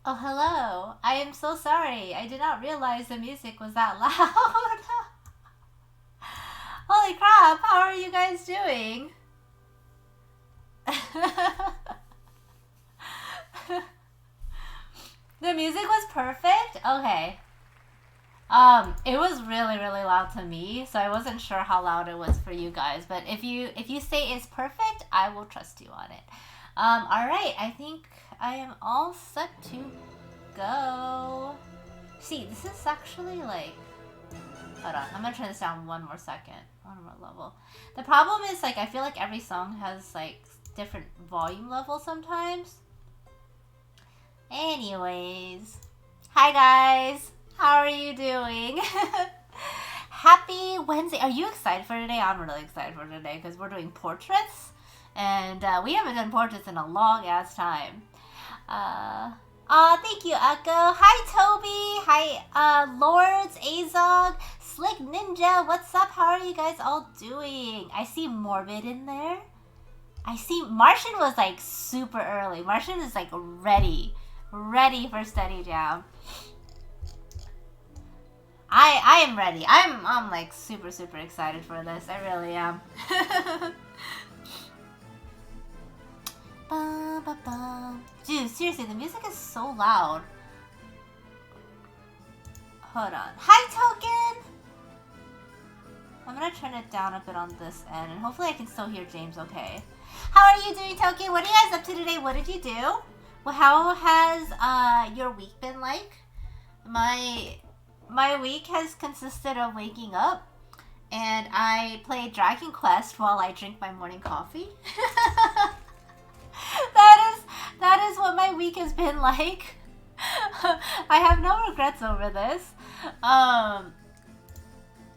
Oh, hello. I am so sorry. I did not realize the music was that loud. Holy crap, how are you guys doing? The music was perfect? Okay. It was really, really loud to me, so I wasn't sure how loud it was for you guys. But if you say it's perfect, I will trust you on it. Alright, I think I am all set to go. See, this is actually like, hold on, I'm gonna turn this down one more second. One more level. The problem is, like, I feel like every song has like different volume levels sometimes. Anyways, hi guys, how are you doing? Happy Wednesday. Are you excited for today? I'm really excited for today because we're doing portraits, and we haven't done portraits in a long ass time. Thank you, Echo. Hi, Toby. Hi, Lords, Azog, Slick Ninja. What's up? How are you guys all doing? I see Morbid in there. I see Martian was like super early. Martian is like ready for Steady Jam. I am ready. I'm like super excited for this. I really am. Dude, seriously, the music is so loud. Hold on. Hi, Token! I'm gonna turn it down a bit on this end, and hopefully I can still hear James okay. How are you doing, Token? What are you guys up to today? What did you do? Well, how has your week been like? My week has consisted of waking up, and I play Dragon Quest while I drink my morning coffee. That is what my week has been like. I have no regrets over this.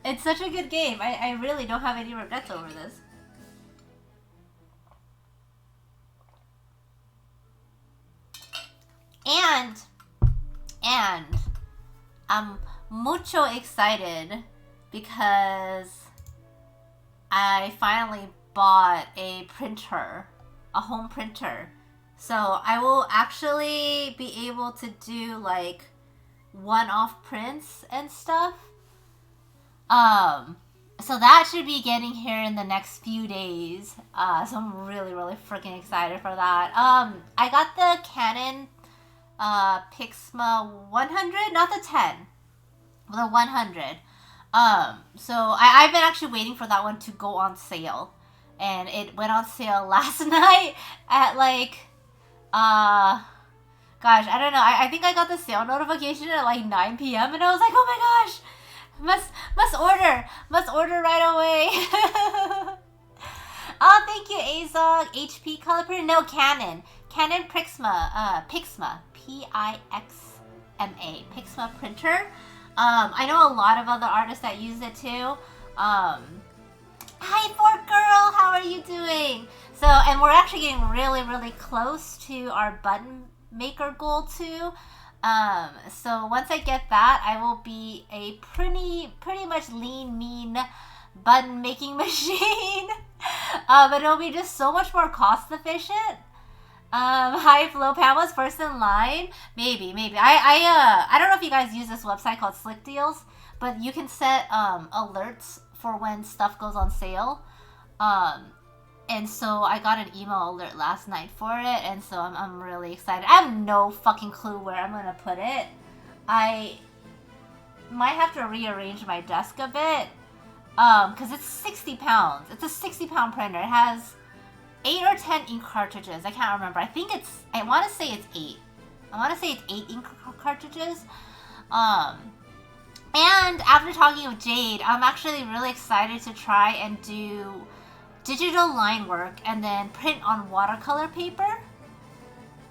It's such a good game. I really don't have any regrets over this. And I'm mucho excited because I finally bought a printer, a home printer. So I will actually be able to do like one-off prints and stuff. So that should be getting here in the next few days. So I'm really freaking excited for that. I got the Canon Pixma 100, not the 10, the 100. So I've been actually waiting for that one to go on sale, and it went on sale last night at like, gosh, I don't know. I think I got the sale notification at like 9 p.m. and I was like, oh my gosh, must order right away. Oh, thank you, Azog. HP color printer? No, Canon Pixma, Pixma, Pixma, Pixma printer. I know a lot of other artists that use it too. Hi, Fork Girl, how are you doing? So, and we're actually getting really close to our button maker goal too. So once I get that, I will be a pretty much lean, mean button making machine. But it'll be just so much more cost efficient. Hi, Flo Pam was first in line. Maybe. I don't know if you guys use this website called Slick Deals, but you can set alerts for when stuff goes on sale. And so I got an email alert last night for it, and so I'm really excited. I have no fucking clue where I'm gonna put it. I might have to rearrange my desk a bit, because it's 60 pounds. It's a 60-pound printer. It has 8 or 10 ink cartridges. I can't remember. I want to say it's 8. I want to say it's 8 ink cartridges. And after talking with Jade, I'm actually really excited to try and do digital line work and then print on watercolor paper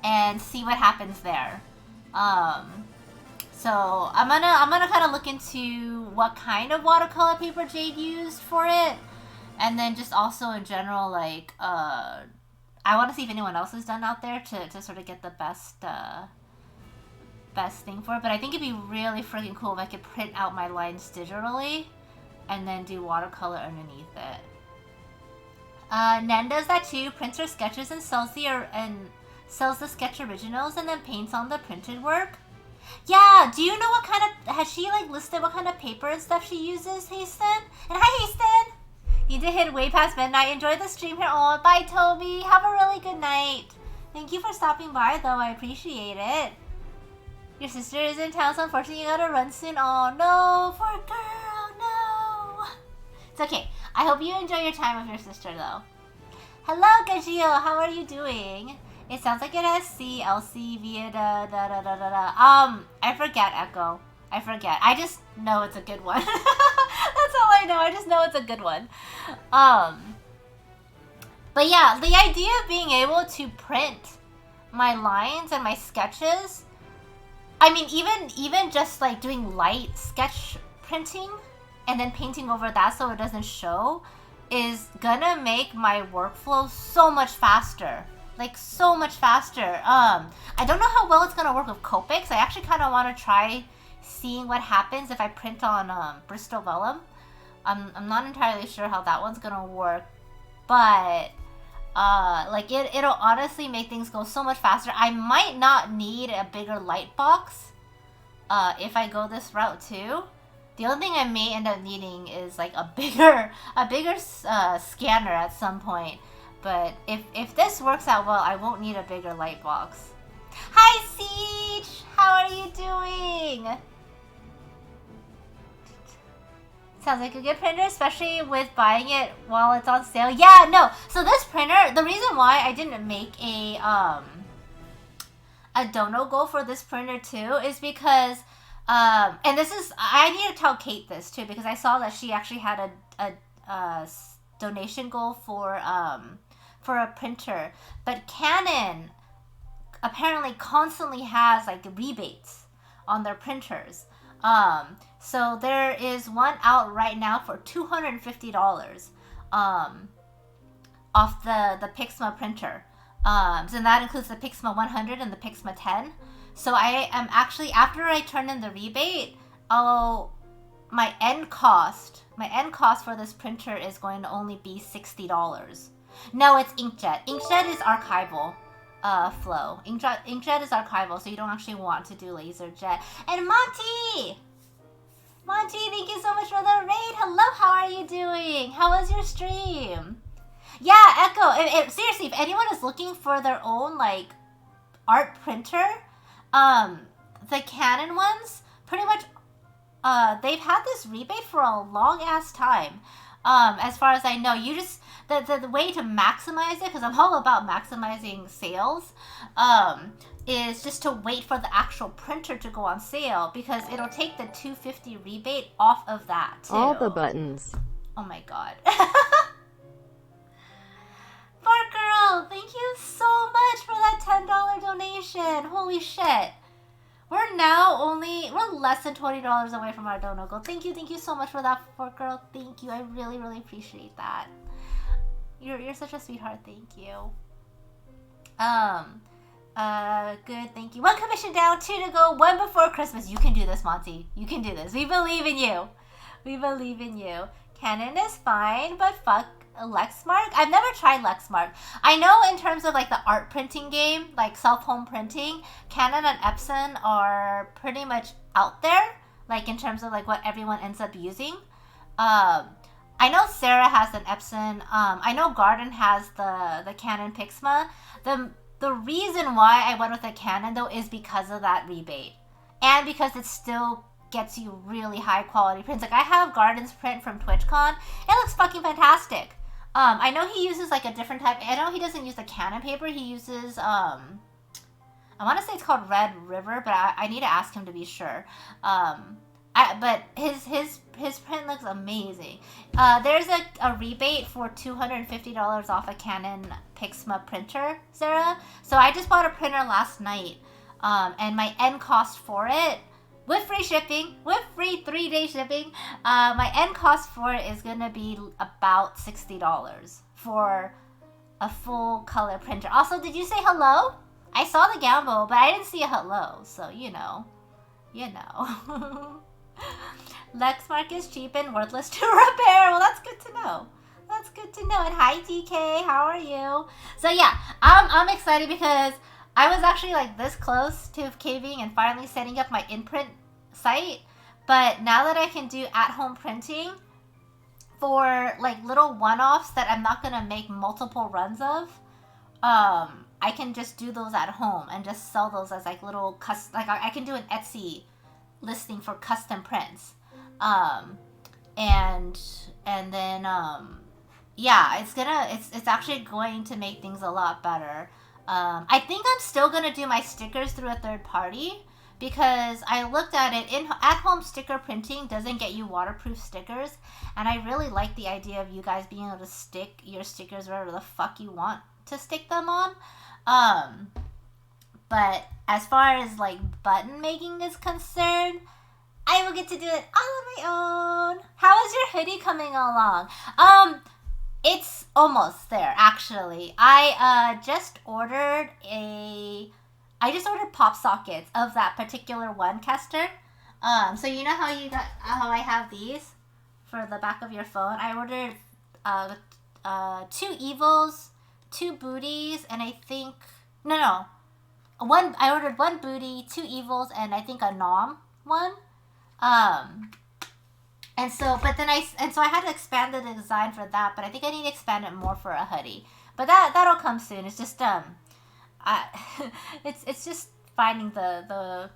and see what happens there. So I'm gonna kind of look into what kind of watercolor paper Jade used for it, and then just also in general, like I want to see if anyone else has done out there to sort of get the best thing for it. But I think it'd be really freaking cool if I could print out my lines digitally and then do watercolor underneath it. Nen does that too. Prints her sketches and sells sells the sketch originals, and then paints on the printed work. Yeah, do you know what kind of, has she like listed what kind of paper and stuff she uses, Hasten? And hi, Hasten! Need to hit way past midnight. Enjoy the stream here. Oh, bye, Toby. Have a really good night. Thank you for stopping by, though. I appreciate it. Your sister is in town, so unfortunately you gotta run soon. Oh, no. Poor girl. No. It's okay. I hope you enjoy your time with your sister, though. Hello, Gajio. How are you doing? It sounds like it has C, LC, via da. I forget, Echo. I forget. I just know it's a good one. That's all I know. I just know it's a good one. But yeah, the idea of being able to print my lines and my sketches, I mean, even just like doing light sketch printing and then painting over that so it doesn't show is gonna make my workflow so much faster. Like, so much faster. I don't know how well it's gonna work with Copics. I actually kind of want to try seeing what happens if I print on Bristol Vellum. I'm not entirely sure how that one's gonna work, but like it'll honestly make things go so much faster. I might not need a bigger light box if I go this route too. The only thing I may end up needing is like a bigger scanner at some point. But if this works out well, I won't need a bigger light box. Hi, Siege! How are you doing? Sounds like a good printer, especially with buying it while it's on sale. Yeah, no. So this printer, the reason why I didn't make a dono goal for this printer too is because, and this is, I need to tell Kate this too, because I saw that she actually had a donation goal for a printer, but Canon apparently constantly has like rebates on their printers. So there is one out right now for $250 off the Pixma printer. So that includes the Pixma 100 and the Pixma 10. So I am actually, after I turn in the rebate, my end cost for this printer is going to only be $60. No, it's inkjet. Inkjet is archival flow. Inkjet is archival, so you don't actually want to do laserjet. And Monty, thank you so much for the raid. Hello, how are you doing? How was your stream? Yeah, Echo. Seriously, if anyone is looking for their own like art printer, the Canon ones, pretty much, they've had this rebate for a long ass time. As far as I know, you just the way to maximize it, because I'm all about maximizing sales, is just to wait for the actual printer to go on sale, because it'll take the $250 rebate off of that too. All the buttons. Oh my god. Poor girl, thank you so much for that $10 donation. Holy shit. We're less than $20 away from our dono goal. Thank you so much for that, poor girl. Thank you. I really, really appreciate that. You're such a sweetheart. Thank you. Good. Thank you. 1 commission down, 2 to go, 1 before Christmas. You can do this, Monty. You can do this. We believe in you. We believe in you. Canon is fine, but fuck Lexmark. I've never tried Lexmark. I know in terms of like the art printing game, like self-home printing, Canon and Epson are pretty much out there, like in terms of like what everyone ends up using. I know Sarah has an Epson. I know Garden has the Canon Pixma. The reason why I went with a Canon though is because of that rebate, and because it still gets you really high quality prints. Like I have Garden's print from TwitchCon. It looks fucking fantastic. I know he uses like a different type. I know he doesn't use the Canon paper. He uses I want to say it's called Red River, but I need to ask him to be sure. But his print looks amazing. There's a rebate for $250 off a Canon Pixma printer, Sarah. So I just bought a printer last night, and my end cost for it, with free shipping, with free 3-day shipping, my end cost for it is gonna be about $60 for a full color printer. Also, did you say hello? I saw the gamble, but I didn't see a hello, so you know. Lexmark is cheap and worthless to repair. Well, that's good to know. That's good to know. And hi, DK, how are you? So yeah, I'm excited because I was actually like this close to caving and finally setting up my imprint site. But now that I can do at-home printing for like little one-offs that I'm not gonna make multiple runs of, I can just do those at home and just sell those as like little like I can do an Etsy listing for custom prints. And then yeah, it's actually going to make things a lot better. I think I'm still gonna do my stickers through a third party because I looked at it. At-home sticker printing doesn't get you waterproof stickers, and I really like the idea of you guys being able to stick your stickers wherever the fuck you want to stick them on. But as far as like button making is concerned, I will get to do it all on my own. How is your hoodie coming along? It's almost there, actually. I just ordered pop sockets of that particular one, Kester. So you know how I have these for the back of your phone? I ordered 2 evils, 2 booties, and I think I ordered 1 booty, 2 evils, and I think a nom one. And so I had to expand the design for that, but I think I need to expand it more for a hoodie. But that'll come soon. It's just it's just finding the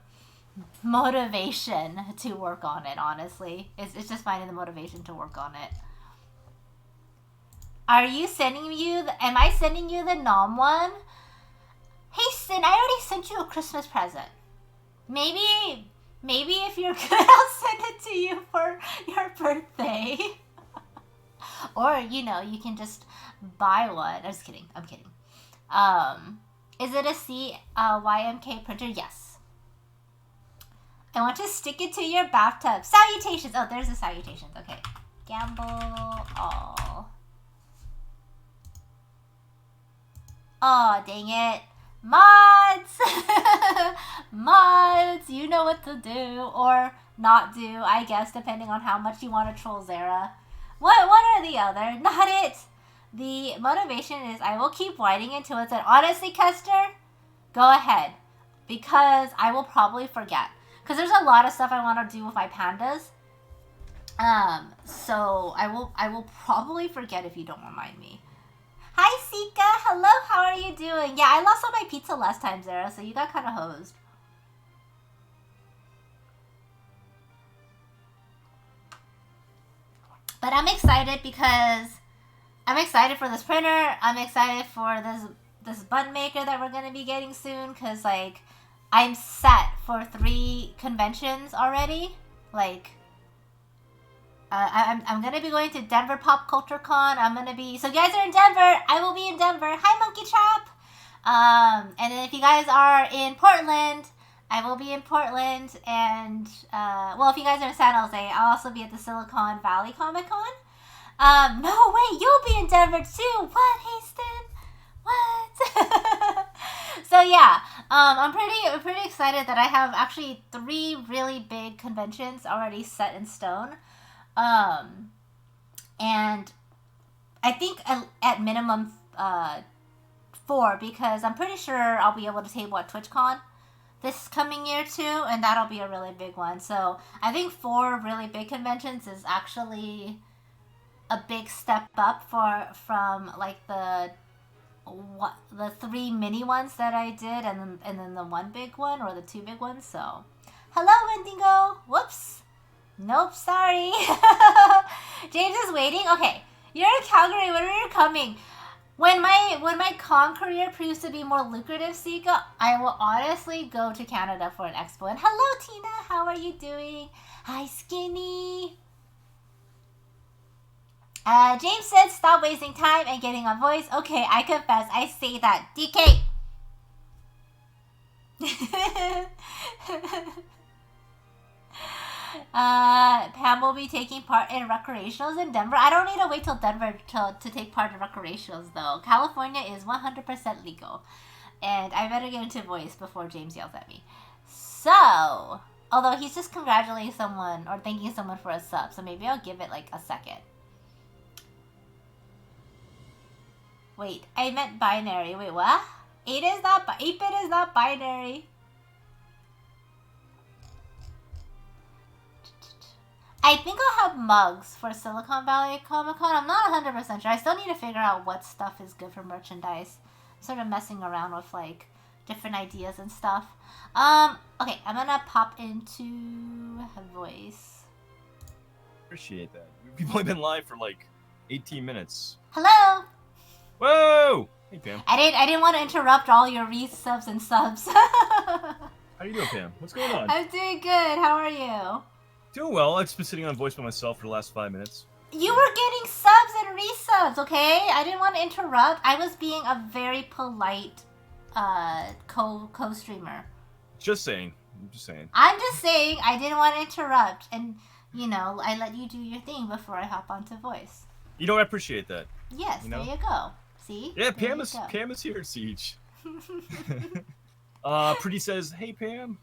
motivation to work on it. Honestly, it's just finding the motivation to work on it. Am I sending you the nom one? Hey Sin, I already sent you a Christmas present. Maybe if you're good, I'll send it to you for your birthday. Or, you can just buy one. I'm just kidding. I'm kidding. Is it a CYMK printer? Yes. I want to stick it to your bathtub. Salutations. Oh, there's the salutations. Okay. Gamble all. Oh, dang it. Mods! Mods! You know what to do. Or not do, I guess, depending on how much you want to troll Zara. One or the other. Not it. The motivation is I will keep writing until it's an honestly, Kester, go ahead. Because I will probably forget. Because there's a lot of stuff I want to do with my pandas. So I will probably forget if you don't remind me. Hi, Sika. Hello, how are you doing? Yeah, I lost all my pizza last time, Zara, so you got kind of hosed. But I'm excited because I'm excited for this printer. I'm excited for this button maker that we're going to be getting soon because, like, I'm set for 3 conventions already. Like, I'm going to be going to Denver Pop Culture Con. So you guys are in Denver. I will be in Denver. Hi, Monkey Trap. And then if you guys are in Portland, I will be in Portland. And, if you guys are in San Jose, I'll also be at the Silicon Valley Comic Con. No, wait, you'll be in Denver too. What, Haston? What? So yeah, I'm pretty excited that I have actually 3 really big conventions already set in stone. And I think at minimum 4 because I'm pretty sure I'll be able to table at TwitchCon this coming year too, and that'll be a really big one. So I think 4 really big conventions is actually a big step up from like the 3 mini ones that I did, and then the 1 big one or the 2 big ones. So hello, Wendigo. Whoops. Nope, sorry. James is waiting. Okay, you're in Calgary. When are you coming? When my con career proves to be more lucrative, Sika, I will honestly go to Canada for an expo. And hello, Tina. How are you doing? Hi, Skinny. James said, stop wasting time and getting on voice. Okay, I confess. I say that. DK. Pam will be taking part in recreationals in Denver. I don't need to wait till Denver to take part in recreationals, though. California is 100% legal. And I better get into voice before James yells at me. So, although he's just congratulating someone or thanking someone for a sub, so maybe I'll give it like a second. Wait, I meant binary. Wait, what? 8-bit is not binary. I think I'll have mugs for Silicon Valley Comic Con. I'm not 100% sure. I still need to figure out what stuff is good for merchandise. I'm sort of messing around with like different ideas and stuff. Okay, I'm gonna pop into voice. Appreciate that. We've only been live for like 18 minutes. Hello. Whoa! Hey Pam. I didn't want to interrupt all your resubs and subs. How you doing, Pam? What's going on? I'm doing good. How are you? Doing well. I've just been sitting on voice by myself for the last 5 minutes. You were getting subs and resubs, okay? I didn't want to interrupt. I was being a very polite co-streamer. Just saying. I'm just saying. I'm just saying I didn't want to interrupt, and you know, I let you do your thing before I hop onto voice. You know, I appreciate that. Yes, there you go. See? Yeah, Pam is here, Siege. Pretty says, "Hey Pam."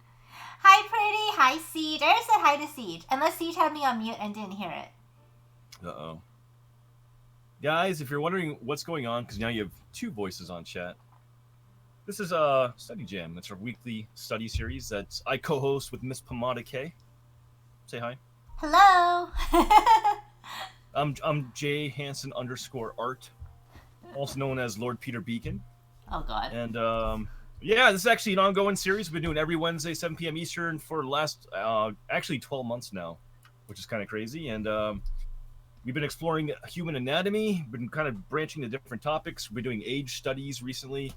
Hi, Pretty. Hi, Siege. I already said hi to Siege, unless Siege had me on mute and didn't hear it. Uh-oh. Guys, if you're wondering what's going on, because now you have 2 voices on chat, this is Study Jam. That's our weekly study series that I co-host with Miss Pomada K. Say hi. Hello. I'm JHanson _Art, also known as Lord Peter Beacon. Oh, God. And, yeah, this is actually an ongoing series. We've been doing every Wednesday, 7 p.m. Eastern for the last, actually 12 months now, which is kind of crazy. And we've been exploring human anatomy, been kind of branching to different topics. We've been doing age studies recently.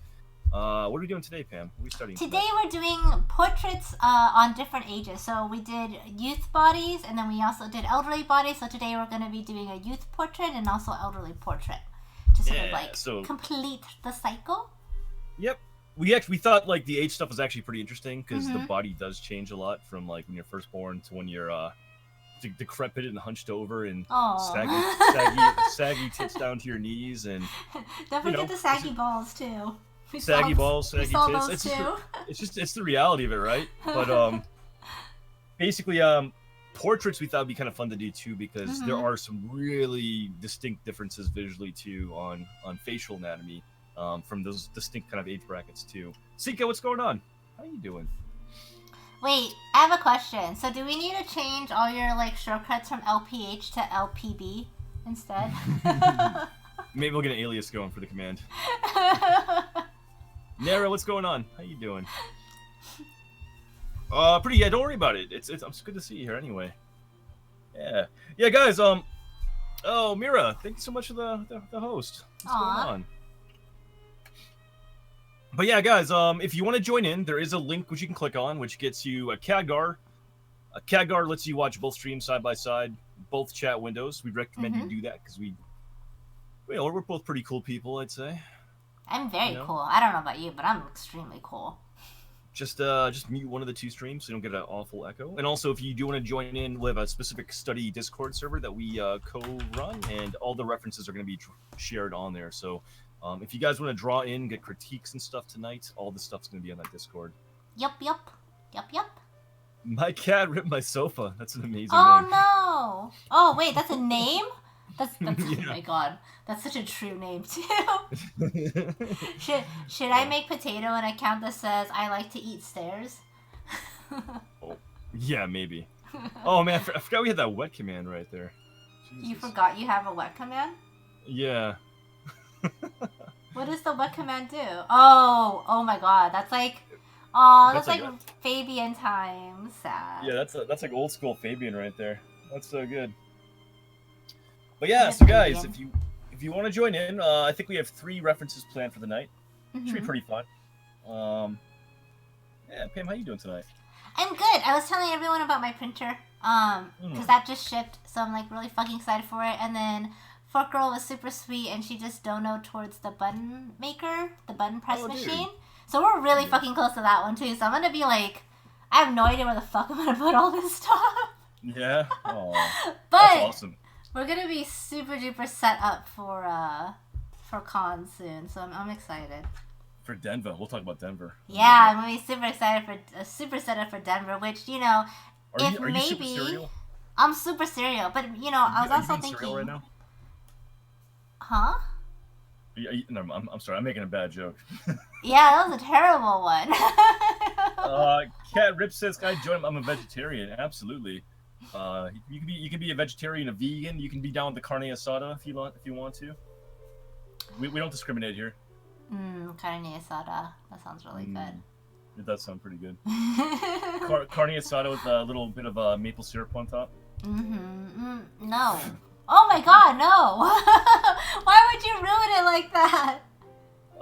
What are we doing today, Pam? What are we studying today? We're doing portraits on different ages. So we did youth bodies, and then we also did elderly bodies. So today we're going to be doing a youth portrait and also elderly portrait to sort of like complete the cycle. Yep. We thought like the age stuff was actually pretty interesting because the body does change a lot from like when you're first born to when you're decrepit and hunched over and saggy tits down to your knees, and don't forget the saggy balls too. Saggy tits. It's the reality of it, right? But basically portraits we thought would be kind of fun to do too, because there are some really distinct differences visually too on facial anatomy. From those distinct kind of age brackets too. Sika, what's going on? How are you doing? Wait, I have a question. So do we need to change all your like shortcuts from LPH to LPB instead? Maybe we'll get an alias going for the command. Nara, what's going on? How you doing? Pretty. Yeah, don't worry about it. It's good to see you here anyway. Yeah, guys. Oh, Mira, thank you so much for the host. What's going on? But yeah, guys, if you want to join in, there is a link which you can click on, which gets you a CADGAR. A CADGAR lets you watch both streams side by side, both chat windows. We recommend you do that because we're both pretty cool people, I'd say. I'm very cool. I don't know about you, but I'm extremely cool. Just mute one of the 2 streams so you don't get an awful echo. And also, if you do want to join in, we have a specific study Discord server that we co-run, and all the references are going to be shared on there. So if you guys want to draw in, get critiques and stuff tonight, all the stuff's going to be on that Discord. Yup. My cat ripped my sofa. That's an amazing name. Oh, no. Oh, wait, that's a name? That's yeah. Oh, my God. That's such a true name, too. Should I make Potato an account that says, I like to eat stairs? Oh, yeah, maybe. Oh, man, I forgot we had that wet command right there. Jesus. You forgot you have a wet command? Yeah. What does the what command do? Oh my God, that's like like Fabian times. Sad. Yeah, that's like old school Fabian right there. That's so good. But yeah, so guys, if you want to join in, I think we have 3 references planned for the night. Should be pretty fun. Yeah, Pam, how you doing tonight? I'm good. I was telling everyone about my printer, because that just shipped, so I'm like really fucking excited for it. And then Fork Girl was super sweet, and she just donoed towards the button maker, the button press machine. So we're really fucking close to that one too. So I'm gonna be like, I have no idea where the fuck I'm gonna put all this stuff. Yeah. Aww. But that's awesome. We're gonna be super duper set up for con soon, so I'm excited. For Denver, we'll talk about Denver. Yeah, I'm gonna be super excited for super set up for Denver, which are you super serial? I'm super serial, but I was also thinking. Right now? Huh? Are No, I'm sorry. I'm making a bad joke. Yeah, that was a terrible one. Cat Rip says, "Can I join? I'm a vegetarian. Absolutely. You can be a vegetarian, a vegan. You can be down with the carne asada if you want to. We don't discriminate here. Carne asada. That sounds really good. It does sound pretty good. Carne asada with a little bit of maple syrup on top. No. Oh my God, no! Why would you ruin it like that?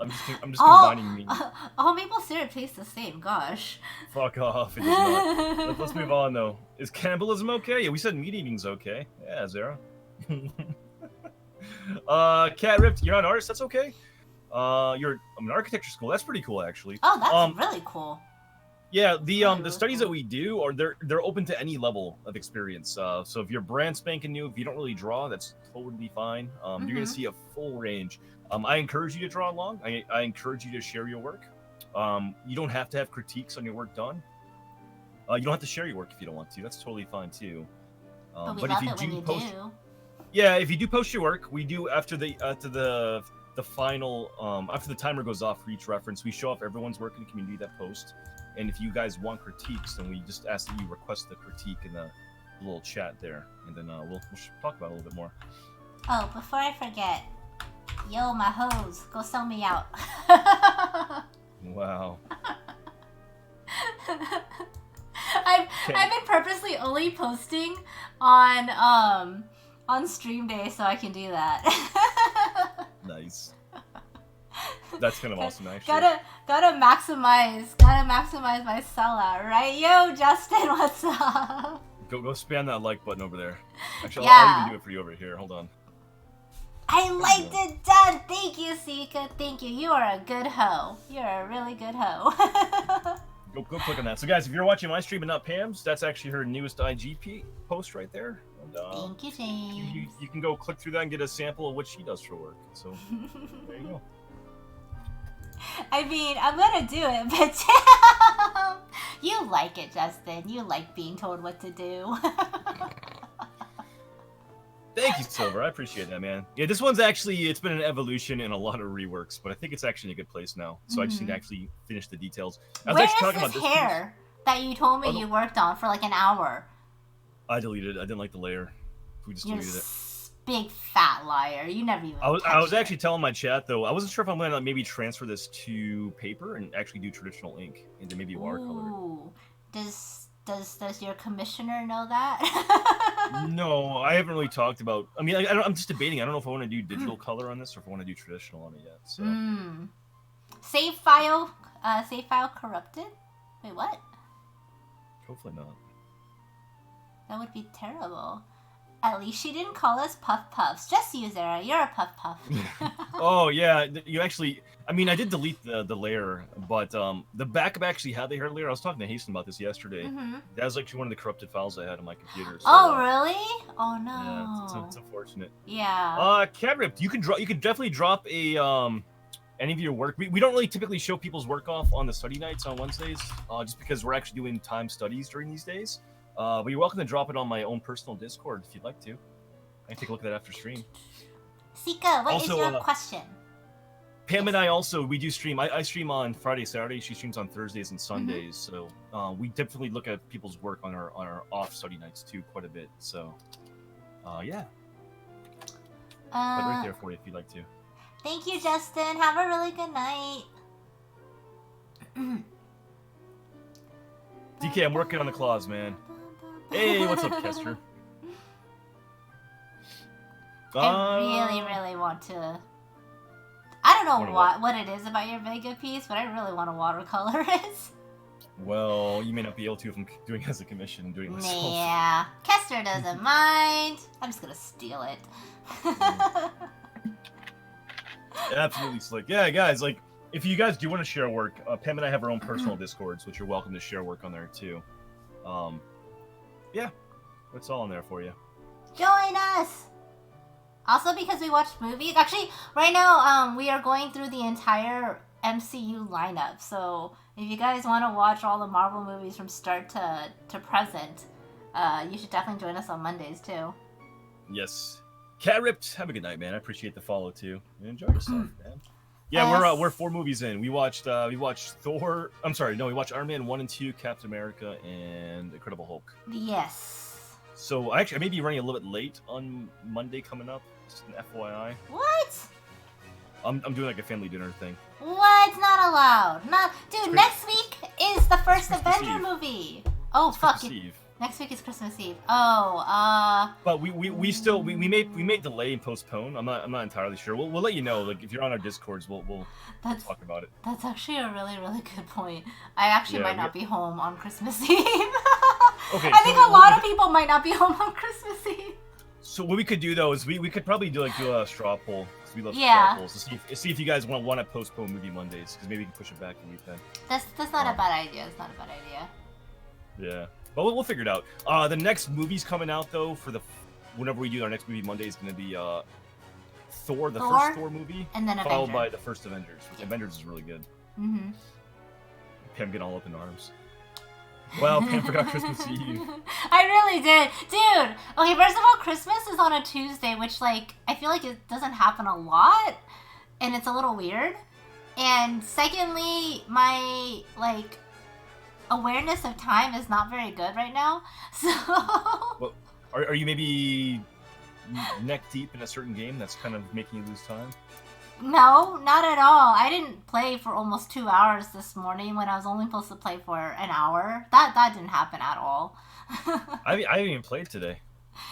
I'm just combining meat. All maple syrup tastes the same. Gosh. Fuck off! It does not. Let's move on though. Is cannibalism okay? Yeah, we said meat eating's okay. Yeah, Zara. Cat Ripped, you're not an artist. That's okay. I'm an architecture school. That's pretty cool, actually. Oh, that's really cool. Yeah, the studies that we do are they're open to any level of experience. So if you're brand spanking new, if you don't really draw, that's totally fine. You're gonna see a full range. I encourage you to draw along. I encourage you to share your work. You don't have to have critiques on your work done. You don't have to share your work if you don't want to. That's totally fine too. But if you do yeah, if you do post your work, we do after the final after the timer goes off for each reference, we show off everyone's work in the community that post. And if you guys want critiques, then we just ask that you request the critique in the little chat there, and then we'll talk about it a little bit more. Oh, before I forget, yo, my hoes, go sell me out. Wow. I've been purposely only posting on stream day so I can do that. Nice. That's kind of awesome, actually. Gotta maximize my sellout, right? Yo, Justin, what's up? Go spam that like button over there. Actually, yeah. I'll even do it for you over here. Hold on. I liked it done. Thank you, Sika. Thank you. You are a good hoe. You're a really good hoe. Go click on that. So, guys, if you're watching my stream and not Pam's, that's actually her newest IGP post right there. And, thank you, James. You can go click through that and get a sample of what she does for work. So, there you go. I mean, I'm gonna do it, but you like it, Justin. You like being told what to do. Thank you, Silver. I appreciate that, man. Yeah, this one's actually, it's been an evolution and a lot of reworks, but I think it's actually in a good place now. So I just need to actually finish the details. Where is this hair that you told me you worked on for like an hour? I deleted it. I didn't like the layer. We just deleted it. Big fat liar. You never even I was actually telling my chat though, I wasn't sure if I'm gonna maybe transfer this to paper and actually do traditional ink into maybe watercolor. Ooh. Does your commissioner know that? No, I haven't really talked about. I mean, I'm just debating. I don't know if I want to do digital color on this or if I want to do traditional on it yet. So. Save file corrupted. Wait, what? Hopefully not. That would be terrible. At least she didn't call us Puff Puffs. Just you, Zara. You're a Puff Puff. Oh, yeah. You actually... I mean, I did delete the layer, but the backup actually had the hair layer. I was talking to Hasten about this yesterday. That was actually one of the corrupted files I had on my computer. So, really? Oh, no. Yeah, it's unfortunate. Yeah. Cat Ripped, you can definitely drop a... any of your work. We don't really typically show people's work off on the study nights on Wednesdays, just because we're actually doing time studies during these days. But you're welcome to drop it on my own personal Discord if you'd like to. I can take a look at that after stream. Sika, what is your question? Pam and I also, we do stream. I stream on Friday, Saturday. She streams on Thursdays and Sundays. So we definitely look at people's work on our off study nights too quite a bit. So yeah. But right there for you if you'd like to. Thank you, Justin. Have a really good night. DK, I'm working on the claws, man. Hey, what's up, Kester? I really want to... I don't know what it is about your Vega piece, but I really want to watercolor it. Well, you may not be able to if I'm doing it as a commission and doing it myself. Yeah, Kester doesn't mind. I'm just gonna steal it. Absolutely slick. Yeah, guys, like, if you guys do want to share work, Pam and I have our own personal Discords, which you're welcome to share work on there, too. Yeah, it's all in there for you. Join us! Also, because we watched movies. Actually, right now, we are going through the entire MCU lineup. So, if you guys want to watch all the Marvel movies from start to present, you should definitely join us on Mondays, too. Yes. Cat Ripped, have a good night, man. I appreciate the follow too. And enjoy yourself, man. Yeah, we're 4 movies in. We watched Thor. I'm sorry, no, we watched Iron Man 1 and 2, Captain America, and Incredible Hulk. Yes. So I may be running a little bit late on Monday coming up. Just an FYI. What? I'm doing like a family dinner thing. What? Not allowed. Not, dude. Next week is the first Avenger movie. Oh fuck it. Next week is Christmas Eve. Oh, But we still may delay and postpone. I'm not entirely sure. We'll let you know. Like if you're on our Discords, we'll talk about it. That's actually a really good point. I actually might not be home on Christmas Eve. Okay. I think a lot of people might not be home on Christmas Eve. So what we could do though is we could probably do a straw poll. Because we love straw polls to see if you guys want to postpone movie Mondays, because maybe we can push it back a weekend. That's not a bad idea. It's not a bad idea. Yeah. But we'll figure it out. The next movie's coming out though whenever we do our next movie Monday is going to be Thor, the first Thor movie, and then followed by the first Avengers. Which Avengers is really good. Mm-hmm. Pam getting all up in arms. Well, Pam forgot Christmas Eve. I really did, dude. Okay, first of all, Christmas is on a Tuesday, which like I feel like it doesn't happen a lot, and it's a little weird. And secondly, my like awareness of time is not very good right now. So well, are you maybe neck deep in a certain game that's kind of making you lose time? No, not at all. I didn't play for almost 2 hours this morning when I was only supposed to play for an hour. That didn't happen at all. I haven't even played today.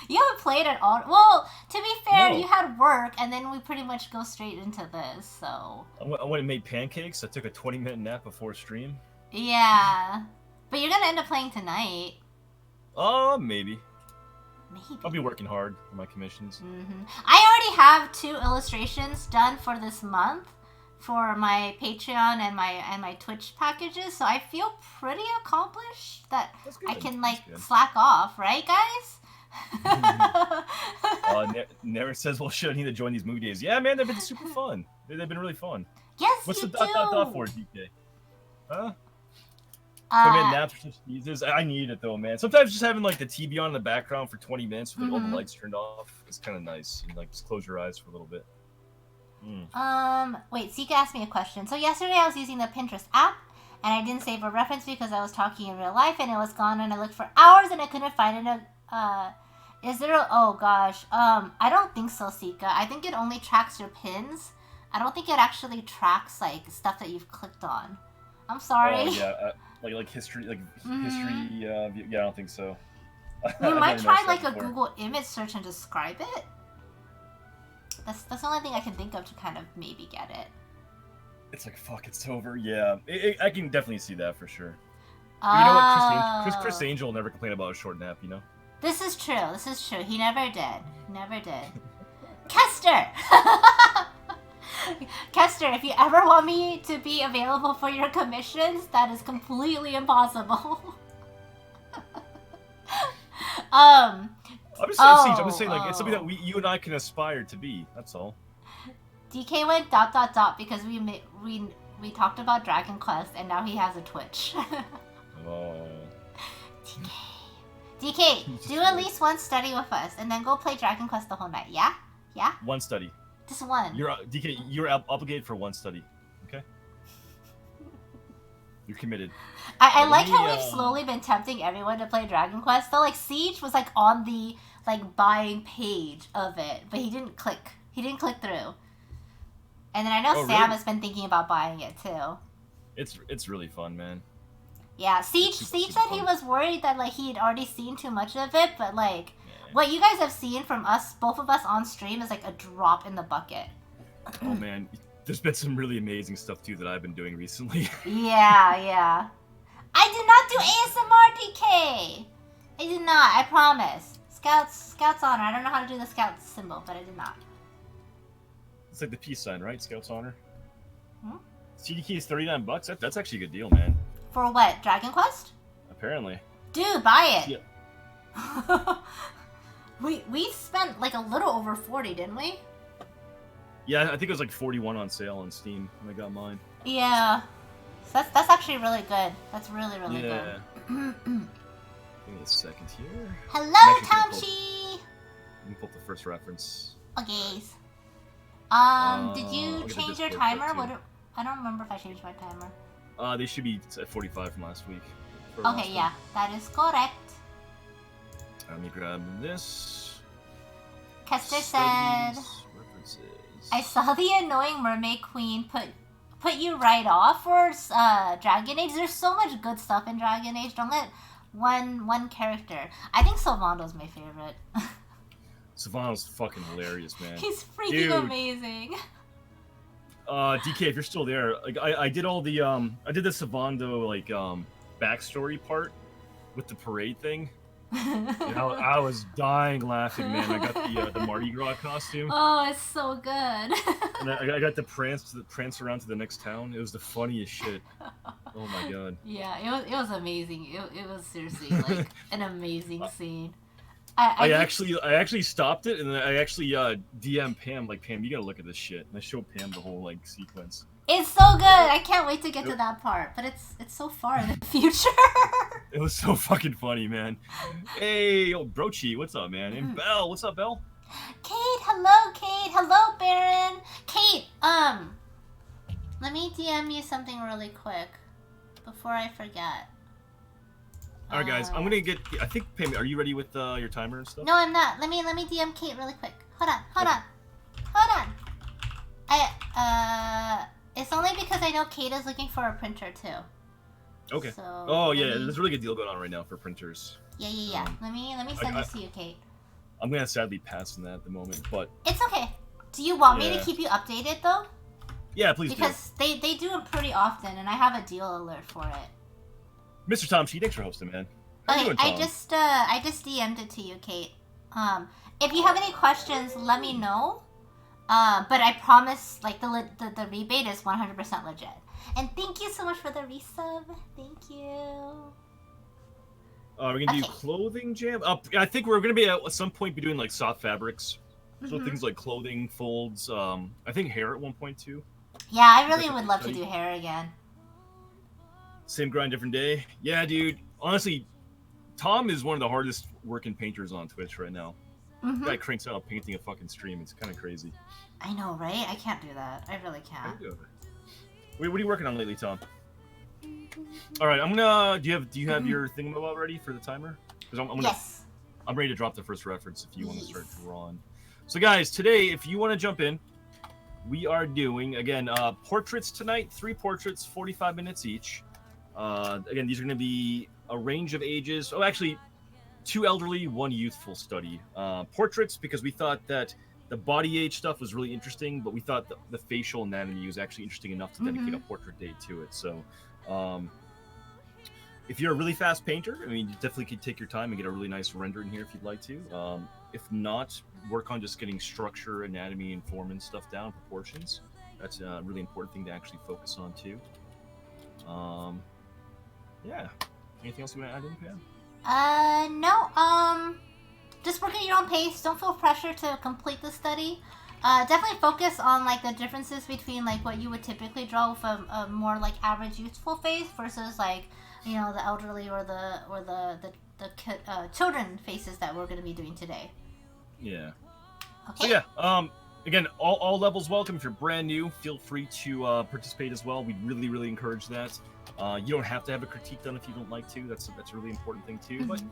You haven't played at all? Well, to be fair, you had work, and then we pretty much go straight into this, so... I went and made pancakes. I took a 20-minute nap before stream. Yeah. But you're gonna end up playing tonight. Maybe. Maybe. I'll be working hard for my commissions. Mm-hmm. I already have 2 illustrations done for this month for my Patreon and my Twitch packages, so I feel pretty accomplished that I can like slack off, right, guys? Never says, well, shit, I need to join these movie days. Yeah, man, they've been super fun. They've been really fun. Yes, What's you the do. for, DK? Huh? Commit naps or sneezes. I need it though, man. Sometimes just having like the TV on in the background for 20 minutes with all the lights turned off is kind of nice. And like just close your eyes for a little bit. Wait, Zeke asked me a question. So yesterday I was using the Pinterest app and I didn't save a reference because I was talking in real life and it was gone and I looked for hours and I couldn't find it. Is there a, oh gosh, I don't think so, Sika. I think it only tracks your pins. I don't think it actually tracks like stuff that you've clicked on. I'm sorry. Oh yeah, like history, history. Yeah, I don't think so. You might try like a Google image search and describe it. That's the only thing I can think of to kind of maybe get it. It's like fuck, it's over. Yeah, I can definitely see that for sure. But you know what, Chris Angel never complained about a short nap. You know. This is true. This is true. He never did. Never did. Kester! Kester, if you ever want me to be available for your commissions, that is completely impossible. I'm just saying, like, it's something that you and I can aspire to be. That's all. DK went ... because we talked about Dragon Quest, and now he has a Twitch. Oh. DK, do at least one study with us, and then go play Dragon Quest the whole night. Yeah? Yeah? One study. Just one. DK, you're obligated for one study. Okay? You're committed. I like how we've slowly been tempting everyone to play Dragon Quest. So, like, Siege was, like, on the, like, buying page of it, but he didn't click. He didn't click through. And then I know Sam has been thinking about buying it, too. It's really fun, man. Yeah, Siege said he was worried that, like, he had already seen too much of it, but, like, what you guys have seen from us, both of us on stream, is, like, a drop in the bucket. Oh, man. There's been some really amazing stuff, too, that I've been doing recently. Yeah. I did not do ASMR, DK! I did not, I promise. Scouts Honor. I don't know how to do the Scout symbol, but I did not. It's like the peace sign, right? Scouts Honor? Hmm? CDK is $39. That's actually a good deal, man. For what? Dragon Quest? Apparently. Dude, buy it! Yeah. we spent like a little over 40, didn't we? Yeah, I think it was like 41 on sale on Steam when I got mine. Yeah. So that's actually really good. That's really good. Give me a second here. Hello, Tamchi! Let me pull up the first reference. Okay. Did you change your timer? I don't remember if I changed my timer. They should be at 45 from last week. Okay, yeah, that is correct. Let me grab this. Kester said, references. I saw the annoying mermaid queen put you right off for Dragon Age. There's so much good stuff in Dragon Age. Don't let one character. I think Sylvando's my favorite. Sylvando's fucking hilarious, man. He's freaking amazing. DK, if you're still there, like I did all the I did the Sylvando like backstory part with the parade thing. I was dying laughing, man. I got the Mardi Gras costume. Oh, it's so good. And I got the prance around to the next town. It was the funniest shit. Oh my god. Yeah, it was amazing. It was seriously like an amazing scene. I actually stopped it, and then I actually DM Pam, like, Pam, you gotta look at this shit. And I showed Pam the whole like sequence. It's so good. I can't wait to get to that part, but it's so far in the future. It was so fucking funny, man. Hey, yo, Brochi, what's up, man? And Belle, what's up, Belle? Kate, hello, Kate. Hello, Baron. Kate, let me DM you something really quick before I forget. All right, guys, I'm gonna get. I think, Pam, are you ready with your timer and stuff? No, I'm not. Let me DM Kate really quick. Hold on. It's only because I know Kate is looking for a printer too. Okay. So, oh yeah, there's a really good deal going on right now for printers. Yeah. Let me send this to you, Kate. I'm gonna sadly pass on that at the moment, but it's okay. Do you want me to keep you updated though? Yeah, please because do. they do it pretty often, and I have a deal alert for it. Mr. Tom She, thanks for hosting, man. Okay, I just DM'd it to you, Kate. If you have any questions, let me know. But I promise, like, the rebate is 100% legit. And thank you so much for the resub. Thank you. We're gonna do clothing jam. I think we're gonna be at some point be doing like soft fabrics, so things like clothing folds. I think hair at one point too. Yeah, I really would love to do hair again. Same grind, different day. Yeah, dude. Honestly, Tom is one of the hardest working painters on Twitch right now. Guy cranks out painting a fucking stream. It's kind of crazy. I know, right? I can't do that. I really can't. Wait, what are you working on lately, Tom? All right, I'm gonna. Do you have your thingamabob ready for the timer? Because I'm ready to drop the first reference if you want to start drawing. So, guys, today, if you want to jump in, we are doing again portraits tonight. 3 portraits, 45 minutes each. Again, these are going to be a range of ages. Oh, actually, 2 elderly, 1 youthful study. Portraits, because we thought that the body age stuff was really interesting, but we thought the facial anatomy was actually interesting enough to dedicate a portrait day to it. So, if you're a really fast painter, I mean, you definitely could take your time and get a really nice render in here if you'd like to. If not, work on just getting structure, anatomy, and form and stuff down, proportions. That's a really important thing to actually focus on too. Yeah. Anything else you want to add in, Pam? No. Just work at your own pace. Don't feel pressure to complete the study. Definitely focus on like the differences between like what you would typically draw with a more like average youthful face versus like, you know, the elderly or the children faces that we're going to be doing today. Yeah. Okay. So yeah. Again, all levels welcome. If you're brand new, feel free to participate as well. We really encourage that. You don't have to have a critique done if you don't like to. That's a really important thing too. But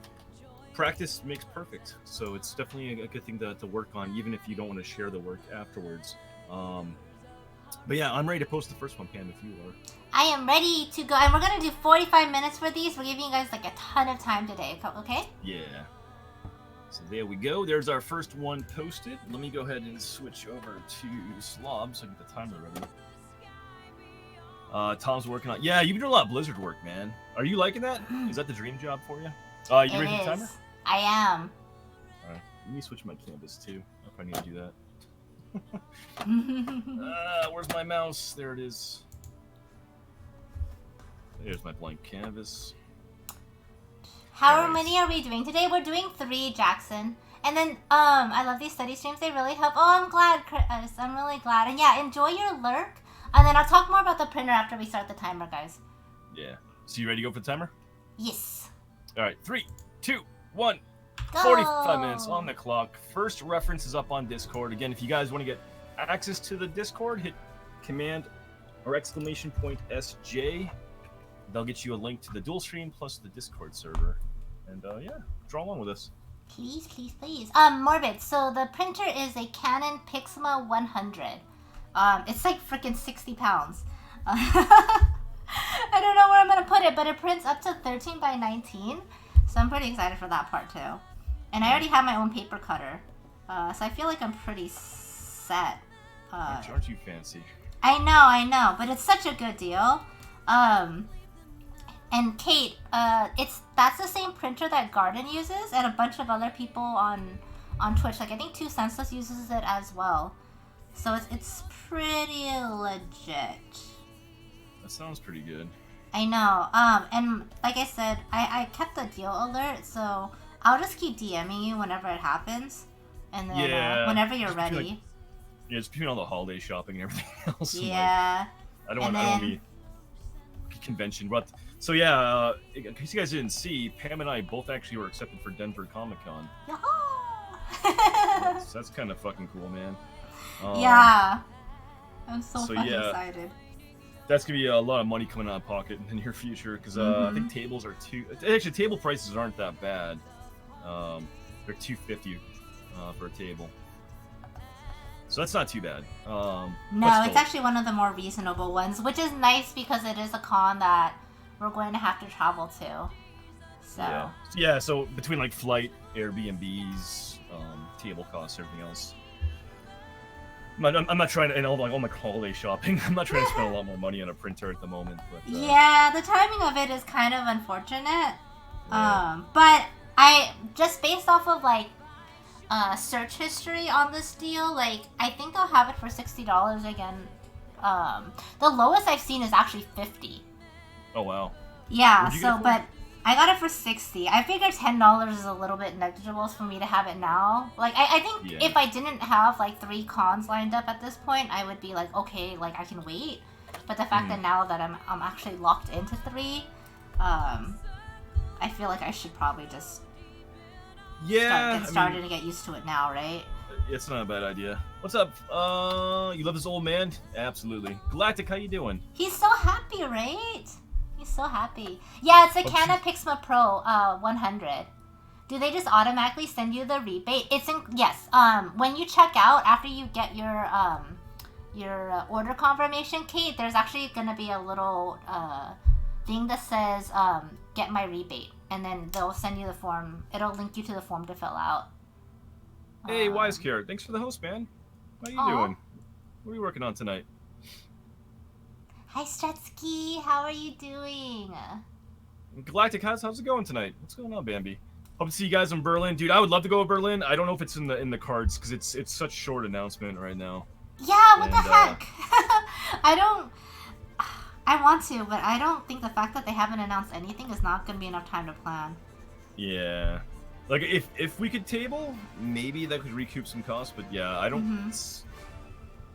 practice makes perfect. So it's definitely a good thing to work on, even if you don't want to share the work afterwards. But yeah, I'm ready to post the first one, Pam, if you are. I am ready to go. And we're going to do 45 minutes for these. We're giving you guys like a ton of time today, okay? Yeah. So there we go. There's our first one posted. Let me go ahead and switch over to Slob so I get the timer ready. Tom's working on... Yeah, you've been doing a lot of Blizzard work, man. Are you liking that? Is that the dream job for you? You ready for the timer? I am. Alright, let me switch my canvas too. If I need to do that. Where's my mouse? There it is. There's my blank canvas. How many are we doing today? We're doing 3, Jackson. And then, I love these study streams. They really help. Oh, I'm glad, Chris. I'm really glad. And yeah, enjoy your lurk. And then I'll talk more about the printer after we start the timer, guys. Yeah. So you ready to go for the timer? Yes. All right. 3, 2, 1, Go! 45 minutes on the clock. First reference is up on Discord. Again, if you guys want to get access to the Discord, hit command or exclamation point SJ. They'll get you a link to the dual stream plus the Discord server. And yeah, draw along with us. Please, please, please. Morbid. So the printer is a Canon Pixma 100. It's like freaking 60 pounds. I don't know where I'm gonna put it, but it prints up to 13 by 19. So I'm pretty excited for that part too. And I already have my own paper cutter. So I feel like I'm pretty set. Aren't you fancy? I know, but it's such a good deal. And Kate, that's the same printer that Garden uses, and a bunch of other people on Twitch. Like I think 2 Senseless uses it as well. So it's pretty legit. That sounds pretty good. I know. And like I said, I kept the deal alert, so I'll just keep DMing you whenever it happens, and then whenever you're ready. Yeah, it's between all the holiday shopping and everything else. Yeah. Like, I don't want to be convention, but so yeah. In case you guys didn't see, Pam and I both actually were accepted for Denver Comic Con. That's kind of fucking cool, man. Yeah. I'm so fucking excited. That's gonna be a lot of money coming out of pocket in the near future because I think tables are actually table prices aren't that bad. They're $250 for a table, so that's not too bad. No, it's actually one of the more reasonable ones, which is nice because it is a con that we're going to have to travel to. So yeah. So between like flight, Airbnbs, table costs, everything else. I'm not trying to, and all my holiday shopping, I'm not trying to spend a lot more money on a printer at the moment. But, yeah, the timing of it is kind of unfortunate. But I, just based off of like search history on this deal, like I think I'll have it for $60 again. The lowest I've seen is actually $50. Oh wow. Yeah, so but I got it for $60. I figured $10 is a little bit negligible for me to have it now. Like, I think if I didn't have, like, 3 cons lined up at this point, I would be like, okay, like, I can wait. But the fact that now that I'm actually locked into 3, I feel like I should probably just get started and get used to it now, right? It's not a bad idea. What's up? You love this old man? Absolutely. Galactic, how you doing? He's so happy, right? So happy. Yeah, it's a Canon Pixma Pro 100. Do they just automatically send you the rebate? Yes. When you check out after you get your order confirmation, Kate, there's actually gonna be a little thing that says get my rebate, and then they'll send you the form. It'll link you to the form to fill out. Hey, Wise Carrot, thanks for the host, man. How you doing? What are you working on tonight? Hi, Stretsky. How are you doing? Galactic, how's it going tonight? What's going on, Bambi? Hope to see you guys in Berlin, dude. I would love to go to Berlin. I don't know if it's in the cards because it's such short announcement right now. Yeah, what the heck? I want to, but I don't think the fact that they haven't announced anything is not going to be enough time to plan. Yeah, like if we could table, maybe that could recoup some costs. But yeah, I don't.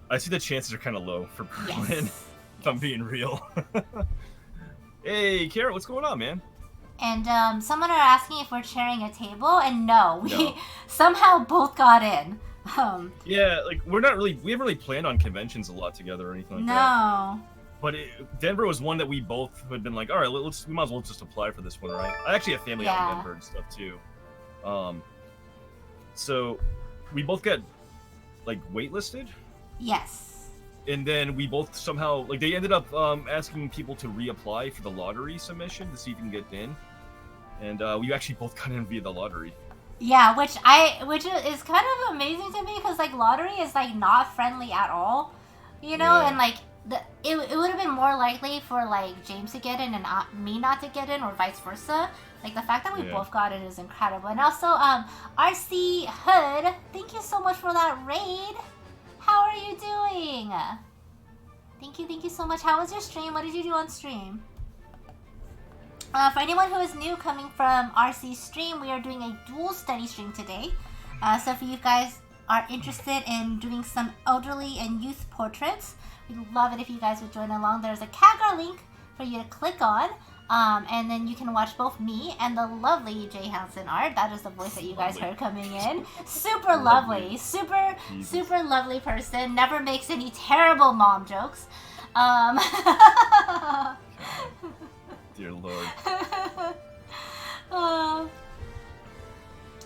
I see the chances are kind of low for Berlin. Yes. If I'm being real. Hey, Carrot, what's going on, man? And someone are asking if we're sharing a table, and no, we somehow both got in. Yeah, like we haven't really planned on conventions a lot together or anything like that. No. But Denver was one that we both had been like, all right, we might as well just apply for this one, right? I actually have family out in Denver and stuff too. So we both got like waitlisted. Yes. And then we both somehow, like, they ended up asking people to reapply for the lottery submission to see if you can get in. And we actually both got in via the lottery. Yeah, which is kind of amazing to me because, like, lottery is, like, not friendly at all, you know? And, like, it would have been more likely for, like, James to get in and me not to get in or vice versa. Like, the fact that we both got in is incredible. And also, RC Hood, thank you so much for that raid. How are you doing? Thank you so much. How was your stream? What did you do on stream? For anyone who is new coming from RC's stream, we are doing a dual study stream today. So if you guys are interested in doing some elderly and youth portraits, we'd love it if you guys would join along. There's a CAGR link for you to click on. And then you can watch both me and the lovely JHanson Art. That is the voice that you guys heard coming in. Super lovely. Super lovely person. Never makes any terrible mom jokes. Dear Lord.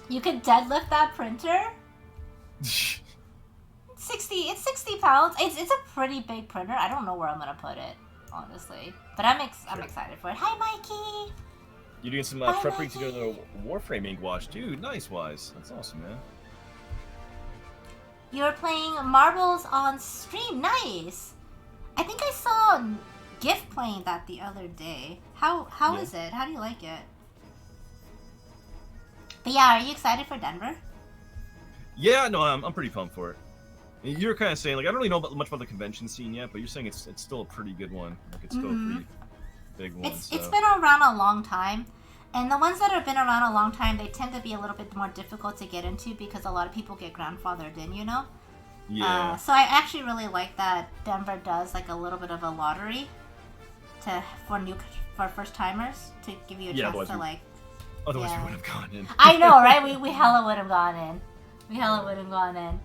You could deadlift that printer. 60 pounds. It's a pretty big printer. I don't know where I'm gonna put it, honestly, but I'm excited for it. Hi, Mikey. You're doing some prepping to go to the Warframe ink wash, dude. Nice, Wise. That's awesome, man. You're playing marbles on stream. Nice. I think I saw GIF playing that the other day. How is it? How do you like it? But yeah, are you excited for Denver? Yeah, no, I'm pretty pumped for it. You're kind of saying, like, I don't really know much about the convention scene yet, but you're saying it's still a pretty good one. Like, it's still a pretty big one. It's been around a long time, and the ones that have been around a long time, they tend to be a little bit more difficult to get into because a lot of people get grandfathered in, you know? Yeah. So I actually really like that Denver does like a little bit of a lottery for first timers to give you a chance to like. Otherwise, we would have gone in. I know, right? We hella would have gone in.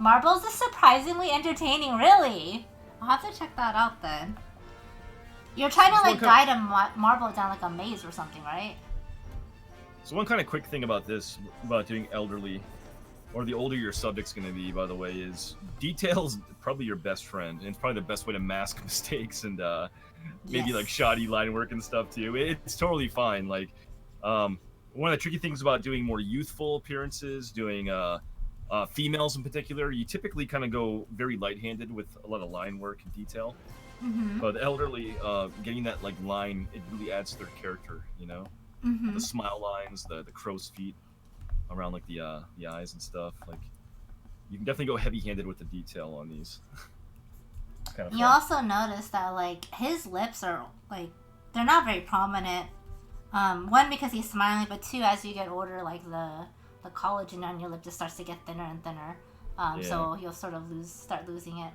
Marbles is surprisingly entertaining, really. I'll have to check that out then. You're trying to like guide a marble down like a maze or something, right? So one kind of quick thing about this, about doing elderly, or the older your subject's going to be, by the way, is detail's probably your best friend, and it's probably the best way to mask mistakes and maybe like shoddy line work and stuff too. It's totally fine. Like one of the tricky things about doing more youthful appearances, doing females in particular, you typically kind of go very light-handed with a lot of line work and detail. But the elderly, getting that like line, it really adds to their character, you know? The smile lines, the crow's feet around like the eyes and stuff. Like, you can definitely go heavy-handed with the detail on these. Kind of you also notice that like his lips are like, they're not very prominent. One, because he's smiling, but two, as you get older, like the collagen on your lip just starts to get thinner and thinner. So you'll sort of start losing it.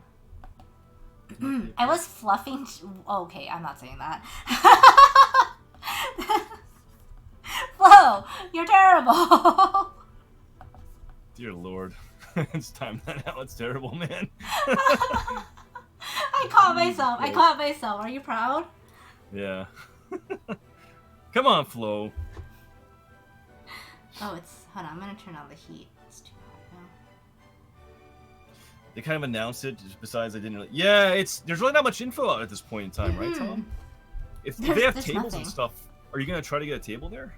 I was fluffing. Okay, I'm not saying that. Flo, you're terrible. Dear Lord, it's time that out. It's terrible, man. I caught myself. Are you proud? Yeah. Come on, Flo. Oh, hold on, I'm gonna turn on the heat. It's too hot now. They kind of announced it, besides they didn't really... Yeah, there's really not much info out at this point in time, right, Tom? If they have tables and stuff, are you gonna try to get a table there?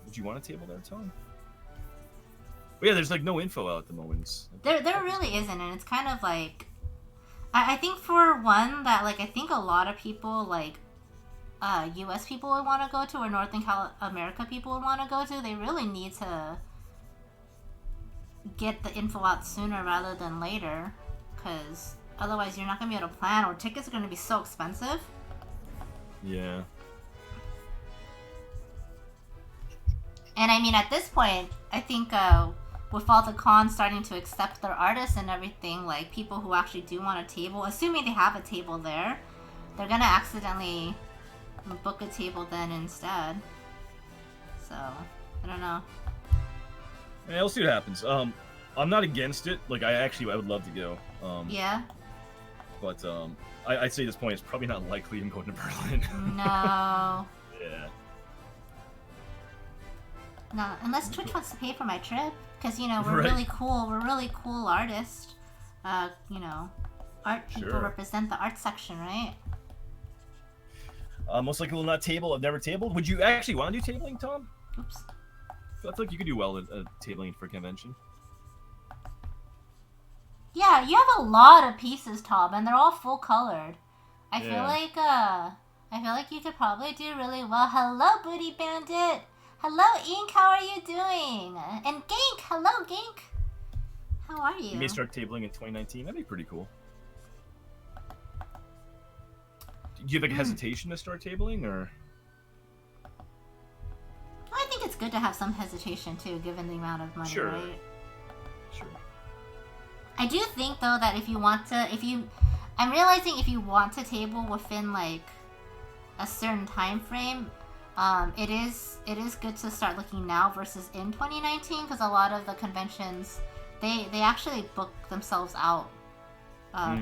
Would you want a table there, Tom? But yeah, there's like no info out at the moment. There really isn't, and it's kind of like... I think for one, that like, I think a lot of people, like, U.S. people would want to go to, or North America people would want to go to, they really need to get the info out sooner rather than later, because otherwise you're not going to be able to plan, or tickets are going to be so expensive. Yeah. And I mean, at this point, I think with all the cons starting to accept their artists and everything, like people who actually do want a table, assuming they have a table there, they're going to accidentally book a table then instead. So, I don't know. Yeah, we'll see what happens. I'm not against it. Like, I would love to go. Yeah. But I'd say at this point it's probably not likely I'm going to Berlin. No. Yeah. No, unless Twitch wants to pay for my trip, because you know we're really cool. We're really cool artists. You know, art people represent the art section, right? Most likely will not table. I've never tabled. Would you actually want to do tabling, Tom? Oops. I feel like you could do well at tabling for a convention. Yeah, you have a lot of pieces, Tom, and they're all full colored. I feel like you could probably do really well. Hello, Booty Bandit. Hello, Ink. How are you doing? And Gank. Hello, Gank. How are you? You may start tabling in 2019. That'd be pretty cool. Do you have like hesitation to start tabling, or? I think it's good to have some hesitation too, given the amount of money, right? Sure. I do think though that if you want to, I'm realizing if you want to table within like a certain time frame, it is good to start looking now versus in 2019, because a lot of the conventions they actually book themselves out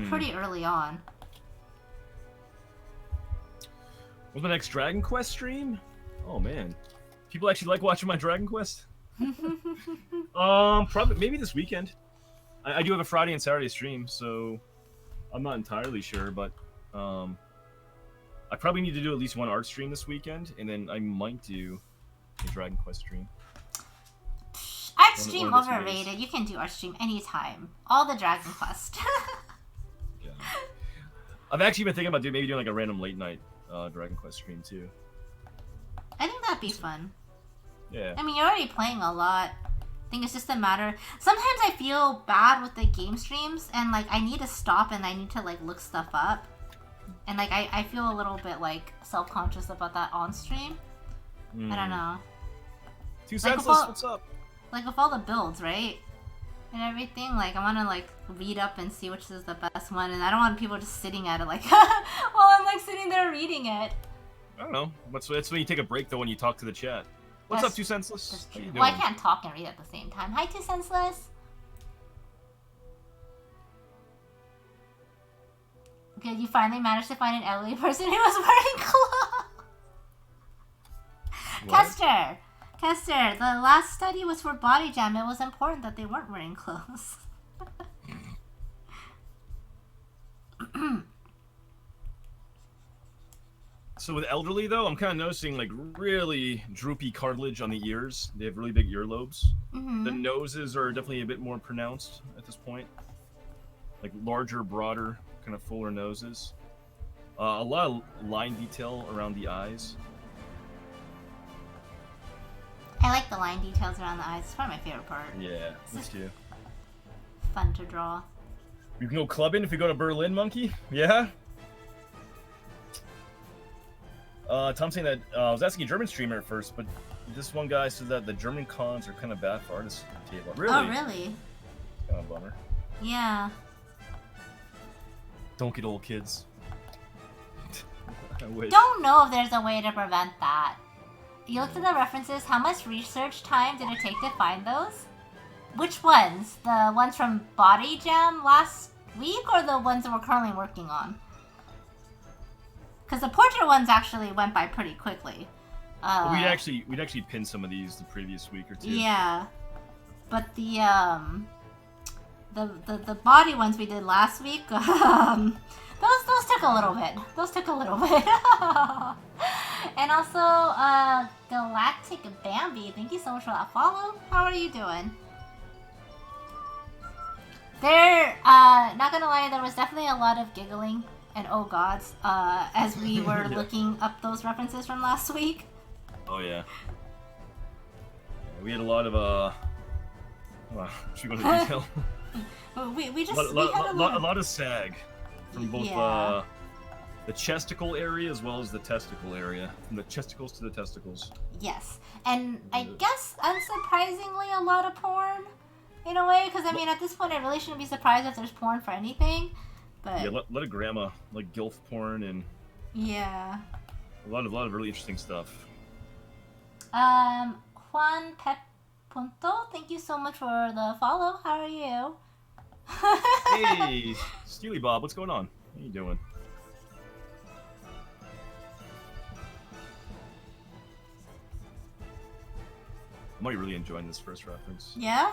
pretty early on. What's my next Dragon Quest stream? Oh man, people actually like watching my Dragon Quest. Probably maybe this weekend. I do have a Friday and Saturday stream, so I'm not entirely sure, but I probably need to do at least one art stream this weekend, and then I might do a Dragon Quest stream. Art stream overrated. You can do art stream anytime. All the Dragon Quest. Yeah. I've actually been thinking about maybe doing like a random late night Dragon Quest stream too. I think that'd be fun. Yeah. I mean, you're already playing a lot. I think it's just a matter. Sometimes I feel bad with the game streams, and like I need to stop and I need to like look stuff up, and like I feel a little bit like self-conscious about that on stream. I don't know. Two Senseless, what's up? Like with all the builds, right? And everything, like I want to like read up and see which is the best one, and I don't want people just sitting at it like while I'm like sitting there reading it. I don't know. That's when you take a break though, when you talk to the chat. What's up, Two Senseless? How you doing? Well, I can't talk and read at the same time. Hi, Two Senseless. Good, you finally managed to find an elderly person who was wearing clothes. Kester, the last study was for Body Jam. It was important that they weren't wearing clothes. So with elderly though, I'm kind of noticing like really droopy cartilage on the ears. They have really big earlobes. The noses are definitely a bit more pronounced at this point. Like larger, broader, kind of fuller noses. A lot of line detail around the eyes. I like the line details around the eyes. It's probably my favorite part. Yeah, me too. Fun to draw. We can go clubbing if we go to Berlin, Monkey. Yeah. Tom's saying that I was asking a German streamer at first, but this one guy said that the German cons are kind of bad for artists table. Really? Oh, really? Kind of a bummer. Yeah. Don't get old, kids. I wish. Don't know if there's a way to prevent that. You looked at the references. How much research time did it take to find those? Which ones? The ones from Body Jam last week, or the ones that we're currently working on? Because the portrait ones actually went by pretty quickly. Well, we'd actually pinned some of these the previous week or two. Yeah, but the body ones we did last week, those took a little bit. Those took a little bit. And also, Galactic Bambi, thank you so much for that follow. How are you doing? Not gonna lie, there was definitely a lot of giggling and oh gods, as we were looking up those references from last week. Oh yeah. We had a lot of well, should we go into detail? A lot of sag from both the chesticle area as well as the testicle area, from the chesticles to the testicles. Yes, and I guess unsurprisingly a lot of porn, in a way, because I mean at this point I really shouldn't be surprised if there's porn for anything. But yeah, a lot of grandma, like gilf porn, and yeah, a lot of really interesting stuff. Juan Pep Punto, thank you so much for the follow. How are you? Hey, Steely Bob, what's going on? How you doing? I'm already really enjoying this first reference. Yeah?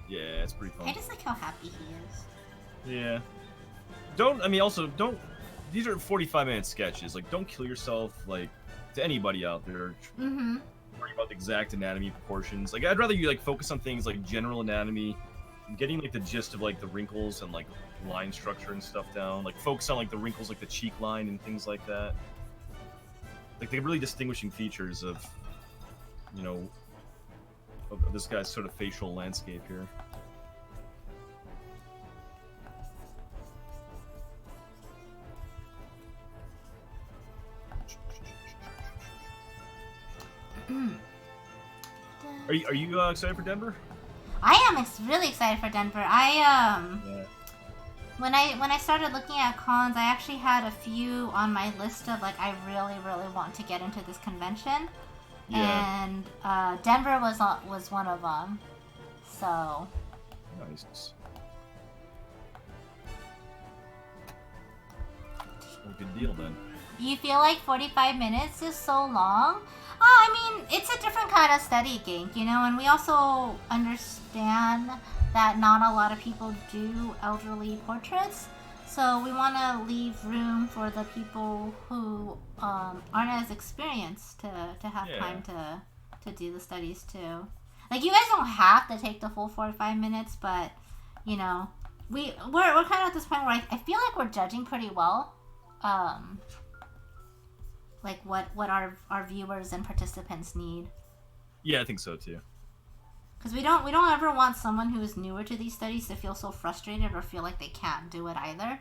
Yeah, it's pretty fun. I just like how happy he is. Yeah. These are 45-minute sketches. Like, don't kill yourself, like, to anybody out there. Worry about the exact anatomy proportions. Like, I'd rather you, like, focus on things like general anatomy, getting, like, the gist of, like, the wrinkles and, like, line structure and stuff down. Like, focus on, like, the wrinkles, like, the cheek line and things like that. Like, the really distinguishing features of, you know, of this guy's sort of facial landscape here. Are you excited for Denver? I am really excited for Denver. Yeah. When I started looking at cons, I actually had a few on my list of like I really want to get into this convention. Yeah. And Denver was one of them. So. Nice. Well, good deal then. You feel like 45 minutes is so long? I mean, it's a different kind of study, Gink, you know, and we also understand that not a lot of people do elderly portraits. So we want to leave room for the people who aren't as experienced to have time to do the studies too. Like, you guys don't have to take the full 45 minutes, but, you know, we're kind of at this point where I feel like we're judging pretty well. Like what our viewers and participants need. Yeah, I think so too. Because we don't ever want someone who is newer to these studies to feel so frustrated or feel like they can't do it either.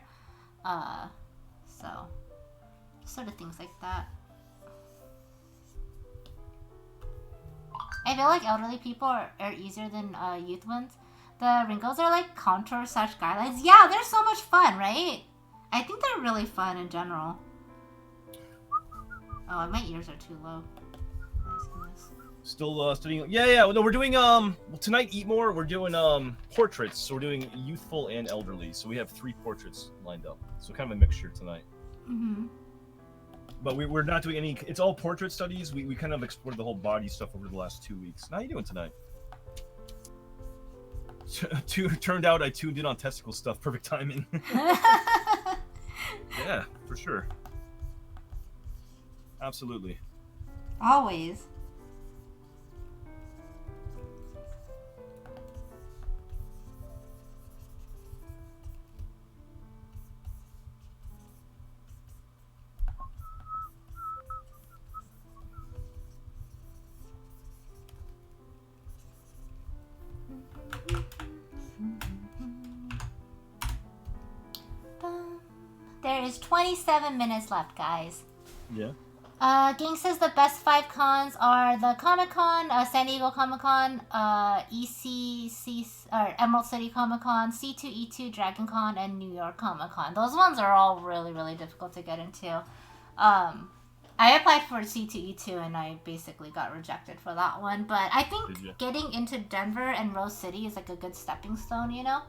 So sort of things like that. I feel like elderly people are easier than youth ones. The wrinkles are like contour/guidelines. Yeah, they're so much fun, right? I think they're really fun in general. Oh, my ears are too low. Still studying. Yeah. No, we're doing well, tonight. Eat more. We're doing portraits. So we're doing youthful and elderly. So we have 3 portraits lined up. So kind of a mixture tonight. Mm-hmm. But we're not doing any. It's all portrait studies. We kind of explored the whole body stuff over the last 2 weeks. How are you doing tonight? Turned out I tuned in on testicle stuff. Perfect timing. Yeah, for sure. Absolutely. Always. There is 27 minutes left, guys. Yeah. Gang says the best 5 cons are the Comic-Con, San Diego Comic-Con, ECC, or Emerald City Comic-Con, C2E2 Dragon Con, and New York Comic-Con. Those ones are all really difficult to get into. I applied for C2E2 and I basically got rejected for that one. But I think getting into Denver and Rose City is like a good stepping stone, you know?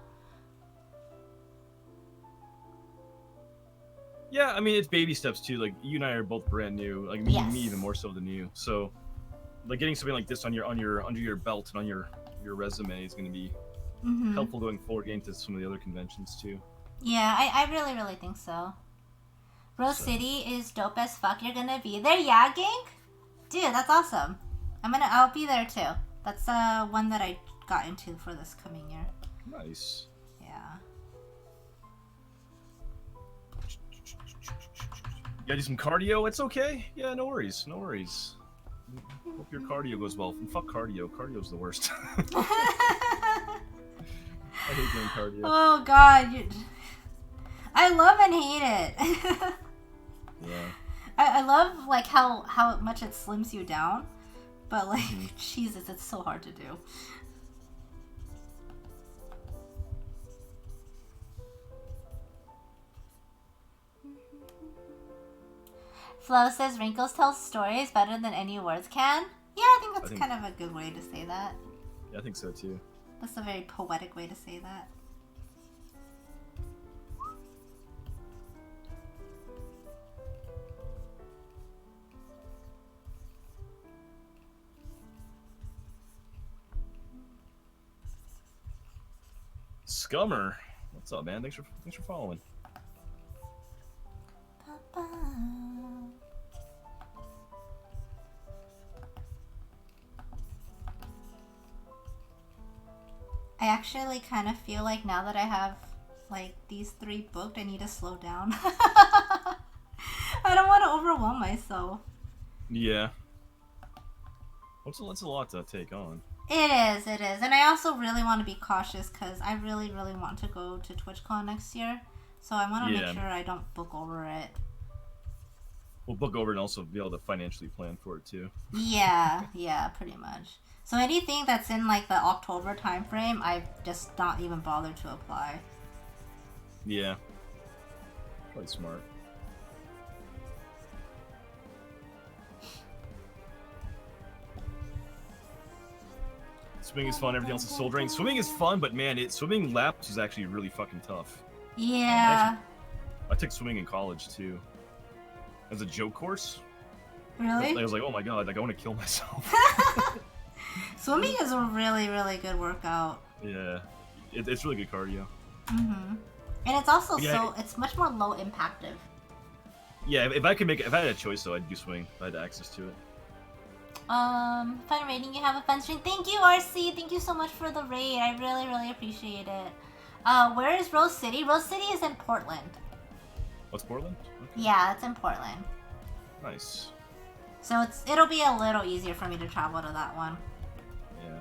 Yeah, I mean, it's baby steps too. Like, you and I are both brand new. Like me even more so than you. So, like, getting something like this on your under your belt and on your resume is going to be helpful going forward, getting to some of the other conventions too. Yeah, I really think so. Rose City is dope as fuck. You're gonna be there, yeah, gang? Dude, that's awesome. I'll be there too. That's one that I got into for this coming year. Nice. Yeah. You gotta do some cardio? It's okay. Yeah, no worries. No worries. Hope your cardio goes well. And fuck cardio. Cardio's the worst. I hate doing cardio. Oh, God. I love and hate it. Yeah. I love, like, how much it slims you down. But, like, Jesus, it's so hard to do. Flo says wrinkles tell stories better than any words can. Yeah, I think that's kind of a good way to say that. Yeah, I think so too. That's a very poetic way to say that. Scummer, what's up, man? Thanks for following. I actually kind of feel like now that I have like these 3 booked, I need to slow down. I don't want to overwhelm myself. Yeah. That's a lot to take on. It is. And I also really want to be cautious because I really want to go to TwitchCon next year. So I want to make sure I don't book over it. We'll book over and also be able to financially plan for it too. Yeah, pretty much. So anything that's in like the October time frame, I've just not even bothered to apply. Yeah. Probably smart. Swimming is fun. Everything else is soul drain. Swimming is fun, but man, swimming laps is actually really fucking tough. Yeah. I took swimming in college too, as a joke course. Really? I was like, oh my god, like I want to kill myself. Swimming is a really, really good workout. Yeah, it's really good cardio. Mm-hmm. And it's also it's much more low impactive. Yeah, if I had a choice though, I'd do swimming. If I had access to it. Fun rating. You have a fun stream. Thank you, RC. Thank you so much for the raid. I really, really appreciate it. Where is Rose City? Rose City is in Portland. What's Portland? Okay. Yeah, it's in Portland. Nice. So it'll be a little easier for me to travel to that one. Yeah.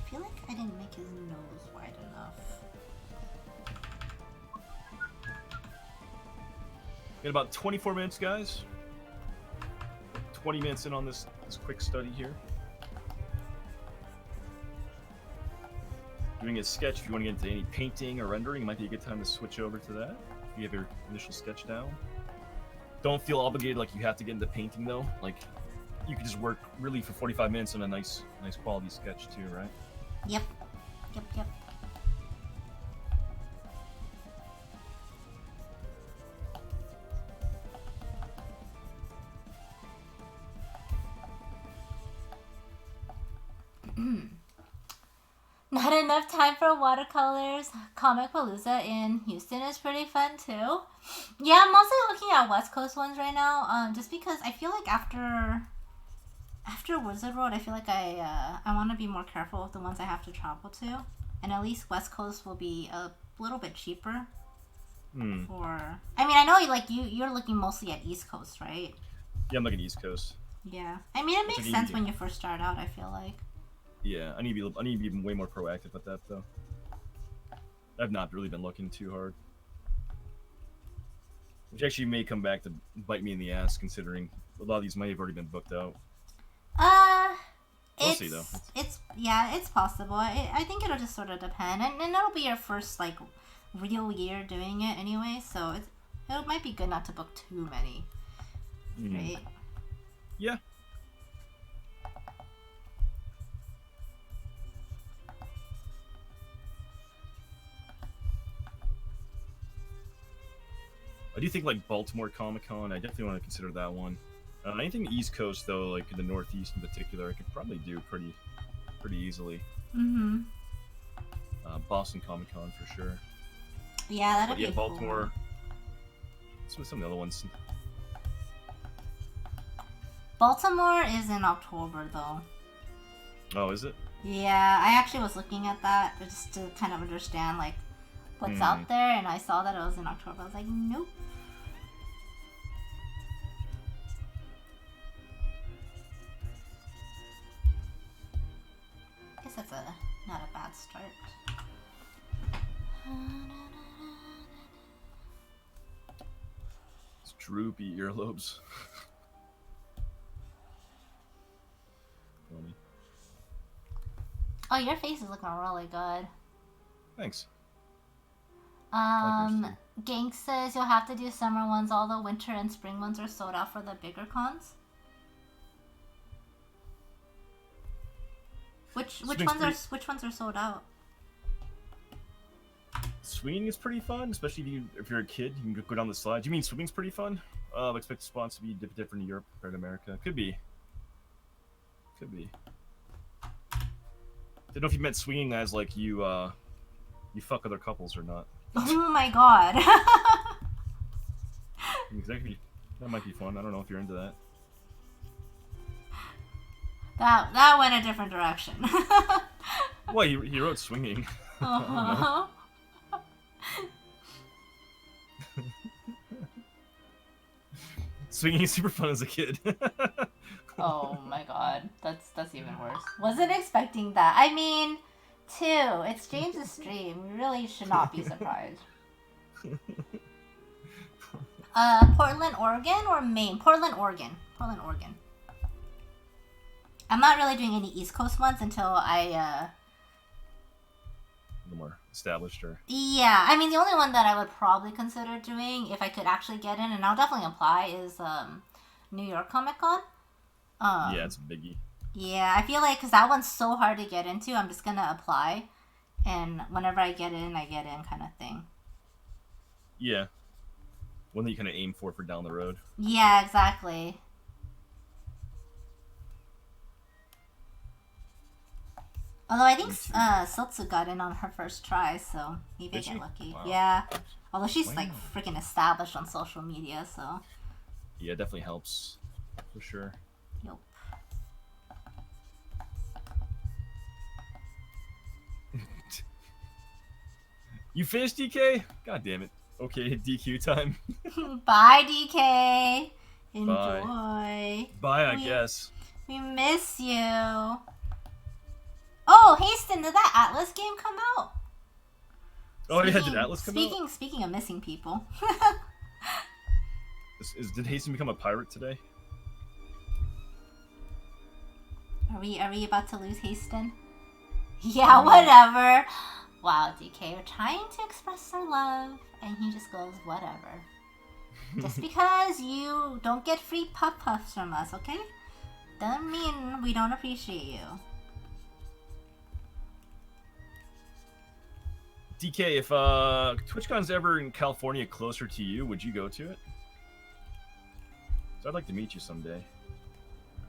I feel like I didn't make his nose wide enough. In about 24 minutes, guys. 20 minutes in on this quick study here. Doing a sketch. If you want to get into any painting or rendering, it might be a good time to switch over to that. If you have your initial sketch down. Don't feel obligated like you have to get into painting though. Like you could just work really for 45 minutes on a nice quality sketch too, right? Yep. Yep. Not enough time for watercolors. Comic Palooza in Houston is pretty fun too. Yeah, I'm mostly looking at West Coast ones right now. Just because I feel like after Wizard World, I feel like I want to be more careful with the ones I have to travel to, and at least West Coast will be a little bit cheaper. I mean, I know you're looking mostly at East Coast, right? Yeah, I'm looking at East Coast. Yeah, I mean it makes sense when you first start out. I feel like. Yeah, I need to be way more proactive at that though. I've not really been looking too hard, which actually may come back to bite me in the ass, considering a lot of these might have already been booked out. We'll see though. It's possible. I think it'll just sort of depend, and it'll be your first like real year doing it anyway, so it might be good not to book too many, right? Yeah. I do think like Baltimore Comic-Con, I definitely want to consider that one. Anything East Coast though, like in the Northeast in particular, I could probably do pretty easily. Boston Comic-Con for sure. Yeah, that'd be Baltimore. Cool. Some of the other ones. Baltimore is in October though. Oh, is it? Yeah, I actually was looking at that just to kind of understand like what's out there, and I saw that it was in October. I was like, nope. I guess that's not a bad start. It's droopy earlobes. Funny. Oh, your face is looking really good. Thanks. Gank says you'll have to do summer ones. All the winter and spring ones are sold out for the bigger cons. Which ones are sold out? Swinging is pretty fun, especially if you're a kid. You can go down the slides. You mean swimming's pretty fun? I expect the spots to be different in Europe compared to America. Could be. Don't know if you meant swinging as like you fuck other couples or not. Oh my god. That might be fun. I don't know if you're into that. That went a different direction. Well, he wrote swinging. Uh-huh. Swinging is super fun as a kid. Oh my god, that's even worse. Wasn't expecting that. I mean, it's James's stream. We really should not be surprised. Portland, Oregon or Maine? Portland, Oregon. I'm not really doing any East Coast ones until I A little more established, or yeah. I mean, the only one that I would probably consider doing if I could actually get in, and I'll definitely apply, is New York Comic Con. yeah, it's a biggie. Yeah, I feel like because that one's so hard to get into, I'm just gonna apply, and whenever I get in, kind of thing. Yeah, one that you kind of aim for down the road. Yeah, exactly. Although I think Siltsu got in on her first try, so maybe I get lucky. Wow. Yeah. Although she's like freaking established on social media, so. Yeah, it definitely helps, for sure. Yep. You finished, DK? God damn it. Okay, DQ time. Bye, DK. Enjoy. Bye, I guess. We miss you. Oh, Hasten, did that Atlas game come out? Oh, yeah, did Atlas come out? Speaking of missing people. Did Hasten become a pirate today? Are we about to lose Hasten? Yeah, whatever. Wow, DK, we're trying to express our love, and he just goes, whatever. Just because you don't get free puffs from us, okay? Doesn't mean we don't appreciate you. DK, if TwitchCon's ever in California closer to you, would you go to it? So I'd like to meet you someday.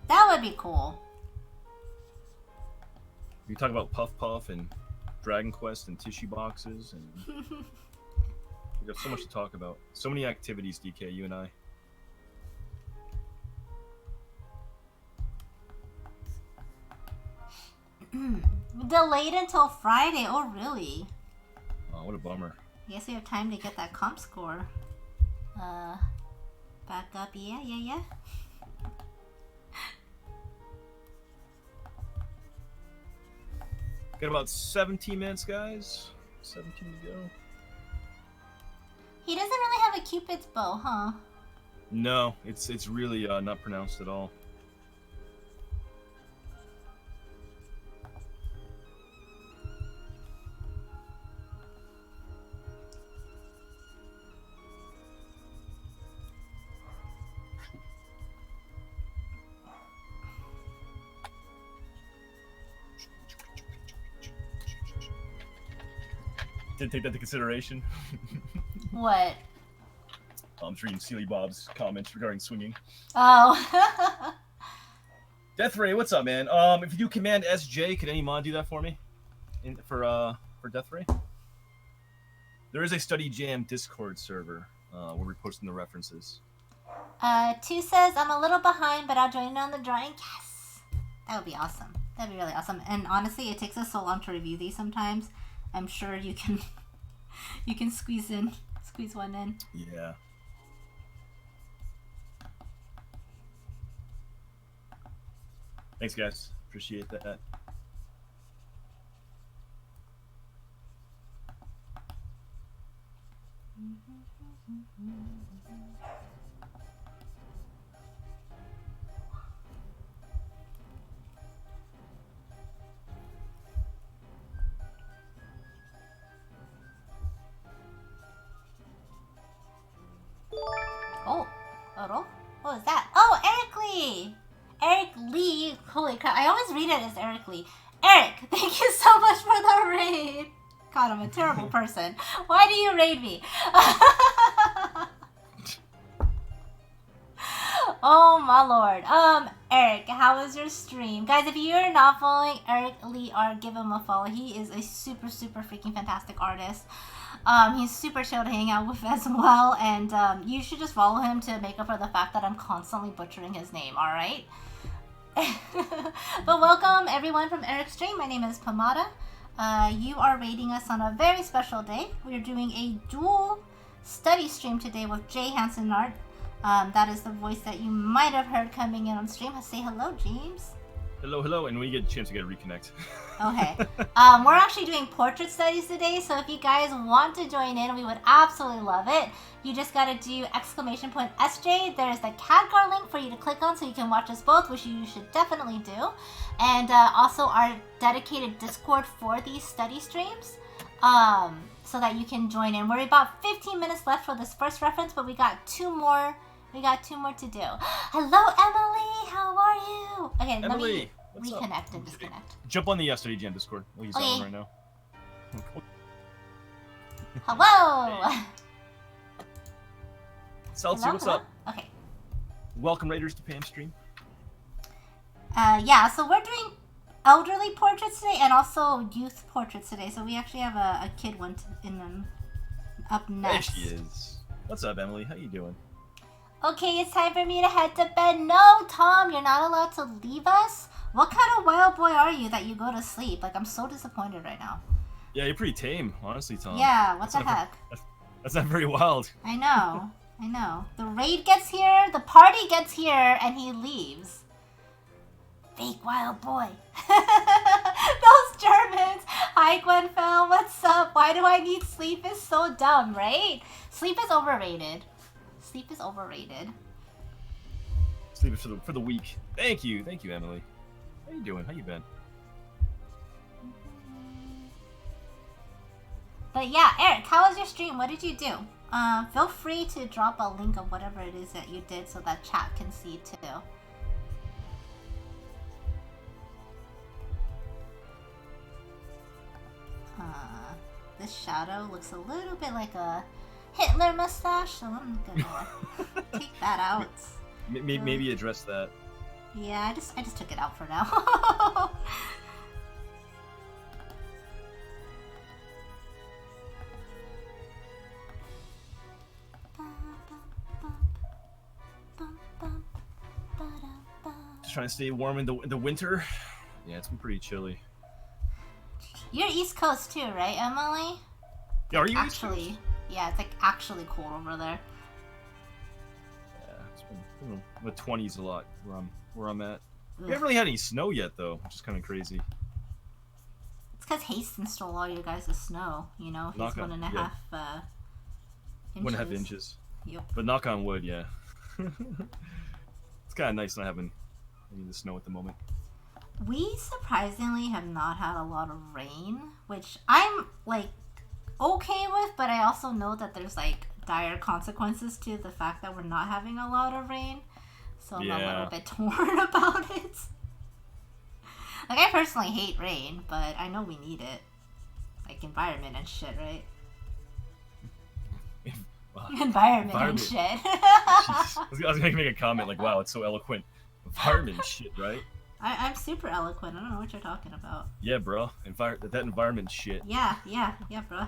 That would be cool. We talk about Puff and Dragon Quest and tissue boxes, and we got so much to talk about. So many activities, DK, you and I. Delayed until Friday. Oh, really? Oh, what a bummer. I guess we have time to get that comp score. Back up. Yeah. Got about 17 minutes, guys. 17 to go. He doesn't really have a Cupid's bow, huh? No, it's really not pronounced at all. Didn't take that into consideration. What? I'm just reading Sealy Bob's comments regarding swinging. Oh. Death Ray, what's up, man? If you do Command SJ, could any mod do that for me? For Death Ray? There is a Study Jam Discord server where we're posting the references. 2 says, I'm a little behind, but I'll join in on the drawing. Yes! That would be awesome. That'd be really awesome. And honestly, it takes us so long to review these sometimes. I'm sure you can squeeze one in. Yeah. Thanks, guys. Appreciate that. Oh, Oro? What was that? Oh, Eric Lee! Eric Lee. Holy crap. I always read it as Eric Lee. Eric, thank you so much for the raid. God, I'm a terrible person. Why do you raid me? Oh my lord. Eric, how was your stream? Guys, if you're not following Eric Lee Art, give him a follow. He is a super freaking fantastic artist. He's super chill to hang out with as well, and you should just follow him to make up for the fact that I'm constantly butchering his name, alright? But welcome everyone from Eric's stream. My name is Pomada. You are raiding us on a very special day. We're doing a dual study stream today with JHanson Art. That is the voice that you might have heard coming in on stream. Say hello, James. Hello, hello, and when you get a chance, you gotta reconnect. Okay. We're actually doing portrait studies today, so if you guys want to join in, we would absolutely love it. You just gotta do !SJ. There's the CADGAR link for you to click on so you can watch us both, which you should definitely do. And also our dedicated Discord for these study streams, so that you can join in. We're about 15 minutes left for this first reference, but we got two more. We got two more to do. Hello, Emily. How are you? Okay, Emily, let me reconnect and disconnect. Jump on the JHanson Discord. We'll use that one right now. Hello. Celsi, what's up? Okay. Welcome, Raiders, to Pam's stream. Yeah, so we're doing elderly portraits today and also youth portraits today. So we actually have a kid one in them up next. There she is. What's up, Emily? How you doing? Okay, it's time for me to head to bed. No, Tom, you're not allowed to leave us. What kind of wild boy are you that you go to sleep? Like, I'm so disappointed right now. Yeah, you're pretty tame, honestly, Tom. Yeah, what the heck? That's not very wild. I know, I know. The raid gets here, the party gets here, and he leaves. Fake wild boy. Those Germans. Hi, Gwenfell, what's up? Why do I need sleep? Is so dumb, right? Sleep is overrated. Sleep is overrated. Sleep is for the weak. Thank you, Emily. How you doing? How you been? But yeah, Eric, how was your stream? What did you do? Feel free to drop a link of whatever it is that you did so that chat can see too. This shadow looks a little bit like a Hitler mustache, so I'm gonna take that out. Maybe address that. Yeah, I just took it out for now. Just trying to stay warm in the winter. Yeah, it's been pretty chilly. You're East Coast too, right, Emily? Yeah, are you actually? East Coast? Yeah, it's like actually cold over there. Yeah, it's been in the 20s a lot where I'm at. We haven't really had any snow yet though, which is kind of crazy. It's because Haston stole all you guys' snow. You know, he's 1.5 inches. 1.5 inches. Yep. But knock on wood, yeah. It's kind of nice not having any of the snow at the moment. We surprisingly have not had a lot of rain, which I'm like okay with, but I also know that there's like dire consequences to the fact that we're not having a lot of rain. So I'm a little bit torn about it. Like, I personally hate rain, but I know we need it. Like, environment and shit, right? Environment and shit. I was gonna make a comment like, wow, it's so eloquent. Environment and shit, right? I'm super eloquent. I don't know what you're talking about. Yeah, bro. That environment shit. Yeah, bro.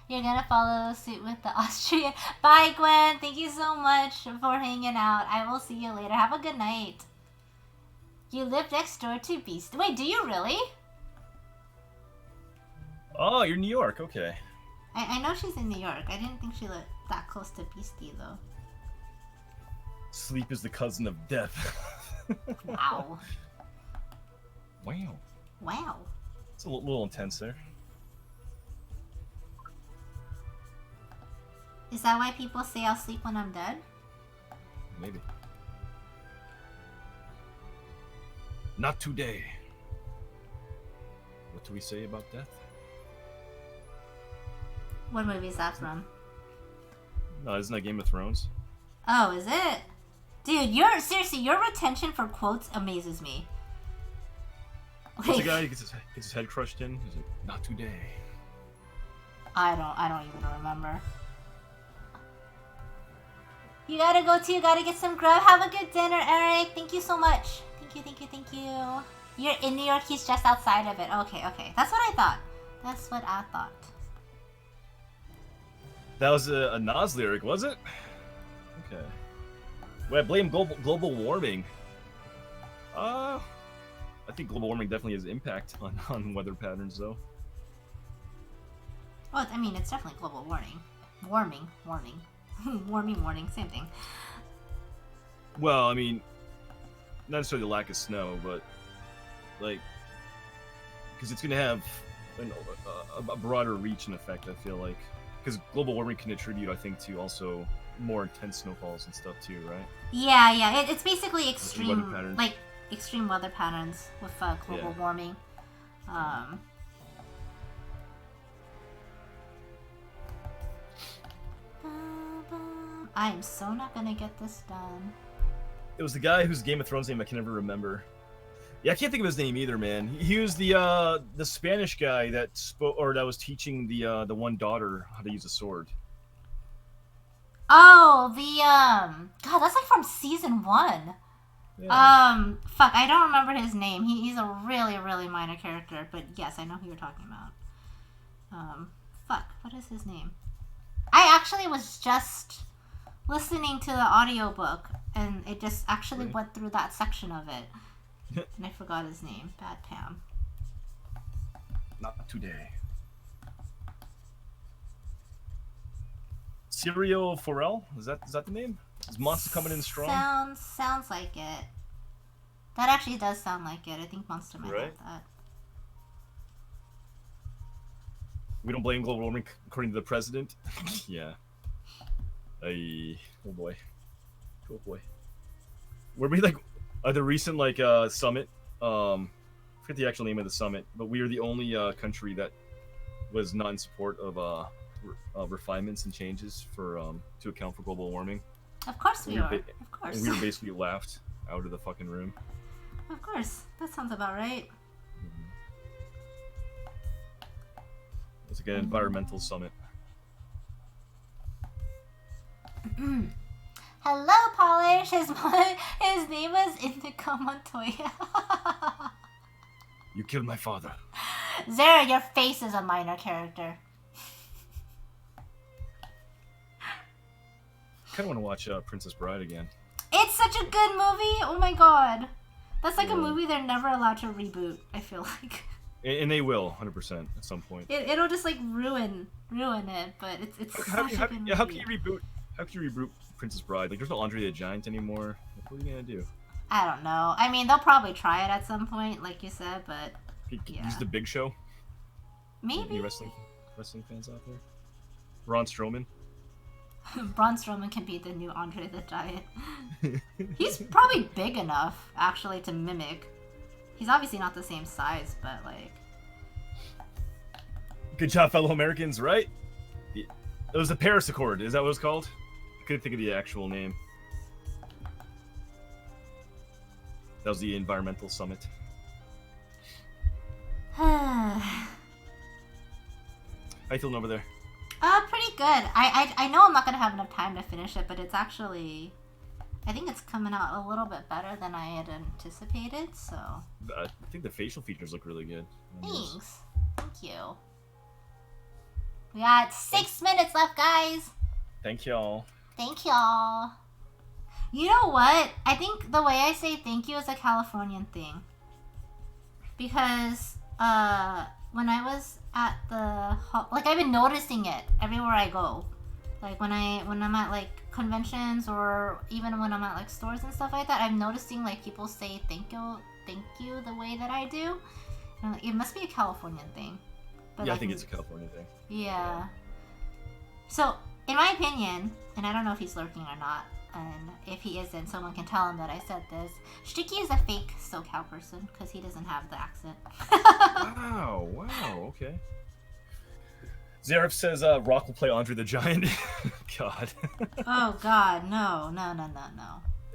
You're gonna follow suit with the Austrian. Bye, Gwen. Thank you so much for hanging out. I will see you later. Have a good night. You live next door to Beast. Wait, do you really? Oh, you're in New York. Okay. I know she's in New York. I didn't think she lived that close to Beastie, though. Sleep is the cousin of death. Wow. Wow. Wow. It's a little intense there. Is that why people say I'll sleep when I'm dead? Maybe. Not today. What do we say about death? What movie is that from? No, isn't that Game of Thrones? Oh, is it? Dude, seriously, your retention for quotes amazes me. What's the guy who gets his head crushed in? He's like, not today. I don't even remember. You gotta go too, gotta get some grub. Have a good dinner, Eric. Thank you so much. Thank you. You're in New York, he's just outside of it. Okay. That's what I thought. That was a Nas lyric, was it? Okay. Well, I blame global warming. I I think global warming definitely has impact on weather patterns, though. Well, I mean, it's definitely global warming. Warming. Warming, same thing. Well, I mean, not necessarily the lack of snow, but like, because it's going to have a broader reach and effect, I feel like. Because global warming can attribute, I think, to also more intense snowfalls and stuff too, right? Yeah. It's basically Extreme weather patterns with global warming. I am so not gonna get this done. It was the guy whose Game of Thrones name I can never remember. Yeah, I can't think of his name either, man. He was the Spanish guy that spoke or that was teaching the one daughter how to use a sword. Oh, God, that's like from season 1. Yeah. Fuck, I don't remember his name. He's a really, really minor character, but yes, I know who you're talking about. Fuck, what is his name? I actually was just listening to the audiobook, and it just actually went through that section of it. And I forgot his name. Bad Pam. Not today. Serial Forel? Is that the name? Is Monster coming in strong? Sounds like it. That actually does sound like it. I think Monster might have that. We don't blame global warming, according to the president. Yeah. Oh boy. Oh boy. Were we like the recent summit? I forget the actual name of the summit, but we are the only country that was not in support of refinements and changes for to account for global warming. Of course we are. Of course. And we were basically laughed out of the fucking room. Of course. That sounds about right. It's like an environmental summit. Hello, Polish. His name is Indigo Montoya. You killed my father. Zara, your face is a minor character. I kind of want to watch Princess Bride again. It's such a good movie. Oh my god. That's like a movie they're never allowed to reboot, I feel like. And they will, 100% at some point. It'll just like ruin it, but it's such a good movie. How can you reboot Princess Bride? Like, there's no Andre the Giant anymore. Like, what are you gonna do? I don't know. I mean, they'll probably try it at some point, like you said, but Use the Big Show. Maybe. Any wrestling fans out there? Braun Strowman. Braun Strowman can be the new Andre the Giant. He's probably big enough, actually, to mimic. He's obviously not the same size, but like... Good job, fellow Americans, right? It was the Paris Accord. Is that what it was called? I couldn't think of the actual name. That was the environmental summit. How you feeling over there? Pretty good. I know I'm not gonna have enough time to finish it, but it's actually... I think it's coming out a little bit better than I had anticipated, so... I think the facial features look really good. Thanks. Thank you. We got 6 minutes left, guys. Thank y'all. Thank y'all. You know what? I think the way I say thank you is a Californian thing. Because, when I was at the... Like, I've been noticing it everywhere I go. Like, when I'm at, like, conventions or even when I'm at, like, stores and stuff like that, I'm noticing, like, people say thank you the way that I do. And, like, it must be a Californian thing. But yeah, I think it's a California thing. Yeah. So, in my opinion, and I don't know if he's lurking or not, and if he isn't, someone can tell him that I said this. Shticky is a fake SoCal person because he doesn't have the accent. Wow, okay. Zaref says Rock will play Andre the Giant. God. Oh, God, no.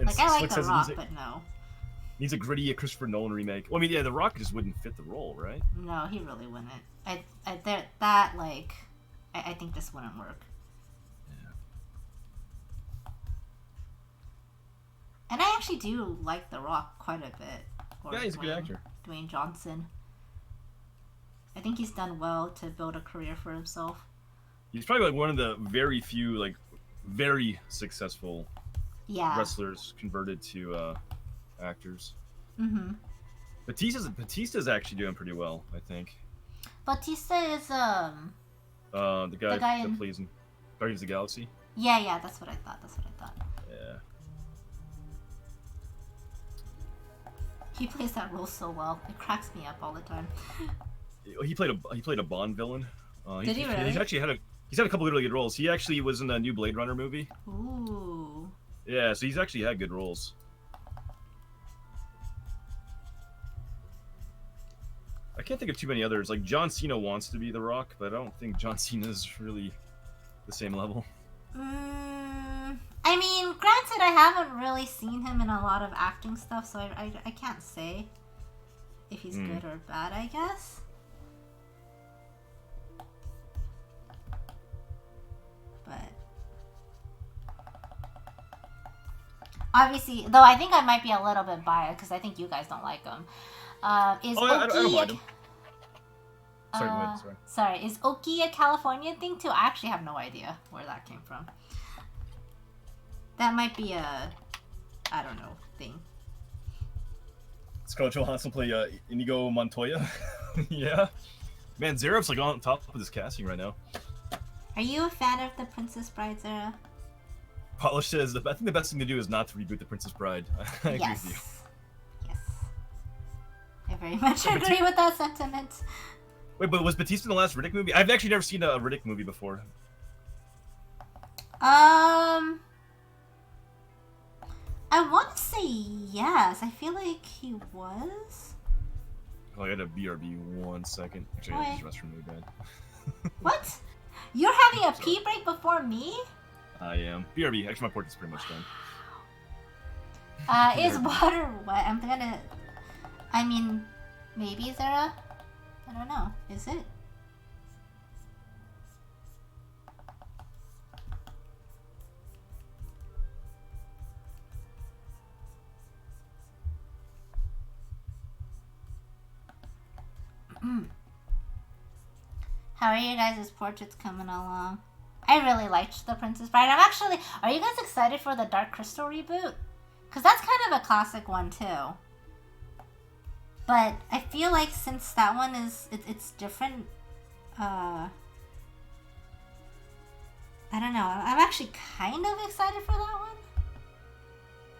Like, I like The Rock, but no. Needs a gritty Christopher Nolan remake. Well, I mean, yeah, The Rock just wouldn't fit the role, right? No, he really wouldn't. I think this wouldn't work. Yeah. And I actually do like The Rock quite a bit. Yeah, he's a good actor. Dwayne Johnson. I think he's done well to build a career for himself. He's probably like one of the very few, like, very successful wrestlers converted to actors. Mm-hmm. Batista's actually doing pretty well, I think. Batista is The guy, the guy that in plays in Guardians of the Galaxy. yeah, that's what I thought. Yeah. He plays that role so well. It cracks me up all the time. He played a Bond villain. Did he really? He's had a couple of really good roles. He actually was in the new Blade Runner movie. Ooh. Yeah, so he's actually had good roles. I can't think of too many others. Like John Cena wants to be The Rock, but I don't think John Cena's really the same level. I mean, granted, I haven't really seen him in a lot of acting stuff, so I can't say if he's good or bad, I guess. But obviously, though, I think I might be a little bit biased because I think you guys don't like him. I don't mind him. Sorry, go ahead. Sorry, is Oki a California thing too? I actually have no idea where that came from. That might be a, I don't know, thing. Scarlett Johansson play Inigo Montoya. Yeah. Man, Zeref's like on top of this casting right now. Are you a fan of the Princess Bride, Zara? Polish says, I think the best thing to do is not to reboot the Princess Bride. I agree with you. Yes. I very much agree with that sentiment. Wait, but was Batista in the last Riddick movie? I've actually never seen a Riddick movie before. I want to say yes. I feel like he was. Oh, I got a BRB 1 second. Actually, I just restroom really bad. What? You're having a pee break before me? I am. BRB. Actually, my portrait's pretty much done. Is water wet? I'm gonna. I mean, maybe Zara. I don't know. Is it? How are you guys' portraits coming along? I really liked The Princess Bride. Are you guys excited for the Dark Crystal reboot? Because that's kind of a classic one too. But I feel like since that one it's different, I don't know. I'm actually kind of excited for that one.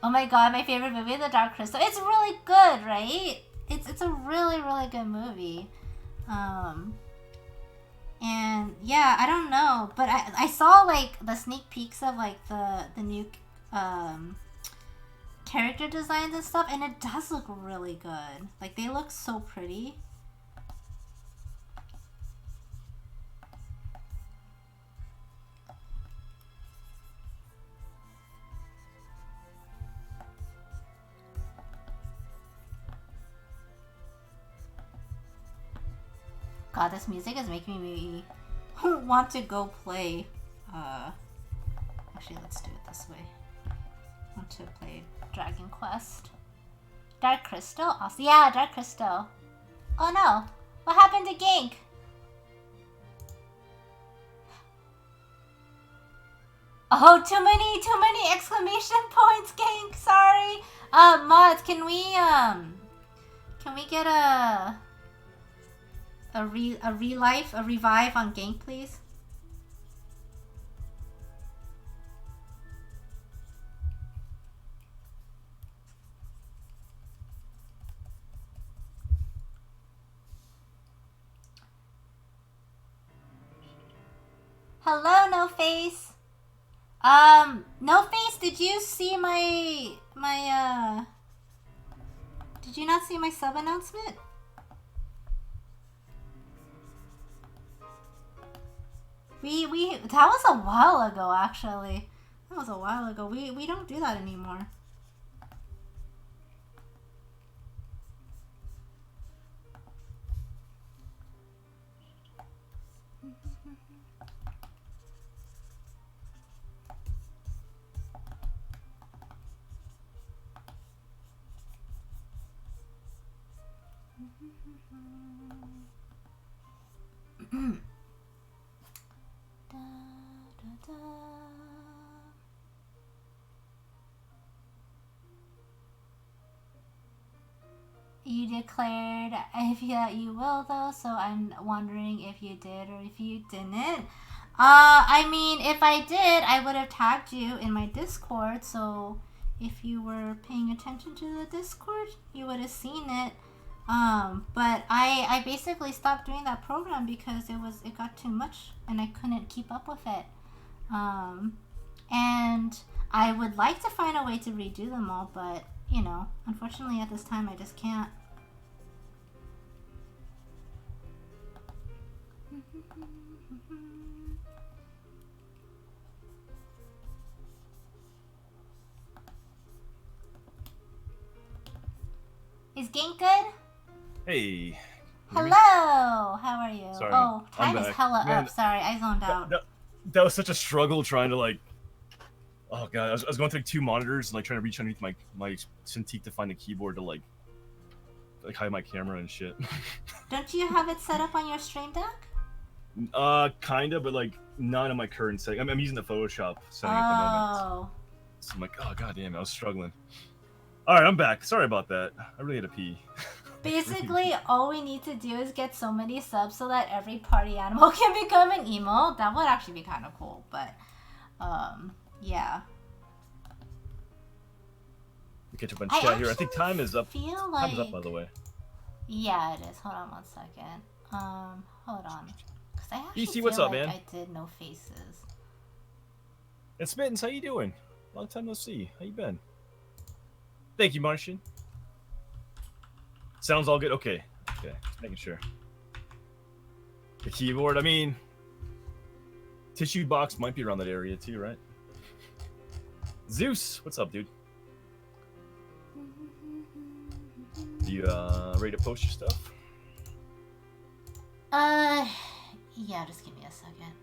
Oh my god, my favorite movie, The Dark Crystal. It's really good, right? It's a really, really good movie. And yeah, I don't know, but I saw like the sneak peeks of like the new character designs and stuff, and it does look really good. Like they look so pretty. God, this music is making me want to go play. Actually, let's do it this way. I want to play Dragon Quest. Dark Crystal? Awesome. Yeah, Dark Crystal. Oh no. What happened to Gank? Oh, too many exclamation points, Gank. Sorry. Mods, can we get a revive on Gank, please? Hello, No Face. No Face, did you see my did you not see my sub announcement? That was a while ago, actually. That was a while ago. We don't do that anymore. You declared if you will though, so I'm wondering if you did or if you didn't. I mean, if I did, I would have tagged you in my Discord, so if you were paying attention to the Discord, you would have seen it. But I basically stopped doing that program because it got too much and I couldn't keep up with it. And I would like to find a way to redo them all, but you know, unfortunately at this time I just can't. Is Gank good? Hey. Hello! How are you? Sorry, oh, time is hella Man, up. Sorry, I zoned out. That was such a struggle trying to like... Oh god, I was going through 2 monitors and like trying to reach underneath my Cintiq to find the keyboard to like hide my camera and shit. Don't you have it set up on your Stream Deck? Kinda, but like not in my current setting. I'm using the Photoshop setting at the moment. So I'm like, oh god damn it, I was struggling. Alright, I'm back. Sorry about that. I really had to pee. Basically, all we need to do is get so many subs so that every party animal can become an emo. That would actually be kind of cool, but yeah. We catch up on chat here. I think time is up. Time is up, by the way. Yeah, it is. Hold on one second. Hold on. Because I actually BC, what's up, like man? I did no faces. And Smittens, how you doing? Long time no see. How you been? Thank you, Martian. Sounds all good. Okay. Okay. Just making sure. The keyboard. I mean, tissue box might be around that area too, right? Zeus, what's up, dude? You ready to post your stuff? Yeah. Just give me a second.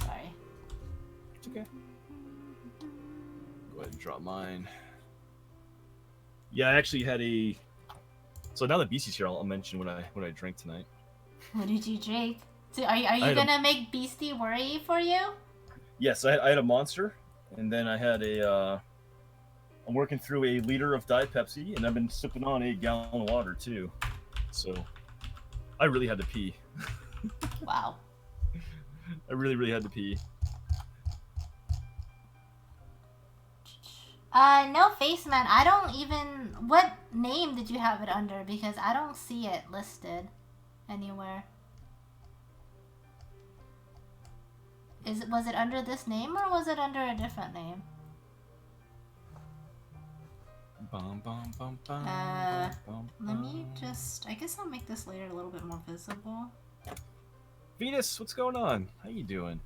Sorry. It's okay. Go ahead and drop mine. Yeah, I actually had a. So now that BC's here, I'll mention what I drank tonight. What did you drink? So are you gonna make Beastie worry for you? Yes, I had a Monster, and then I had a. I'm working through a liter of Diet Pepsi, and I've been sipping on a gallon of water too. So, I really had to pee. Wow. I really had to pee. No face, man. I don't even... What name did you have it under? Because I don't see it listed anywhere. Was it under this name or was it under a different name? Let me just... I guess I'll make this later a little bit more visible. Venus, what's going on? How you doing?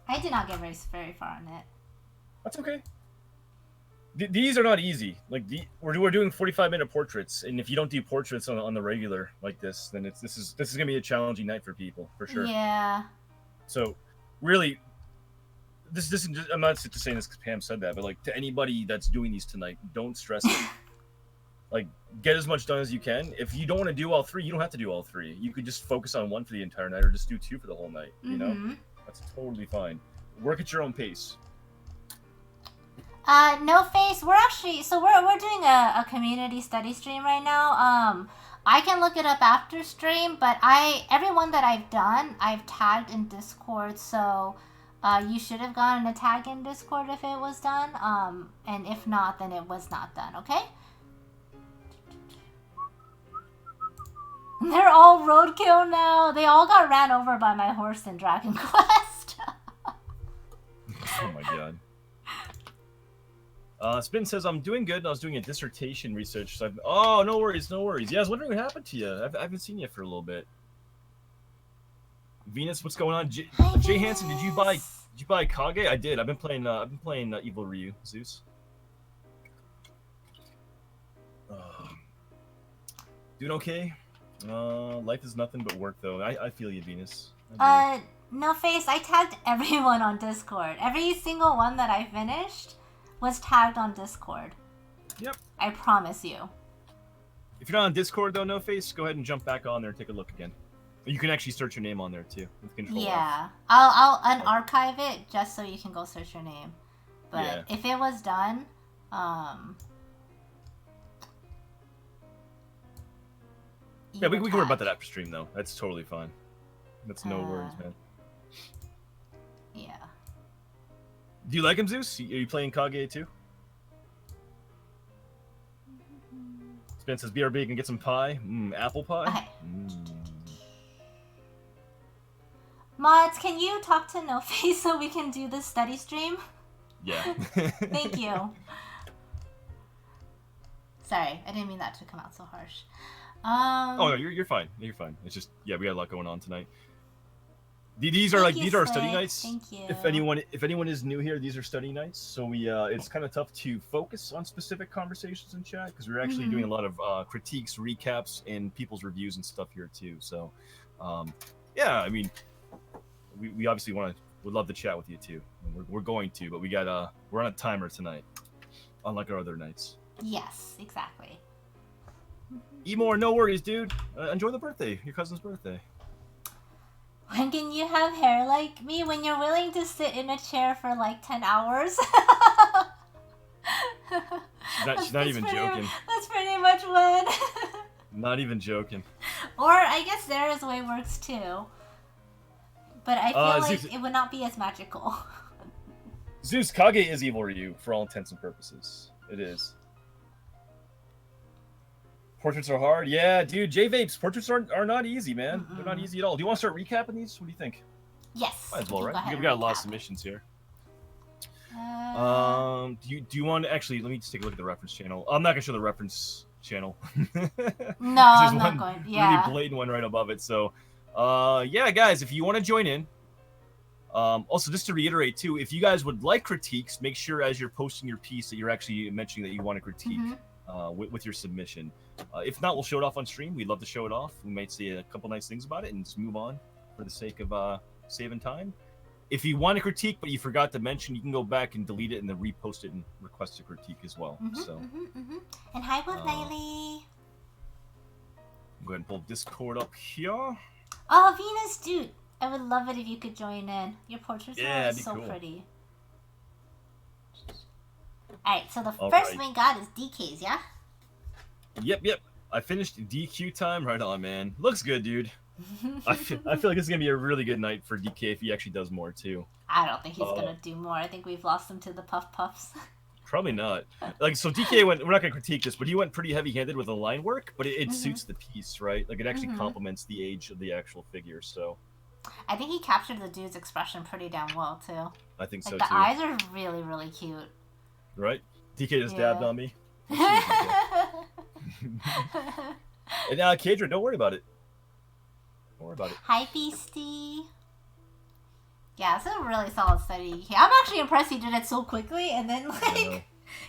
I did not get very far on it. That's okay. These are not easy. Like we're doing 45-minute portraits, and if you don't do portraits on the regular like this, then this is gonna be a challenging night for people for sure. Yeah. So, really, this is just, I'm not just saying this because Pam said that, but like to anybody that's doing these tonight, don't stress it. Like get as much done as you can. If you don't want to do all 3, you don't have to do all 3. You could just focus on 1 for the entire night, or just do 2 for the whole night. You know, that's totally fine. Work at your own pace. No face. We're actually we're doing a community study stream right now. I can look it up after stream, but everyone that I've done, I've tagged in Discord, so you should have gotten a tag in Discord if it was done. And if not, then it was not done. Okay. They're all roadkill now. They all got ran over by my horse in Dragon Quest. Oh my god. Spin says, I'm doing good, and I was doing a dissertation research. So oh, no worries. Yeah, I was wondering what happened to you. I haven't seen you for a little bit. Venus, what's going on? JHanson, did you buy Kage? I did. I've been playing Evil Ryu, Zeus. Doing okay. Life is nothing but work, though. I feel you, Venus. No face. I tagged everyone on Discord. Every single one that I finished was tagged on Discord. Yep. I promise you. If you're not on Discord though, No Face, go ahead and jump back on there and take a look again. You can actually search your name on there too with control. Yeah, I'll unarchive it just so you can go search your name. But if it was done, Yeah, we can worry about that after stream though. That's totally fine. That's no worries, man. Yeah. Do you like him, Zeus? Are you playing Kage too? Spence says, BRB can get some pie. Apple pie? Okay. Mods, can you talk to No Face so we can do this study stream? Yeah. Thank you. Sorry, I didn't mean that to come out so harsh. Oh no, you're fine. You're fine. It's just we got a lot going on tonight. These are our study nights. Thank you. If anyone is new here, these are study nights. So it's kind of tough to focus on specific conversations in chat because we're actually doing a lot of critiques, recaps, and people's reviews and stuff here too. So, yeah, I mean, we obviously would love to chat with you too. We're going to, but we're on a timer tonight, unlike our other nights. Yes, exactly. Emor, no worries, dude. Enjoy the birthday, your cousin's birthday. When can you have hair like me? When you're willing to sit in a chair for like 10 hours? She's not even joking. That's pretty much when. Not even joking. Or I guess Sarah's way works too. But I feel like Zeus, it would not be as magical. Zeus, Kage is evil Ryu for all intents and purposes. It is. Portraits are hard. Yeah, dude, J-Vapes, portraits are not easy, man. They're not easy at all. Do you want to start recapping these? What do you think? Yes. Might as well, right? We got a lot of submissions here. Do you want to actually, let me just take a look at the reference channel. I'm not going to show the reference channel. No, I'm not going. Yeah. Really blatant one right above it. So, yeah, guys, if you want to join in, also just to reiterate too, if you guys would like critiques, make sure as you're posting your piece that you're actually mentioning that you want to critique with your submission. If not, we'll show it off on stream. We'd love to show it off. We might say a couple nice things about it and just move on for the sake of saving time. If you want to critique but you forgot to mention, you can go back and delete it and then repost it and request a critique as well. And hi, Wolf Nightly. Go ahead and pull Discord up here. Oh, Venus, dude. I would love it if you could join in. Your portraits are so cool. Pretty. Alright, so the first we got is DK's, yeah? Yep. I finished DQ time. Right on, man. Looks good, dude. I feel like this is going to be a really good night for DK if he actually does more, too. I don't think he's going to do more. I think we've lost him to the Puffs. Probably not. Like, so DK went, we're not going to critique this, but he went pretty heavy-handed with the line work, but it suits the piece, right? Like, it actually complements the age of the actual figure, so... I think he captured the dude's expression pretty damn well, too. I think so, too. The eyes are really, really cute. Right? DK just dabbed on me. And Kadra, don't worry about it. Don't worry about it. Hi, Feasty. Yeah, it's a really solid study. I'm actually impressed he did it so quickly, and then, like,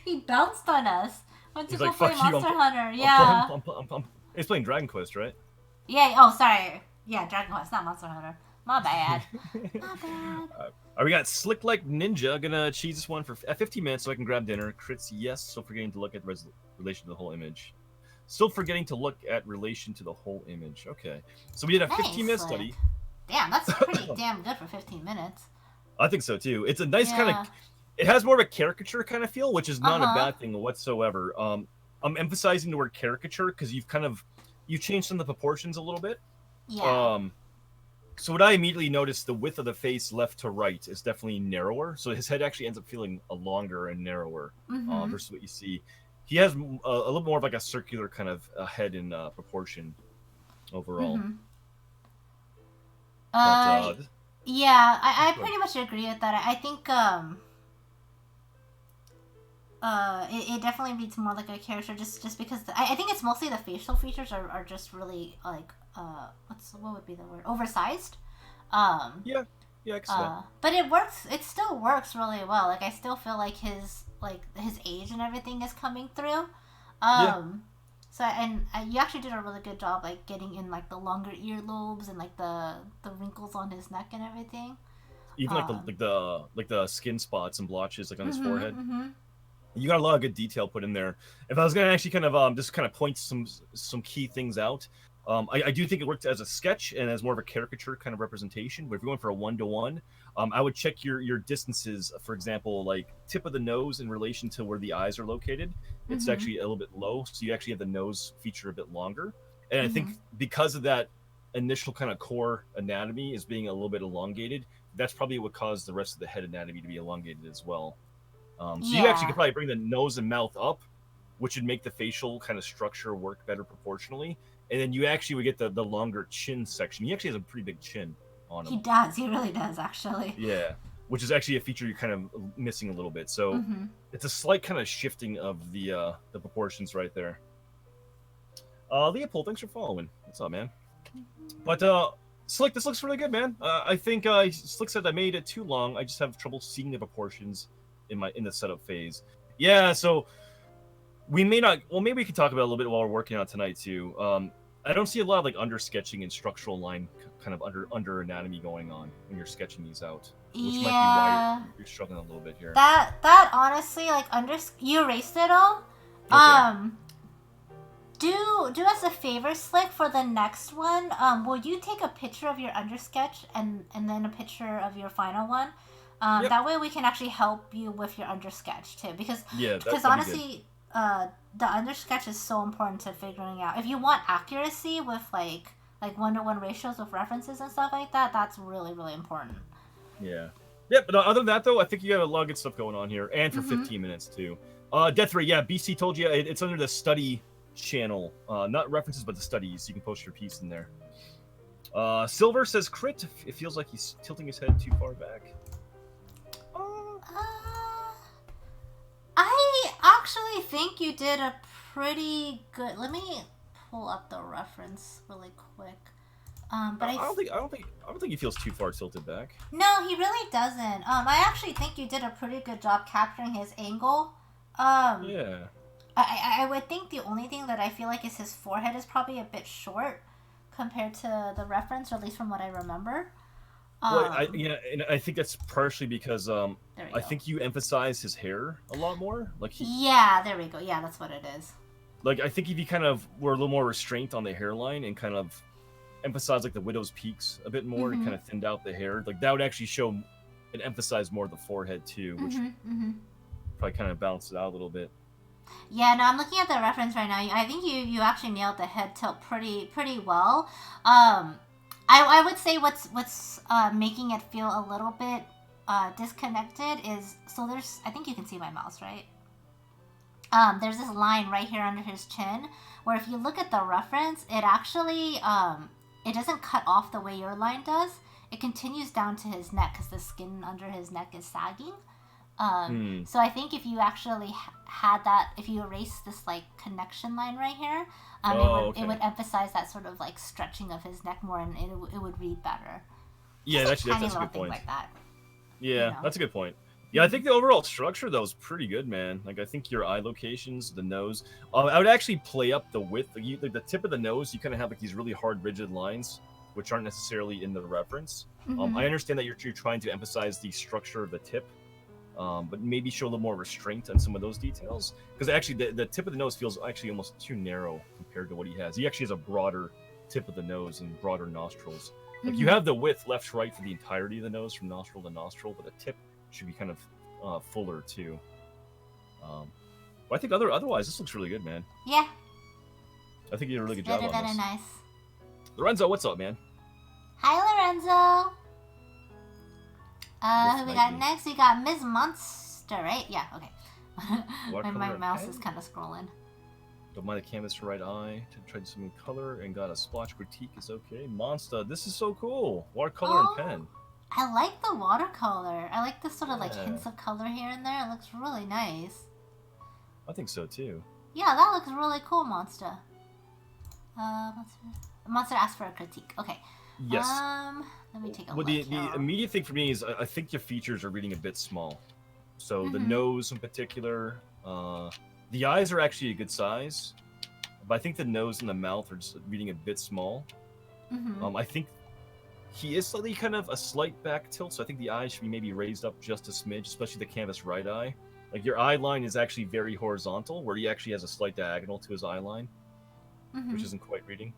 he bounced on us. Went to go play Monster Hunter. Yeah. He's playing Dragon Quest, right? Yeah, oh, sorry. Yeah, Dragon Quest, not Monster Hunter. My bad. My bad. We got Slick Like Ninja. Gonna cheese this one for 15 minutes so I can grab dinner. Crits, yes. Still forgetting to look at relation to the whole image. Still forgetting to look at relation to the whole image. Okay. So we did a 15-minute study. Damn, that's pretty damn good for 15 minutes. I think so, too. It's a nice kind of... It has more of a caricature kind of feel, which is not a bad thing whatsoever. I'm emphasizing the word caricature because you've changed some of the proportions a little bit. Yeah. So what I immediately noticed, the width of the face left to right is definitely narrower. So his head actually ends up feeling longer and narrower versus what you see. He has a little more of like a circular kind of head in proportion overall. Yeah, I pretty much agree with that. I think it definitely reads more like a character just because I think it's mostly the facial features are just really like what would be the word, oversized. Yeah, I guess so. But it still works really well. Like I still feel like his age and everything is coming through. So you actually did a really good job like getting in like the longer earlobes and like the wrinkles on his neck and everything. Even like the skin spots and blotches like on his forehead. You got a lot of good detail put in there. If I was gonna actually kind of just kind of point some key things out, I do think it worked as a sketch and as more of a caricature kind of representation. But if you're going for a 1-to-1, I would check your distances. For example, like tip of the nose in relation to where the eyes are located. It's actually a little bit low, so you actually have the nose feature a bit longer. And I think because of that initial kind of core anatomy is being a little bit elongated, that's probably what caused the rest of the head anatomy to be elongated as well. So you actually Yeah. could probably bring the nose and mouth up, which would make the facial kind of structure work better proportionally. And then you actually would get the longer chin section. He actually has a pretty big chin on He him. does. He really does, actually. Yeah, which is actually a feature you're kind of missing a little bit. So Mm-hmm. it's a slight kind of shifting of the proportions right there. Leopold, thanks for following. What's up, man? But Slick, this looks really good, man. I think Slick said I made it too long. I just have trouble seeing the proportions in the setup phase. Yeah, so we may not. Well, maybe we can talk about it a little bit while we're working on it tonight too. I don't see a lot of like under sketching and structural line kind of under anatomy going on when you're sketching these out, which might be why you're struggling a little bit here. That honestly, like, you erased it all. Okay. Do us a favor, Slick, for the next one. Will you take a picture of your undersketch and then a picture of your final one? Yep. That way we can actually help you with your undersketch too, because honestly, the undersketch is so important to figuring out. If you want accuracy with like 1-to-1 ratios with references and stuff like that, that's really, really important. Yeah. Yeah, but other than that, though, I think you got a lot of good stuff going on here, and for 15 minutes, too. Death Ray, yeah, BC told you it's under the study channel. Not references, but the studies. You can post your piece in there. Silver says crit. It feels like he's tilting his head too far back. I actually think you did a pretty good... Let me pull up the reference really quick. But I don't think he feels too far tilted back. No, he really doesn't. I actually think you did a pretty good job capturing his angle. Yeah. I would think the only thing that I feel like is his forehead is probably a bit short compared to the reference, or at least from what I remember. Well, I think that's partially because I think you emphasize his hair a lot more. Yeah, there we go. Yeah, that's what it is. Like, I think if you kind of were a little more restraint on the hairline and kind of emphasize like the widow's peaks a bit more and kind of thinned out the hair, like that would actually show and emphasize more of the forehead too, which probably kind of balance it out a little bit. Yeah, no, I'm looking at the reference right now. I think you actually nailed the head tilt pretty well. I would say what's making it feel a little bit disconnected is, so there's, I think you can see my mouse, right? There's this line right here under his chin where if you look at the reference, it actually it doesn't cut off the way your line does. It continues down to his neck because the skin under his neck is sagging. So I think if you actually had that, if you erase this like connection line right here, it would emphasize that sort of like stretching of his neck more, and it would read better. Yeah, that's a good point. Like that, yeah, that's a good point. Yeah, I think the overall structure though is pretty good, man. Like I think your eye locations, the nose, I would actually play up the width. Like the tip of the nose, you kind of have like these really hard, rigid lines, which aren't necessarily in the reference. I understand that you're trying to emphasize the structure of the tip. But maybe show a little more restraint on some of those details, because actually the tip of the nose feels actually almost too narrow compared to what he has. He actually has a broader tip of the nose and broader nostrils. Like you have the width left to right for the entirety of the nose from nostril to nostril, but the tip should be kind of fuller too. But I think otherwise this looks really good, man. Yeah. I think you did a really good job on this. Very nice. Lorenzo, what's up, man? Hi, Lorenzo. Who we got next? We got Ms. Monster, right? Yeah, okay. my mouse is kind of scrolling. Don't mind the canvas for right eye. Tried some color and got a splotch critique is okay. Monster, this is so cool. Watercolor and pen. I like the watercolor. I like the sort of like hints of color here and there. It looks really nice. I think so too. Yeah, that looks really cool, Monster. Monster asked for a critique. Okay. Yes. Let me take a look. The immediate thing for me is I think your features are reading a bit small. So the nose in particular, the eyes are actually a good size, but I think the nose and the mouth are just reading a bit small. I think he is slightly kind of a slight back tilt, so I think the eyes should be maybe raised up just a smidge, especially the canvas right eye. Like your eye line is actually very horizontal, where he actually has a slight diagonal to his eye line, which isn't quite reading.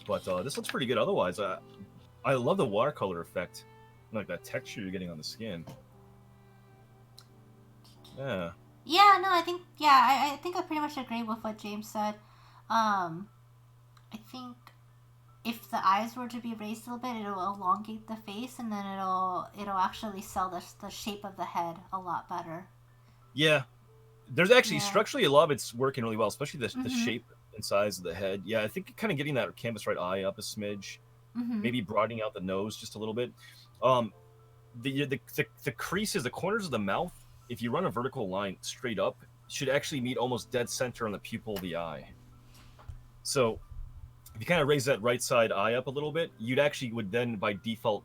But this looks pretty good otherwise. I love the watercolor effect. Like that texture you're getting on the skin. Yeah. Yeah, no, I think I pretty much agree with what James said. I think if the eyes were to be raised a little bit, it'll elongate the face, and then it'll actually sell the shape of the head a lot better. Yeah, there's actually Yeah. structurally a lot of it's working really well, especially the Mm-hmm. shape and size of the head. Yeah, I think kind of getting that canvas right eye up a smidge, Mm-hmm. maybe broadening out the nose just a little bit. Um, the creases, the corners of the mouth, if you run a vertical line straight up, should actually meet almost dead center on the pupil of the eye. So if you kind of raise that right side eye up a little bit, you'd actually would then by default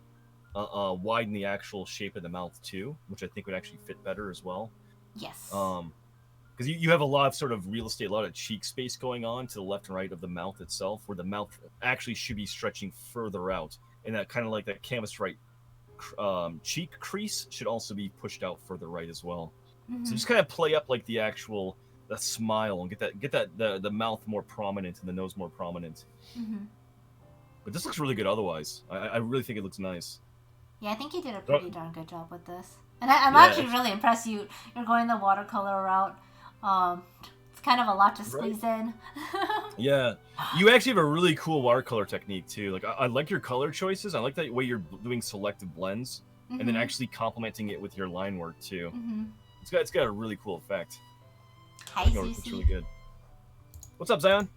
widen the actual shape of the mouth too, which I think would actually fit better as well. Yes. Because you have a lot of sort of real estate, a lot of cheek space going on to the left and right of the mouth itself, where the mouth actually should be stretching further out, and that kind of like that canvas right cheek crease should also be pushed out further right as well. Mm-hmm. So just kind of play up like the smile and get that the mouth more prominent and the nose more prominent. Mm-hmm. But this looks really good otherwise. I really think it looks nice. Yeah, I think you did a pretty darn good job with this. And I'm actually really impressed you're going the watercolor route. It's kind of a lot to squeeze in. Yeah, you actually have a really cool watercolor technique too. Like I like your color choices. I like that way you're doing selective blends and then actually complementing it with your line work too. It's got a really cool effect. Hi, It looks really good. What's up, Zion?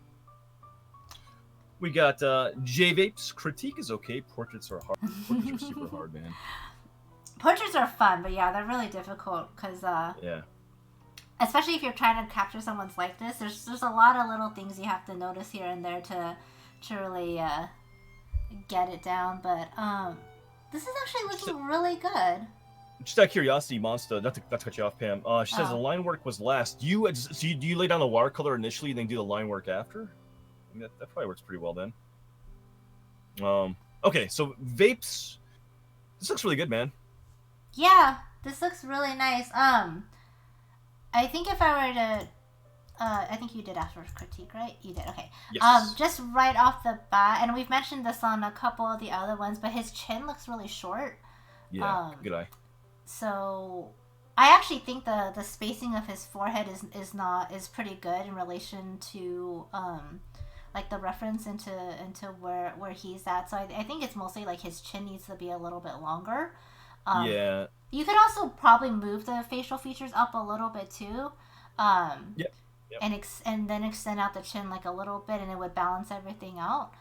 We got J Vapes. Critique is okay. Portraits are hard. Portraits are super hard, man. Portraits are fun, but yeah, they're really difficult because yeah. Especially if you're trying to capture someone's likeness, there's a lot of little things you have to notice here and there to really get it down. But this is actually looking really good. Just out of curiosity, Monster, not to cut you off, Pam. She says the line work was last. Do you lay down the watercolor initially, then do the line work after? I mean, that probably works pretty well then. Okay, so vapes. This looks really good, man. Yeah, this looks really nice. I think if I were to, I think you did ask for critique, right? You did, okay. Yes. Just right off the bat, and we've mentioned this on a couple of the other ones, but his chin looks really short. Yeah, good eye. So I actually think the spacing of his forehead is pretty good in relation to like the reference into where he's at. So I think it's mostly like his chin needs to be a little bit longer. Yeah. You could also probably move the facial features up a little bit too. Yep. And then extend out the chin like a little bit, and it would balance everything out.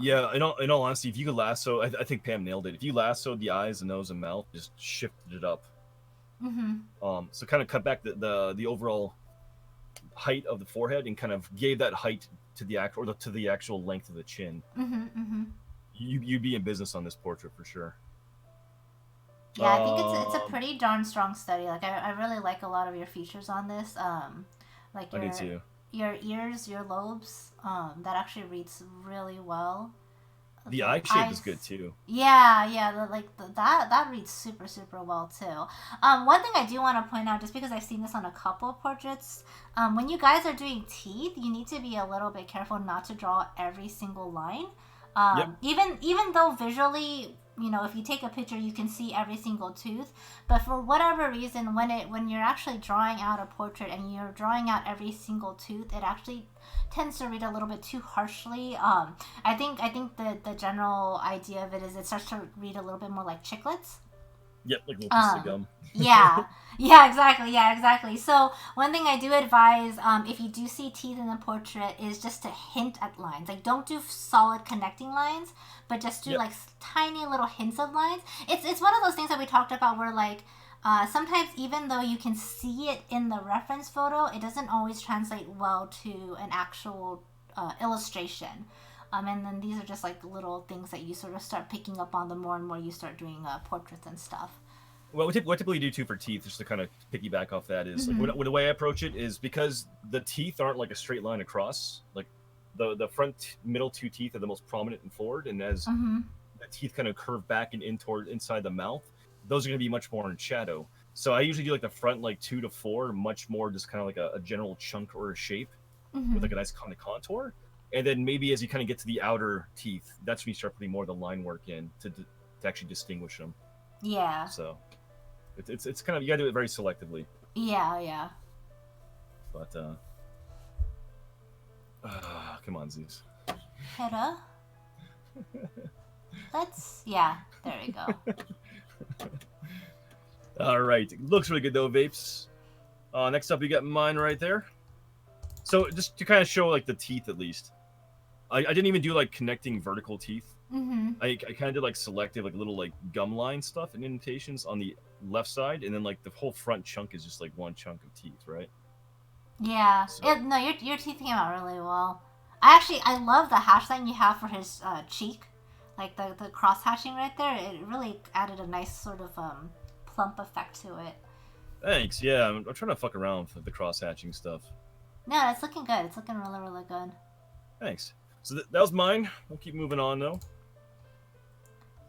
Yeah, in all honesty, if you could lasso, I think Pam nailed it. If you lassoed the eyes, the nose, and mouth, just shifted it up. So kind of cut back the overall height of the forehead and kind of gave that height to the actual length of the chin. You'd be in business on this portrait for sure. Yeah, I think it's a pretty darn strong study. Like I really like a lot of your features on this. Like your ears, your lobes. That actually reads really well. The eye shape is good too. Yeah. That reads super well too. One thing I do want to point out, just because I've seen this on a couple of portraits, when you guys are doing teeth, you need to be a little bit careful not to draw every single line. Even though visually, you know, if you take a picture, you can see every single tooth. But for whatever reason, when you're actually drawing out a portrait and you're drawing out every single tooth, it actually tends to read a little bit too harshly. I think the general idea of it is it starts to read a little bit more like chiclets. Yep, like little pieces of gum. Yeah, exactly. So one thing I do advise, if you do see teeth in the portrait, is just to hint at lines. Like, don't do solid connecting lines, but just do like tiny little hints of lines. It's one of those things that we talked about where like sometimes even though you can see it in the reference photo, it doesn't always translate well to an actual illustration. And then these are just like little things that you sort of start picking up on the more and more you start doing portraits and stuff. Well, what typically do too for teeth, just to kind of piggyback off that, is like the way I approach it is because the teeth aren't like a straight line across. Like the front middle two teeth are the most prominent and forward, and as the teeth kind of curve back and in toward inside the mouth, those are going to be much more in shadow. So I usually do like the front like 2 to 4, much more just kind of like a general chunk or a shape with like a nice kind of contour. And then maybe as you kind of get to the outer teeth, that's when you start putting more of the line work in to actually distinguish them. Yeah. So it's kind of, you gotta do it very selectively. Yeah. But Come on, Zeus. Hera. Yeah, there we go. All right, looks really good though, Vapes. Next up, you got mine right there. So just to kind of show like the teeth at least, I didn't even do like connecting vertical teeth. I kind of did like selective, like little like gum line stuff and indentations on the left side, and then like the whole front chunk is just like one chunk of teeth, right? Yeah. So. No, your teeth came out really well. I love the hash line you have for his cheek, like the cross hatching right there. It really added a nice sort of plump effect to it. Thanks. Yeah, I'm trying to fuck around with the cross hatching stuff. No, it's looking good. It's looking really, really good. Thanks. So that was mine. We'll keep moving on though.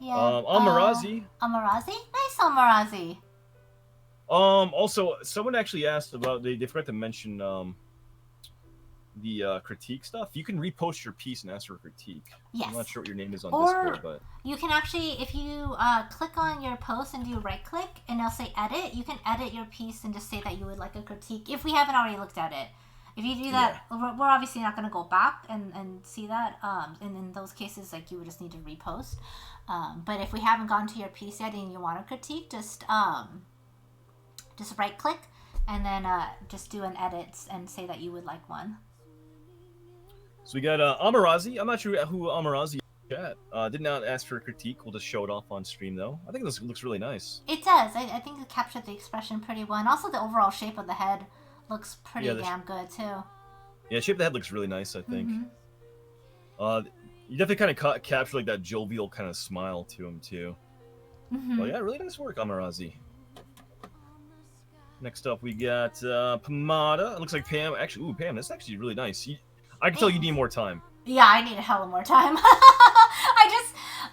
Yeah. Almarazi. Almarazi? Nice Almarazi. Also, someone actually asked about they forgot to mention the critique stuff. You can repost your piece and ask for a critique. Yes. I'm not sure what your name is on or Discord, but you can actually, if you click on your post and do right click and it'll say edit, you can edit your piece and just say that you would like a critique if we haven't already looked at it. If you do that, we're obviously not going to go back and see that. And in those cases, like you would just need to repost. But if we haven't gone to your piece yet and you want a critique, just right click and then just do an edit and say that you would like one. So we got Amarazi. I'm not sure who Amarazi is at. Did not ask for a critique. We'll just show it off on stream though. I think this looks really nice. It does. I think it captured the expression pretty well. And also the overall shape of the head looks pretty damn good too. Yeah, shape of the head looks really nice, I think. You definitely kind of capture like that jovial kind of smile to him too. Well, yeah, really nice work, Amarazi. Next up, we got Pomada. It looks like Pam. Actually, ooh, Pam, that's actually really nice. I can tell you need more time. Yeah, I need a hell of more time.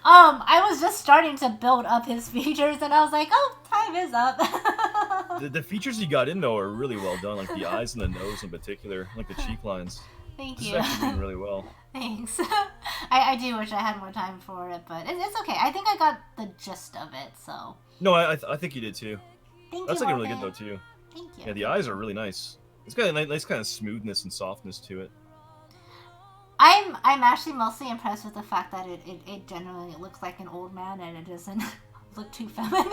I was just starting to build up his features, and I was like, oh, time is up. The features you got in, though, are really well done, like the eyes and the nose in particular, like the cheek lines. Thank this you. It's actually doing really well. Thanks. I do wish I had more time for it, but it's okay. I think I got the gist of it, so. No, I think you did, too. Thank That's you, looking really good, though, too. Thank you. Yeah, the eyes are really nice. It's got a nice kind of smoothness and softness to it. I'm actually mostly impressed with the fact that it generally looks like an old man and it doesn't look too feminine.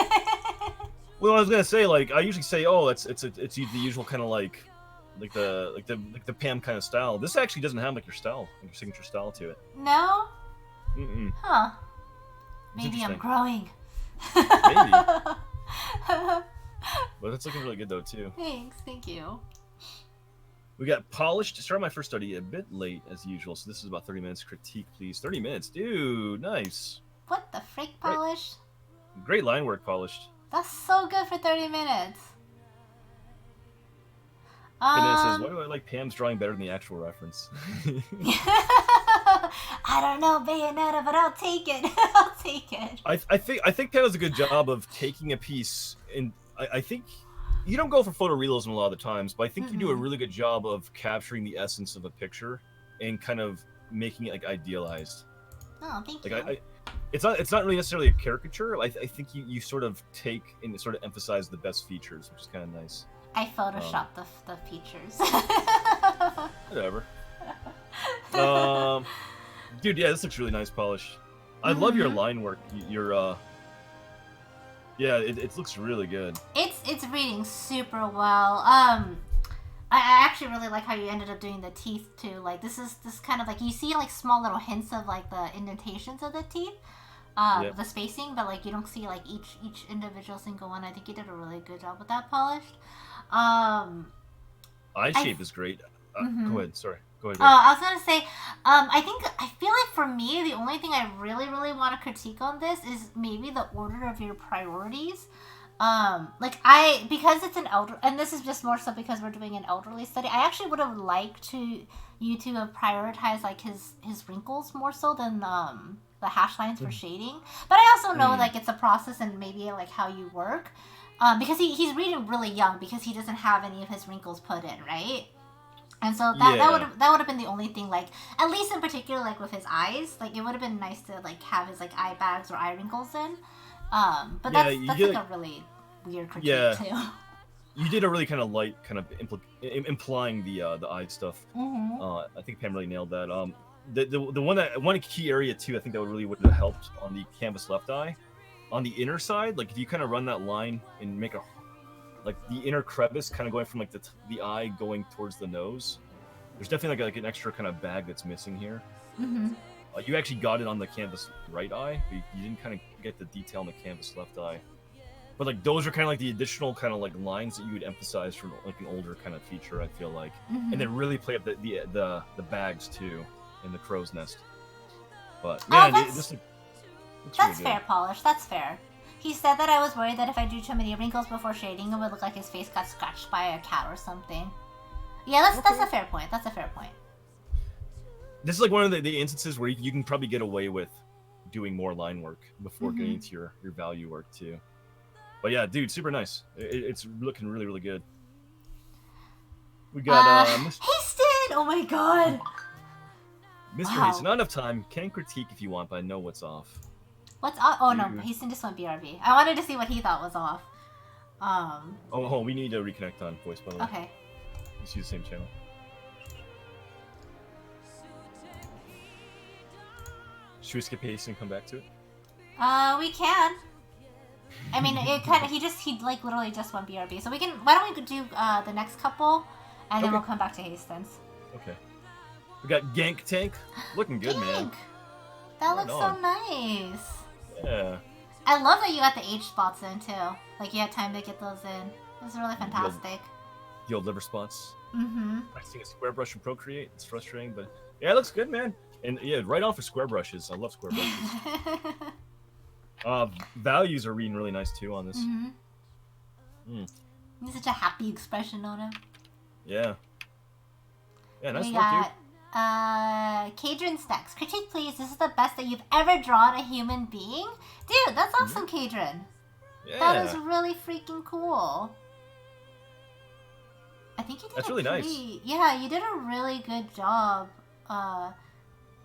Well, I was gonna say, like, I usually say, oh, it's the usual kind of like the Pam kind of style. This actually doesn't have like your style, like your signature style to it. No. Huh. Maybe I'm growing. Maybe. But it's looking really good though too. Thanks. Thank you. We got polished. Started my first study a bit late as usual, so this is about 30 minutes. Critique, please. 30 minutes, dude. Nice. What the freak, polished? Great line work, polished. That's so good for 30 minutes. And then it says, why do I like Pam's drawing better than the actual reference? I don't know, Bayonetta, but I'll take it. I'll take it. I think Pam does a good job of taking a piece, and I think you don't go for photorealism a lot of the times, but I think you do a really good job of capturing the essence of a picture and kind of making it like idealized. Oh, thank you. It's not really necessarily a caricature. I think you sort of take and sort of emphasize the best features, which is kind of nice. I photoshopped the features. Whatever. Dude, yeah, this looks really nice, polished. I love your line work. Yeah, it looks really good. It's reading super well. I actually really like how you ended up doing the teeth too. Like this kind of like you see like small little hints of like the indentations of the teeth, the spacing, but like you don't see like each individual single one. I think you did a really good job with that, polished. Eye shape is great. Go ahead. Sorry. Go ahead. I was gonna say, I feel like for me, the only thing I really, really want to critique on this is maybe the order of your priorities. Because it's an elder, and this is just more so because we're doing an elderly study. I actually would have liked you to have prioritized like his wrinkles more so than the hash lines for shading. But I also know like it's a process and maybe like how you work, because he's reading really young because he doesn't have any of his wrinkles put in, right? And so that would have been the only thing, like at least in particular, like with his eyes, like it would have been nice to like have his like eye bags or eye wrinkles in. But that's like a really weird critique too. you did a really kind of light kind of implying the eye stuff. Mm-hmm. I think Pam really nailed that. The one key area too, I think that would have helped on the canvas left eye, on the inner side. Like if you kind of run that line and make a like the inner crevice kind of going from like the eye going towards the nose. There's definitely like an extra kind of bag that's missing here. Mm-hmm. You actually got it on the canvas right eye, but you didn't kind of get the detail on the canvas left eye. But like those are kind of like the additional kind of like lines that you would emphasize from like an older kind of feature. I feel like, and then really play up the bags too in the crow's nest. But man, this looks that's really fair, Polish. That's fair. He said that I was worried that if I drew too many wrinkles before shading, it would look like his face got scratched by a cat or something. Yeah, that's a fair point. That's a fair point. This is like one of the instances where you can probably get away with doing more line work before getting to your value work too. But yeah, dude, super nice. It's looking really, really good. We got Hasted! Oh my god! Mr. Hasted, not enough time. Can critique if you want, but I know what's off. What's off? Oh no, Hasted just went BRB. I wanted to see what he thought was off. Oh, we need to reconnect on voice, by the way. Okay. Let's use the same channel. Should we skip Hasted and come back to it? We can. I mean, he like literally just went BRB. So we can, why don't we do the next couple, and then we'll come back to Hastings. Okay. We got Gank Tank. Looking good, man. That looks so nice. Yeah. I love that you got the age spots in, too. Like, you had time to get those in. It was really fantastic. The old liver spots. Mm-hmm. I see a square brush in Procreate. It's frustrating, but yeah, it looks good, man. And yeah, right on for square brushes. I love square brushes. Values are reading really nice too on this. He's such a happy expression on him. Yeah. Yeah, nice we work, got, Kadron's next. Critique, please. This is the best that you've ever drawn a human being. Dude, that's awesome, Kadron. Yeah. That is really freaking cool. I think you did really nice. Yeah, you did a really good job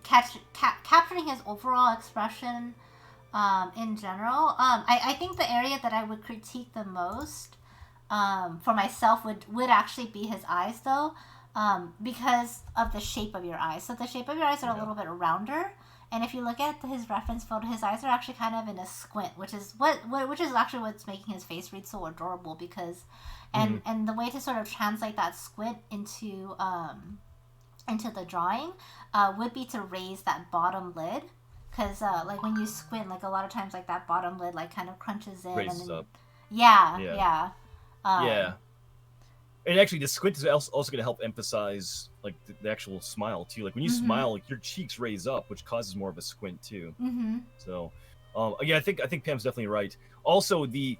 capturing his overall expression in general. I think the area that I would critique the most for myself would actually be his eyes, though, because of the shape of your eyes. So the shape of your eyes are a little bit rounder, and if you look at his reference photo, his eyes are actually kind of in a squint, which is actually what's making his face read so adorable. Because and the way to sort of translate that squint into the drawing would be to raise that bottom lid. Because, like, when you squint, like, a lot of times, like, that bottom lid, like, kind of crunches in. Raises and then, up. Yeah. Yeah. And actually, the squint is also going to help emphasize, like, the actual smile, too. Like, when you smile, like, your cheeks raise up, which causes more of a squint, too. So, yeah, I think Pam's definitely right. Also, the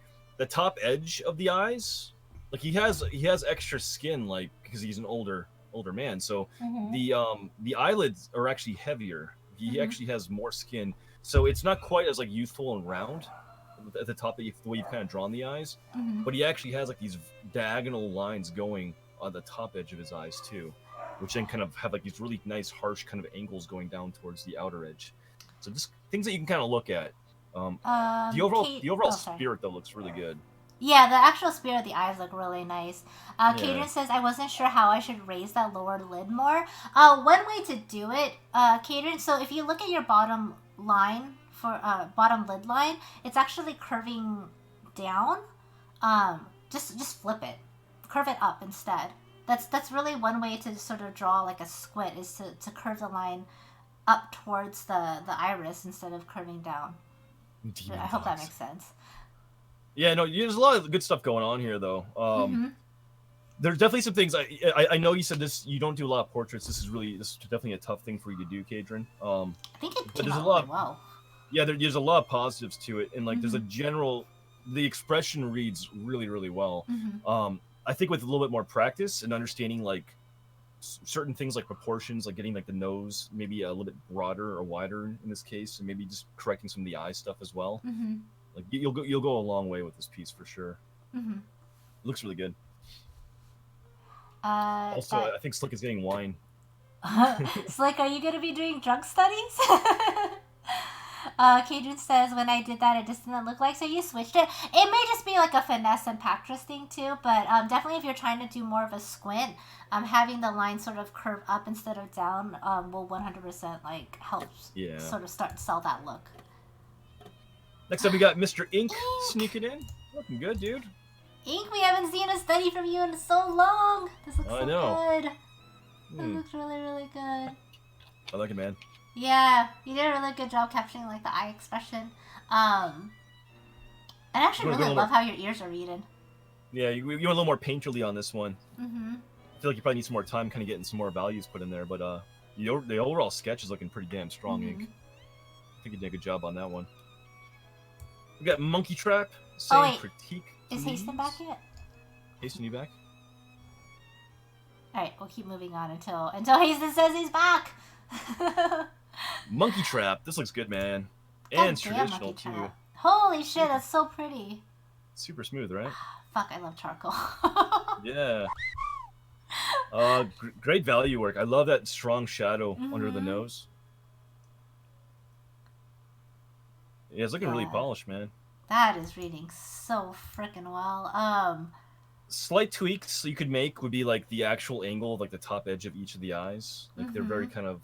top edge of the eyes, like, he has extra skin, like, because he's an older man. So, the eyelids are actually heavier. He actually has more skin, so it's not quite as like youthful and round at the top the way you've kind of drawn the eyes. But he actually has like these diagonal lines going on the top edge of his eyes too, which then kind of have like these really nice harsh kind of angles going down towards the outer edge. So just things that you can kind of look at. The overall spirit though looks really good. Yeah, the actual spirit of the eyes look really nice. Kadron says, I wasn't sure how I should raise that lower lid more. One way to do it, Kadron, so if you look at your bottom line, for bottom lid line, it's actually curving down. Just flip it. Curve it up instead. That's really one way to sort of draw like a squint, is to curve the line up towards the iris instead of curving down. I hope that makes sense. Yeah, no, there's a lot of good stuff going on here, though. There's definitely some things. I know you said this. You don't do a lot of portraits. This is definitely a tough thing for you to do, Kadron. I think it came out really well. Yeah, there's a lot of positives to it, and like there's a general. The expression reads really, really well. I think with a little bit more practice and understanding like certain things like proportions, like getting like the nose maybe a little bit broader or wider in this case, and maybe just correcting some of the eye stuff as well. Like you'll go a long way with this piece for sure. It looks really good. Also, I think Slick is getting wine. Slick, are you going to be doing drug studies? Cajun says, when I did that, it just didn't look like, so you switched it. It may just be like a finesse and Pactress thing too, but definitely if you're trying to do more of a squint, having the line sort of curve up instead of down will 100% like help sort of start to sell that look. Next up, we got Mr. Ink sneaking in. Looking good, dude. Ink, we haven't seen a study from you in so long. This looks so good. It looks really, really good. I like it, man. Yeah, you did a really good job capturing like the eye expression. I actually really love how your ears are reading. Yeah, you want a little more painterly on this one. I feel like you probably need some more time kind of getting some more values put in there, but the overall sketch is looking pretty damn strong, Ink. I think you did a good job on that one. We got Monkey Trap, same critique. Is Hasten back yet? Hasten, you back? Alright, we'll keep moving on until Hasten says he's back! Monkey Trap, this looks good, man. And traditional, too. Holy shit, that's so pretty. Super smooth, right? Fuck, I love charcoal. Yeah. Great value work. I love that strong shadow under the nose. Yeah, it's looking really polished, man. That is reading so freaking well. Slight tweaks you could make would be like the actual angle of like the top edge of each of the eyes. Like they're very kind of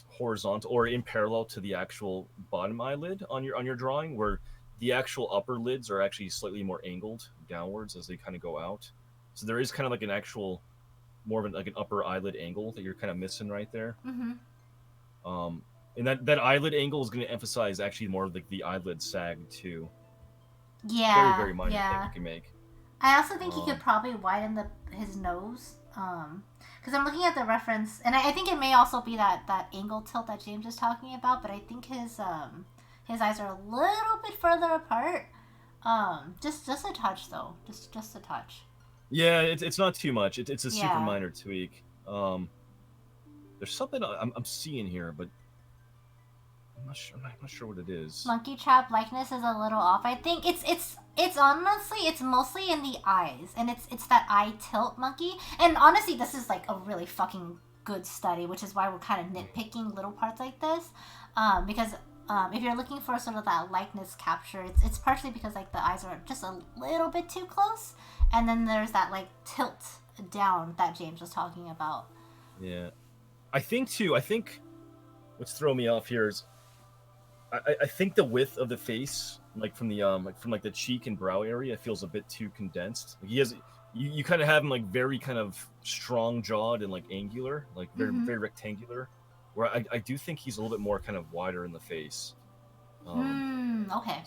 horizontal or in parallel to the actual bottom eyelid on your drawing, where the actual upper lids are actually slightly more angled downwards as they kind of go out. So there is kind of like an actual more of like an upper eyelid angle that you're kind of missing right there. And that eyelid angle is going to emphasize actually more of the eyelid sag too. Yeah, very minor thing you can make. I also think he could probably widen his nose. Because I'm looking at the reference, and I think it may also be that angle tilt that James is talking about. But I think his eyes are a little bit further apart. Just a touch though, just a touch. Yeah, it's not too much. It's a super minor tweak. There's something I'm seeing here, but I'm not sure what it is. Monkey Trap likeness is a little off. I think it's honestly it's mostly in the eyes, and it's that eye tilt monkey. And honestly, this is like a really fucking good study, which is why we're kind of nitpicking little parts like this, because if you're looking for sort of that likeness capture, it's partially because like the eyes are just a little bit too close, and then there's that like tilt down that James was talking about. Yeah, I think what's throwing me off here is I think the width of the face, like from the cheek and brow area, feels a bit too condensed. Like he has, you kind of have him like very kind of strong jawed and like angular, like very rectangular. Where I do think he's a little bit more kind of wider in the face. Okay.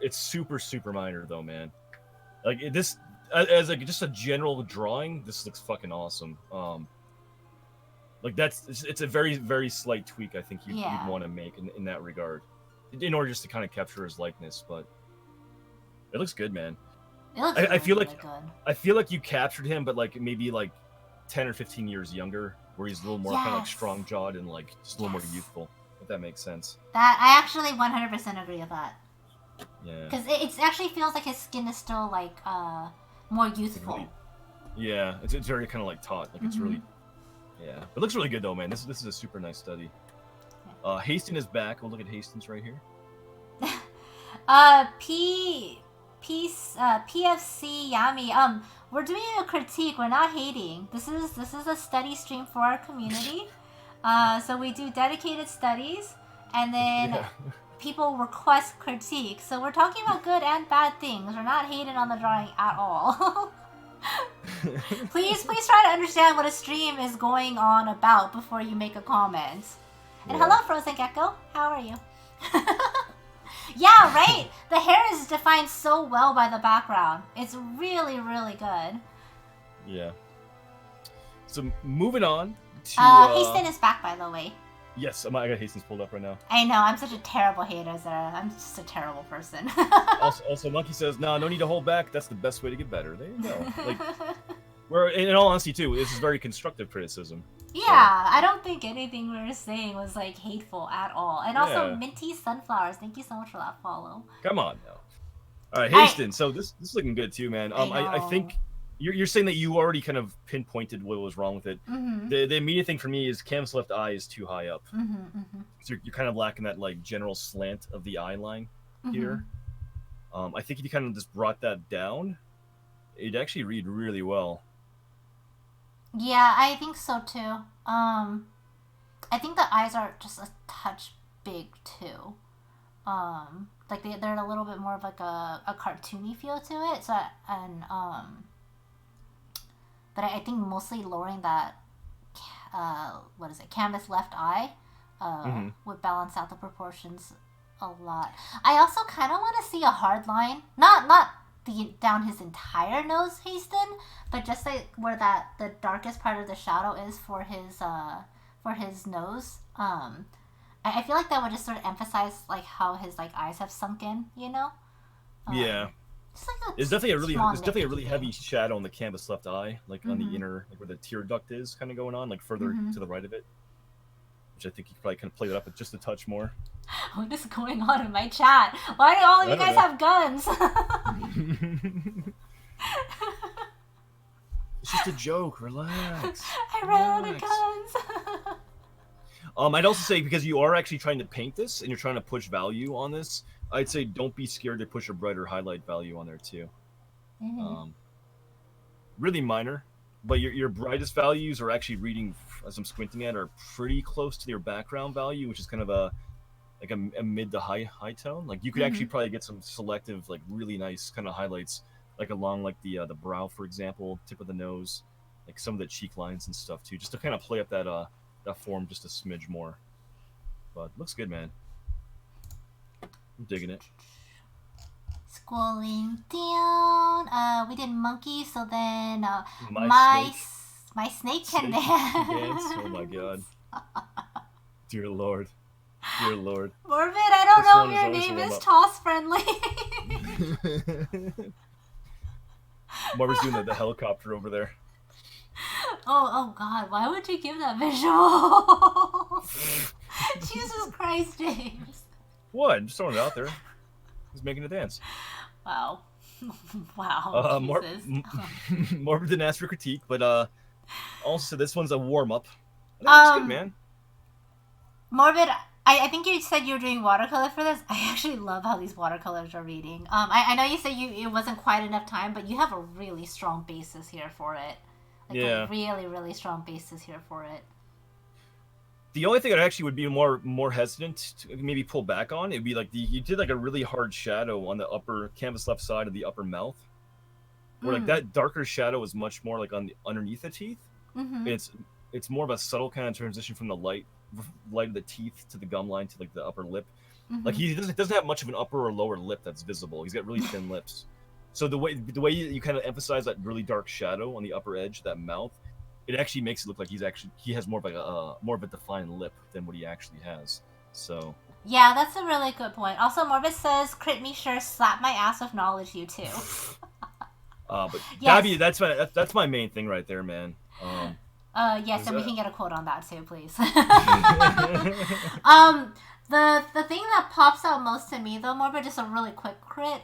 It's super minor though, man. Like this as like just a general drawing, this looks fucking awesome. Like it's a very slight tweak I think you'd want to make in that regard, in order just to kind of capture his likeness. But it looks good, man. It looks I feel really like good. I feel like you captured him, but like maybe like 10 or 15 years younger, where he's a little more kind of like strong jawed and like just a little more youthful. If that makes sense. That I actually 100% agree with that. Yeah. Because it actually feels like his skin is still like more youthful. Really, yeah, it's very kind of like taut. Like it's really. Yeah, it looks really good though, man. This is a super nice study. Hastings is back. We'll look at Hastings right here. PFC Yami. We're doing a critique. We're not hating. This is a study stream for our community. So we do dedicated studies, and then people request critique. So we're talking about good and bad things. We're not hating on the drawing at all. please try to understand what a stream is going on about before you make a comment. And hello, Frozen Gecko. How are you? Yeah, right. The hair is defined so well by the background. It's really, really good. Yeah. So moving on to Hastings is back, by the way. Yes, I got Hastings pulled up right now. I know, I'm such a terrible hater, Zara. I'm just a terrible person. also, Monkey says, no need to hold back. That's the best way to get better. There you go. Like, where in all honesty, too, this is very constructive criticism. Yeah, so. I don't think anything we were saying was like hateful at all. And also, Minty Sunflowers, thank you so much for that follow. Come on now. All right, Hastings. So this is looking good too, man. I think you're saying that you already kind of pinpointed what was wrong with it. Mm-hmm. The immediate thing for me is Cam's left eye is too high up. Mm-hmm. Mm-hmm. So you're kind of lacking that like general slant of the eye line here. I think if you kind of just brought that down, it'd actually read really well. Yeah, I think so too. I think the eyes are just a touch big too. Like they're a little bit more of like a cartoony feel to it. So but I think mostly lowering that canvas left eye would balance out the proportions a lot. I also kind of want to see a hard line, not down his entire nose, Hasten, but just like where the darkest part of the shadow is for his nose. I feel like that would just sort of emphasize like how his like eyes have sunk in, you know? Yeah. Like It's definitely a really heavy shadow on the canvas left eye, like on the inner, like where the tear duct is, kind of going on, like further to the right of it. Which I think you could probably kind of play that up with just a touch more. What is going on in my chat? Why do all of you guys have guns? It's just a joke. Relax. I ran out of guns. I'd also say, because you are actually trying to paint this and you're trying to push value on this, I'd say don't be scared to push a brighter highlight value on there too. Really minor, but your brightest values are actually reading, as I'm squinting at, are pretty close to your background value, which is kind of a mid to high tone. Like you could actually probably get some selective, like really nice kind of highlights, like along like the brow, for example, tip of the nose, like some of the cheek lines and stuff too, just to kind of play up that form just a smidge more. But looks good, man. I'm digging it. Scrolling down, we did monkey, so then my snake can dance. Oh my god. Dear Lord. Dear Lord. Morbid, I don't know if your name is toss friendly. Morbid's doing the helicopter over there. Oh god, why would you give that visual? Jesus Christ, James. What? I'm just throwing it out there. He's making a dance. Wow. Wow. Morbid didn't ask for critique, but also this one's a warm-up. That's good, man. Morbid, I think you said you were doing watercolor for this. I actually love how these watercolors are reading. I know you said it wasn't quite enough time, but you have a really strong basis here for it. Like a really, really strong basis here for it. The only thing I actually would be more hesitant to maybe pull back on, it'd be like you did like a really hard shadow on the upper canvas left side of the upper mouth, where like that darker shadow is much more like on the underneath the teeth. It's more of a subtle kind of transition from the light of the teeth to the gum line to like the upper lip. Like he doesn't have much of an upper or lower lip that's visible. He's got really thin lips. So the way you kind of emphasize that really dark shadow on the upper edge of that mouth, it actually makes it look like he has more of a defined lip than what he actually has. So yeah, that's a really good point. Also, Morbid says, "Crit me sure, slap my ass with knowledge, you too." But yes. that's my main thing right there, man. Yes, and we can get a quote on that too, please. The thing that pops out most to me though, Morbid, just a really quick crit,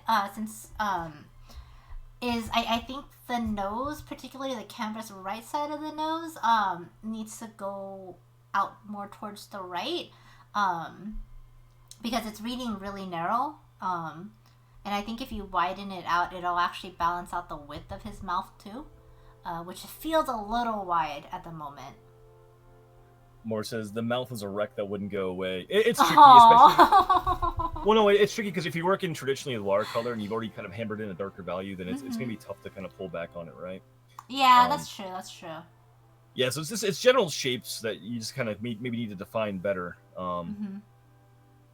is I think the nose, particularly the canvas right side of the nose, needs to go out more towards the right, because it's reading really narrow, and I think if you widen it out, it'll actually balance out the width of his mouth too, which feels a little wide at the moment. Moore says the mouth is a wreck that wouldn't go away. It's tricky, especially. Well, no, it's tricky because if you're working traditionally with watercolor and you've already kind of hammered in a darker value, then it's gonna be tough to kind of pull back on it, right? Yeah, that's true. That's true. Yeah, so it's general shapes that you just kind of maybe need to define better.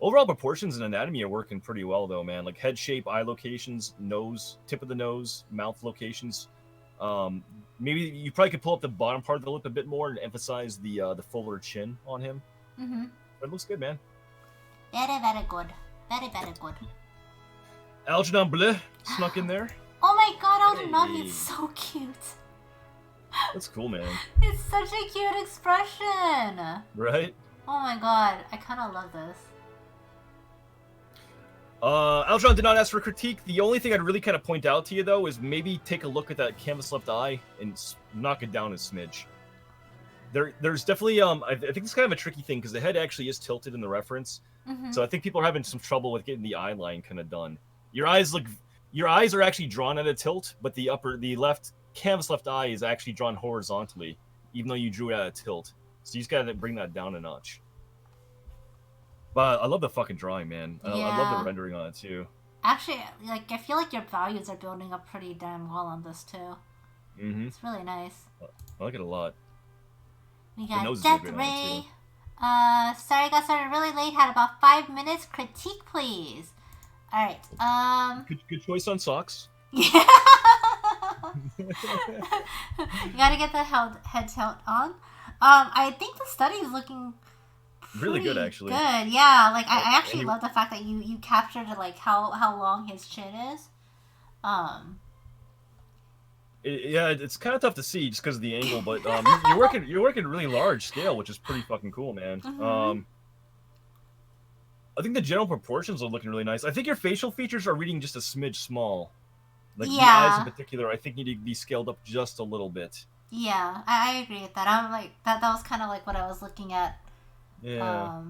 Overall proportions and anatomy are working pretty well though, man. Like head shape, eye locations, nose, tip of the nose, mouth locations. Maybe you probably could pull up the bottom part of the lip a bit more and emphasize the fuller chin on him. But it looks good, man. Very, very good. Very, very good. Algernon Bleu snuck in there. Oh my god, Algernon, he's so cute. That's cool, man. It's such a cute expression. Right? Oh my god, I kind of love this. Aljon did not ask for critique. The only thing I'd really kind of point out to you, though, is maybe take a look at that canvas left eye and knock it down a smidge. There's definitely, I think it's kind of a tricky thing because the head actually is tilted in the reference. So I think people are having some trouble with getting the eye line kind of done. Your eyes are actually drawn at a tilt, but the canvas left eye is actually drawn horizontally, even though you drew it at a tilt. So you just gotta bring that down a notch. But I love the fucking drawing, man. I love the rendering on it too. Actually, like I feel like your values are building up pretty damn well on this too. It's really nice. I like it a lot. We got Death Ray. Sorry, got started really late. Had about 5 minutes. Critique, please. All right. Good choice on socks. Yeah. You gotta get the head tilt on. I think the study is looking really good, actually. Good, yeah. Like I actually love the fact that you captured like how long his chin is. Yeah, it's kind of tough to see just because of the angle, but you're working really large scale, which is pretty fucking cool, man. I think the general proportions are looking really nice. I think your facial features are reading just a smidge small. Like the eyes in particular, I think need to be scaled up just a little bit. Yeah, I agree with that. I'm like that was kind of like what I was looking at. Yeah.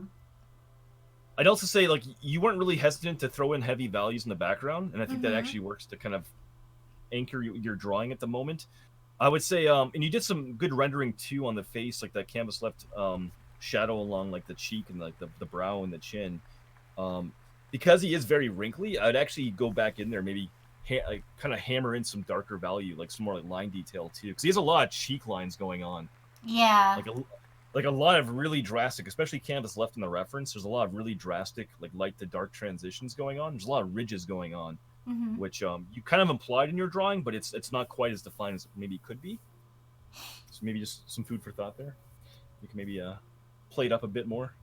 I'd also say like you weren't really hesitant to throw in heavy values in the background, and I think that actually works to kind of anchor your drawing at the moment. I would say, and you did some good rendering too on the face, like that canvas left shadow along like the cheek and like the brow and the chin. Because he is very wrinkly, I'd actually go back in there, maybe kind of hammer in some darker value, like some more like line detail too, because he has a lot of cheek lines going on. Yeah. Like a lot of really drastic, especially canvas left in the reference. There's a lot of really drastic, like light to dark transitions going on. There's a lot of ridges going on, which you kind of implied in your drawing, but it's not quite as defined as maybe it could be. So maybe just some food for thought there. You can maybe play it up a bit more.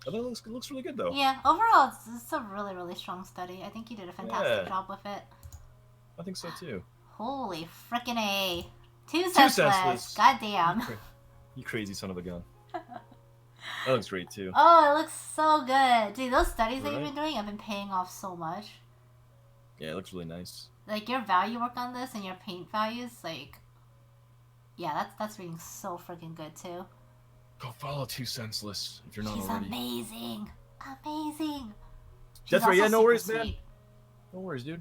I think it looks really good though. Yeah, overall it's a really, really strong study. I think you did a fantastic job with it. I think so too. Holy frickin' A. Two senseless. Goddamn. You crazy son of a gun. That looks great too. Oh, it looks so good. Dude, those studies that you've been doing have been paying off so much. Yeah, it looks really nice. Like your value work on this and your paint values, like, yeah, that's reading so freaking good too. Go follow Two Senseless if you're not already. She's amazing. That's right. Yeah, no worries, sweet. man. No worries, dude.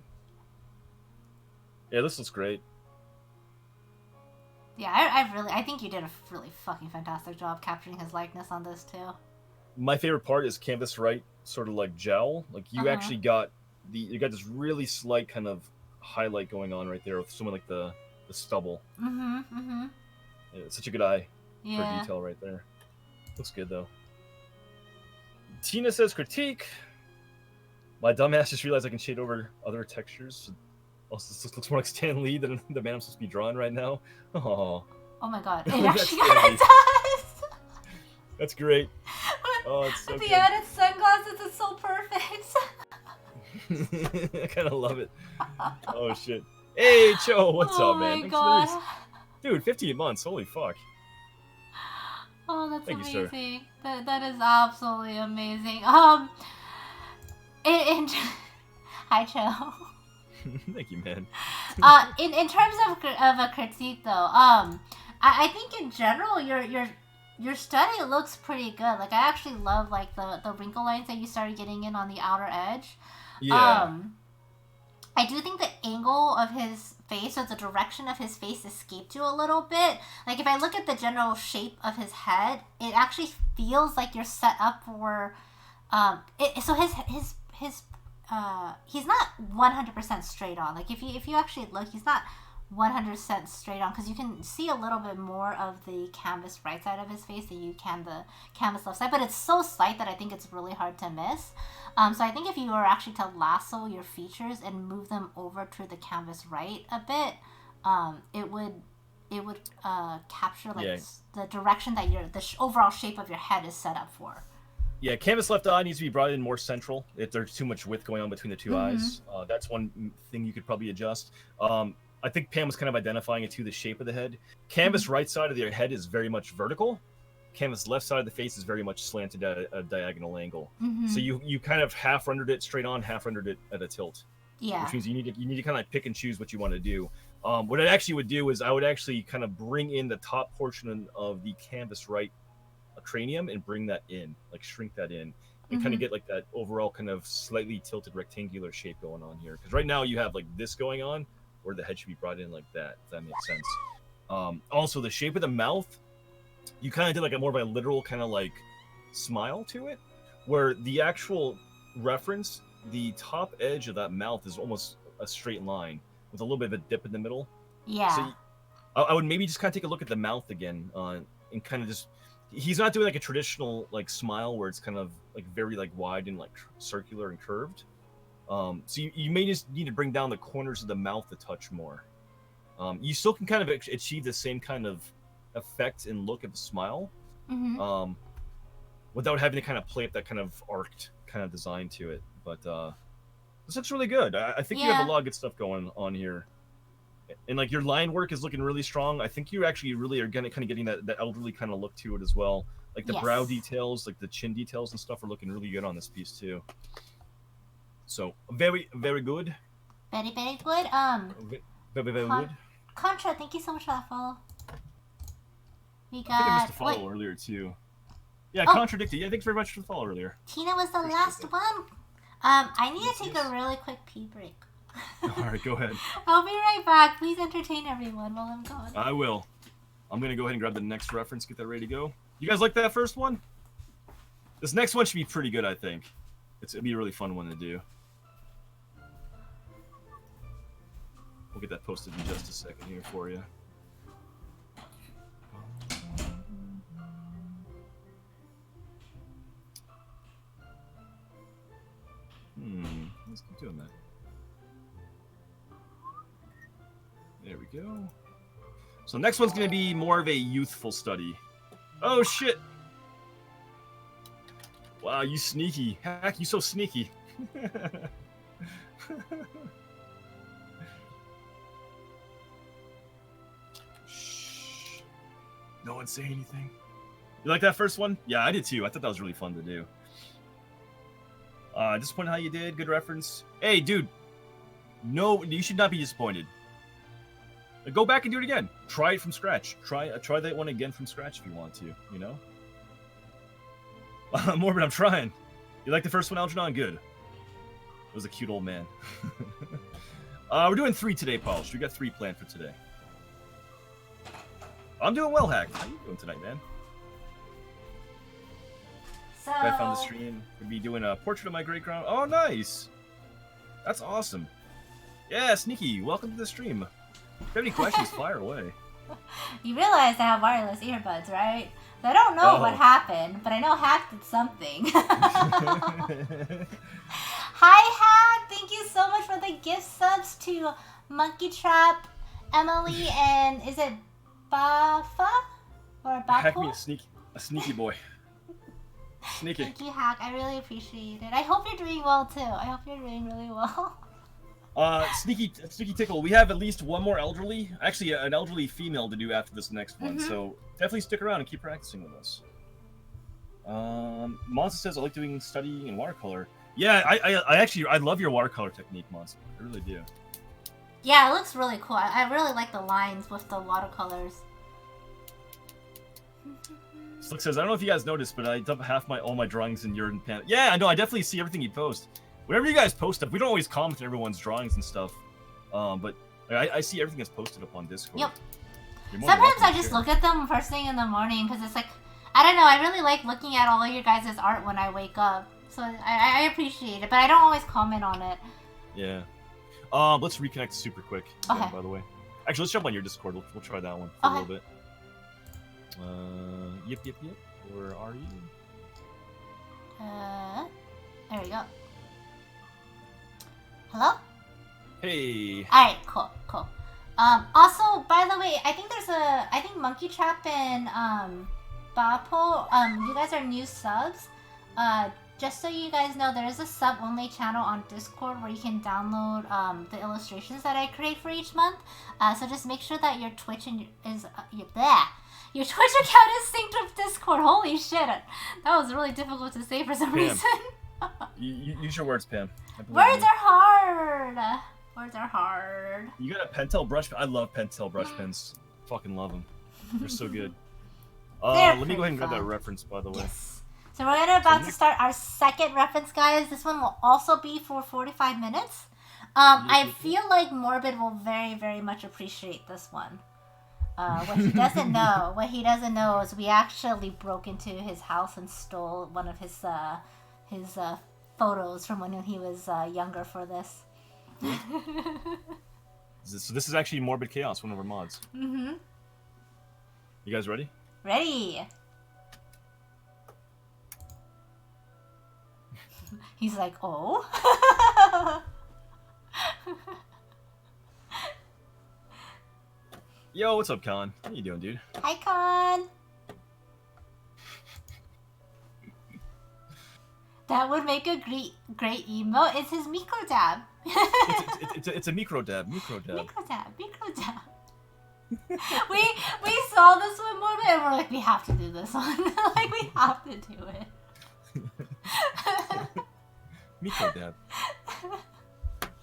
Yeah, this looks great. Yeah, I think you did a really fucking fantastic job capturing his likeness on this too. My favorite part is canvas right, sort of like jowl. Like you actually got you got this really slight kind of highlight going on right there with some of like the stubble. Yeah, it's such a good eye for detail right there. Looks good though. Tina says critique. My dumbass just realized I can shade over other textures. Also, this looks more like Stan Lee than the man I'm supposed to be drawing right now. Oh my god, it actually kind of does. That's great. Oh, it's so the good. added sunglasses is so perfect. I kind of love it. Oh shit. Hey Cho, what's up, man? Oh my god. Dude, 15 months. Holy fuck. Oh, that's Thank amazing. You, that is absolutely amazing. Hi Cho. Thank you, man. In terms of a critique though, I think in general your study looks pretty good. Like I actually love like the wrinkle lines that you started getting in on the outer edge. Yeah. I do think the angle of his face or the direction of his face escaped you a little bit. Like if I look at the general shape of his head, it actually feels like you're set up for so his he's not 100% straight on. Like if you actually look, he's not 100% straight on because you can see a little bit more of the canvas right side of his face than you can the canvas left side, but it's so slight that I think it's really hard to miss. So I think if you were actually to lasso your features and move them over to the canvas right a bit, it would capture like the direction that the overall shape of your head is set up for. Yeah, canvas left eye needs to be brought in more central. If there's too much width going on between the two eyes, that's one thing you could probably adjust. I think Pam was kind of identifying it to the shape of the head. Canvas right side of your head is very much vertical, canvas left side of the face is very much slanted at a diagonal angle. Mm-hmm. So you kind of half rendered it straight on, half rendered it at a tilt. Yeah. Which means you need to kind of like pick and choose what you want to do. What I actually would do is I would actually kind of bring in the top portion of the canvas right cranium and bring that in, like shrink that in, and kind of get like that overall kind of slightly tilted rectangular shape going on here. Because right now you have like this going on, where the head should be brought in like that. If that makes sense. Also, the shape of the mouth, you kind of did like a more of a literal kind of like smile to it, where the actual reference, the top edge of that mouth is almost a straight line with a little bit of a dip in the middle. Yeah. So I would maybe just kind of take a look at the mouth again, and kind of just. He's not doing like a traditional like smile where it's kind of like very like wide and like circular and curved. So you may just need to bring down the corners of the mouth a touch more. You still can kind of achieve the same kind of effect and look of the smile, without having to kind of play up that kind of arced kind of design to it. But this looks really good. I think you have a lot of good stuff going on here. And like your line work is looking really strong. I think you actually really are kind of getting that elderly kind of look to it as well. Like the brow details, like the chin details and stuff are looking really good on this piece too. So very, very good. Very, very good. Very, very good. Contra, thank you so much for that follow. We got. I think I missed a follow earlier too. Yeah, contradicted. Yeah, thanks very much for the follow earlier. Tina was the last one. I need to take a really quick pee break. All right, go ahead. I'll be right back. Please entertain everyone while I'm gone. I will. I'm going to go ahead and grab the next reference, get that ready to go. You guys like that first one? This next one should be pretty good, I think. It'll be a really fun one to do. We'll get that posted in just a second here for you. Let's keep doing that. There we go. So next one's going to be more of a youthful study. Oh, shit. Wow, you sneaky. Hack, you so sneaky. Shh. No one say anything. You like that first one? Yeah, I did too. I thought that was really fun to do. Disappointed how you did. Good reference. Hey, dude. No, you should not be disappointed. Go back and do it again. Try it from scratch. Try that one again from scratch if you want to, you know? Morbid, I'm trying. You like the first one, Algernon? Good. It was a cute old man. We're doing 3 today, Polished. We got 3 planned for today. I'm doing well, Hack. How you doing tonight, man? So... I found the stream. We'll be doing a portrait of my great-grandma. Oh, nice. That's awesome. Yeah, Sneaky, welcome to the stream. If you have any questions, fire away. You realize I have wireless earbuds, right? So I don't know what happened, but I know Hack did something. Hi, Hack! Thank you so much for the gift subs to Monkey Trap, Emily, and is it Bafa? Or Bafu? Hack me a sneaky boy. Sneaky. Thank you, Hack. I really appreciate it. I hope you're doing well, too. I hope you're doing really well. Sneaky Tickle, we have at least one more elderly, actually an elderly female to do after this next one, so definitely stick around and keep practicing with us. Monster says, I like doing studying in watercolor. Yeah, I love your watercolor technique, Monster. I really do. Yeah, it looks really cool. I really like the lines with the watercolors. Slick says, I don't know if you guys noticed, but I dump all my drawings in your pan. Yeah, I know, I definitely see everything you post. Whenever you guys post stuff, we don't always comment on everyone's drawings and stuff, but I see everything that's posted up on Discord. Yep. Sometimes I just look at them first thing in the morning because it's like, I don't know, I really like looking at all of your guys' art when I wake up. So I appreciate it, but I don't always comment on it. Yeah. Let's reconnect super quick, okay. By the way. Actually, let's jump on your Discord. We'll try that one for a little bit. Yep. Where are you? There we go. Hello? Hey. Alright, cool. Also, by the way, I think Monkey Trap and Bapo, you guys are new subs. just so you guys know, there is a sub-only channel on Discord where you can download the illustrations that I create for each month. So just make sure that your Twitch your Twitch account is synced with Discord. Holy shit, that was really difficult to say for some reason. Use your words, Pam. Words are hard. Words are hard. You got a Pentel brush? I love Pentel brush pens. Fucking love them. They're so good. Let me go ahead and grab that reference, by the way. Yes. So we're about to start our second reference, guys. This one will also be for 45 minutes. I feel like Morbid will very, very much appreciate this one. What he doesn't know is we actually broke into his house and stole one of his photos from when he was younger for this. So this is actually Morbid Chaos, one of our mods. Mm-hmm. You guys ready? Ready. He's like, oh. Yo, what's up, Con? How you doing, dude? Hi, Con. That would make a great emote. It's his micro dab. it's a micro dab. Micro dab. we saw this one Morbid and we're like, we have to do this one. Like, we have to do it. Micro dab.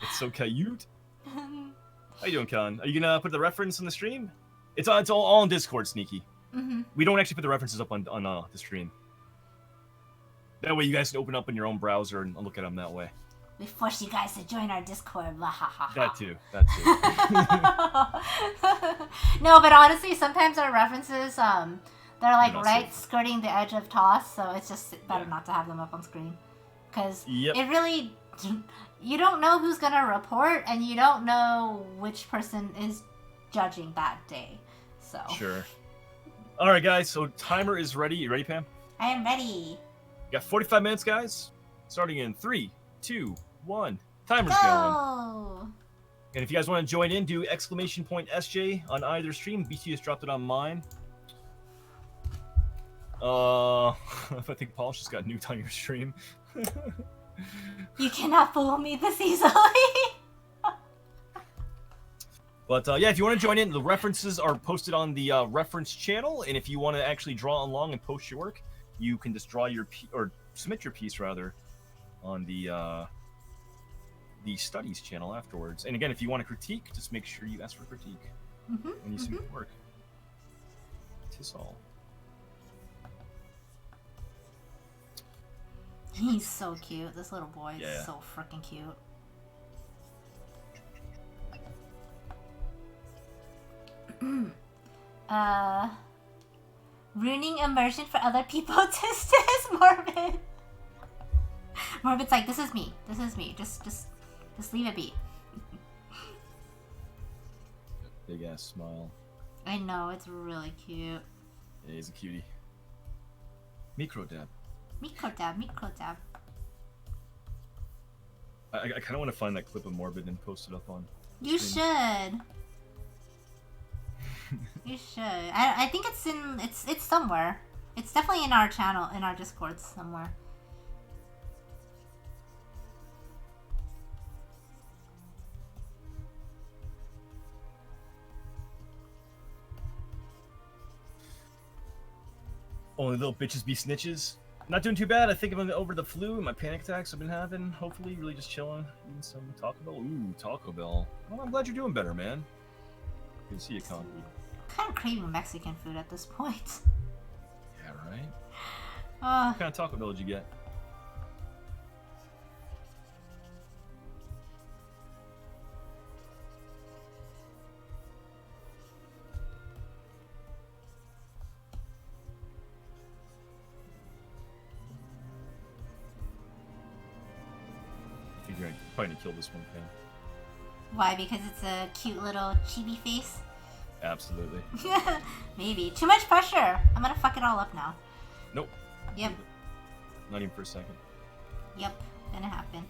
It's so cute. How you doing, Con? Are you gonna put the reference on the stream? It's all on Discord, Sneaky. Mm-hmm. We don't actually put the references up on the stream. That way you guys can open up in your own browser and look at them that way. We force you guys to join our Discord. That too. No, but honestly, sometimes our references, they're like right skirting the edge of toss, so it's just better not to have them up on screen. Because it really, you don't know who's going to report, and you don't know which person is judging that day. So. Sure. All right, guys, so timer is ready. You ready, Pam? I am ready. You got 45 minutes, guys. Starting in 3, 2, 1. Timer's going. And if you guys want to join in, do !SJ on either stream. BT just dropped it on mine. I think Polish just got nuked on your stream. You cannot fool me this easily. But yeah, if you want to join in, the references are posted on the reference channel. And if you want to actually draw along and post your work, you can just draw your or submit your piece rather on the studies channel afterwards. And again, if you want to critique, just make sure you ask for critique when you submit your work. Tis all. He's so cute. This little boy is so freaking cute. Ruining immersion for other people. This is Morbid. Morbid's like, this is me. This is me. Just leave it be. Big ass smile. I know, it's really cute. Yeah, he's a cutie. Micro dab. Micro dab. I kind of want to find that clip of Morbid and post it up on. You should. You should. I think it's in. It's somewhere. It's definitely in our channel, in our Discord somewhere. Only little bitches be snitches. Not doing too bad. I think I'm over the flu and my panic attacks I've been having. Hopefully, really just chilling, eating some Taco Bell. Ooh, Taco Bell. Well, I'm glad you're doing better, man. Good to see you, Concrete. Kind of craving Mexican food at this point. Yeah, right? What kind of Taco Bell did you get? I think you're probably gonna kill this one, Pam. Why? Because it's a cute little chibi face? Absolutely. Maybe. Too much pressure. I'm gonna fuck it all up now. Nope. Yep. Not even for a second. Yep. Gonna happen.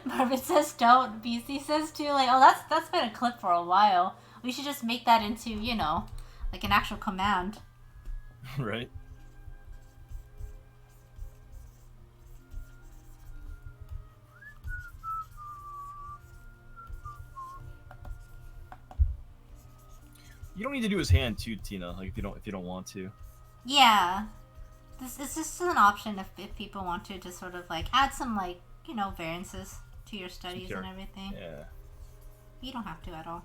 Marvin says don't. BC says too. Like, oh, that's been a clip for a while. We should just make that into, you know, like an actual command. Right. You don't need to do his hand too, Tina. Like if you don't want to. Yeah. This is just an option if people want to just sort of like add some like, you know, variances to your studies and everything. Yeah. You don't have to at all.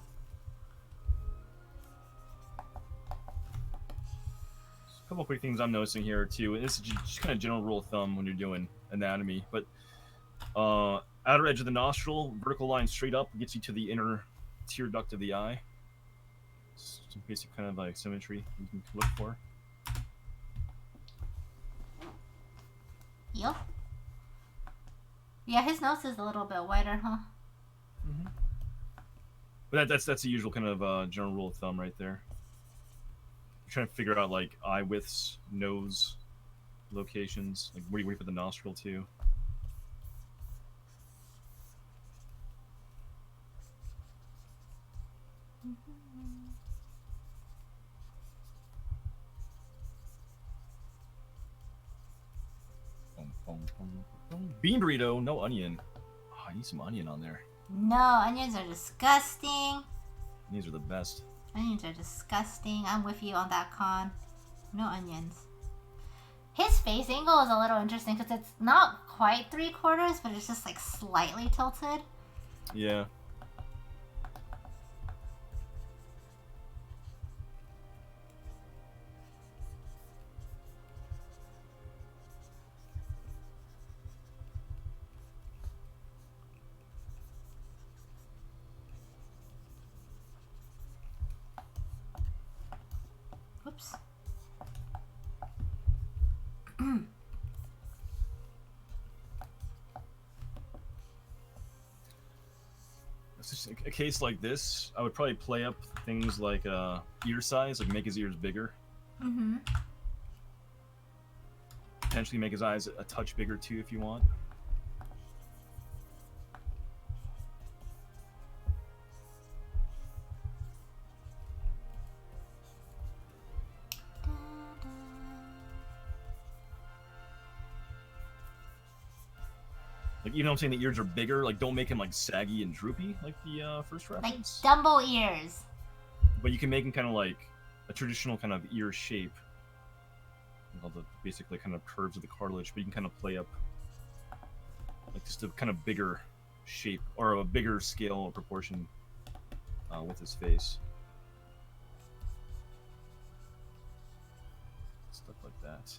A couple of quick things I'm noticing here too. This is just kind of general rule of thumb when you're doing anatomy, but outer edge of the nostril, vertical line straight up gets you to the inner tear duct of the eye. Some basic kind of like symmetry you can look for. Yep. Yeah, his nose is a little bit wider, huh? Mm-hmm. But that's the usual kind of general rule of thumb right there. You're trying to figure out like eye widths, nose locations, like where you put the nostril too. Bean burrito, no onion. Oh, I need some onion on there. No, onions are disgusting. These are the best. Onions are disgusting. I'm with you on that, Con. No onions. His face angle is a little interesting because it's not quite 3/4, but it's just like slightly tilted. Yeah. Oops. It's just a case like this, I would probably play up things like ear size, like make his ears bigger. Mm-hmm. Potentially make his eyes a touch bigger too if you want. Like, even though I'm saying the ears are bigger, like, don't make him, like, saggy and droopy, like the first reference. Like Dumbo ears. But you can make him kind of like a traditional kind of ear shape. With all the basically kind of curves of the cartilage, but you can kind of play up, like, just a kind of bigger shape, or a bigger scale or proportion with his face. Stuff like that.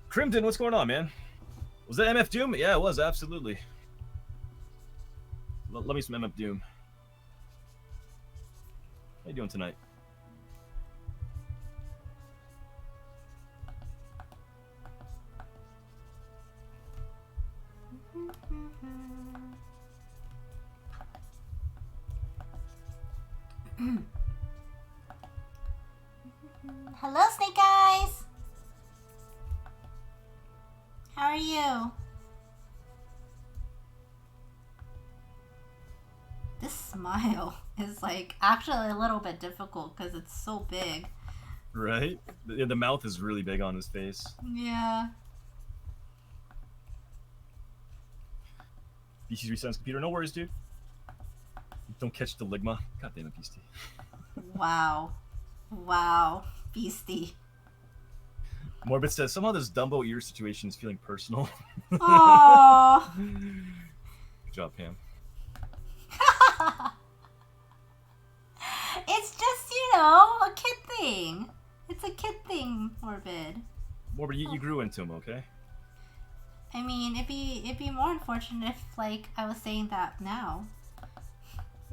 Crimton, what's going on, man? Was that MF Doom? Yeah, it was, absolutely. Love me some MF Doom. How you doing tonight? Hello, Snake Eyes! How are you? This smile is like actually a little bit difficult because it's so big. Right? The mouth is really big on his face. Yeah. BC's resends computer. No worries, dude. Don't catch the ligma. God damn it, Beastie. Wow. Wow. Beastie. Morbid says, somehow this Dumbo ear situation is feeling personal. Aww. Good job, Pam. It's just, you know, a kid thing. It's a kid thing, Morbid. Morbid, you grew into him, okay? I mean, it'd be more unfortunate if, like, I was saying that now.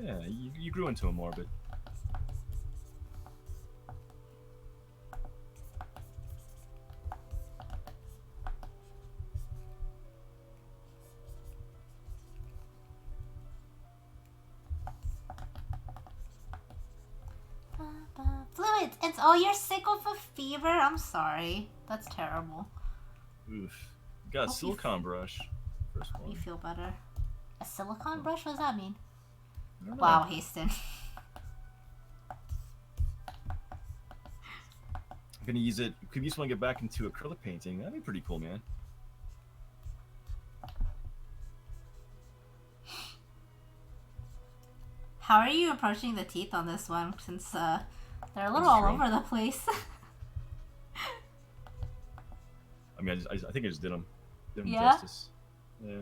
Yeah, you grew into him, Morbid. Fluids! It's oh, you're sick with a fever. I'm sorry. That's terrible. Oof. Got a silicone brush. First one. You feel better. A silicone brush? What does that mean? I don't know. Wow, Haston. I'm gonna use it. Could use one to get back into acrylic painting. That'd be pretty cool, man. How are you approaching the teeth on this one? Since they're a little all over the place. I mean, I think I just did them. Yeah? Justice. Yeah.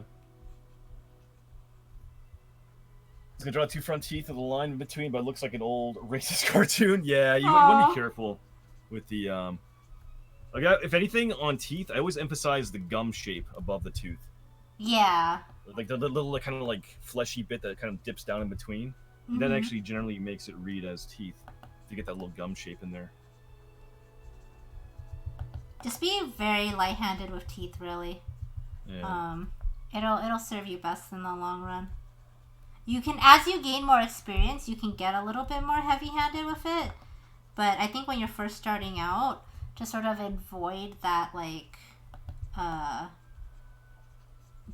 It's gonna draw two front teeth with a line in between, but it looks like an old racist cartoon. Yeah, you want to be careful with the like, if anything on teeth, I always emphasize the gum shape above the tooth. Yeah. Like the little like, kind of like fleshy bit that kind of dips down in between. Mm-hmm. That actually generally makes it read as teeth. If you get that little gum shape in there. Just be very light-handed with teeth, really. Yeah. It'll serve you best in the long run. You can, as you gain more experience, you can get a little bit more heavy-handed with it. But I think when you're first starting out, to sort of avoid that, like,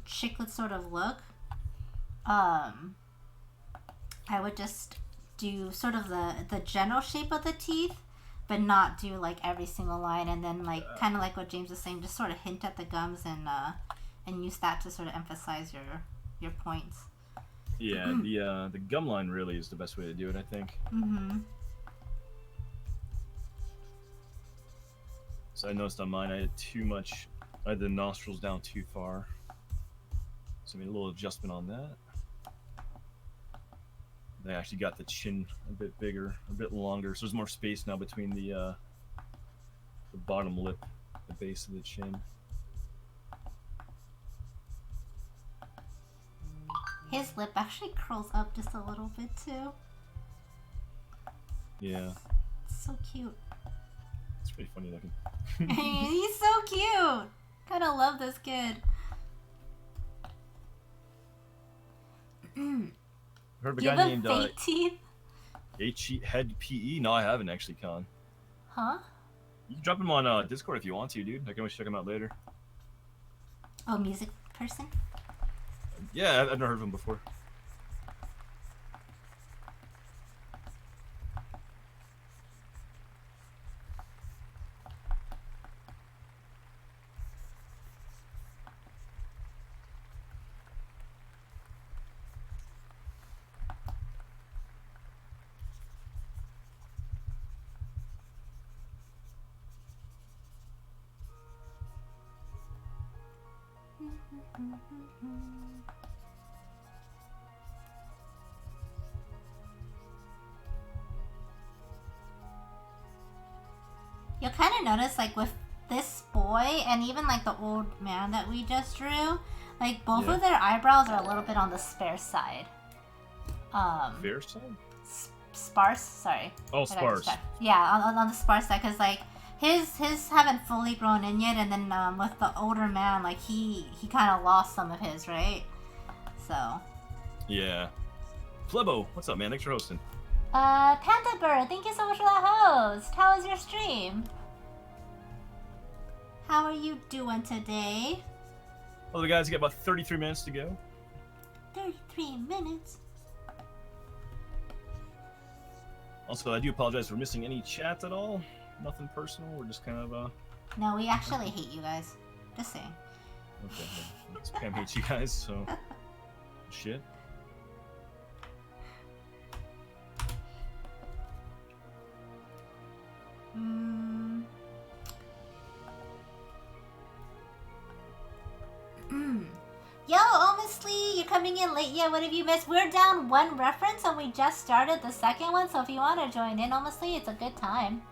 chiclet sort of look, I would just do sort of the general shape of the teeth, but not do, like, every single line. And then, like, kind of like what James was saying, just sort of hint at the gums and use that to sort of emphasize your points. Yeah, the gum line really is the best way to do it, I think. Mm-hmm. So I noticed on mine I had too much, I had the nostrils down too far. So I made a little adjustment on that. I actually got the chin a bit bigger, a bit longer, so there's more space now between the bottom lip, the base of the chin. His lip actually curls up just a little bit too. Yeah. It's so cute. It's pretty funny looking. He's so cute. Kind of love this kid. Heard of a Do you guy have named fake teeth? Head PE? No, I haven't actually, Con. Huh? You can drop him on Discord if you want to, dude. I can always check him out later. Oh, music person? Yeah, I've never heard of him before. You'll kind of notice, like, with this boy and even, like, the old man that we just drew, like, both of their eyebrows are a little bit on the spare side. Fair side? Sparse? Sorry. Oh, sparse. Yeah, on the sparse side, because, like, his haven't fully grown in yet, and then with the older man, like, he kind of lost some of his, right? So. Yeah. Flebo, what's up, man? Thanks for hosting. Panda Bird, thank you so much for that host. How was your stream? How are you doing today? Well, guys, we got about 33 minutes to go. 33 minutes. Also, I do apologize for missing any chat at all. Nothing personal. We're just kind of No, we actually hate you guys. Just saying. Okay. Well, Pam hates you guys, so shit. Yo, honestly, you're coming in late. Yeah, what have you missed? We're down one reference and we just started the second one, so if you want to join in, honestly, it's a good time.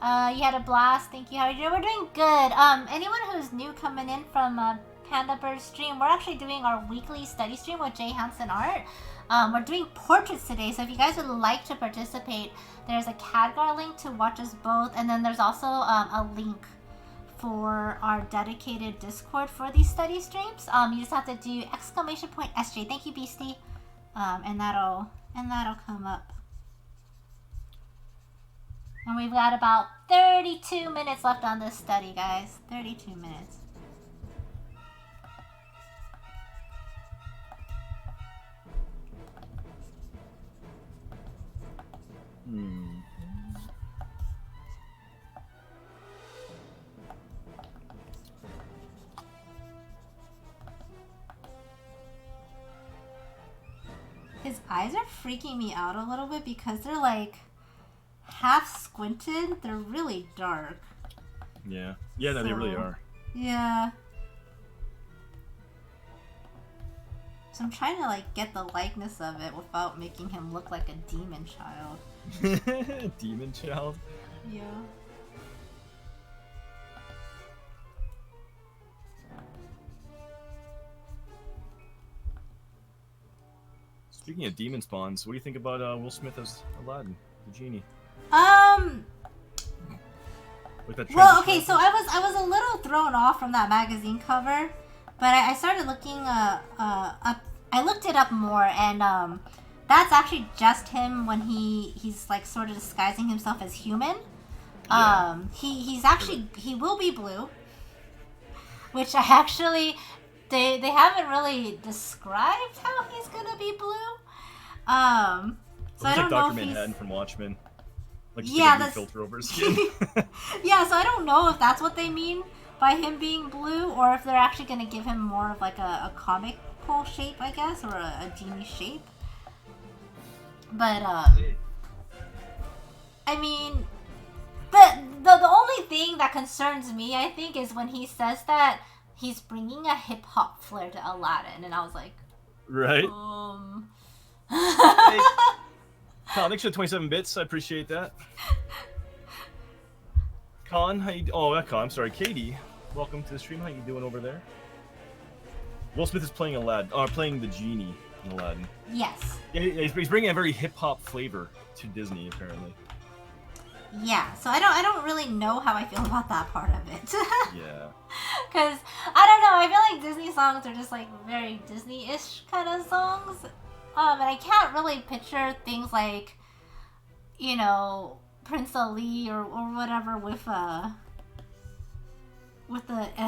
You had a blast. Thank you. How are you doing? We're doing good. Anyone who's new coming in from Panda Bird's stream, we're actually doing our weekly study stream with JHanson Art. We're doing portraits today, so if you guys would like to participate, there's a CADGAR link to watch us both, and then there's also a link for our dedicated Discord for these study streams. You just have to do !SJ. Thank you, Beastie. And that'll come up. And we've got about 32 minutes left on this study, guys. 32 minutes. His eyes are freaking me out a little bit because they're like half squinted. They're really dark. Yeah. Yeah, no, they really are. Yeah. So I'm trying to like get the likeness of it without making him look like a demon child. Demon child? Yeah. Speaking of demon spawns, what do you think about Will Smith as Aladdin, the genie? Well, okay, so I was a little thrown off from that magazine cover, but I started looking up. I looked it up more, and that's actually just him when he's like sort of disguising himself as human. Yeah. He will be blue, which I actually they haven't really described how he's gonna be blue. So I don't know Dr. if Manhattan from Watchmen. Like just yeah, a filter over his skin. Yeah, so I don't know if that's what they mean by him being blue, or if they're actually gonna give him more of like a comical shape, I guess, or a genie shape. But I mean, the only thing that concerns me, I think, is when he says that he's bringing a hip hop flair to Aladdin, and I was like, right. Hey, Colin, thanks for 27 bits. I appreciate that. Colin, how you? Oh, not Colin. I'm sorry, Katie. Welcome to the stream. How you doing over there? Will Smith is playing Aladdin, playing the genie in Aladdin. Yes. Yeah, he's bringing a very hip hop flavor to Disney, apparently. Yeah, so I don't really know how I feel about that part of it. Yeah. Because, I don't know, I feel like Disney songs are just like very Disney-ish kind of songs. And I can't really picture things like, you know, Prince Ali or whatever with a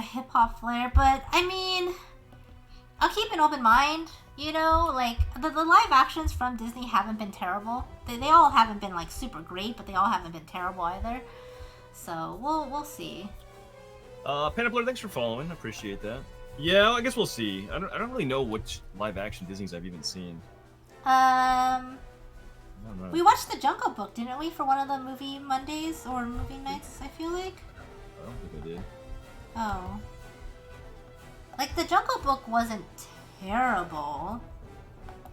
hip-hop flair. But, I mean, I'll keep an open mind. You know, like, the live actions from Disney haven't been terrible. They all haven't been, like, super great, but they all haven't been terrible either. So, we'll see. Panapler, thanks for following. I appreciate that. Yeah, I guess we'll see. I don't really know which live action Disney's I've even seen. We watched The Jungle Book, didn't we, for one of the movie Mondays or movie nights, I feel like? I don't think I did. Oh. Like, The Jungle Book wasn't terrible.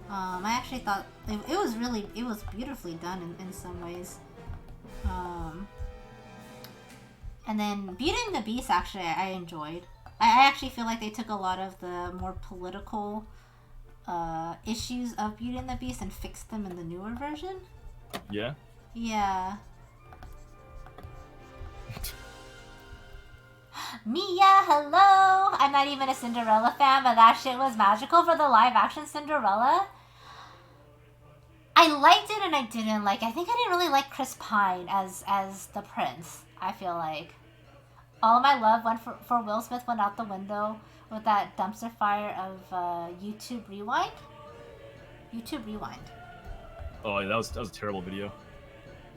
I actually thought it was beautifully done in some ways. And then Beauty and the Beast, actually, I enjoyed. I actually feel like they took a lot of the more political issues of Beauty and the Beast and fixed them in the newer version. Yeah? Yeah. Mia, hello! I'm not even a Cinderella fan, but that shit was magical for the live-action Cinderella. I liked it and I didn't like it. I think I didn't really like Chris Pine as the prince, I feel like. All of my love went for Will Smith went out the window with that dumpster fire of YouTube Rewind. YouTube Rewind. Oh, that was a terrible video.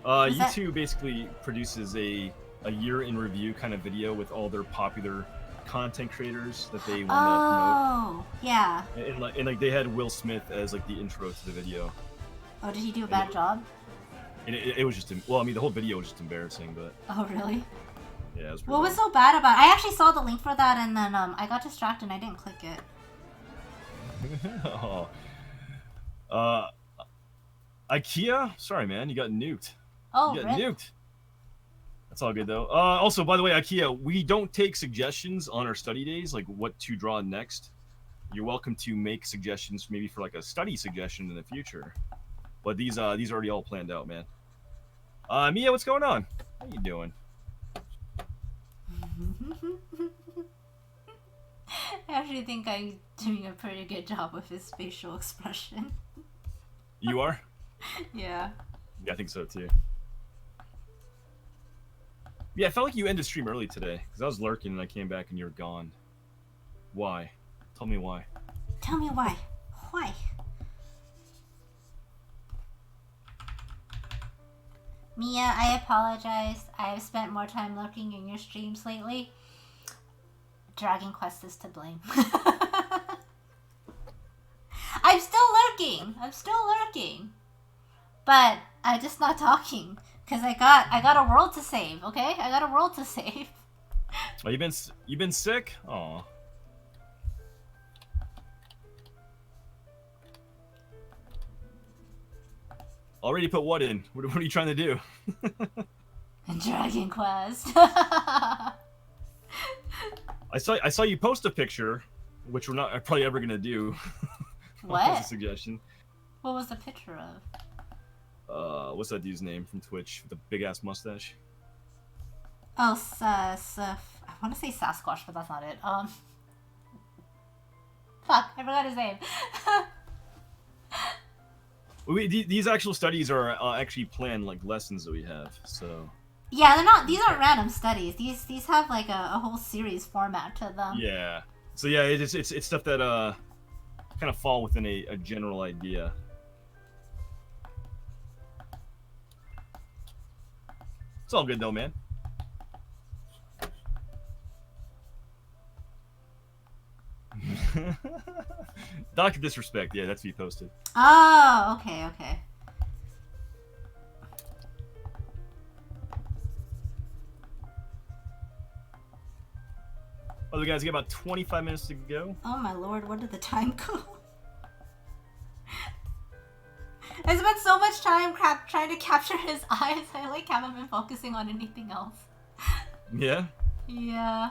YouTube basically produces a year in review kind of video with all their popular content creators that they want to promote. Oh, yeah. And like they had Will Smith as like the intro to the video. Oh, did he do a bad job? And it was just, well, I mean, the whole video was just embarrassing, but. Oh, really? Yeah, it was pretty What was so bad about it? I actually saw the link for that, and then I got distracted and I didn't click it. IKEA? Sorry, man, you got nuked. Oh, you got nuked. That's all good, though. Also, by the way, IKEA, we don't take suggestions on our study days, like what to draw next. You're welcome to make suggestions, maybe for like a study suggestion in the future. But these are already all planned out, man. Mia, what's going on? How you doing? I actually think I'm doing a pretty good job with his facial expression. You are? Yeah. Yeah, I think so too. Yeah, I felt like you ended stream early today because I was lurking and I came back and you're gone. Why? Tell me why. Tell me why. Why? Mia, I apologize. I have spent more time lurking in your streams lately. Dragon Quest is to blame. I'm still lurking. I'm still lurking. But I'm just not talking because I got a world to save. Okay, I got a world to save. Oh, you been sick? Aw. Already put what in? What are you trying to do? Dragon Quest. I saw you post a picture, which we're not probably ever gonna do. What? That was a suggestion. What was the picture of? What's that dude's name from Twitch with the big ass mustache? Oh, I want to say Sasquatch, but that's not it. Fuck, I forgot his name. These actual studies are actually planned like lessons that we have. So. Yeah, they're not. These aren't random studies. These have like a whole series format to them. Yeah. So yeah, it's stuff that kind of fall within a general idea. It's all good though, man. Dr. Disrespect, yeah, that's what you posted. Oh, okay, okay. Other guys, we got about 25 minutes to go. Oh my lord, where did the time go? I spent so much time trying to capture his eyes. I like haven't been focusing on anything else. Yeah? Yeah.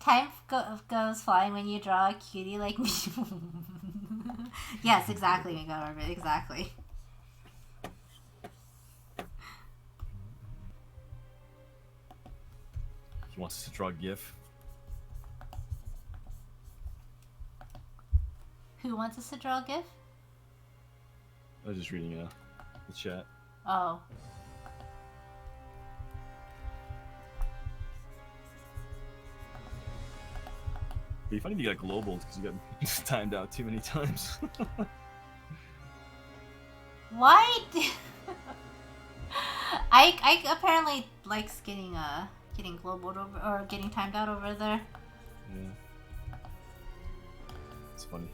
Time goes flying when you draw a cutie like me. Yes, exactly, Mega Orbit, exactly. He wants us to draw a GIF. Who wants us to draw a GIF? I was just reading the chat. Oh. It'd be funny if you got global because you got timed out too many times. Why? I apparently likes getting global over or getting timed out over there. Yeah. It's funny.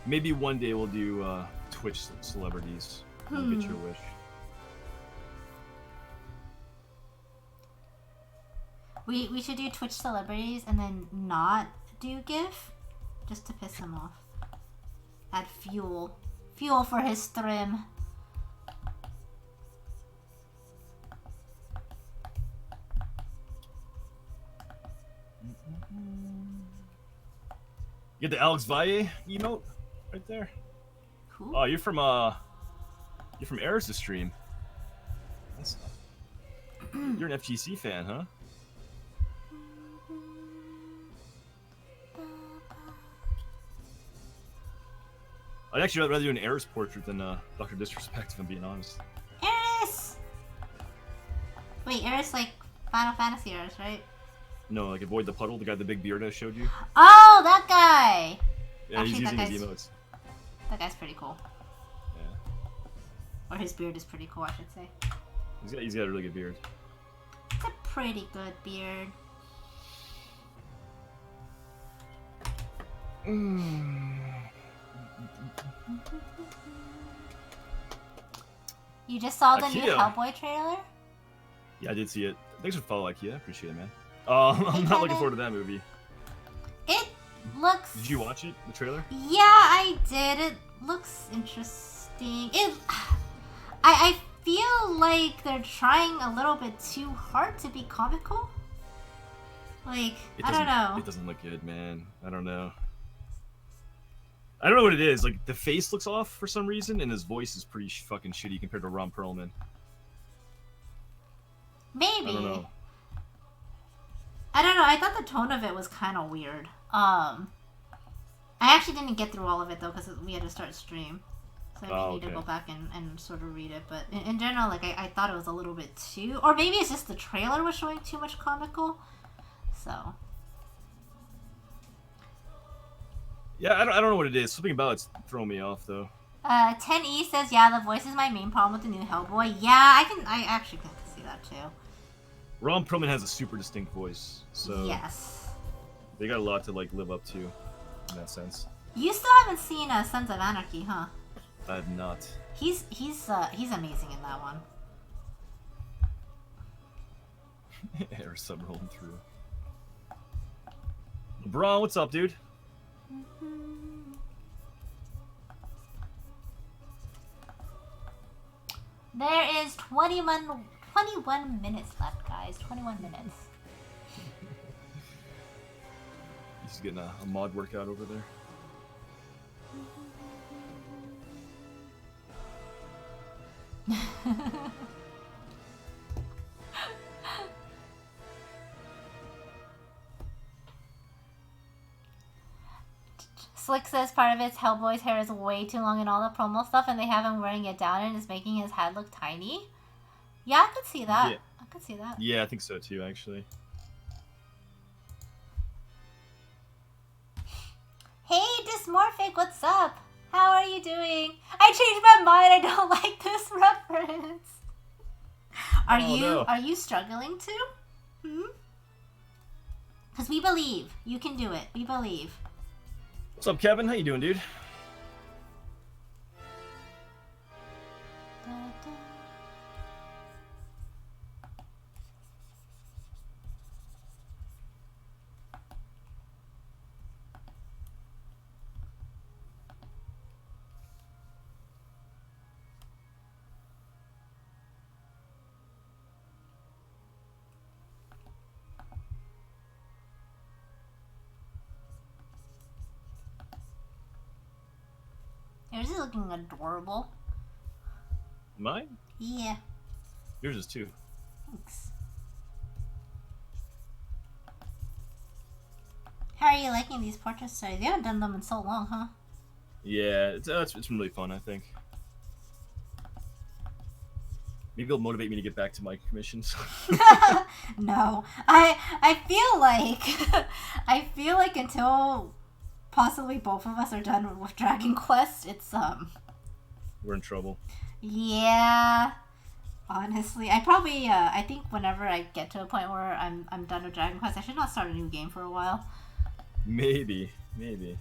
Maybe one day we'll do Twitch celebrities. You'll get your wish. We should do Twitch celebrities and then not do GIF, just to piss him off. Add fuel for his stream. You get the Alex Valle emote right there. Who? Oh, you're from Eris' stream. You're an FGC fan, huh? I'd actually rather do an Eris portrait than Dr. Disrespect, if I'm being honest. Eris! Wait, Eris like Final Fantasy Eris, right? No, like Avoid the Puddle, the guy with the big beard I showed you. Oh, that guy! Yeah, Actually, he's using his emotes. That guy's pretty cool. Yeah. Or his beard is pretty cool, I should say. He's got a really good beard. It's a pretty good beard. You just saw the new Hellboy trailer? Yeah, I did see it. Thanks for following IKEA. I appreciate it, man. I'm not looking forward to that movie. It looks... Did you watch it, the trailer? Yeah, I did. It looks interesting. I feel like they're trying a little bit too hard to be comical. Like, I don't know. It doesn't look good, man. I don't know. I don't know what it is. Like the face looks off for some reason, and his voice is pretty fucking shitty compared to Ron Perlman. Maybe. I don't know. I thought the tone of it was kind of weird. I actually didn't get through all of it though because we had to start stream, so I need to go back and sort of read it. But in general, like I thought it was a little bit too, or maybe it's just the trailer was showing too much comical. So. Yeah, I don't know what it is. Something about it's throwing me off though. 10E says, yeah, the voice is my main problem with the new Hellboy. Yeah, I actually can see that too. Ron Perlman has a super distinct voice, so yes, they got a lot to like live up to in that sense. You still haven't seen Sons of Anarchy, huh? I have not. He's amazing in that one. Air sub rolling through. LeBron, what's up, dude? There is 21 minutes left, guys. 21 minutes. He's getting a mod workout over there. Slick says part of it's Hellboy's hair is way too long in all the promo stuff, and they have him wearing it down and it's making his head look tiny. Yeah, I could see that. Yeah. I could see that. Yeah, I think so too, actually. Hey, Dysmorphic, what's up? How are you doing? I changed my mind. I don't like this reference. Are you struggling too? Because we believe. You can do it. We believe. What's up, Kevin? How you doing, dude? Yours is looking adorable. Mine? Yeah. Yours is too. Thanks. How are you liking these portrait studies? You haven't done them in so long, huh? Yeah, it's been really fun, I think. Maybe it'll motivate me to get back to my commissions. No. I feel like until possibly both of us are done with Dragon Quest, it's We're in trouble. Yeah. Honestly, I think whenever I get to a point where I'm done with Dragon Quest, I should not start a new game for a while. Maybe. I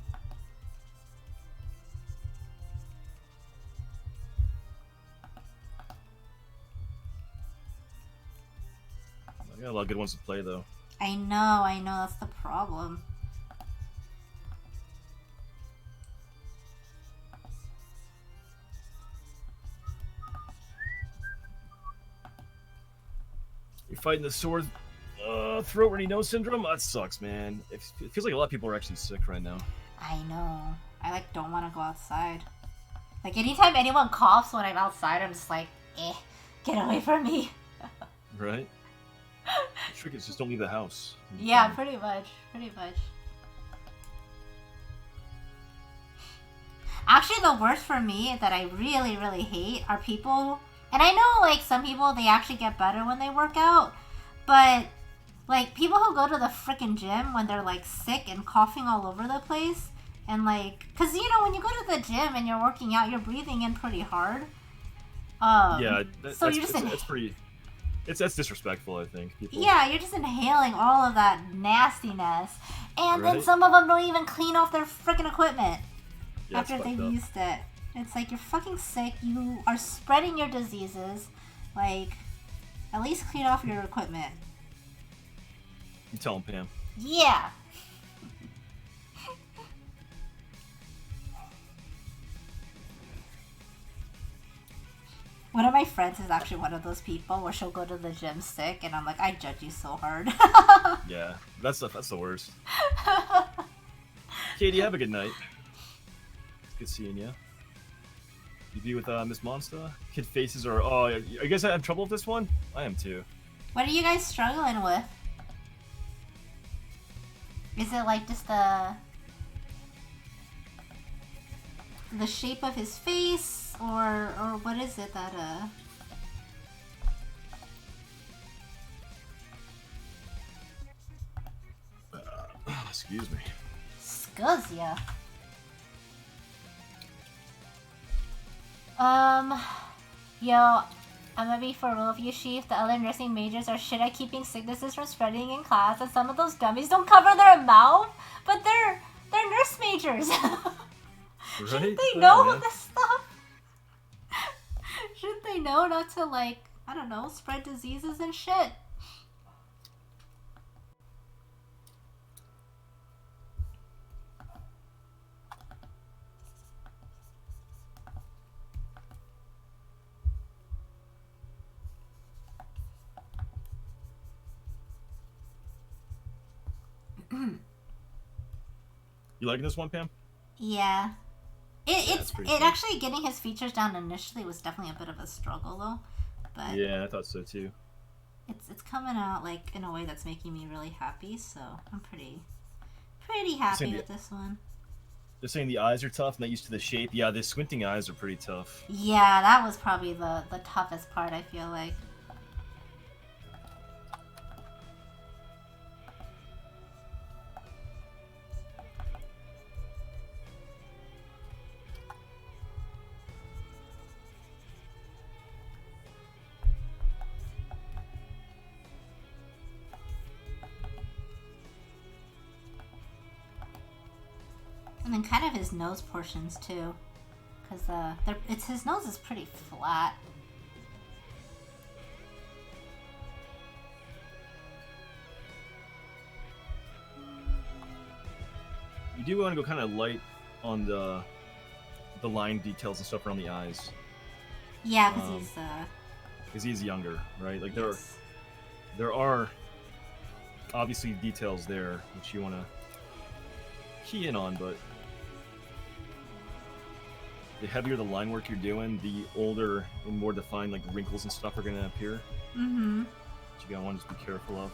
got a lot of good ones to play, though. I know, that's the problem. You're fighting the sore throat runny nose syndrome? That sucks, man. It feels like a lot of people are actually sick right now. I know. I don't want to go outside. Like anytime anyone coughs when I'm outside, I'm just like, get away from me. Right? The trick is just don't leave the house. Yeah, pretty much. Actually, the worst for me that I really, really hate are people, and I know like some people, they actually get better when they work out, but like people who go to the frickin' gym when they're like sick and coughing all over the place, and like, cause you know when you go to the gym and you're working out, you're breathing in pretty hard. Yeah, so that's disrespectful, I think. People... Yeah, you're just inhaling all of that nastiness, and then some of them don't even clean off their frickin' equipment after they've used it. It's like, you're fucking sick, you are spreading your diseases, like, at least clean off your equipment. You tell him, Pam. Yeah. One of my friends is actually one of those people where she'll go to the gym sick, and I'm like, I judge you so hard. Yeah, that's the worst. Katie, have a good night. Good seeing you. You be with Miss Monster? Kid faces are. Oh, are you guys having trouble with this one? I am too. What are you guys struggling with? Is it like just the shape of his face, or what is it that Excuse me. Excuse ya. Yo, I'm gonna be for real with you, Chief. The other nursing majors are shit at keeping sicknesses from spreading in class, and some of those dummies don't cover their mouth, but they're nurse majors. Right? Shouldn't they know this stuff? Shouldn't they know not to, like, I don't know, spread diseases and shit? You liking this one, Pam? Yeah. It's actually getting his features down initially was definitely a bit of a struggle though. But yeah, I thought so too. It's coming out like in a way that's making me really happy, so I'm pretty happy with this one. They're saying the eyes are tough, not used to the shape. Yeah, the squinting eyes are pretty tough. Yeah, that was probably the toughest part, I feel like. And then kind of his nose portions too, because his nose is pretty flat. You do want to go kind of light on the line details and stuff around the eyes. Yeah, because he's younger, right? Like there are obviously details there which you want to key in on, but the heavier the line work you're doing, the older and more defined like wrinkles and stuff are going to appear. Mm-hmm. Which you gotta want to just be careful of.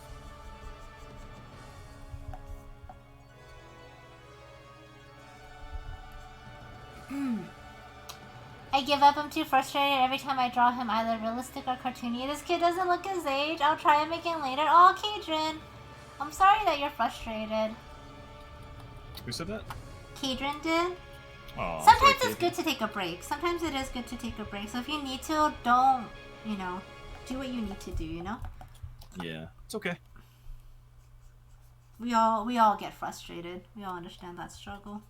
I give up. I'm too frustrated every time I draw him, either realistic or cartoony. This kid doesn't look his age. I'll try him again later. Oh, Kadrin, I'm sorry that you're frustrated. Who said that? Kadrin did. Aww, sometimes it's good to take a break. Sometimes it is good to take a break. So if you need to, don't, do what you need to do, Yeah, it's okay. We all get frustrated. We all understand that struggle.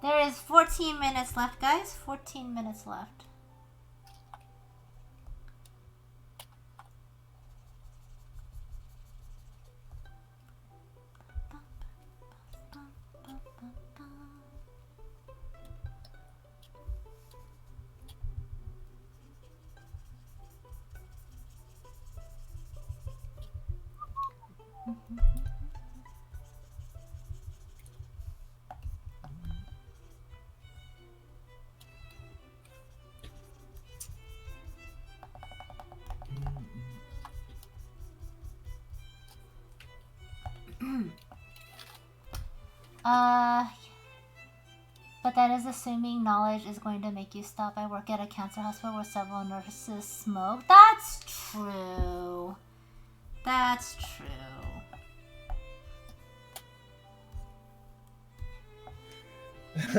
There is 14 minutes left, guys. 14 minutes left. But that is assuming knowledge is going to make you stop. I work at a cancer hospital where several nurses smoke. That's true. That's true.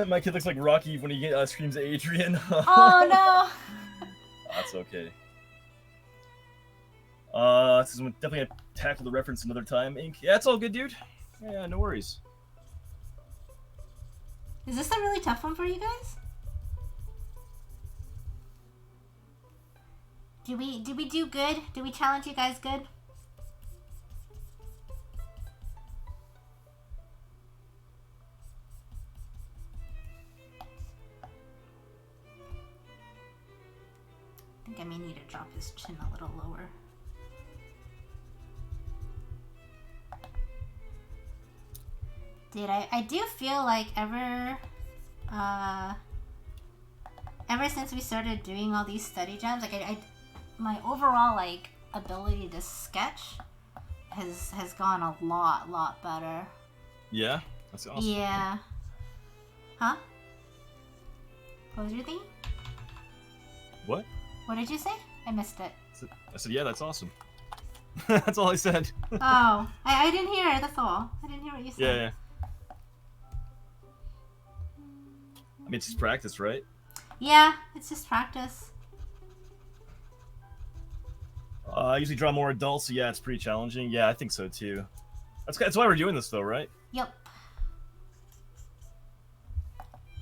My kid looks like Rocky when he screams at Adrian. Oh no. That's okay. This is definitely gonna tackle the reference another time, Ink. Yeah, it's all good, dude. Yeah, no worries. Is this a really tough one for you guys? Did we do good? Did we challenge you guys good? I think I may need to drop his chin a little lower. Dude, I do feel like ever since we started doing all these study jams, like my overall like ability to sketch has gone a lot better. Yeah, that's awesome. Yeah. Huh? What was your thing? What? What did you say? I missed it. I said, yeah, that's awesome. That's all I said. Oh, I didn't hear it. That's all. I didn't hear what you said. Yeah. I mean, it's just practice, right? Yeah, it's just practice. I usually draw more adults, so yeah, it's pretty challenging. Yeah, I think so too. That's why we're doing this, though, right? Yep.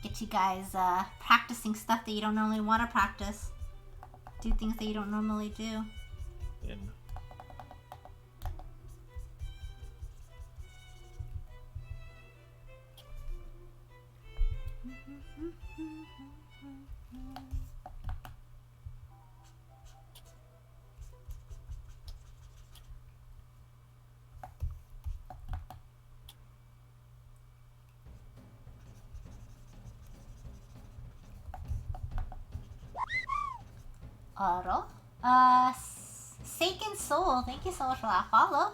Get you guys practicing stuff that you don't normally want to practice. Do things that you don't normally do. Yeah. Aro. Seiken Soul, thank you so much for that follow.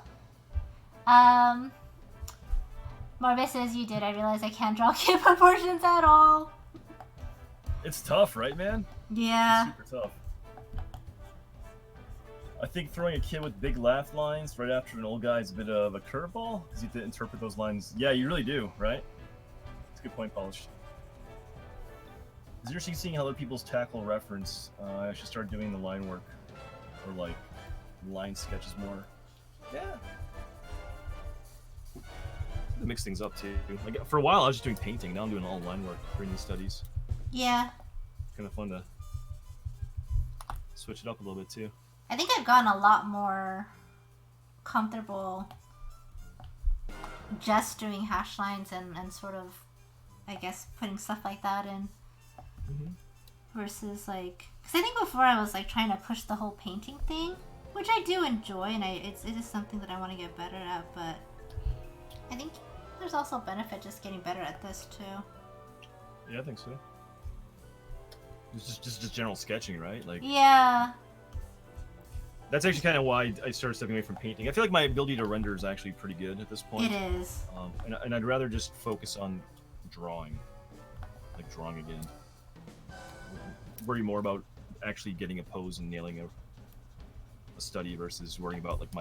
Morbus says you did. I realize I can't draw kid proportions at all. It's tough, right, man? Yeah. It's super tough. I think throwing a kid with big laugh lines right after an old guy is a bit of a curveball, because you have to interpret those lines. Yeah, you really do, right? It's a good point, Polish. It's interesting seeing how other people's tackle reference. I should start doing the line work, or like line sketches more. Yeah. To mix things up too. Like for a while, I was just doing painting. Now I'm doing all line work for these studies. Yeah. Kind of fun to switch it up a little bit too. I think I've gotten a lot more comfortable just doing hash lines and sort of, I guess, putting stuff like that in. Versus like, because I think before I was like trying to push the whole painting thing, which I do enjoy, and it is something that I want to get better at. But I think there's also benefit just getting better at this too. Yeah, I think so. It's just general sketching, right? Like yeah. That's actually kind of why I started stepping away from painting. I feel like my ability to render is actually pretty good at this point. It is. And I'd rather just focus on drawing, like drawing again. Worry more about actually getting a pose and nailing a study versus worrying about like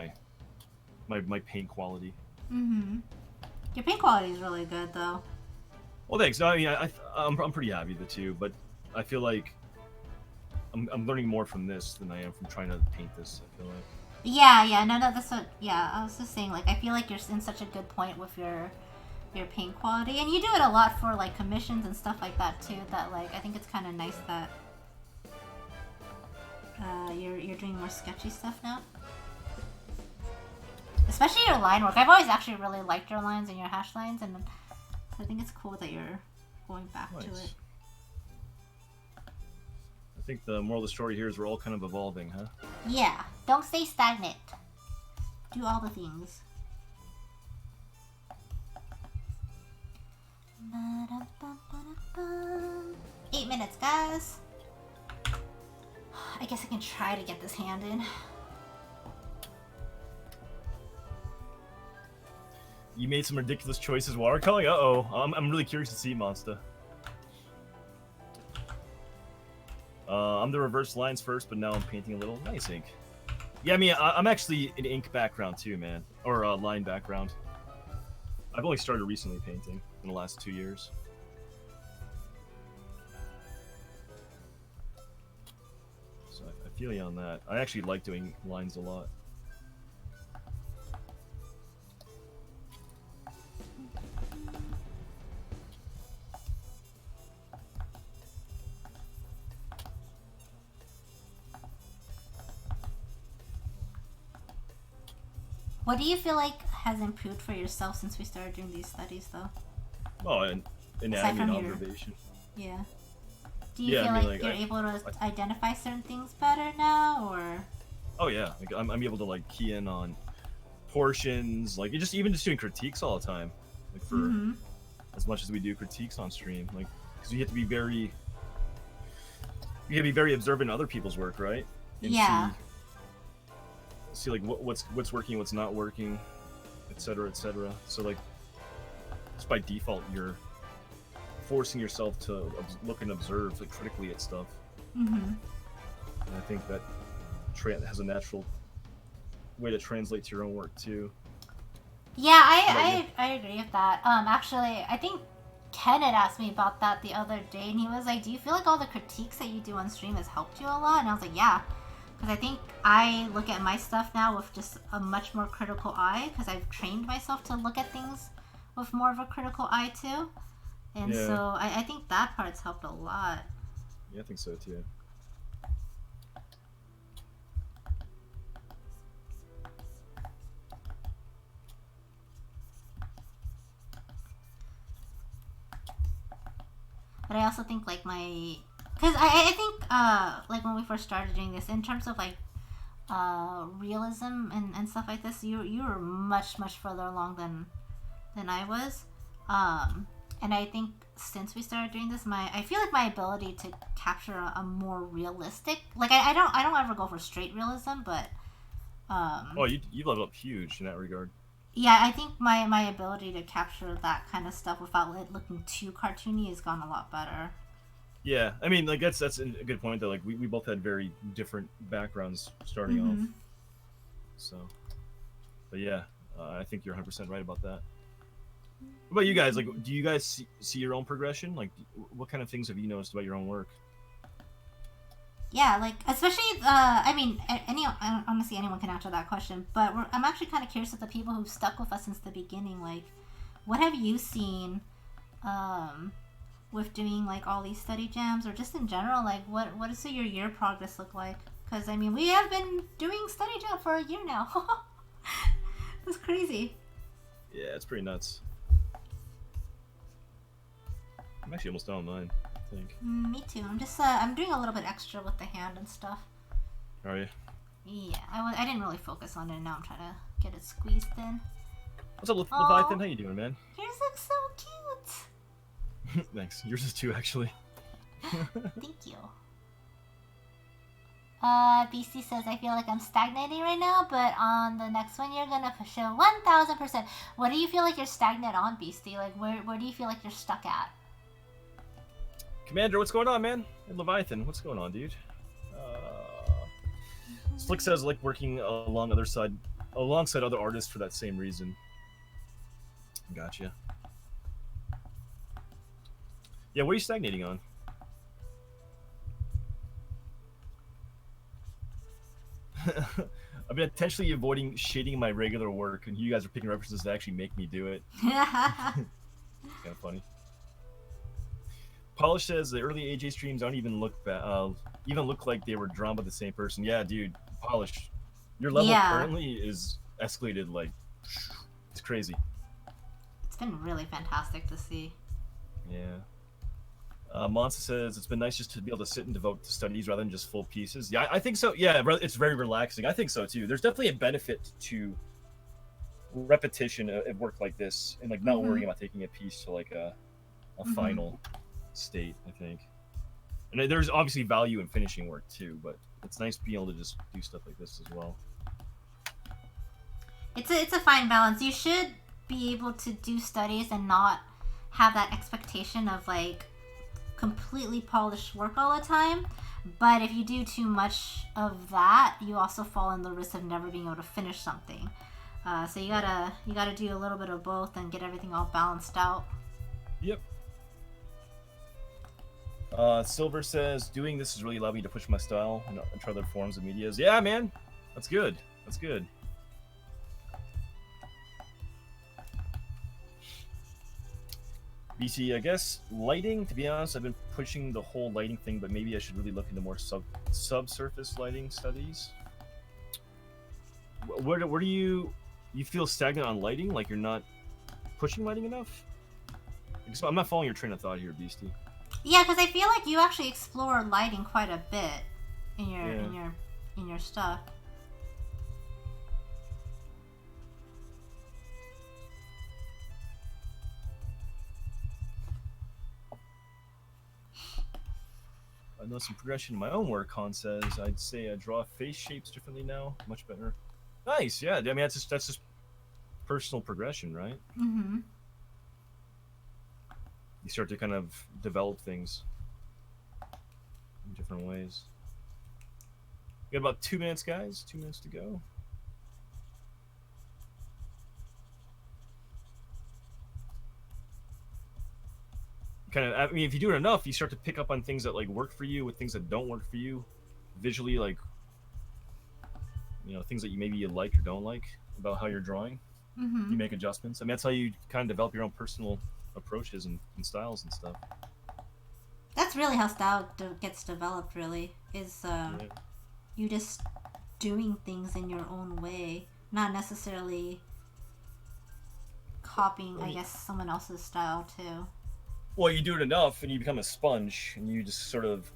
my paint quality. Your paint quality is really good though. Well, thanks. No, I mean, I'm pretty happy with the two, but I feel like I'm learning more from this than I am from trying to paint this. I feel like. Yeah, no, that's what. Yeah, I was just saying, like, I feel like you're in such a good point with your paint quality, and you do it a lot for like commissions and stuff like that too. That like, I think it's kind of nice that you're doing more sketchy stuff now. Especially your line work. I've always actually really liked your lines and your hash lines, and I think it's cool that you're going back to it. I think the moral of the story here is we're all kind of evolving, huh? Yeah. Don't stay stagnant. Do all the things. 8 minutes, guys. I guess I can try to get this hand in. You made some ridiculous choices watercoloring? Uh-oh. I'm really curious to see, Monster. I'm the reverse lines first, but now I'm painting a little. Nice ink. Yeah, I mean, I'm actually an ink background too, man. Or a line background. I've only started recently painting in the last 2 years. So I feel you on that. I actually like doing lines a lot. What do you feel like has improved for yourself since we started doing these studies, though? Oh, and anatomy and observation. Yeah. Do you feel like you're able to identify certain things better now, or? Oh yeah, like I'm able to like key in on portions, like even just doing critiques all the time. like for as much as we do critiques on stream, like because you have to be very observant of other people's work, right? And see like what's working, what's not working, etc., etc. So like just by default you're forcing yourself to look and observe like critically at stuff. And I think that has a natural way to translate to your own work too. Yeah, I agree with that. Actually, I think Ken had asked me about that the other day, and he was like, do you feel like all the critiques that you do on stream has helped you a lot? And I was like, yeah, because I think I look at my stuff now with just a much more critical eye, because I've trained myself to look at things with more of a critical eye too. And so I think that part's helped a lot. Yeah, I think so too. But I also think like because I think like when we first started doing this, in terms of like realism and stuff like this, you were much further along than I was. And I think since we started doing this, I feel like my ability to capture a more realistic, like I don't ever go for straight realism, but you leveled up huge in that regard. Yeah, I think my ability to capture that kind of stuff without it looking too cartoony has gone a lot better. Yeah, I mean, like that's a good point though. Like we both had very different backgrounds starting off. So, but yeah, I think you're 100% right about that. What about you guys? Like, do you guys see your own progression? Like, what kind of things have you noticed about your own work? Yeah, like especially I mean, honestly, anyone can answer that question. But I'm actually kind of curious of the people who've stuck with us since the beginning. Like, what have you seen, with doing like all these study jams, or just in general? Like, what does your year progress look like? Because I mean, we have been doing study jam for a year now. That's crazy. Yeah, it's pretty nuts. I'm actually almost done with mine. I think. Me too. I'm just I'm doing a little bit extra with the hand and stuff. Are you? Yeah, I didn't really focus on it. Now I'm trying to get it squeezed in. What's up, Leviathan? How you doing, man? Yours looks so cute. Thanks. Yours is too, actually. Thank you. BC says, I feel like I'm stagnating right now, but on the next one you're gonna show 1000%. What do you feel like you're stagnant on, Beastie? Like, where do you feel like you're stuck at? Commander, what's going on, man? And Leviathan, what's going on, dude? Slick says, like working alongside other artists for that same reason. Gotcha. Yeah, what are you stagnating on? I've been intentionally avoiding shading my regular work, and you guys are picking references that actually make me do it. It's kind of funny. Polish says the early AJ streams don't even look like they were drawn by the same person. Yeah, dude, Polish, your level currently is escalated like it's crazy. It's been really fantastic to see. Yeah. Monza says it's been nice just to be able to sit and devote to studies rather than just full pieces. Yeah, I think so. Yeah, it's very relaxing. I think so too. There's definitely a benefit to repetition at work like this, and like not worrying about taking a piece to like a final state. I think, and there's obviously value in finishing work too, but it's nice being able to just do stuff like this as well. It's a fine balance. You should be able to do studies and not have that expectation of like completely polished work all the time. But if you do too much of that, you also fall in the risk of never being able to finish something. So you gotta do a little bit of both and get everything all balanced out. Yep. Silver says doing this has really allowed me to push my style and try other forms of medias. Yeah, man, that's good. That's good. BC, I guess lighting, to be honest, I've been pushing the whole lighting thing, but maybe I should really look into more subsurface lighting studies. Where do you feel stagnant on lighting? Like you're not pushing lighting enough? I'm not following your train of thought here, Beastie. Yeah, because I feel like you actually explore lighting quite a bit in your stuff. I know some progression in my own work. Han says, I'd say I draw face shapes differently now, much better. Nice, yeah. I mean, that's just personal progression, right? Mm-hmm. You start to kind of develop things in different ways. We got about 2 minutes, guys. 2 minutes to go. Kind of, I mean, if you do it enough, you start to pick up on things that like work for you with things that don't work for you visually, like, you know, things that you like or don't like about how you're drawing. Mm-hmm. You make adjustments. I mean, that's how you kind of develop your own personal approaches and styles and stuff. That's really how style gets developed, really, is you just doing things in your own way, not necessarily copying, I guess, someone else's style, too. Well, you do it enough and you become a sponge and you just sort of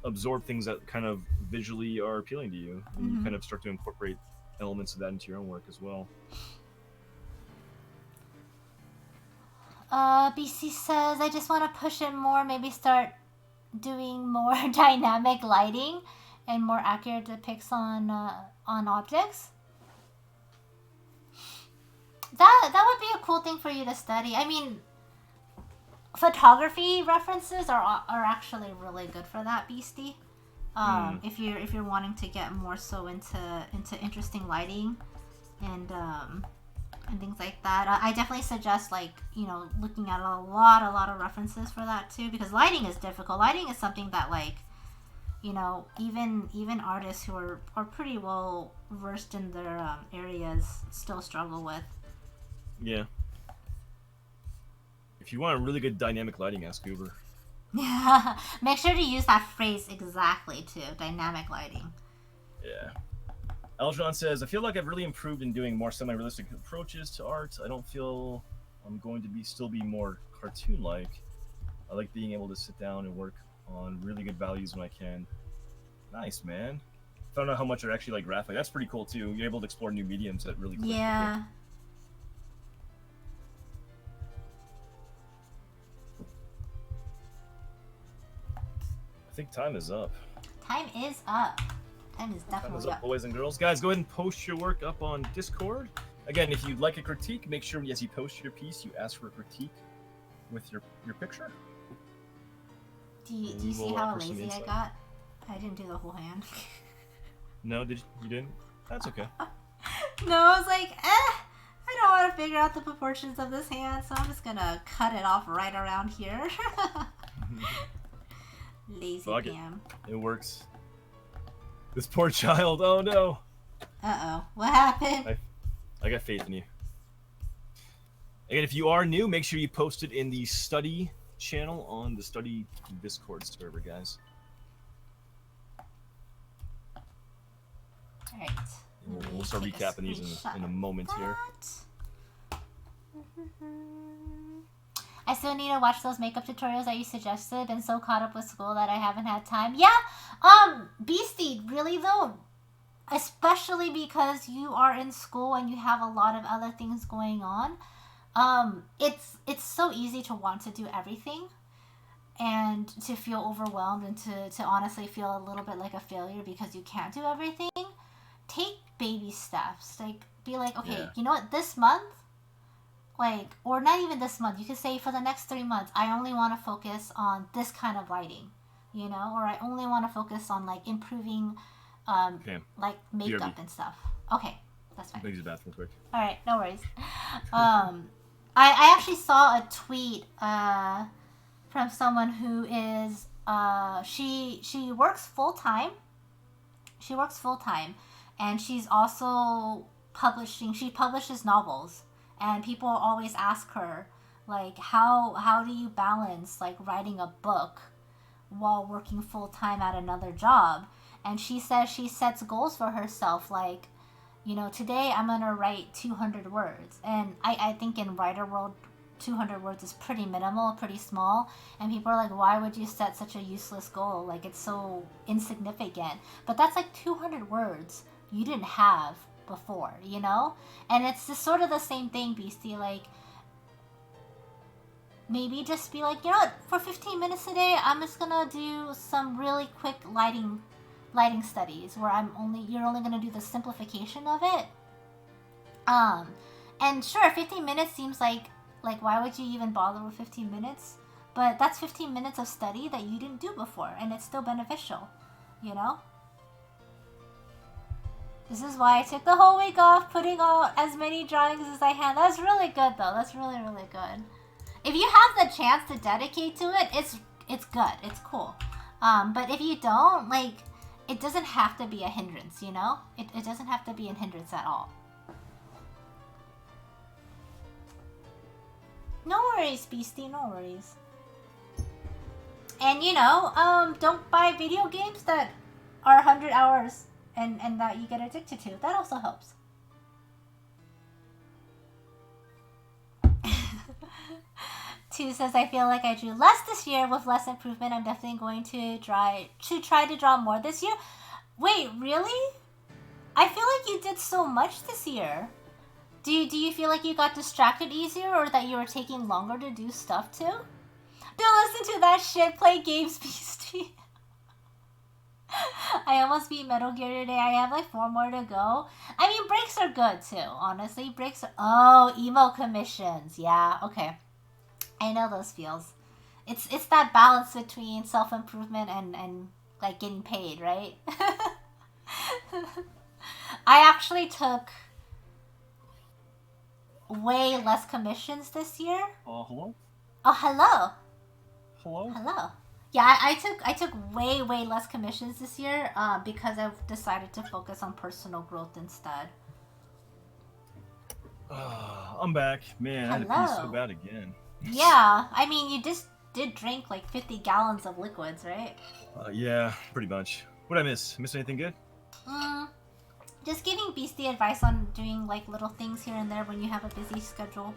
absorb things that kind of visually are appealing to you, and you kind of start to incorporate elements of that into your own work as well. BC says, I just want to push it more, maybe start doing more dynamic lighting and more accurate depicts on objects. That would be a cool thing for you to study. I mean, photography references are actually really good for that, Beastie. If you're wanting to get more so into interesting lighting and things like that, I definitely suggest, like, you know, looking at a lot of references for that too, because lighting is difficult. Lighting is something that, like, you know, even artists who are pretty well versed in their areas still struggle with. Yeah. If you want a really good dynamic lighting, ask Uber. Yeah, make sure to use that phrase exactly too. Dynamic lighting. Yeah. Aljon says, I feel like I've really improved in doing more semi-realistic approaches to art. I don't feel I'm going to still be more cartoon-like. I like being able to sit down and work on really good values when I can. Nice, man. I don't know how much are actually like graphic. That's pretty cool too. You're able to explore new mediums that really click. Yeah. I think time is up. Time is up. Time is definitely up. Boys and girls. Guys, go ahead and post your work up on Discord. Again, if you'd like a critique, make sure as you post your piece, you ask for a critique with your picture. Do you see how lazy I got? I didn't do the whole hand. No, you didn't? That's okay. No, I was like, I don't want to figure out the proportions of this hand, so I'm just gonna cut it off right around here. Lazy Pam. It works. This poor child. Oh no. Uh-oh. What happened? I got faith in you. Again, if you are new, make sure you post it in the study channel on the study Discord server, guys. All right. We'll start recapping these in a moment here. I still need to watch those makeup tutorials that you suggested. Been so caught up with school that I haven't had time. Yeah, Beastie, really though, especially because you are in school and you have a lot of other things going on. It's so easy to want to do everything and to feel overwhelmed and to honestly feel a little bit like a failure because you can't do everything. Take baby steps. Like, be like, okay, you know what, this month, like, or not even this month, you could say for the next 3 months, I only want to focus on this kind of lighting, you know, or I only want to focus on, like, improving, like, makeup and stuff. Okay, that's fine. I'll use the bathroom quick. All right, no worries. I actually saw a tweet from someone who is, she works full-time. She works full-time, and she's also she publishes novels. And people always ask her, like, how do you balance, like, writing a book while working full-time at another job? And she says she sets goals for herself, like, you know, today I'm going to write 200 words. And I think in writer world, 200 words is pretty minimal, pretty small. And people are like, why would you set such a useless goal? Like, it's so insignificant. But that's like 200 words you didn't have before, you know? And it's just sort of the same thing, Beastie. Like, maybe just be like, you know what, for 15 minutes a day, I'm just gonna do some really quick lighting studies where you're only gonna do the simplification of it. And sure, 15 minutes seems like why would you even bother with 15 minutes? But that's 15 minutes of study that you didn't do before, and it's still beneficial, you know? This is why I took the whole week off, putting out as many drawings as I can. That's really good, though. That's really, really good. If you have the chance to dedicate to it, it's good. It's cool. But if you don't, like, it doesn't have to be a hindrance, you know? It doesn't have to be a hindrance at all. No worries, Beastie. No worries. And, you know, don't buy video games that are 100 hours and that you get addicted to. That also helps. Two says, I feel like I drew less this year with less improvement. I'm definitely going to try to draw more this year. Wait, really? I feel like you did so much this year. Do you feel like you got distracted easier, or that you were taking longer to do stuff too? Don't listen to that shit. Play games, Beastie. I almost beat Metal Gear today. I have like 4 more to go. I mean, breaks are good too, honestly. Breaks are... Oh, emo commissions. Yeah, okay. I know those feels. It's that balance between self-improvement and like getting paid, right? I actually took way less commissions this year. Hello? Oh, hello. Hello? Hello. Yeah, I took way less commissions this year because I've decided to focus on personal growth instead. I'm back. Man, I had to pee so bad again. Yeah, I mean, you just did drink like 50 gallons of liquids, right? Yeah, pretty much. What'd I miss? Miss anything good? Just giving Beastie advice on doing like little things here and there when you have a busy schedule.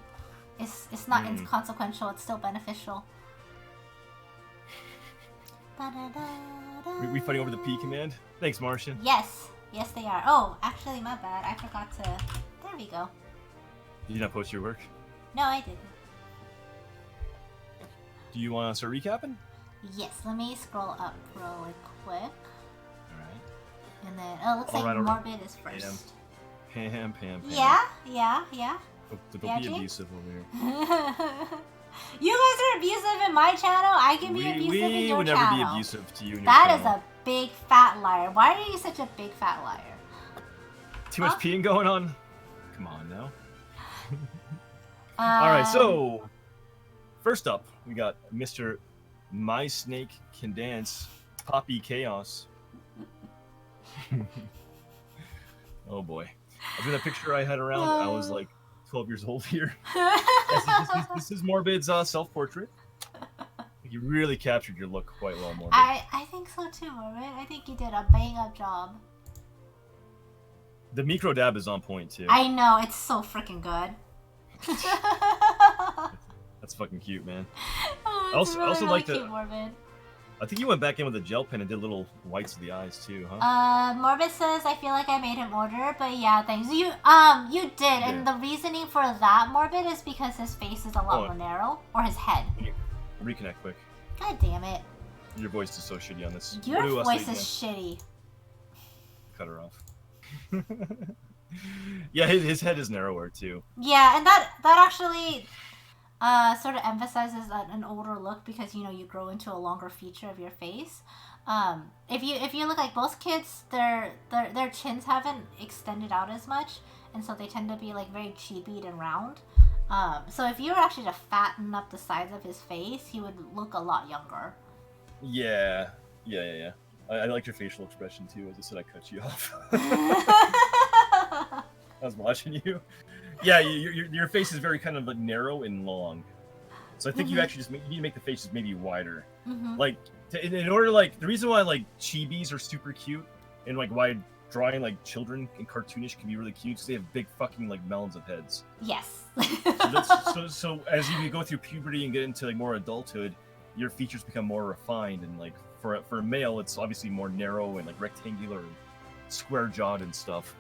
It's not inconsequential, it's still beneficial. We fighting over the P command? Thanks, Martian. Yes, they are. Oh, actually, my bad. I forgot to... There we go. Did you not post your work? No, I didn't. Do you want to start recapping? Yes, let me scroll up really quick. Alright. And then, oh, looks like Morbid is first. Pam. Yeah. Don't be abusive over here. You guys are abusive in my channel. I can be abusive in your channel. We would never be abusive to you in your channel. That is a big fat liar. Why are you such a big fat liar? Too much peeing going on? Come on now. Alright, so first up, we got Mr. My Snake Can Dance, Poppy Chaos. Oh boy. I was in a picture I had around. I was like 12 years old here. This is Morbid's self-portrait. You really captured your look quite well, Morbid. I think so too, Morbid. I think you did a bang-up job. The micro dab is on point too. I know, it's so freaking good. That's fucking cute, man. Oh, I also like cute, Morbid. I think you went back in with a gel pen and did little whites of the eyes too, huh? Morbid says, I feel like I made him order, but yeah, thanks. You did, yeah. And the reasoning for that, Morbid, is because his face is a lot more narrow, or his head. Reconnect quick. God damn it. Your voice is so shitty on this. Your voice is shitty. Cut her off. Yeah, his head is narrower too. Yeah, and that actually sort of emphasizes an older look because you grow into a longer feature of your face. If you look like most kids, their chins haven't extended out as much, and so they tend to be like very chibied and round. So if you were actually to fatten up the sides of his face, he would look a lot younger. Yeah. I like your facial expression too. As I said, I cut you off. I was watching you. Yeah, your face is very kind of like narrow and long. So I think you actually you need to make the face just maybe wider. Like in order, like the reason why like chibis are super cute and like why drawing like children and cartoonish can be really cute because they have big fucking like melons of heads. Yes. so as you go through puberty and get into like more adulthood, your features become more refined and like for a male it's obviously more narrow and like rectangular and square jawed and stuff.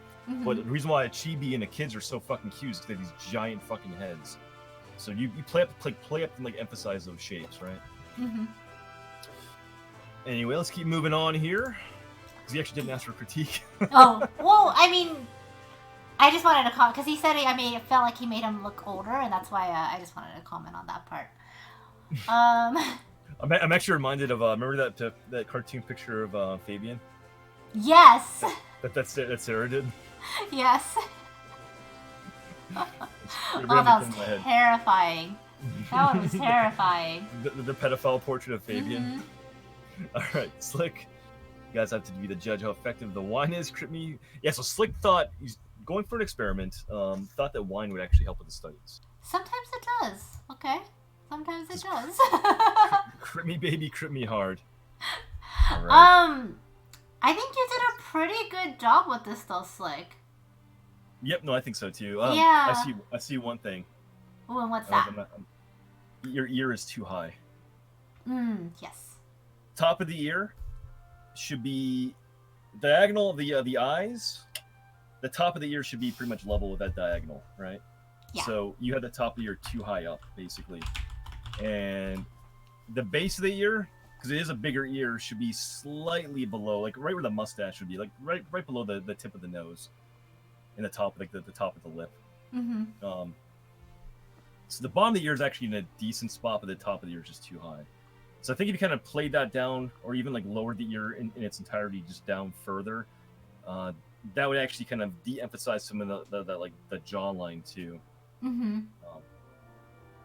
But the reason why a chibi and the kids are so fucking cute is because they have these giant fucking heads. So you play up and like emphasize those shapes, right? Mm-hmm. Anyway, let's keep moving on here. Because he actually didn't ask for critique. Oh, well, I mean, I just wanted to comment because he said it felt like he made him look older, and that's why I just wanted to comment on that part. I'm actually reminded of remember that cartoon picture of Fabian? Yes. That Sarah did. Yes. Oh, that was terrifying. That one was terrifying. The pedophile portrait of Fabian. Mm-hmm. All right, Slick. You guys have to be the judge how effective the wine is. Me. Yeah, so Slick thought he's going for an experiment. Thought that wine would actually help with the studies. Sometimes it does. Okay. Sometimes it does. Crit me, baby, crit me hard. All right. I think you did a pretty good job with this, though, Slick. Yep, no, I think so too. Yeah. I see one thing. Ooh, and what's that? Your ear is too high. Yes. Top of the ear should be diagonal of the eyes. The top of the ear should be pretty much level with that diagonal, right? Yeah. So you had the top of the ear too high up, basically. And the base of the ear, because it is a bigger ear, should be slightly below, like right where the mustache should be, like right below the tip of the nose. In the top, like the top of the lip. Mm-hmm. So the bottom of the ear is actually in a decent spot, but the top of the ear is just too high. So I think if you kind of played that down, or even like lowered the ear in its entirety just down further, that would actually kind of de-emphasize some of the jawline too. Mm-hmm.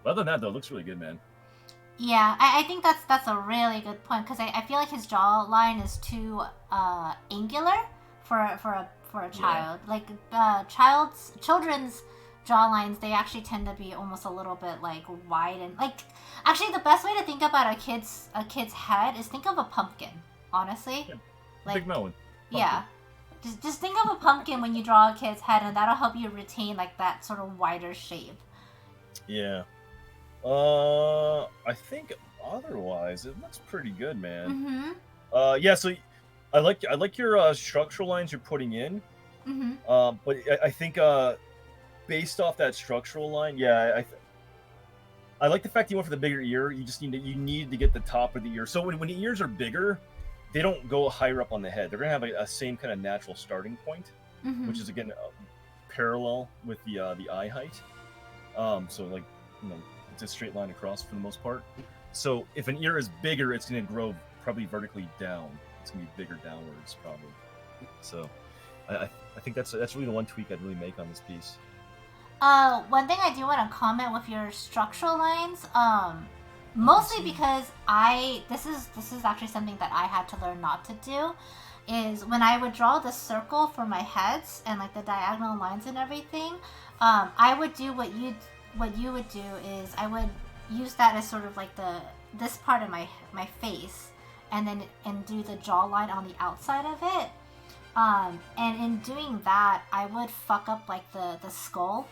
But other than that, though, it looks really good, man. Yeah, I think that's a really good point because I feel like his jawline is too angular for a child. Yeah. Like children's jawlines, they actually tend to be almost a little bit like wide and like. Actually, the best way to think about a kid's head is think of a pumpkin. Honestly, yeah. Like, big melon. Pumpkin. Yeah. Just think of a pumpkin when you draw a kid's head, and that'll help you retain like that sort of wider shape. Yeah. I think otherwise it looks pretty good, man. Mm-hmm. Yeah. So I like your structural lines you're putting in. Mm-hmm. But I think based off that structural line, yeah, I like the fact you went for the bigger ear. You just need to get the top of the ear. So when the ears are bigger, they don't go higher up on the head. They're gonna have a same kind of natural starting point, which is again parallel with the eye height. So like it's a straight line across for the most part. So if an ear is bigger, it's gonna grow probably vertically down. It's gonna be bigger downwards probably. So I think that's really the one tweak I'd really make on this piece. One thing I do want to comment with your structural lines, mostly because this is actually something that I had to learn not to do, is when I would draw the circle for my heads and like the diagonal lines and everything, I would do what you would do is I would use that as sort of like this part of my face, and do the jawline on the outside of it. And in doing that, I would fuck up like the skull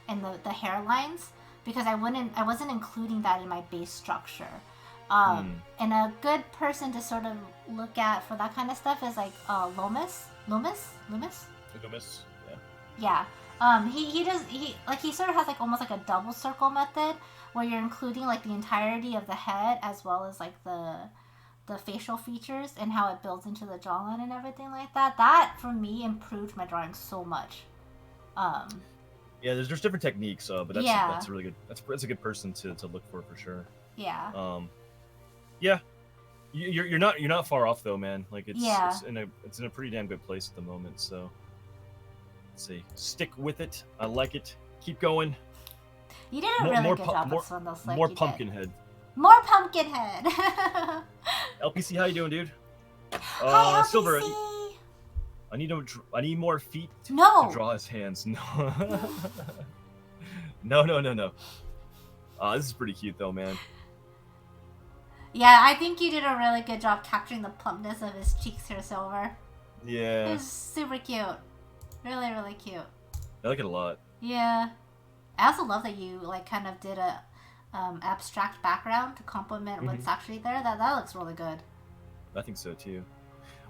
and the hairlines because I wasn't including that in my base structure. And a good person to sort of look at for that kind of stuff is like Loomis. Yeah. He sort of has like almost like a double circle method where you're including like the entirety of the head as well as like the facial features and how it builds into the jawline and everything like that. That for me improved my drawing so much. Yeah, there's different techniques, but that's really good. That's a good person to look for sure. Yeah. Yeah. You're not far off though, man. Like it's in a pretty damn good place at the moment. So let's see, stick with it. I like it. Keep going. You did a really good job with this one, though. More Pumpkinhead. More Pumpkinhead. LPC, how you doing, dude? Hi, LPC. Silver. I need more feet to draw his hands. No. No. This is pretty cute though, man. Yeah, I think you did a really good job capturing the plumpness of his cheeks here, Silver. Yeah. It was super cute. Really, really cute. I like it a lot. Yeah. I also love that you like kind of did a abstract background to complement what's actually there. That looks really good. I think so too.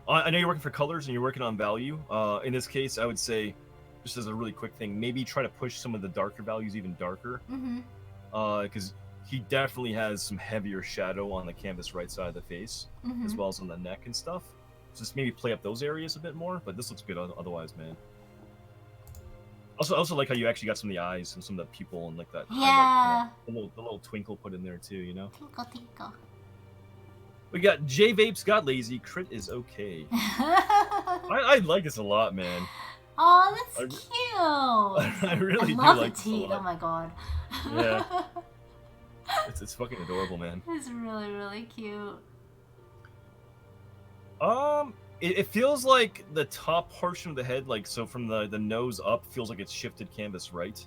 I know you're working for colors and you're working on value. In this case, I would say, just as a really quick thing, maybe try to push some of the darker values even darker. because he definitely has some heavier shadow on the canvas right side of the face, as well as on the neck and stuff. So just maybe play up those areas a bit more, but this looks good otherwise, man. Also like how you actually got some of the eyes and some of the pupil and like that highlight, the little twinkle put in there too, you know? Tinkle, tinkle. We got J Vapes got lazy. Crit is okay. I like this a lot, man. Oh, that's cute. I really do love like the teeth. Oh my god. Yeah. It's fucking adorable, man. It's really, really cute. It feels like the top portion of the head, like so from the nose up, feels like it's shifted canvas right.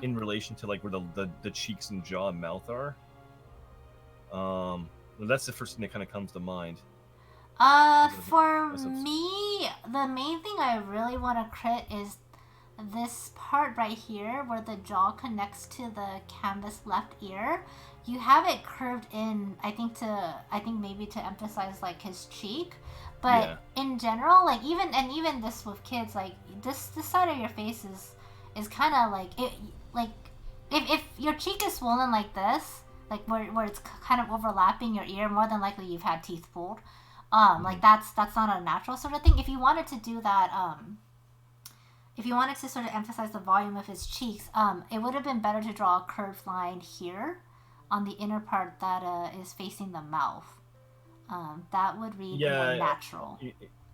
In relation to like where the cheeks and jaw and mouth are. Well, that's the first thing that kind of comes to mind. For me, the main thing I really want to crit is this part right here where the jaw connects to the canvas left ear. You have it curved in, I think maybe to emphasize like his cheek, but in general, like even this with kids, like this side of your face is kind of like it, like if your cheek is swollen like this, like where it's kind of overlapping your ear, more than likely you've had teeth pulled. Like that's not a natural sort of thing. If you wanted to do that, if you wanted to sort of emphasize the volume of his cheeks, it would have been better to draw a curved line here on the inner part that is facing the mouth. That would read more natural.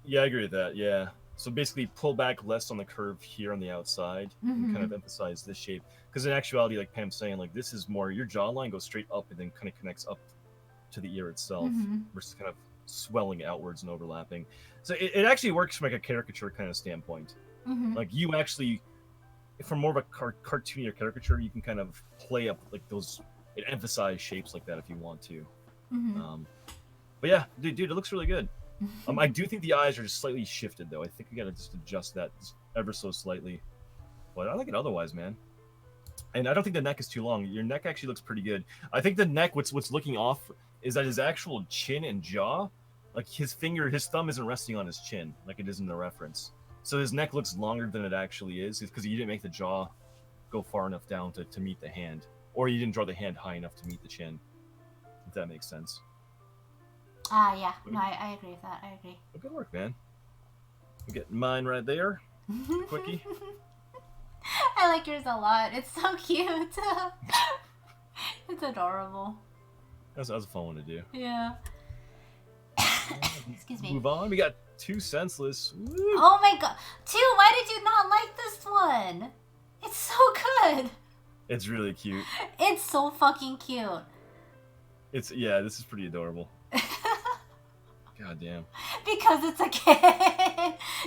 Yeah, I agree with that. Yeah. So basically, pull back less on the curve here on the outside and kind of emphasize this shape. Because in actuality, like Pam's saying, like this is more your jawline goes straight up and then kind of connects up to the ear itself versus kind of swelling outwards and overlapping. So it actually works from like a caricature kind of standpoint. Like you actually, from more of a cartoony or caricature, you can kind of play up like those emphasize shapes like that if you want to. But yeah, dude, it looks really good. I do think the eyes are just slightly shifted though. I think we gotta just adjust that ever so slightly. But I like it otherwise, man. And I don't think the neck is too long. Your neck actually looks pretty good. I think the neck, what's looking off is that his actual chin and jaw, like his thumb isn't resting on his chin like it is in the reference. So his neck looks longer than it actually is because you didn't make the jaw go far enough down to meet the hand. Or you didn't draw the hand high enough to meet the chin. If that makes sense. Yeah. No, I agree with that. I agree. Well, good work, man. I'm getting mine right there. Quickie. I like yours a lot. It's so cute. It's adorable. That was a fun one to do. Yeah. Excuse me. Move on. We got 2 senseless. Woo. Oh my god. 2, why did you not like this one? It's so good. It's really cute. It's so fucking cute. This is pretty adorable. God damn. Because it's a kid.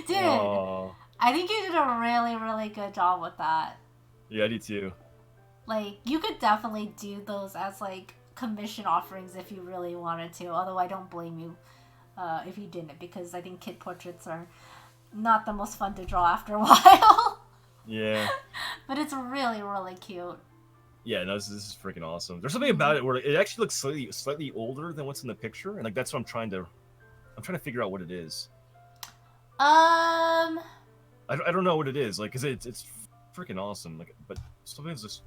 Dude. Aww. I think you did a really, really good job with that. Yeah, I do too. Like, you could definitely do those as, like, commission offerings if you really wanted to. Although I don't blame you if you didn't, because I think kid portraits are not the most fun to draw after a while. Yeah. But it's really, really cute. Yeah, no, this is freaking awesome. There's something about it where it actually looks slightly older than what's in the picture, and like that's what I'm trying to figure out what it is. I don't know what it is, like, cause it's freaking awesome. Like, but something's just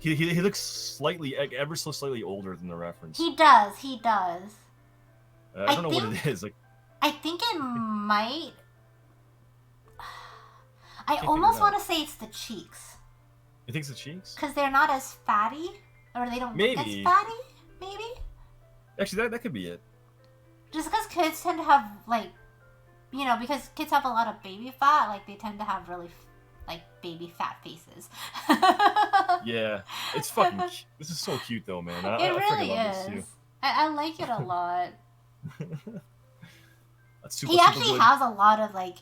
he looks slightly, ever so slightly older than the reference. He does. I don't know what it is. Like, I think it might. I almost want to say it's the cheeks. You think it's the cheeks? Because they're not as fatty, or they don't look as fatty. Maybe. Actually, that could be it. Just because kids tend to have like, you know, because kids have a lot of baby fat, like they tend to have really like baby fat faces. Yeah, it's fucking. This is so cute though, man. It really is. I like it a lot. He actually has a lot of like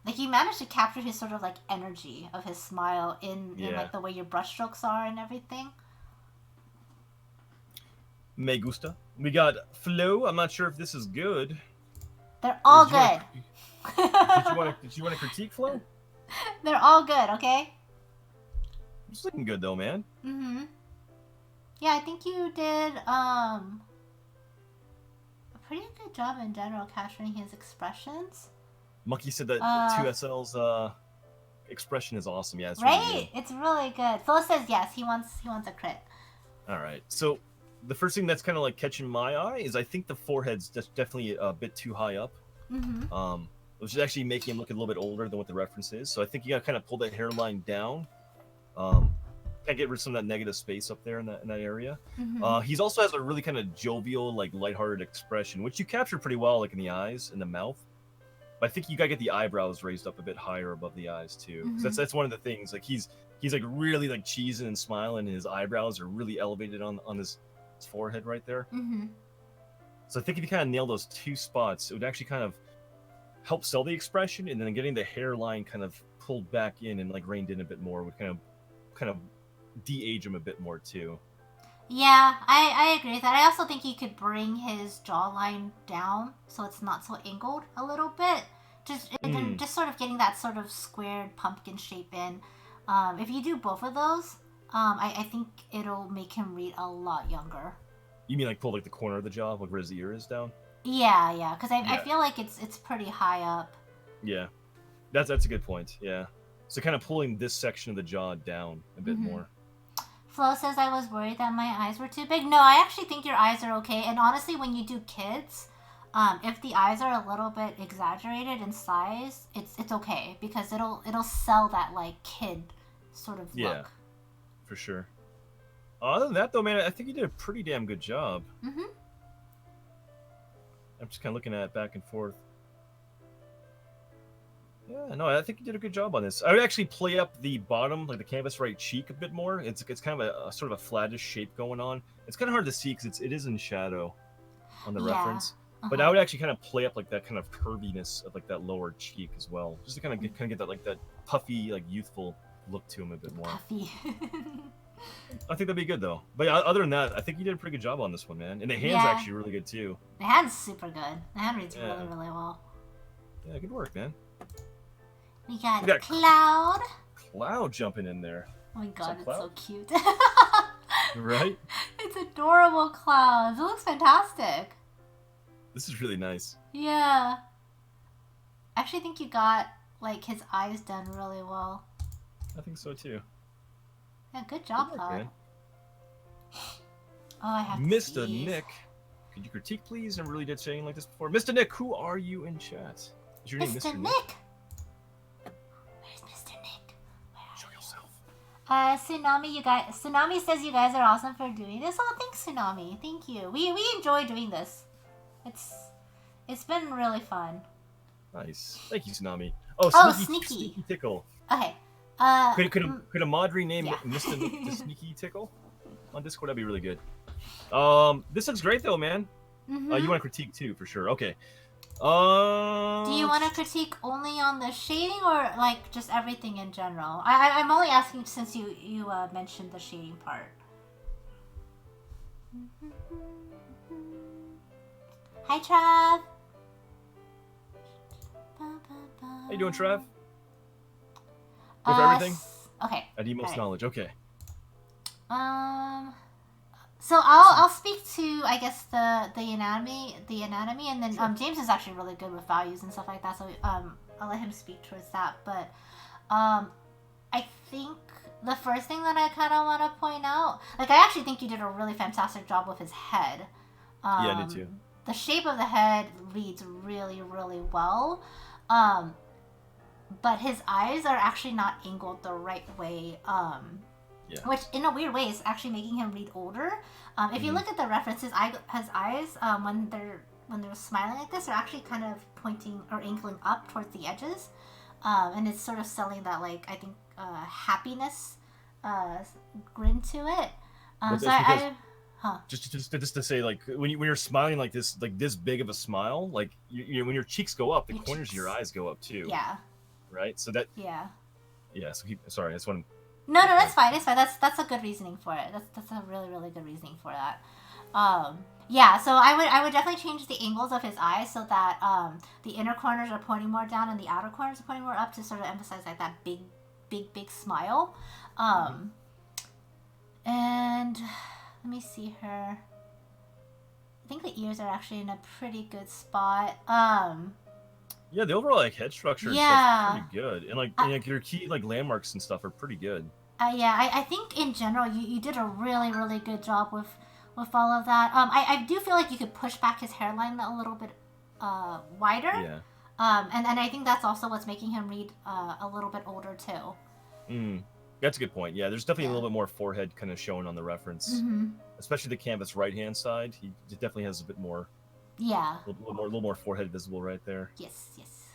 he managed to capture his sort of like energy of his smile in like the way your brushstrokes are and everything. Me gusta. We got Flo. I'm not sure if this is good. They're all good. Did you want to critique Flo? They're all good, okay? It's looking good though, man. Yeah, I think you did a pretty good job in general capturing his expressions. Monkey said that 2SL's expression is awesome. Yeah, it's right? really good. It's really good. Phil says yes. He wants a crit. All right. So the first thing that's kind of like catching my eye is I think the forehead's just definitely a bit too high up. Which is actually making him look a little bit older than what the reference is. So I think you got to kind of pull that hairline down. Kind of get rid of some of that negative space up there in that area. He's also has a really kind of jovial, like lighthearted expression, which you captured pretty well, like in the eyes and the mouth. But I think you gotta get the eyebrows raised up a bit higher above the eyes too. Because that's one of the things. Like he's like really like cheesing and smiling, and his eyebrows are really elevated on his forehead right there. So I think if you kind of nail those two spots, it would actually kind of help sell the expression, and then getting the hairline kind of pulled back in and like reined in a bit more would kind of de-age him a bit more too. Yeah, I agree with that. I also think you could bring his jawline down so it's not so angled a little bit. Just sort of getting that sort of squared pumpkin shape in. If you do both of those, I think it'll make him read a lot younger. You mean like pull like the corner of the jaw, like where his ear is down? Yeah, because I feel like it's pretty high up. Yeah, that's a good point. Yeah, so kind of pulling this section of the jaw down a bit more. Flo says I was worried that my eyes were too big. No, I actually think your eyes are okay. And honestly, when you do kids, if the eyes are a little bit exaggerated in size, it's okay because it'll sell that like kid sort of look. Yeah, for sure. Other than that, though, man, I think you did a pretty damn good job. I'm just kind of looking at it back and forth. Yeah, no, I think you did a good job on this. I would actually play up the bottom, like the canvas right cheek, a bit more. It's kind of a sort of a flattish shape going on. It's kind of hard to see because it is in shadow on the reference. But I would actually kind of play up like that kind of curviness of like that lower cheek as well, just to kind of get that like that puffy, like youthful look to him a bit more. Puffy. I think that'd be good though. But other than that, I think you did a pretty good job on this one, man. And the hand's actually really good too. The hand's super good. The hand reads really, really well. Yeah, good work, man. We got Cloud. Cloud jumping in there. Oh my god, it's so cute. Right? It's adorable, Cloud. It looks fantastic. This is really nice. Yeah. I actually think you got like his eyes done really well. I think so too. Yeah, good job, Cloud. Oh, I have Mr. Nick, could you critique, please? I really did saying like this before. Mr. Nick, who are you in chat? Is your name Mr. Nick? Where's Mr. Nick? Show yourself. Tsunami says you guys are awesome for doing this. Oh, thanks, Tsunami. Thank you. We enjoy doing this. It's been really fun. Nice. Thank you, Tsunami. Oh, Sneaky Tickle. Okay. Could a mod rename Mr. Nick to Sneaky Tickle on Discord? That'd be really good. This looks great though, man. You want to critique too, for sure. Okay. Do you want to critique only on the shading or like just everything in general? I'm only asking since you mentioned the shading part. Hi, Trav. How you doing, Trav? Go for everything? Okay. At most knowledge. Okay. So I'll speak to I guess the anatomy, and then James is actually really good with values and stuff like that. So I'll let him speak towards that. But I think the first thing that I kind of want to point out, like I actually think you did a really fantastic job with his head. Yeah, I did too. The shape of the head reads really, really well. But his eyes are actually not angled the right way. Which, in a weird way, is actually making him read older. If you look at the references, his eyes, when they're smiling like this, are actually kind of pointing or angling up towards the edges. And it's sort of selling that, like, I think, happiness grin to it. Just to say, like, when you're smiling like this big of a smile, like when your cheeks go up, the corners of your eyes go up too. Yeah. Right. So that. Yeah. Yeah. So sorry. I just want to. No, that's fine. It's fine. That's a good reasoning for it. That's a really, really good reasoning for that. Yeah. So I would definitely change the angles of his eyes so that the inner corners are pointing more down and the outer corners are pointing more up to sort of emphasize like that big smile. And let me see her. I think the ears are actually in a pretty good spot. Yeah, the overall like head structure and stuff's pretty good, and like your key like landmarks and stuff are pretty good. Yeah, I think in general you did a really really good job with all of that. I do feel like you could push back his hairline a little bit wider. Yeah. And I think that's also what's making him read a little bit older too. That's a good point. Yeah, there's definitely Yeah. a little bit more forehead kind of showing on the reference, Mm-hmm. especially the canvas right hand side. He definitely has a bit more, Yeah. a little more forehead visible right there. Yes. Yes.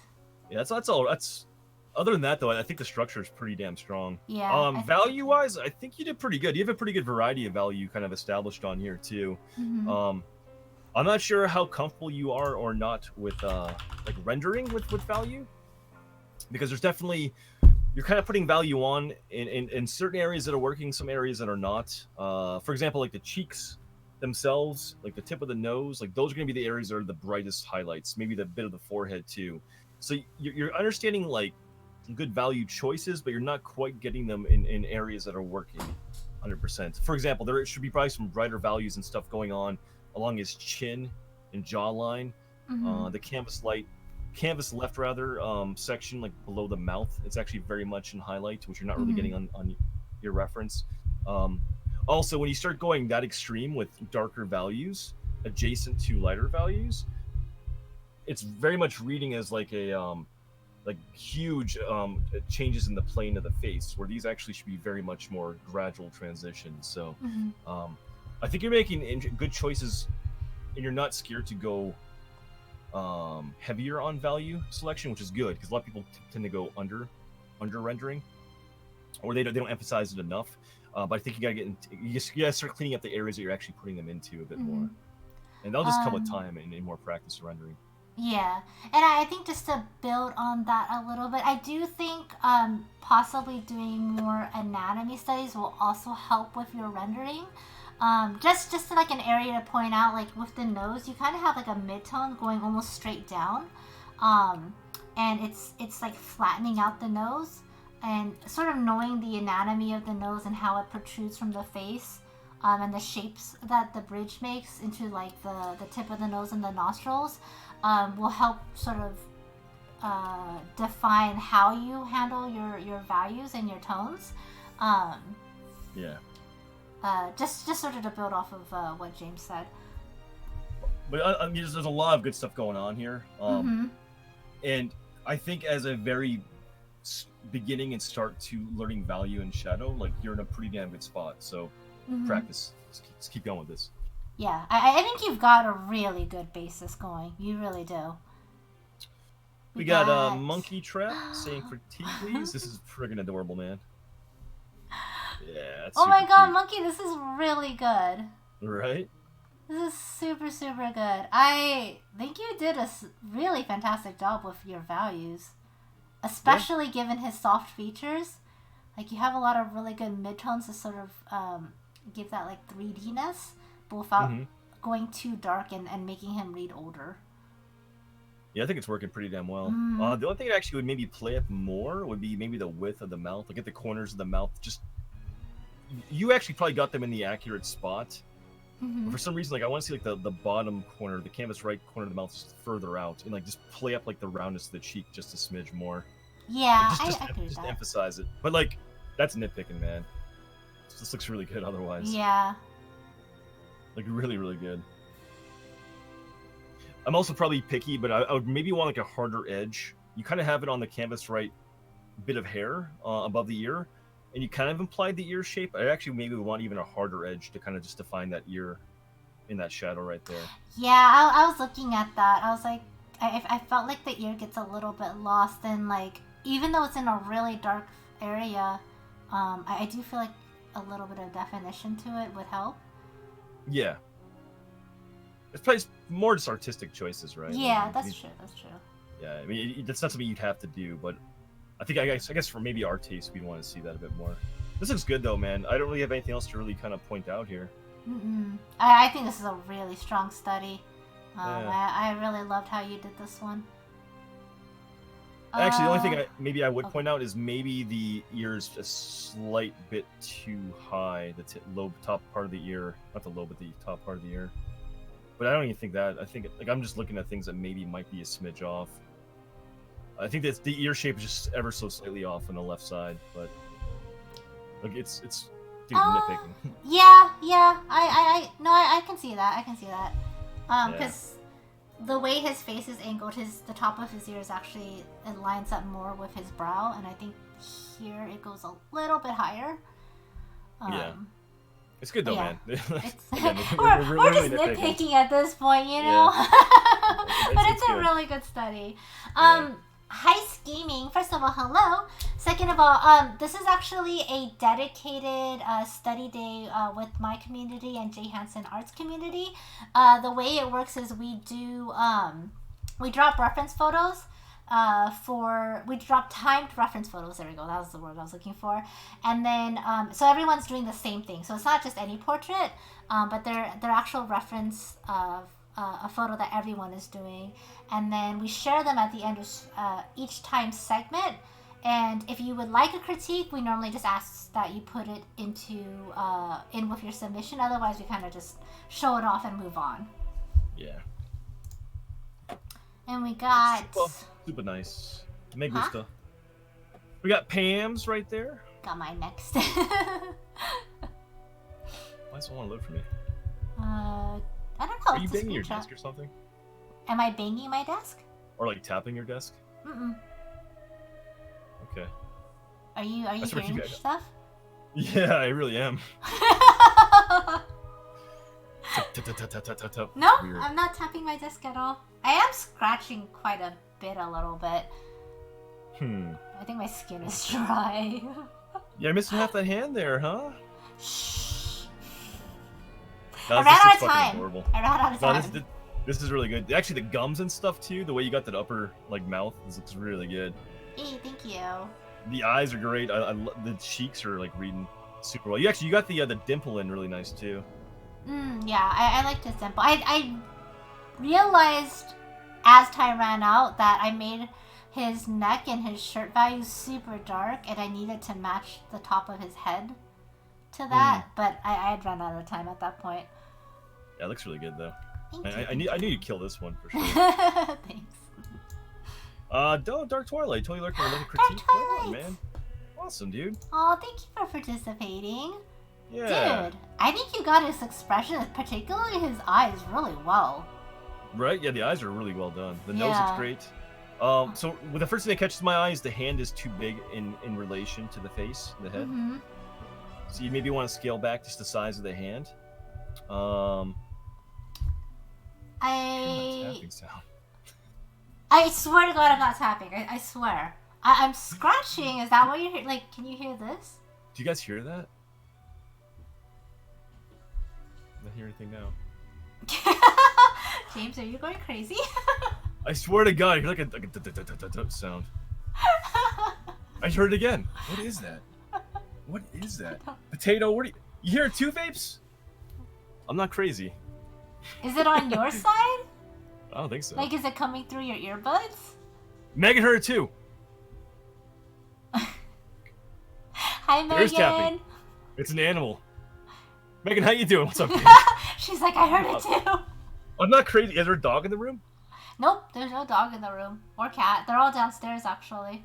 Yeah, that's all. That's other than that though, I think the structure is pretty damn strong. Yeah. Value wise, I think you did pretty good. You have a pretty good variety of value kind of established on here too. Mm-hmm. I'm not sure how comfortable you are or not with like rendering with value, because there's definitely you're kind of putting value on in certain areas that are working, some areas that are not. For example, like the cheeks themselves, like the tip of the nose, like those are going to be the areas that are the brightest highlights. Maybe the bit of the forehead too. So you're understanding like good value choices, but you're not quite getting them in areas that are working 100%. For example, there should be probably some brighter values and stuff going on along his chin and jawline. Mm-hmm. The canvas left rather section like below the mouth, it's actually very much in highlight, which you're not really getting on your reference. Also, when you start going that extreme with darker values adjacent to lighter values, it's very much reading as like a like huge changes in the plane of the face, where these actually should be very much more gradual transitions. So I think you're making good choices, and you're not scared to go heavier on value selection, which is good because a lot of people tend to go under rendering, or they don't emphasize it enough. But I think you gotta start cleaning up the areas that you're actually putting them into a bit more, and that'll just come with time and more practice rendering. Yeah, and I think just to build on that a little bit, I do think possibly doing more anatomy studies will also help with your rendering. Just to like an area to point out, like with the nose, you kind of have like a mid-tone going almost straight down, and it's like flattening out the nose, and sort of knowing the anatomy of the nose and how it protrudes from the face. And the shapes that the bridge makes into like the tip of the nose and the nostrils will help sort of define how you handle your values and your tones. Yeah. Just sort of to build off of what James said. But I mean, there's a lot of good stuff going on here, and I think as a very beginning and start to learning value in shadow, like you're in a pretty damn good spot. So practice. Just keep going with this. Yeah, I think you've got a really good basis going. You really do. We got Monkey Trap saying for tea, please. This is friggin' adorable, man. Yeah. That's oh my god, cute. Monkey, this is really good. Right? This is super, super good. I think you did a really fantastic job with your values, especially given his soft features. Like, you have a lot of really good midtones to sort of give that, like, 3D-ness, but without going too dark and making him read older. Yeah, I think it's working pretty damn well. The only thing that actually would maybe play up more would be maybe the width of the mouth. Like, at the corners of the mouth, just... You actually probably got them in the accurate spot. But for some reason, like, I want to see, like, the bottom corner, the canvas right corner of the mouth just further out. And, like, just play up, like, the roundness of the cheek just a smidge more. Yeah, like, I agree with that. Emphasize it. But, like, that's nitpicking, man. This looks really good otherwise. Yeah. Like, really, really good. I'm also probably picky, but I would maybe want, like, a harder edge. You kind of have it on the canvas right bit of hair above the ear, and you kind of implied the ear shape. I actually maybe want even a harder edge to kind of just define that ear in that shadow right there. Yeah, I was looking at that. I was like, I felt like the ear gets a little bit lost, and, like, even though it's in a really dark area, I do feel like a little bit of definition to it would help. Yeah. It's probably more just artistic choices, right? Yeah, that's true. Yeah, I mean, that's not something you'd have to do, but I guess for maybe our taste, we'd want to see that a bit more. This looks good, though, man. I don't really have anything else to really kind of point out here. I think this is a really strong study. Yeah. I really loved how you did this one. Actually, the only thing I would point out is maybe the ear's a slight bit too high. The top part of the ear, not the lobe, but the top part of the ear. But I don't even think that. I think, like, I'm just looking at things that maybe might be a smidge off. I think that the ear shape is just ever so slightly off on the left side, but like it's dude, nitpicking. Yeah. I can see that. I can see that. Because the way his face is angled, the top of his ear is actually, it lines up more with his brow, and I think here it goes a little bit higher. Yeah. It's good though, man. It's, Again, we're just really nitpicking at this point, you know? But it's a really good study. High scheming. First of all, hello. Second of all, this is actually a dedicated study day with my community and JHanson Art's community. The way it works is we drop reference photos. We drop timed reference photos. There we go. That was the word I was looking for. And then, so everyone's doing the same thing. So it's not just any portrait, but they're actual reference of a photo that everyone is doing. And then we share them at the end of each time segment. And if you would like a critique, we normally just ask that you put it in with your submission. Otherwise, we kind of just show it off and move on. Yeah. And we got... Super nice. Me gusta. We got Pam's right there. Got mine next. Why does it want to load for me? I don't know. Are you banging your desk or something? Am I banging my desk? Or like tapping your desk? Mm-mm. Okay. Are you hearing stuff? Yeah, I really am. No, I'm not tapping my desk at all. I am scratching quite a little bit. I think my skin is dry. You're missing half that hand there, huh? Shh. No, I ran out of time. I ran out of time. No, this is really good. Actually, the gums and stuff too. The way you got that upper mouth, this looks really good. Hey, thank you. The eyes are great. The cheeks are like reading super well. You got the dimple in really nice too. Yeah, I like his dimple. I realized as time ran out that I made his neck and his shirt values super dark, and I needed to match the top of his head to that. But I had run out of time at that point. Yeah, it looks really good though. I knew you'd kill this one for sure. Thanks. Dark Twilight, totally looking for another critique. On, man. Awesome, dude. Oh, thank you for participating. Yeah. Dude, I think you got his expression, particularly his eyes, really well. Right? Yeah, the eyes are really well done. The nose looks great. So the first thing that catches my eye is the hand is too big in relation to the face, the head. Mm-hmm. So you maybe want to scale back just the size of the hand. Tapping sound. I swear to God, I'm not tapping. I swear. I'm scratching. Is that what you're hearing? Like, can you hear this? Do you guys hear that? I don't hear anything now. James, are you going crazy? I swear to God, I hear like a sound. I heard it again. What is that? What is that? Potato, what are you hear it too, Vapes? I'm not crazy. Is it on your side? I don't think so. Like, is it coming through your earbuds? Megan heard it too. Hi, Megan. There's tapping. It's an animal. Megan, how you doing? What's up, dude? She's like, I heard it too. I'm not crazy. Is there a dog in the room? Nope, there's no dog in the room. Or cat. They're all downstairs, actually.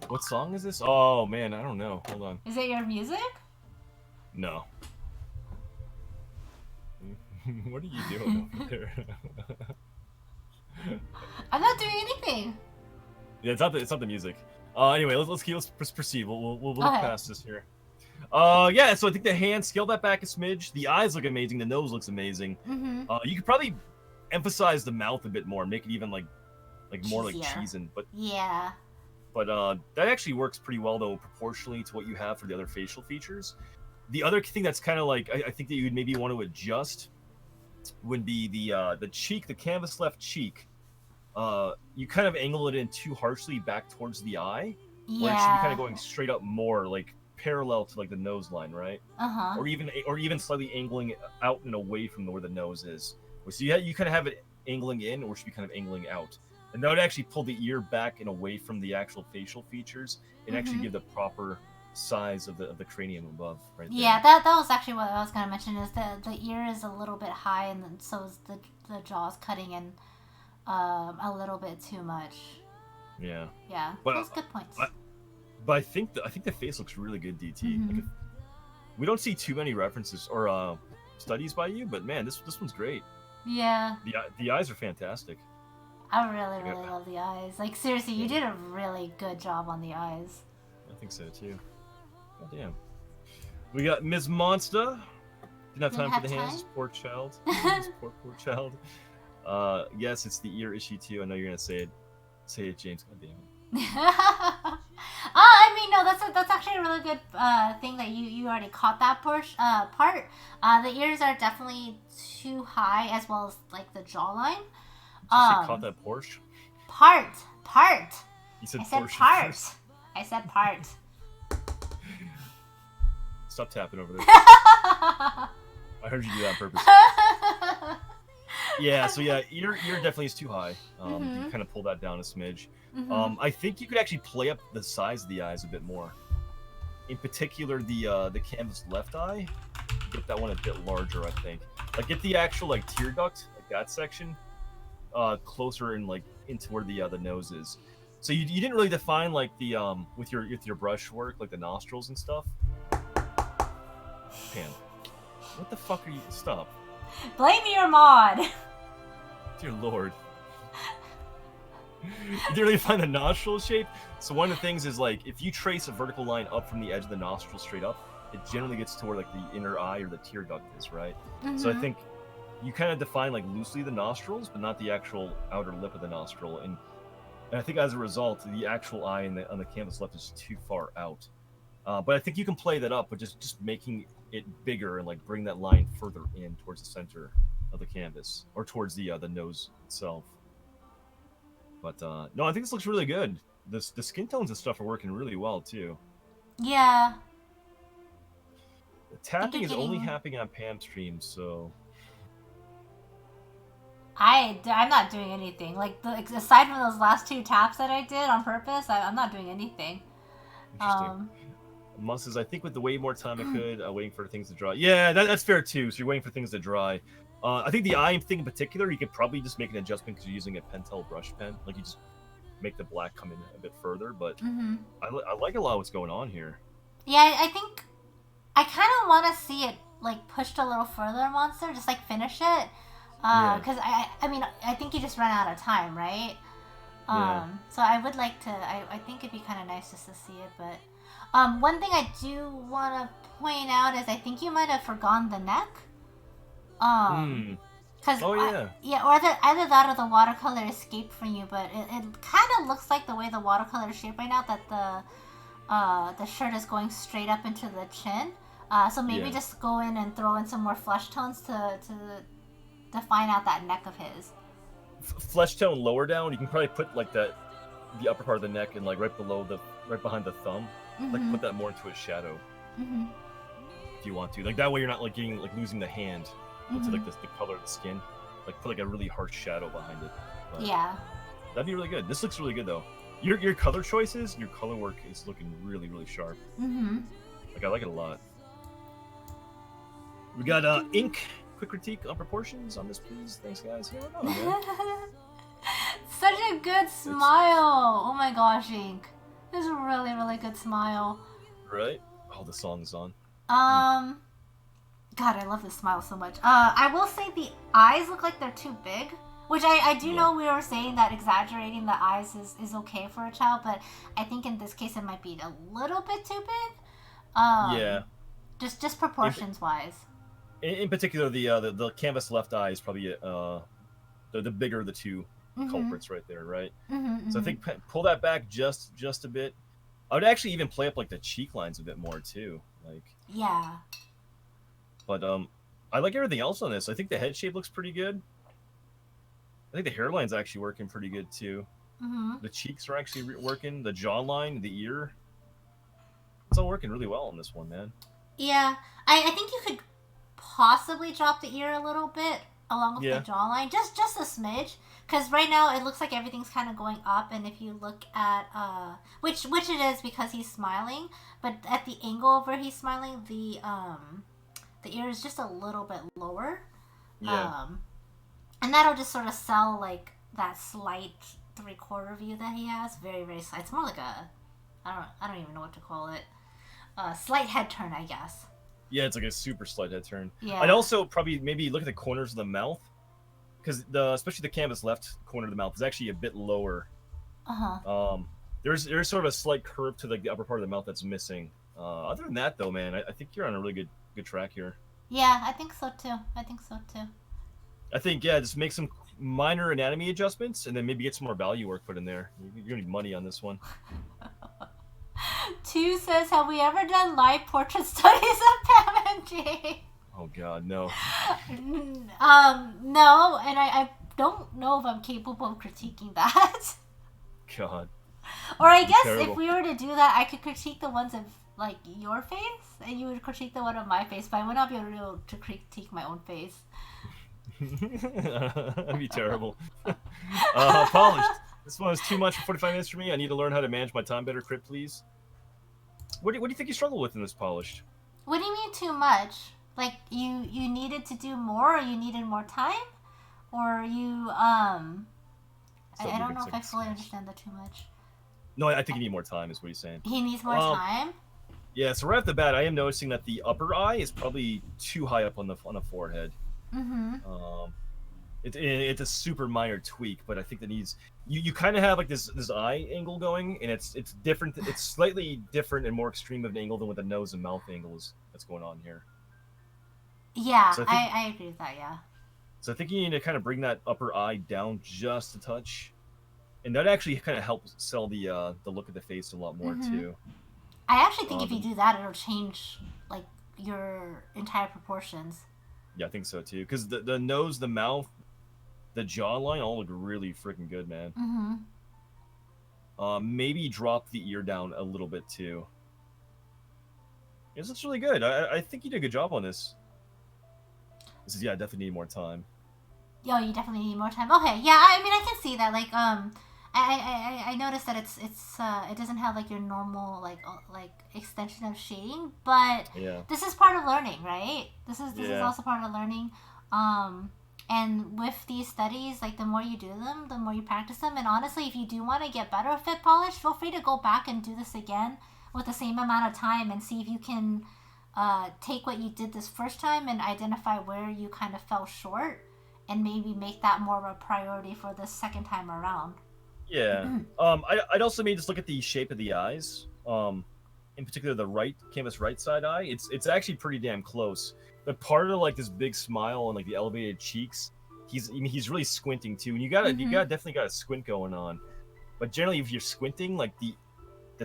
What song is this? Oh, man, I don't know. Hold on. Is it your music? No. What are you doing over there? I'm not doing anything. Yeah, it's not the music. Anyway, let's proceed. We'll look past this here. Yeah, so I think the hand, scale that back a smidge. The eyes look amazing. The nose looks amazing. Mm-hmm. You could probably emphasize the mouth a bit more, make it even like more like cheesing. But yeah. But that actually works pretty well though, proportionally to what you have for the other facial features. The other thing that's kind of like I think that you would maybe want to adjust would be the cheek, the canvas left cheek. You kind of angle it in too harshly back towards the eye, where it should be kind of going straight up more, like parallel to like the nose line, right? Or even slightly angling out and away from where the nose is. So you kind of have it angling in, or it should be kind of angling out, and that would actually pull the ear back and away from the actual facial features, and actually give the proper size of the cranium above, right there. Yeah, that was actually what I was gonna mention. Is the ear is a little bit high, and then so is the jaw is cutting in a little bit too much. Yeah. Yeah, But those good points. but I think the face looks really good, DT. Mm-hmm. Like we don't see too many references or studies by you, but man, this one's great. Yeah. The eyes are fantastic. I really, Like, really love the eyes. Like, seriously, you yeah, did a really good job on the eyes. I think so too. God damn. We got Ms. Monster. Didn't have Didn't time for have the hands. time? This poor child. This poor child. Yes, it's the ear issue too. I know you're gonna say it. Say it, James. God damn it. I mean, no, that's actually a really good thing that you already caught that part. The ears are definitely too high, as well as like the jawline. Did you say caught that Porsche? Part. You said I said Porsche part. first. I said part. Stop tapping over there. I heard you do that on purpose. Yeah, so yeah, ear definitely is too high. You kind of pull that down a smidge. I think you could actually play up the size of the eyes a bit more. In particular, the canvas left eye, get that one a bit larger. I think, like get the actual like tear duct, like that section, closer and like into where the nose is. So you didn't really define like the with your brush work, like the nostrils and stuff. Pam, what the fuck are you? Stop. Blame your mod. Dear Lord. You didn't really find the nostril shape. So one of the things is like if you trace a vertical line up from the edge of the nostril straight up, it generally gets to where like the inner eye or the tear duct is, right? So I think you kind of define like loosely the nostrils, but not the actual outer lip of the nostril. And I think as a result, the actual eye on the canvas left is too far out. But I think you can play that up, but just making it bigger and like bring that line further in towards the center of the canvas or towards the nose itself. But no, I think this looks really good. The skin tones and stuff are working really well too. Yeah. The tapping is only happening on Pam streams, so I'm not doing anything. Like aside from those last 2 taps that I did on purpose, I'm not doing anything. Interesting. Mus says, I think with the way more time I could, waiting for things to dry. Yeah, that's fair too. So you're waiting for things to dry. I think the eye thing in particular, you could probably just make an adjustment because you're using a Pentel brush pen. Like you just make the black come in a bit further. But I like a lot of what's going on here. Yeah, I think I kind of want to see it like pushed a little further, Monster. Just like finish it. Because I mean, I think you just ran out of time, right? So I would like to. I think it'd be kind of nice just to see it, but. One thing I do want to point out is I think you might have forgotten the neck. Cause or either that or the watercolor escaped from you, but it kind of looks like the way the watercolor is shaped right now that the shirt is going straight up into the chin. So maybe just go in and throw in some more flesh tones to define out that neck of his. Flesh tone lower down. You can probably put like the upper part of the neck and like right behind the thumb. Like put that more into a shadow if you want to. Like that way you're not like getting like losing the hand to like the color of the skin. Like put like a really harsh shadow behind it. But yeah, that'd be really good. This looks really good though. Your color choices, your color work is looking really really sharp. Like I like it a lot. We got ink. Quick critique on proportions on this, please. Thanks, guys. Here we go, man. Such a good smile. Oh my gosh, Ink. It's a really, really good smile. Right? Oh, the song is on. God, I love this smile so much. I will say the eyes look like they're too big. Which I do know we were saying that exaggerating the eyes is okay for a child, but I think in this case it might be a little bit too big. Just proportions wise. In particular, the canvas left eye is probably the bigger of the two culprits right there, right? So I think pull that back just a bit. I would actually even play up like the cheek lines a bit more too, like. Yeah. But I like everything else on this. I think the head shape looks pretty good. I think the hairline's actually working pretty good too. The cheeks are actually working. The jawline, the ear. It's all working really well on this one, man. Yeah, I think you could possibly drop the ear a little bit along with the jawline, just a smidge, because right now it looks like everything's kind of going up, and if you look at which it is because he's smiling, but at the angle of where he's smiling, the ear is just a little bit lower, and that'll just sort of sell like that slight 3/4 view that he has. Very, very slight. It's more like a, I don't even know what to call it. Slight head turn, I guess. Yeah, it's like a super slight head turn. Yeah. I'd also probably maybe look at the corners of the mouth, because especially the canvas left corner of the mouth is actually a bit lower. There's sort of a slight curve to the upper part of the mouth that's missing. Other than that, though, man, I think you're on a really good track here. Yeah, I think so too. I think, yeah, just make some minor anatomy adjustments, and then maybe get some more value work put in there. You're gonna need money on this one. 2 says, have we ever done live portrait studies of Pam and Jay? Oh God, no. No, and I don't know if I'm capable of critiquing that. God. Or I guess if we were to do that, I could critique the ones of like your face, and you would critique the one of my face, but I would not be able to critique my own face. That'd be terrible. Polished. This one is too much for 45 minutes for me. I need to learn how to manage my time better. Crit, please. What do you think you struggle with in this polished? What do you mean too much? Like you needed to do more, or you needed more time, or you I don't know if I fully understand that too much. No, I think you need more time, is what he's saying. He needs more time? Yeah, so right off the bat, I am noticing that the upper eye is probably too high up on the forehead. It's a super minor tweak, but I think that needs you kind of have like this eye angle going, and it's different. It's slightly different and more extreme of an angle than what the nose and mouth angles that's going on here. Yeah, so I agree with that. Yeah. So I think you need to kind of bring that upper eye down just a touch, and that actually kind of helps sell the look of the face a lot more too. I actually think if you do that, it'll change like your entire proportions. Yeah, I think so too. Because the nose, the mouth, the jawline all look really freaking good, man. Maybe drop the ear down a little bit too. This looks really good. I think you did a good job on this. This is, yeah, I definitely need more time. Yo, you definitely need more time. Okay, yeah, I mean, I can see that. Like, I noticed that it doesn't have like your normal like extension of shading, but this is part of learning, right? This is also part of learning. And with these studies, like the more you do them, the more you practice them. And honestly, if you do want to get better at fit polish, feel free to go back and do this again with the same amount of time and see if you can take what you did this first time and identify where you kind of fell short, and maybe make that more of a priority for the second time around. Yeah. I'd also maybe just look at the shape of the eyes. In particular, the canvas right side eye. It's actually pretty damn close. But part of like this big smile and like the elevated cheeks, he's really squinting too. And you definitely got a squint going on. But generally, if you're squinting, like the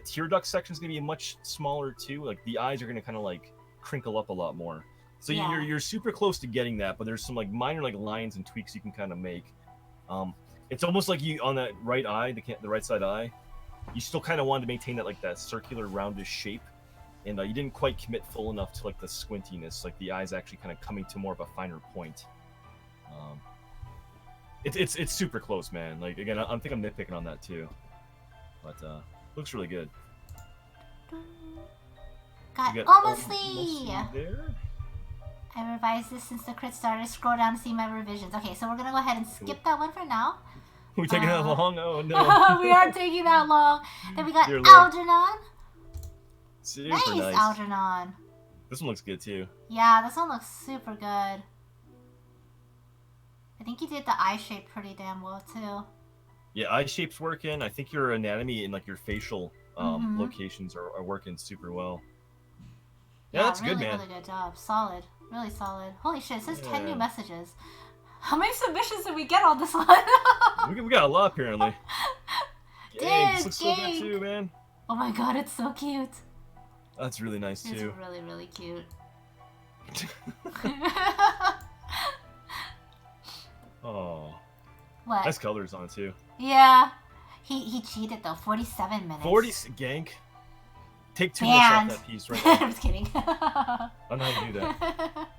tear duct section is gonna be much smaller too. Like the eyes are gonna kind of like crinkle up a lot more. So you're super close to getting that, but there's some like minor like lines and tweaks you can kind of make. It's almost like you on that right eye, the right side eye, you still kind of wanted to maintain that circular roundish shape, and you didn't quite commit full enough to like the squintiness, like the eyes actually kind of coming to more of a finer point. It's super close, man. Like again, I think I'm nitpicking on that too, but looks really good. Got almost there. I revised this since the crit started. Scroll down to see my revisions. Okay, so we're gonna go ahead and skip that one for now. We're taking that long? Oh no. We are taking that long. Then we got Algernon. Super nice, Algernon. This one looks good too. Yeah, this one looks super good. I think you did the eye shape pretty damn well too. Yeah, eye shape's working. I think your anatomy and like your facial locations are working super well. Yeah, that's really, good, man. Really good job. Solid. Really solid. Holy shit, it says 10 new messages. How many submissions did we get on this one? we got a lot, apparently. Dang, this looks so good too, man. Oh my god, it's so cute. That's really nice too. It's really, really cute. Oh. What? Nice colors on it too. Yeah. He cheated though. 47 minutes. 40 gank. Take 2 minutes off that piece right now. I'm just kidding. I don't know how to do that.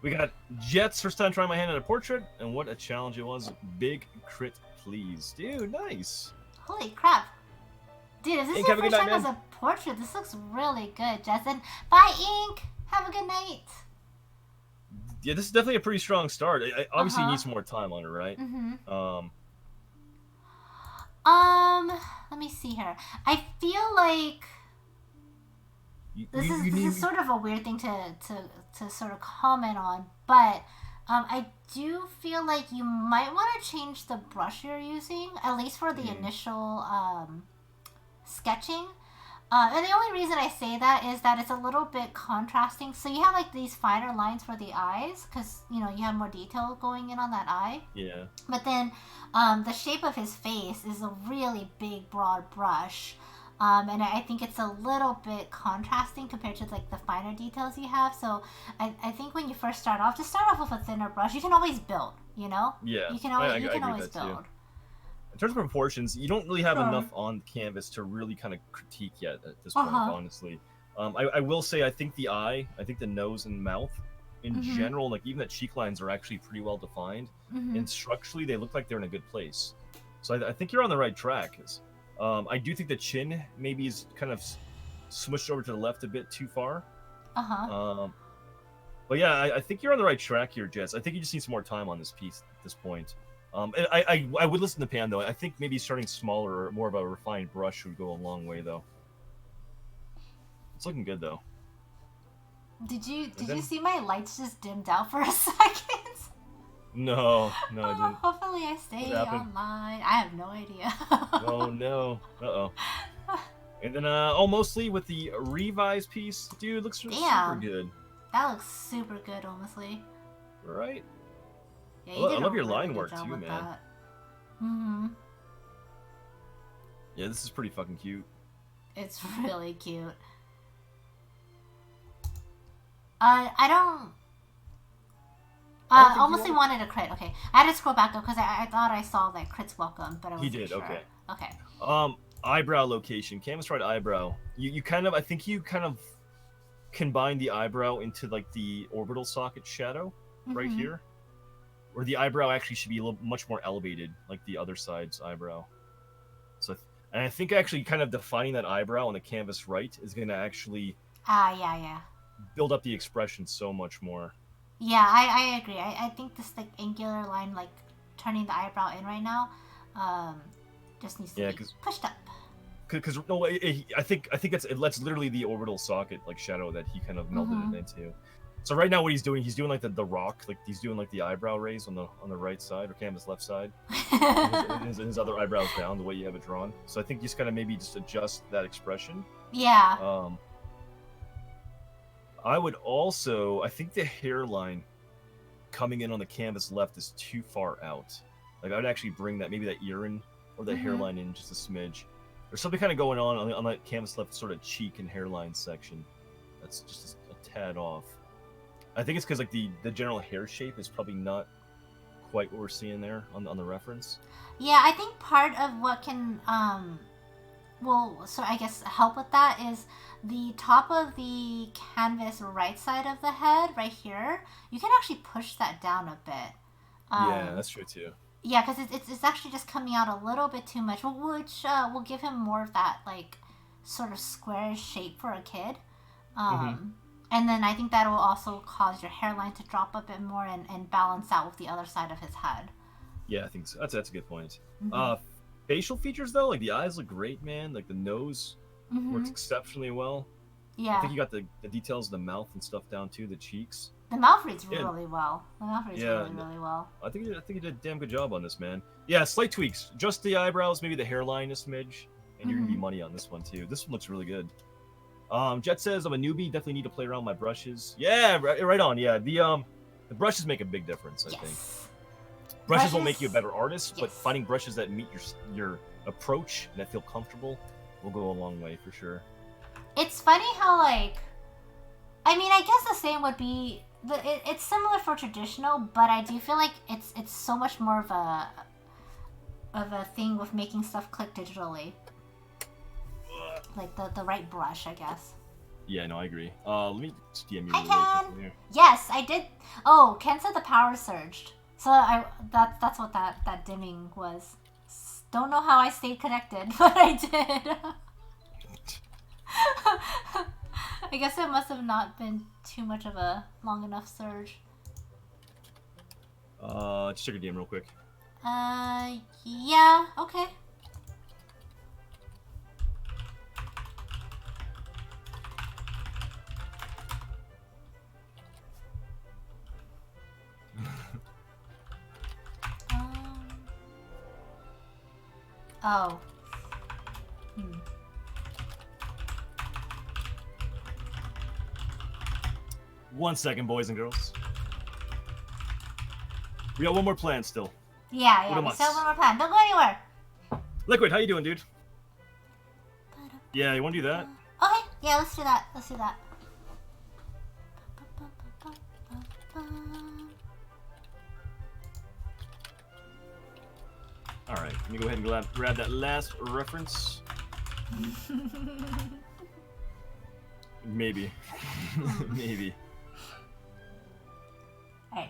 We got Jet's first time trying my hand at a portrait, and what a challenge it was. Big crit, please. Dude, nice. Holy crap. Dude, if this is your first time as a portrait, this looks really good, Justin. Bye, Ink. Have a good night. Yeah, this is definitely a pretty strong start. Obviously, you need some more time on it, right? Let me see here. I feel like this is sort of a weird thing to sort of comment on, but I do feel like you might want to change the brush you're using, at least for the initial sketching. And the only reason I say that is that it's a little bit contrasting. So you have like these finer lines for the eyes because, you have more detail going in on that eye. Yeah. But then the shape of his face is a really big, broad brush. And I think it's a little bit contrasting compared to like the finer details you have. So I think when you first start off, just start off with a thinner brush. You can always build, Yeah. You can always build. Too. In terms of proportions, you don't really have enough on canvas to really kind of critique yet at this point, honestly. I will say I think the nose and mouth in general, like even the cheek lines are actually pretty well defined. And structurally, they look like they're in a good place. So I think you're on the right track. I do think the chin maybe is kind of smushed over to the left a bit too far. But yeah, I think you're on the right track here, Jess. I think you just need some more time on this piece at this point. I would listen to Pan though. I think maybe starting smaller or more of a refined brush would go a long way though. It's looking good though. Did you see my lights just dimmed out for a second? No, I didn't. Hopefully I stay online. I have no idea. Oh no. Uh-oh. And then mostly with the revised piece, dude, looks super good. That looks super good, honestly. Right? Yeah, I love your line work too, man. Yeah, this is pretty fucking cute. It's really cute. I almost wanted a crit. Okay, I had to scroll back up because I thought I saw that crits welcome, but I wasn't sure. He did. Okay. Eyebrow location, canvas right eyebrow. You kind of, I think you kind of combine the eyebrow into like the orbital socket shadow right here, where the eyebrow actually should be a little much more elevated, like the other side's eyebrow. So, and I think actually kind of defining that eyebrow on the canvas right is going to actually build up the expression so much more. Yeah, I agree. I think this like angular line, like turning the eyebrow in right now, just needs to be pushed up. Because no, I think that's literally the orbital socket like shadow that he kind of melded it into. So right now what he's doing like the rock, like he's doing like the eyebrow raise on the right side or canvas left side, and his other eyebrows down the way you have it drawn. So I think you just gotta maybe just adjust that expression. Yeah. I would also, I think the hairline coming in on the canvas left is too far out. Like I would actually bring that maybe that ear in or the hairline in just a smidge. There's something kind of going on that canvas left sort of cheek and hairline section. That's just a tad off. I think it's because like the general hair shape is probably not quite what we're seeing there on the reference. Yeah, I think part of what can so I guess help with that is the top of the canvas right side of the head right here. You can actually push that down a bit. Yeah, that's true too. Yeah, because it's actually just coming out a little bit too much, which will give him more of that like sort of square shape for a kid. And then I think that will also cause your hairline to drop a bit more and balance out with the other side of his head. Yeah, I think so. That's a good point. Facial features though, like the eyes look great, man. Like the nose works exceptionally well. Yeah. I think you got the details of the mouth and stuff down too, the cheeks. The mouth reads really well. Really well. I think you did a damn good job on this, man. Yeah, slight tweaks. Just the eyebrows, maybe the hairline a smidge, and you're gonna be money on this one too. This one looks really good. Jet says I'm a newbie, definitely need to play around with my brushes. Yeah, right on. Yeah, the brushes make a big difference, I think. Brushes won't make you a better artist, but finding brushes that meet your approach and that feel comfortable will go a long way for sure. It's funny how like, I mean, I guess the same would be it's similar for traditional, but I do feel like it's so much more of a thing with making stuff click digitally. Like the right brush, I guess. Yeah, no, I agree. Let me DM you. Hi, Ken. Yes, I did. Oh, Ken said the power surged. So that's what that dimming was. Don't know how I stayed connected, but I did. I guess it must have not been too much of a long enough surge. Just check your DM real quick. Yeah, okay. Oh. 1 second, boys and girls. We got one more plan still. Yeah, we still have one more plan. Don't go anywhere. Liquid, how you doing, dude? Yeah, you want to do that? Okay, yeah, let's do that. Let's do that. Alright, let me go ahead and grab that last reference. Maybe. Maybe. Alright.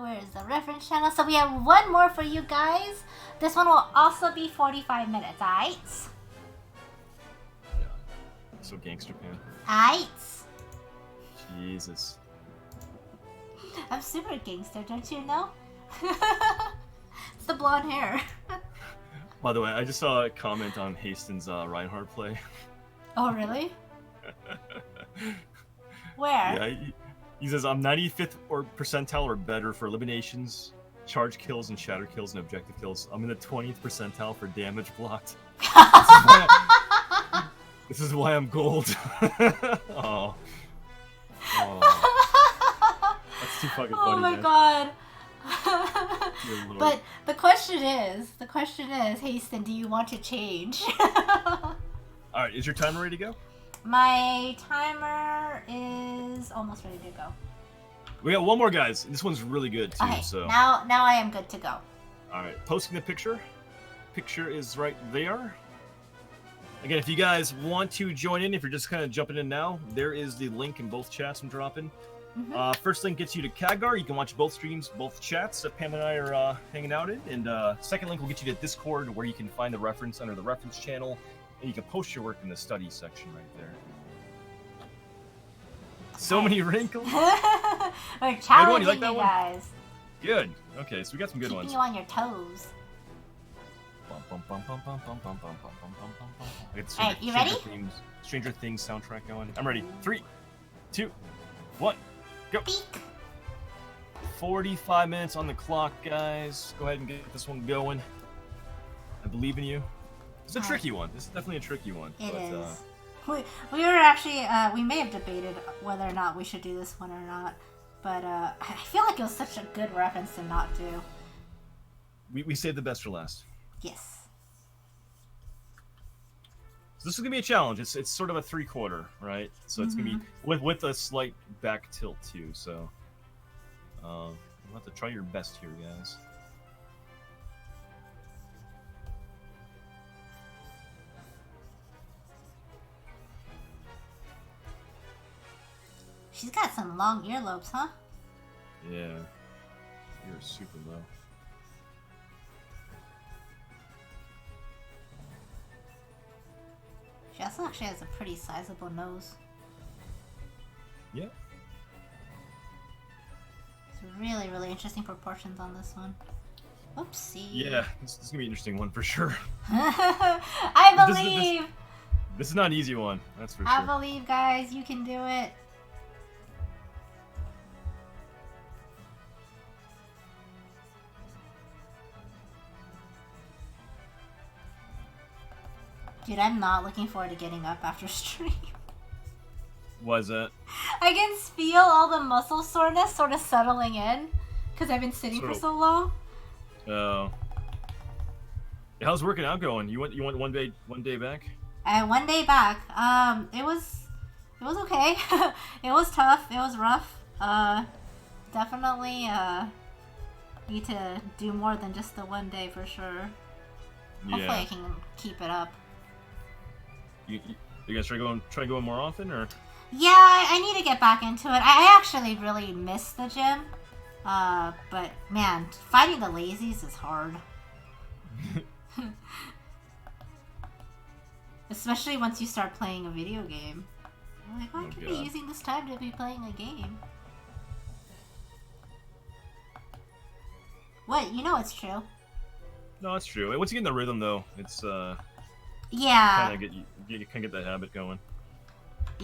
Where is the reference channel? So we have one more for you guys. This one will also be 45 minutes, alright? Yeah. So gangster, man. Alright. Jesus. I'm super gangster, don't you know? It's the blonde hair. By the way, I just saw a comment on Haston's Reinhardt play. Oh, really? Where? Yeah, he says, I'm 95th percentile or better for eliminations, charge kills, and shatter kills, and objective kills. I'm in the 20th percentile for damage blocked. This is why I'm gold. Oh. That's too fucking funny, oh my man. God. But the question is, Haston, do you want to change? Alright, is your timer ready to go? My timer is almost ready to go. We got one more, guys. This one's really good too. Okay, so now I am good to go. Alright, posting the picture. Picture is right there. Again, if you guys want to join in, if you're just kind of jumping in now, there is the link in both chats I'm dropping. First link gets you to Khadgar. You can watch both streams, both chats that Pam and I are hanging out in. And second link will get you to Discord, where you can find the reference under the reference channel. And you can post your work in the study section right there. So many wrinkles. We're challenging you like that one? guys. Good. Okay, so we got some good Keeping ones. you on your toes. Alright, you ready? Stranger Things soundtrack going. I'm ready. 3, 2, 1, go. Beak. 45 minutes on the clock, guys. Go ahead and get this one going. I believe in you. It's a tricky one. This is definitely a tricky one. It is. We were actually, we may have debated whether or not we should do this one or not. But I feel like it was such a good reference to not do. We saved the best for last. Yes. So this is gonna be a challenge. It's sort of a 3/4, right? So it's gonna be with a slight back tilt too. So you'll have to try your best here, guys. She's got some long earlobes, huh? Yeah, you're super low. She also actually has a pretty sizable nose. Yeah. It's really, really interesting proportions on this one. Oopsie. Yeah, this is gonna be an interesting one for sure. I believe! This is not an easy one, that's for sure. I believe, guys, you can do it. Dude, I'm not looking forward to getting up after stream. Why is that? I can feel all the muscle soreness sort of settling in because I've been sitting for so long. Oh. How's working out going? You want one day back? 1 day back. It was okay. It was tough. It was rough. Definitely need to do more than just the 1 day for sure. Yeah. Hopefully I can keep it up. You guys try going more often, or? Yeah, I need to get back into it. I actually really miss the gym. But man, fighting the lazies is hard. Especially once you start playing a video game. I'm like, I could be using this time to be playing a game. What? You know it's true. No, it's true. Once you get in the rhythm, though, it's yeah. You kind of get that habit going.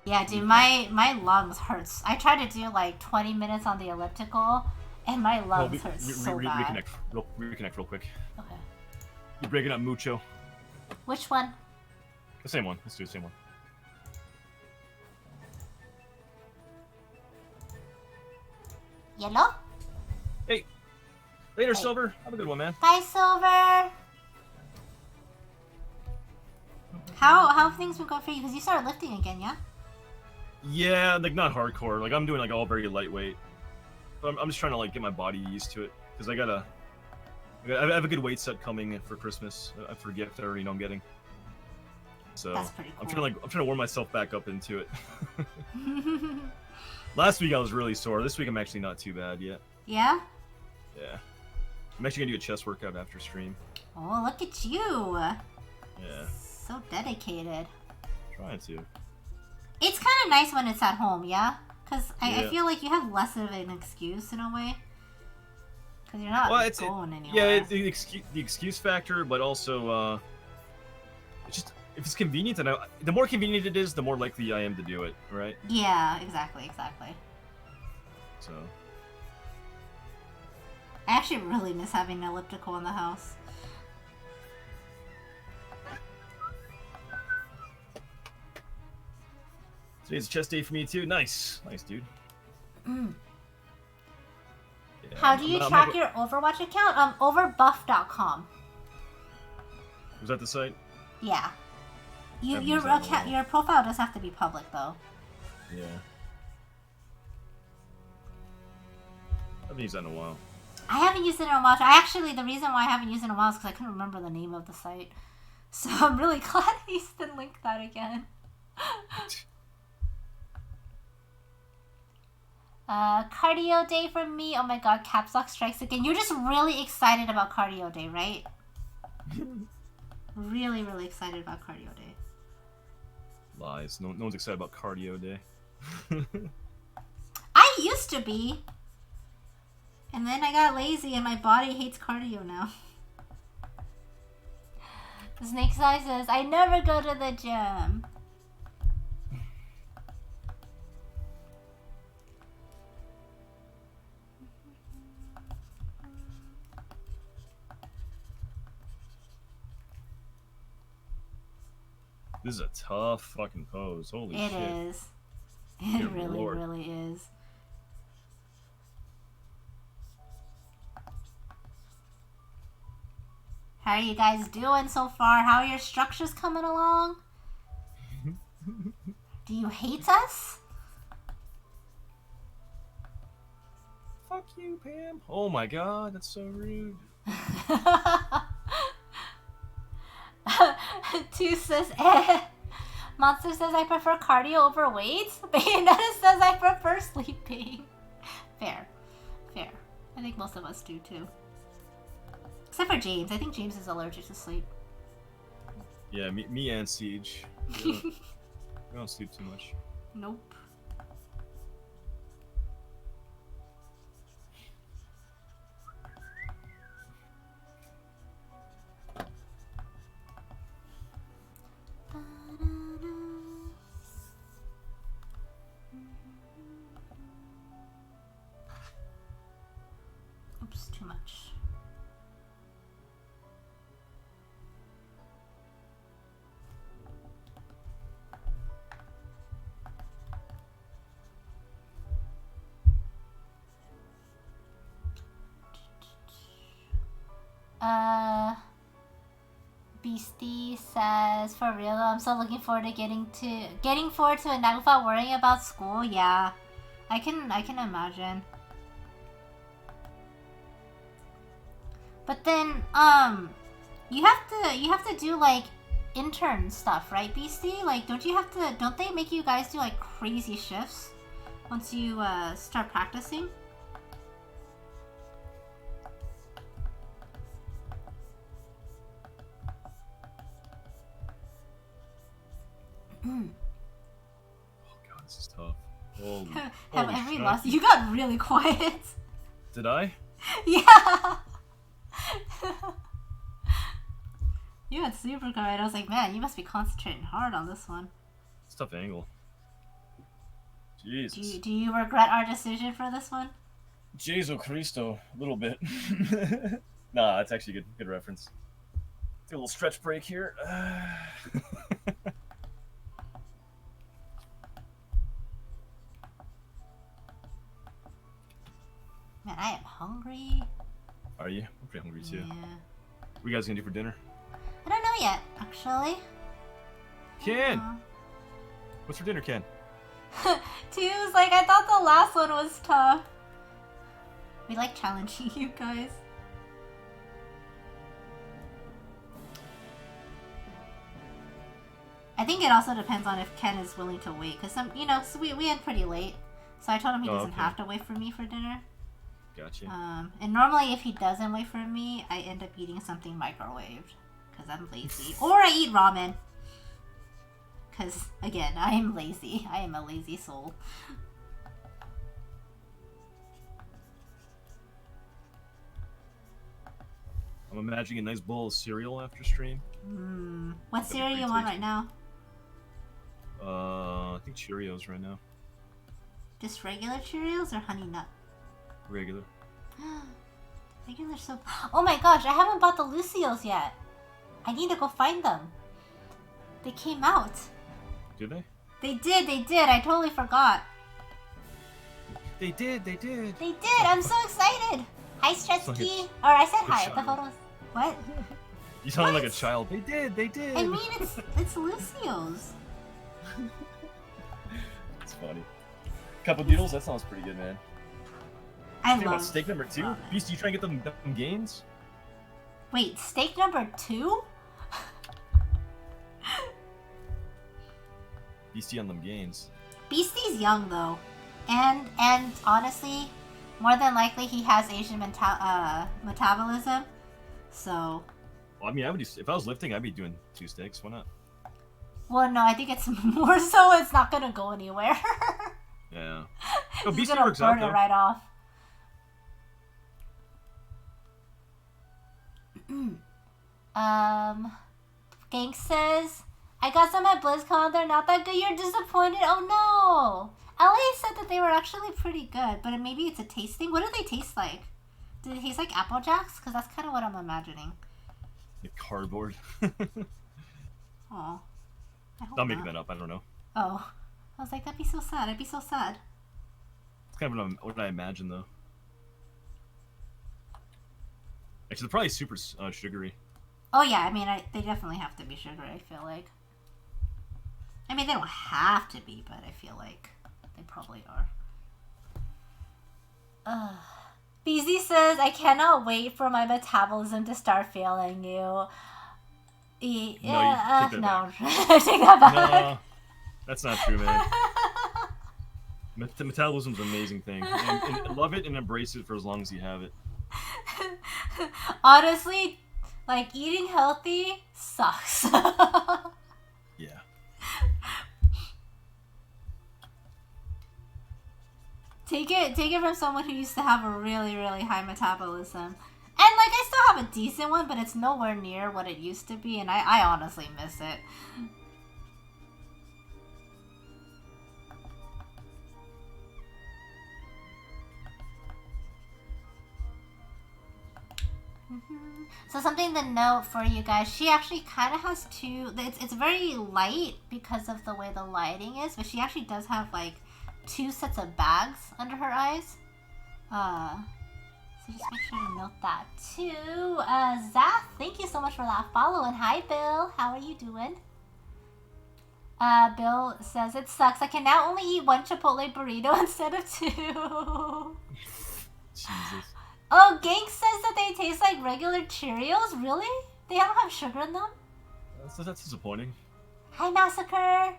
Yeah, dude, my lungs hurts. I tried to do like 20 minutes on the elliptical, and my lungs hurt so bad. Reconnect real quick. Okay. You're breaking up mucho. Which one? The same one. Let's do the same one. Yellow? Hey. Later, Silver. Have a good one, man. Bye, Silver. How have things been going for you? Because you started lifting again, yeah? Yeah, like not hardcore. Like I'm doing like all very lightweight. But I'm just trying to like get my body used to it because I have a good weight set coming for Christmas. For a gift I already know I'm getting. So that's pretty cool. I'm trying to warm myself back up into it. Last week I was really sore. This week I'm actually not too bad yet. Yeah? Yeah. I'm actually gonna do a chest workout after stream. Oh, look at you. Yeah. So dedicated. Trying to. It's kind of nice when it's at home, yeah? Because I feel like you have less of an excuse in a way. Because you're not going anywhere. Yeah, it's the excuse factor, but also, it's just, if it's convenient, and the more convenient it is, the more likely I am to do it, right? Yeah, exactly. So. I actually really miss having an elliptical in the house. Today's a chest day for me too. Nice, dude. Mm. Yeah, how do you track your Overwatch account? Overbuff.com. Was that the site? Yeah. Your profile does have to be public though. Yeah. I haven't used that in a while. I haven't used it in a while. The reason why I haven't used it in a while is because I couldn't remember the name of the site. So I'm really glad I used to link that again. Cardio day for me. Oh my god, caps lock strikes again. You're just really excited about cardio day, right? Really, really excited about cardio day. Lies. No one's excited about cardio day. I used to be. And then I got lazy and my body hates cardio now. Snake's Eye says, I never go to the gym. This is a tough fucking pose. Holy shit. It is. It really is. How are you guys doing so far? How are your structures coming along? Do you hate us? Fuck you, Pam. Oh my god, that's so rude. Two says, Monster says I prefer cardio over weights. Bayonetta says I prefer sleeping. Fair. I think most of us do too. Except for James. I think James is allergic to sleep. Yeah, me and Siege. We don't sleep too much. Nope. Oops, too much. Beastie says, for real, I'm so looking forward to getting forward to a night without worrying about school. Yeah, I can imagine. But then, you have to do like intern stuff, right, Beastie? Like, don't they make you guys do like crazy shifts once you start practicing? Oh god, this is tough. Holy Have we lost? You got really quiet. Did I? Yeah. You went super quiet. I was like, man, you must be concentrating hard on this one. It's a tough angle. Jesus. Do you regret our decision for this one? Jesu Cristo, a little bit. Nah, that's actually a good reference. a little stretch break here. Man, I am hungry. Are you? I'm pretty hungry too. Yeah. What are you guys gonna do for dinner? I don't know yet, actually. Ken! What's for dinner, Ken? Two's like, I thought the last one was tough. We like challenging you guys. I think it also depends on if Ken is willing to wait, because some, you know, so we end pretty late, so I told him he doesn't have to wait for me for dinner. Gotcha. And normally if he doesn't wait for me, I end up eating something microwaved, because I'm lazy, or I eat ramen. Because again, I am lazy. I am a lazy soul. I'm imagining a nice bowl of cereal after stream. What cereal you want right now? I think Cheerios right now. Just regular Cheerios or Honey Nut? Regular. Regular so. Oh my gosh! I haven't bought the Lucio's yet. I need to go find them. They came out. Did they? They did. They did. I totally forgot. They did. They did. They did. I'm so excited. Hi, Stretsky. Or I said hi. The photos. What? You sound like a child. They did. They did. I mean, it's Lucio's. It's funny. Couple noodles. That sounds pretty good, man. I think love about steak number 2. ramen. Beast, you try and get them gains? Wait, steak number 2? Beastie on them gains. Beastie's young though, and honestly, more than likely he has Asian metabolism. So. Well, I mean, if I was lifting, I'd be doing 2 steaks. Why not? Well, no, I think it's more so it's not gonna go anywhere. Yeah. No, He's Beastie gonna works burn out, though. it right off. Gank says, I got some at BlizzCon, they're not that good, you're disappointed? Oh no! LA said that they were actually pretty good, but maybe it's a tasting. What do they taste like? Do they taste like Apple Jacks? Because that's kind of what I'm imagining. Like cardboard. Oh. I'm making that up, I don't know. Oh. I was like, that'd be so sad, I'd be so sad. It's kind of what I imagine, though. Actually, they're probably super sugary. Oh yeah, I mean, they definitely have to be sugary, I feel like. I mean, they don't have to be, but I feel like they probably are. BZ says, I cannot wait for my metabolism to start failing you. No, Take take that back. No, that's not true, man. Metabolism's an amazing thing. And love it and embrace it for as long as you have it. Honestly, like, eating healthy sucks. Yeah. Take it from someone who used to have a really, really high metabolism. And, like, I still have a decent one, but it's nowhere near what it used to be, and I honestly miss it. So something to note for you guys, she actually kind of has two, it's very light because of the way the lighting is, but she actually does have like 2 sets of bags under her eyes. So just make sure to note that too. Zath, thank you so much for that follow, and hi Bill, how are you doing? Bill says, it sucks, I can now only eat 1 Chipotle burrito instead of 2. Jesus. Oh, Gank says that they taste like regular Cheerios? Really? They don't have sugar in them? That's disappointing. Hi, Massacre!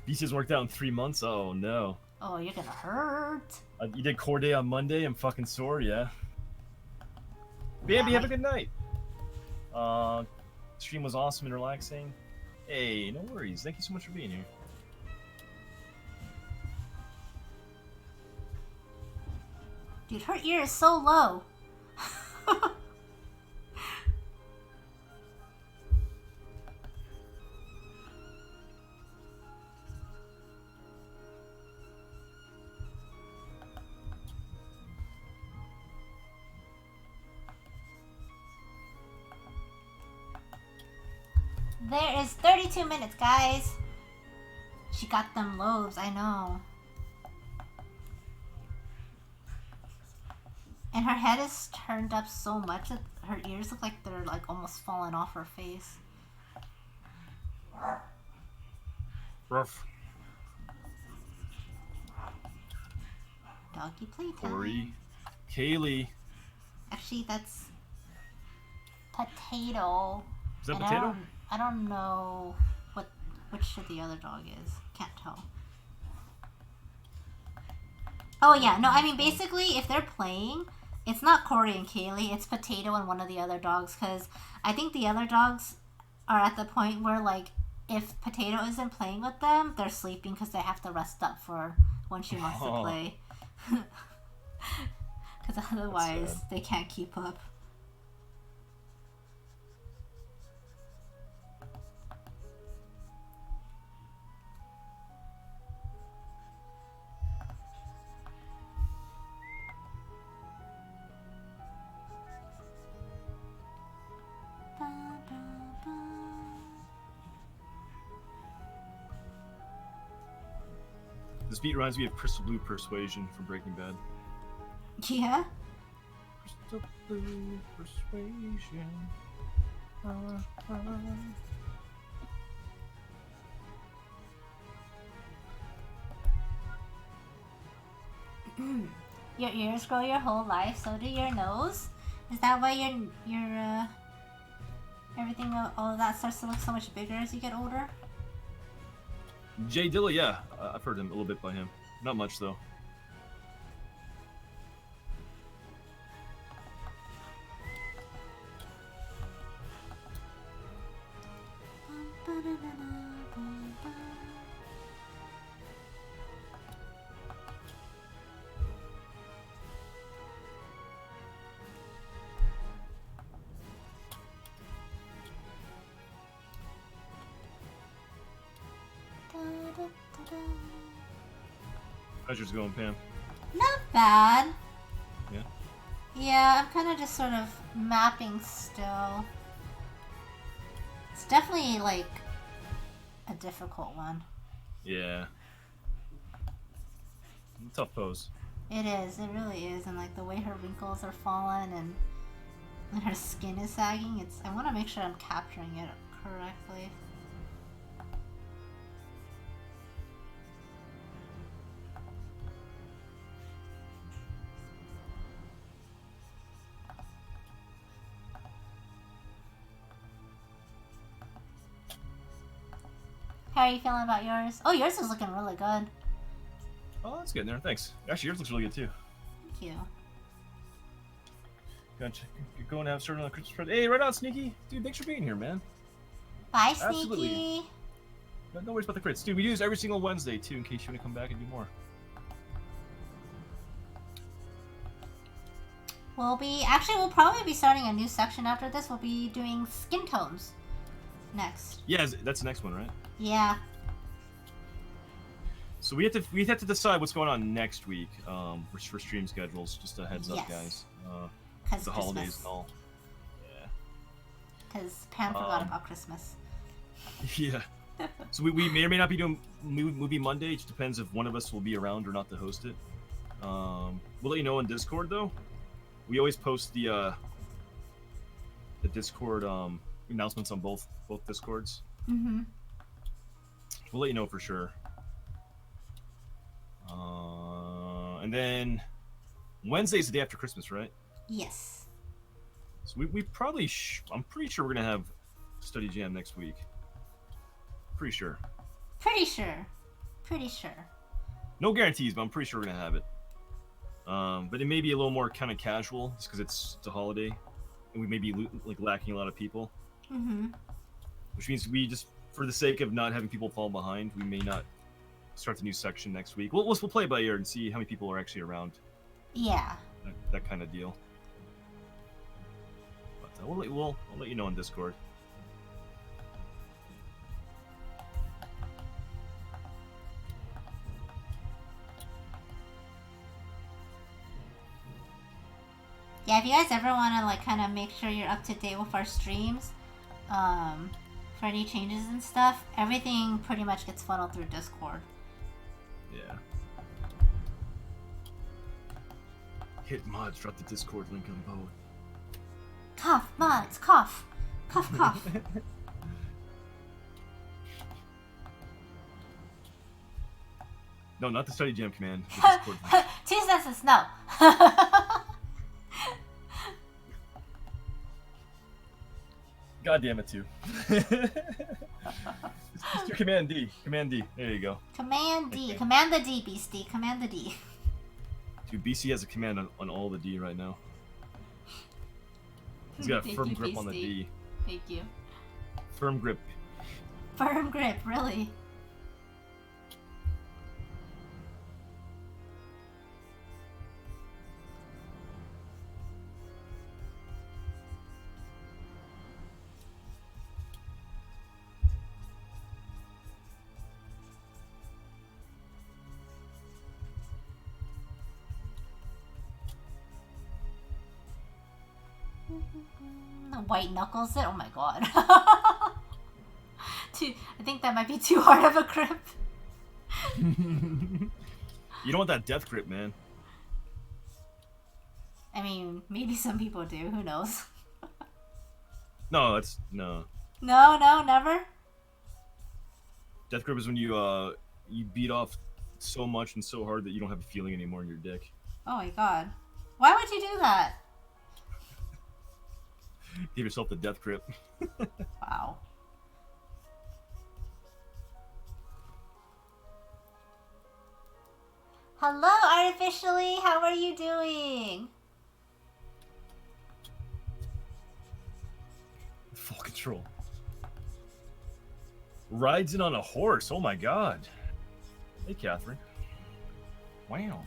BC has worked out in 3 months? Oh, no. Oh, you're gonna hurt. You did core day on Monday? I'm fucking sore, yeah. Bambi, have a good night. Stream was awesome and relaxing. Hey, no worries. Thank you so much for being here. Dude, her ear is so low. There is 32 minutes, guys. She got them lobes, I know. And her head is turned up so much that her ears look like they're like almost falling off her face. Rough. Doggy playtime. Corey. Kaylee. Actually, that's Potato. Is that and Potato? I don't know which the other dog is. Can't tell. Oh yeah, no, I mean basically if they're playing, it's not Corey and Kaylee, it's Potato and one of the other dogs, because I think the other dogs are at the point where like if Potato isn't playing with them, they're sleeping because they have to rest up for when she wants to play. Because otherwise they can't keep up. This beat reminds me of Crystal Blue Persuasion from Breaking Bad. Yeah? Crystal Blue Persuasion. Your ears grow your whole life, so do your nose. Is that why your everything all of that starts to look so much bigger as you get older? Jay Dilla, yeah, I've heard him a little bit by him. Not much though. How's yours going, Pam? Not bad. Yeah? Yeah, I'm kind of just sort of mapping still. It's definitely like a difficult one. Yeah. Tough pose. It is, it really is, and like the way her wrinkles are falling and her skin is sagging, it's I want to make sure I'm capturing it correctly. How are you feeling about yours? Oh, yours is looking really good. Oh, that's getting there. Thanks. Actually, yours looks really good too. Thank you. Gotcha. You're going to have started on the Christmas present. Hey, right on, Sneaky. Dude, thanks for being here, man. Bye, Sneaky. Absolutely. No worries about the crits. Dude, we do this every single Wednesday too, in case you want to come back and do more. We'll probably be starting a new section after this. We'll be doing skin tones next. Yeah, that's the next one, right? Yeah. So we have to decide what's going on next week for stream schedules. Just a heads up, guys. Because the holidays and all. Yeah. Because Pam forgot about Christmas. Yeah. So we may or may not be doing movie Monday. It just depends if one of us will be around or not to host it. We'll let you know on Discord though. We always post the Discord announcements on both Discords. Mm-hmm. We'll let you know for sure. And then Wednesday's the day after Christmas, right? Yes. So we probably I'm pretty sure we're gonna have study jam next week. Pretty sure. Pretty sure. Pretty sure. No guarantees, but I'm pretty sure we're gonna have it. But it may be a little more kind of casual, just because it's a holiday, and we may be like lacking a lot of people. Mm-hmm. Which means we just, for the sake of not having people fall behind, we may not start the new section next week. We'll play it by ear and see how many people are actually around. Yeah. That kind of deal. But I'll let you know on Discord. Yeah, if you guys ever want to like kind of make sure you're up to date with our streams, for for any changes and stuff, everything pretty much gets funneled through Discord. Yeah. Hit mods, drop the Discord link on both. Cough, mods, cough. Cough, cough. No, not the study jam command. The Discord link. 2 senses, no. God damn it, too. Just do Command D. Command D. There you go. Command D. Okay. Command the D, Beastie. Command the D. Dude, BC has a command on all the D right now. He's got a firm grip on the D. Thank you. Firm grip. Firm grip, really. White knuckles it? Oh my god. I think that might be too hard of a grip. You don't want that death grip, man. I mean, maybe some people do. Who knows? No, that's... No. No, never? Death grip is when you beat off so much and so hard that you don't have a feeling anymore in your dick. Oh my god. Why would you do that? Give yourself the death grip. Wow. Hello, Artificially. How are you doing? Full control. Rides in on a horse. Oh my god. Hey, Catherine. Wow.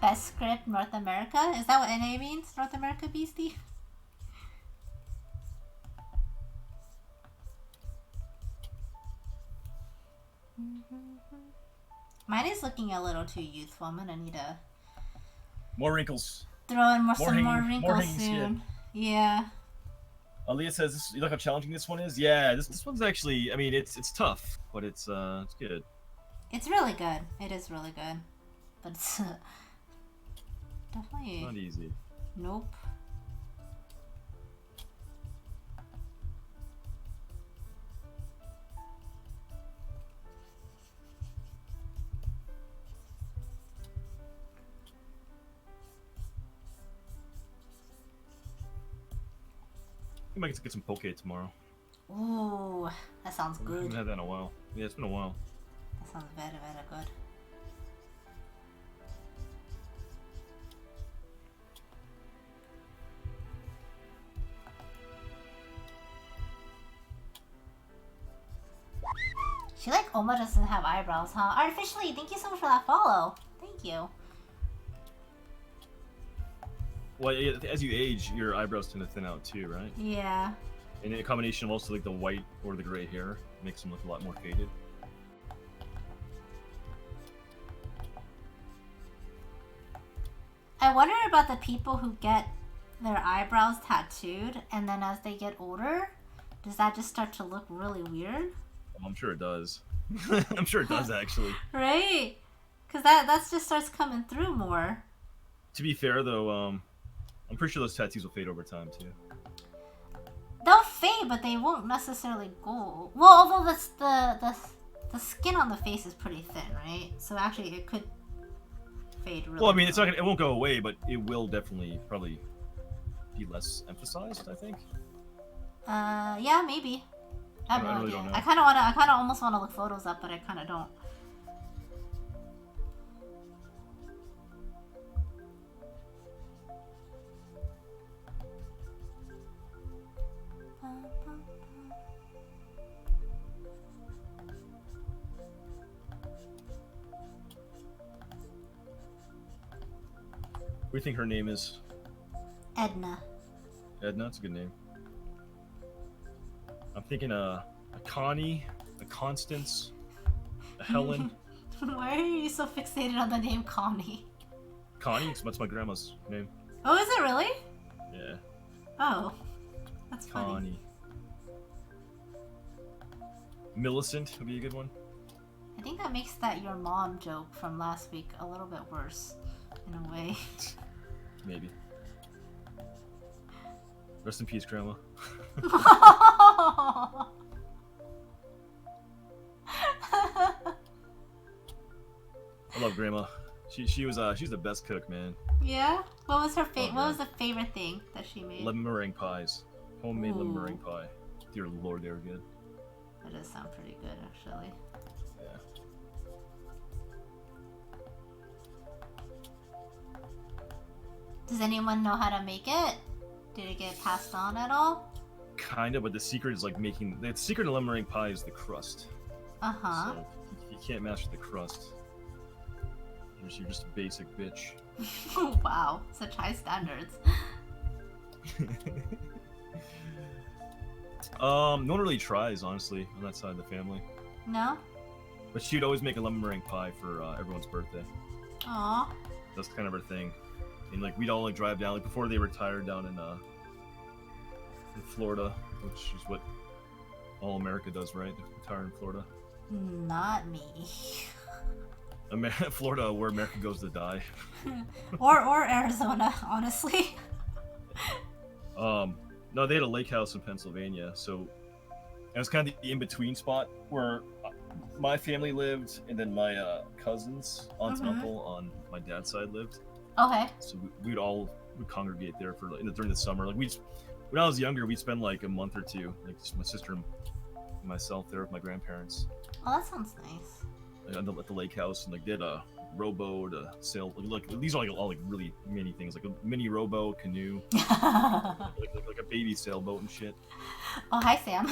Best script North America? Is that what NA means? North America, Beastie? Mine is looking a little too youthful. I'm gonna need to more wrinkles. Throw in some more wrinkles soon. Skin. Yeah. Aaliyah says, "You look how challenging this one is." Yeah, this one's actually. I mean, it's tough, but it's good. It's really good. It is really good, but it's definitely not easy. Nope. I might get some poke tomorrow. Ooh, that sounds good. I haven't had that in a while. Yeah, it's been a while. That sounds very, very good. She like almost doesn't have eyebrows, huh? Artificially, thank you so much for that follow. Thank you. Well, as you age, your eyebrows tend to thin out too, right? Yeah. And a combination of also like the white or the gray hair makes them look a lot more faded. I wonder about the people who get their eyebrows tattooed and then as they get older, does that just start to look really weird? Well, I'm sure it does. I'm sure it does actually. Right? Because that just starts coming through more. To be fair though, I'm pretty sure those tattoos will fade over time too. They'll fade, but they won't necessarily go. Well, although the skin on the face is pretty thin, right? So actually, it could fade really. Well, I mean, it's not gonna, it won't go away, but it will definitely probably be less emphasized, I think. Yeah, maybe. I really don't know. I kind of almost want to look photos up, but I kind of don't. What do you think her name is? Edna. Edna, that's a good name. I'm thinking a Connie, a Constance, a Helen. Why are you so fixated on the name Connie? Connie? That's my grandma's name. Oh, is it really? Yeah. Oh, that's funny. Connie. Millicent would be a good one. I think that makes that your mom joke from last week a little bit worse, in a way. Maybe. Rest in peace, Grandma. I love Grandma. She's the best cook, man. Yeah? What was her what was the favorite thing that she made? Lemon meringue pies. Homemade lemon meringue pie. Dear Lord, they were good. That does sound pretty good, actually. Yeah. Does anyone know how to make it? Did it get passed on at all? Kinda, but the secret is like making the secret of lemon meringue pie is the crust. Uh-huh. So you can't master the crust. You're just a basic bitch. Wow, such high standards. No one really tries, honestly, on that side of the family. No? But she'd always make a lemon meringue pie for everyone's birthday. Aw. That's kind of her thing. And like we'd all like drive down, like before they retired down in Florida, which is what all America does, right? They retire in Florida. Not me. Florida, where America goes to die. or Arizona, honestly. No, they had a lake house in Pennsylvania, so it was kind of the in-between spot where my family lived, and then my cousins, aunt and uncle on my dad's side lived. Okay. So we'd congregate there for during the summer. Like when I was younger, we'd spend like a month or two, like just my sister and myself there with my grandparents. Oh, that sounds nice. At the lake house, and like did a rowboat, a sail. Like these are like all like really mini things, like a mini rowboat, canoe, like a baby sailboat and shit. Oh, hi Sam.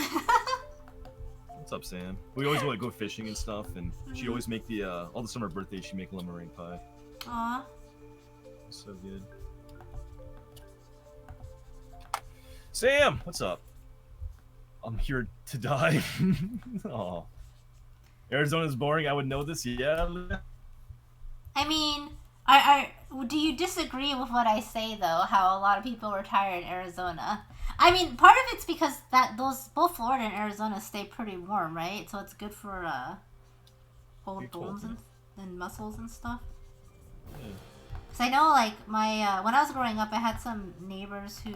What's up, Sam? We always want to go fishing and stuff, and she'd always make the all the summer birthdays. She'd make lemon meringue pie. Aw. So good. Sam, what's up? I'm here to die. Oh. Arizona's boring. I would know this. Yeah. I mean, do you disagree with what I say though? How a lot of people retire in Arizona. I mean, part of it's because both Florida and Arizona stay pretty warm, right? So it's good for old bones and muscles and stuff. Yeah. Cause I know, like my when I was growing up, I had some neighbors who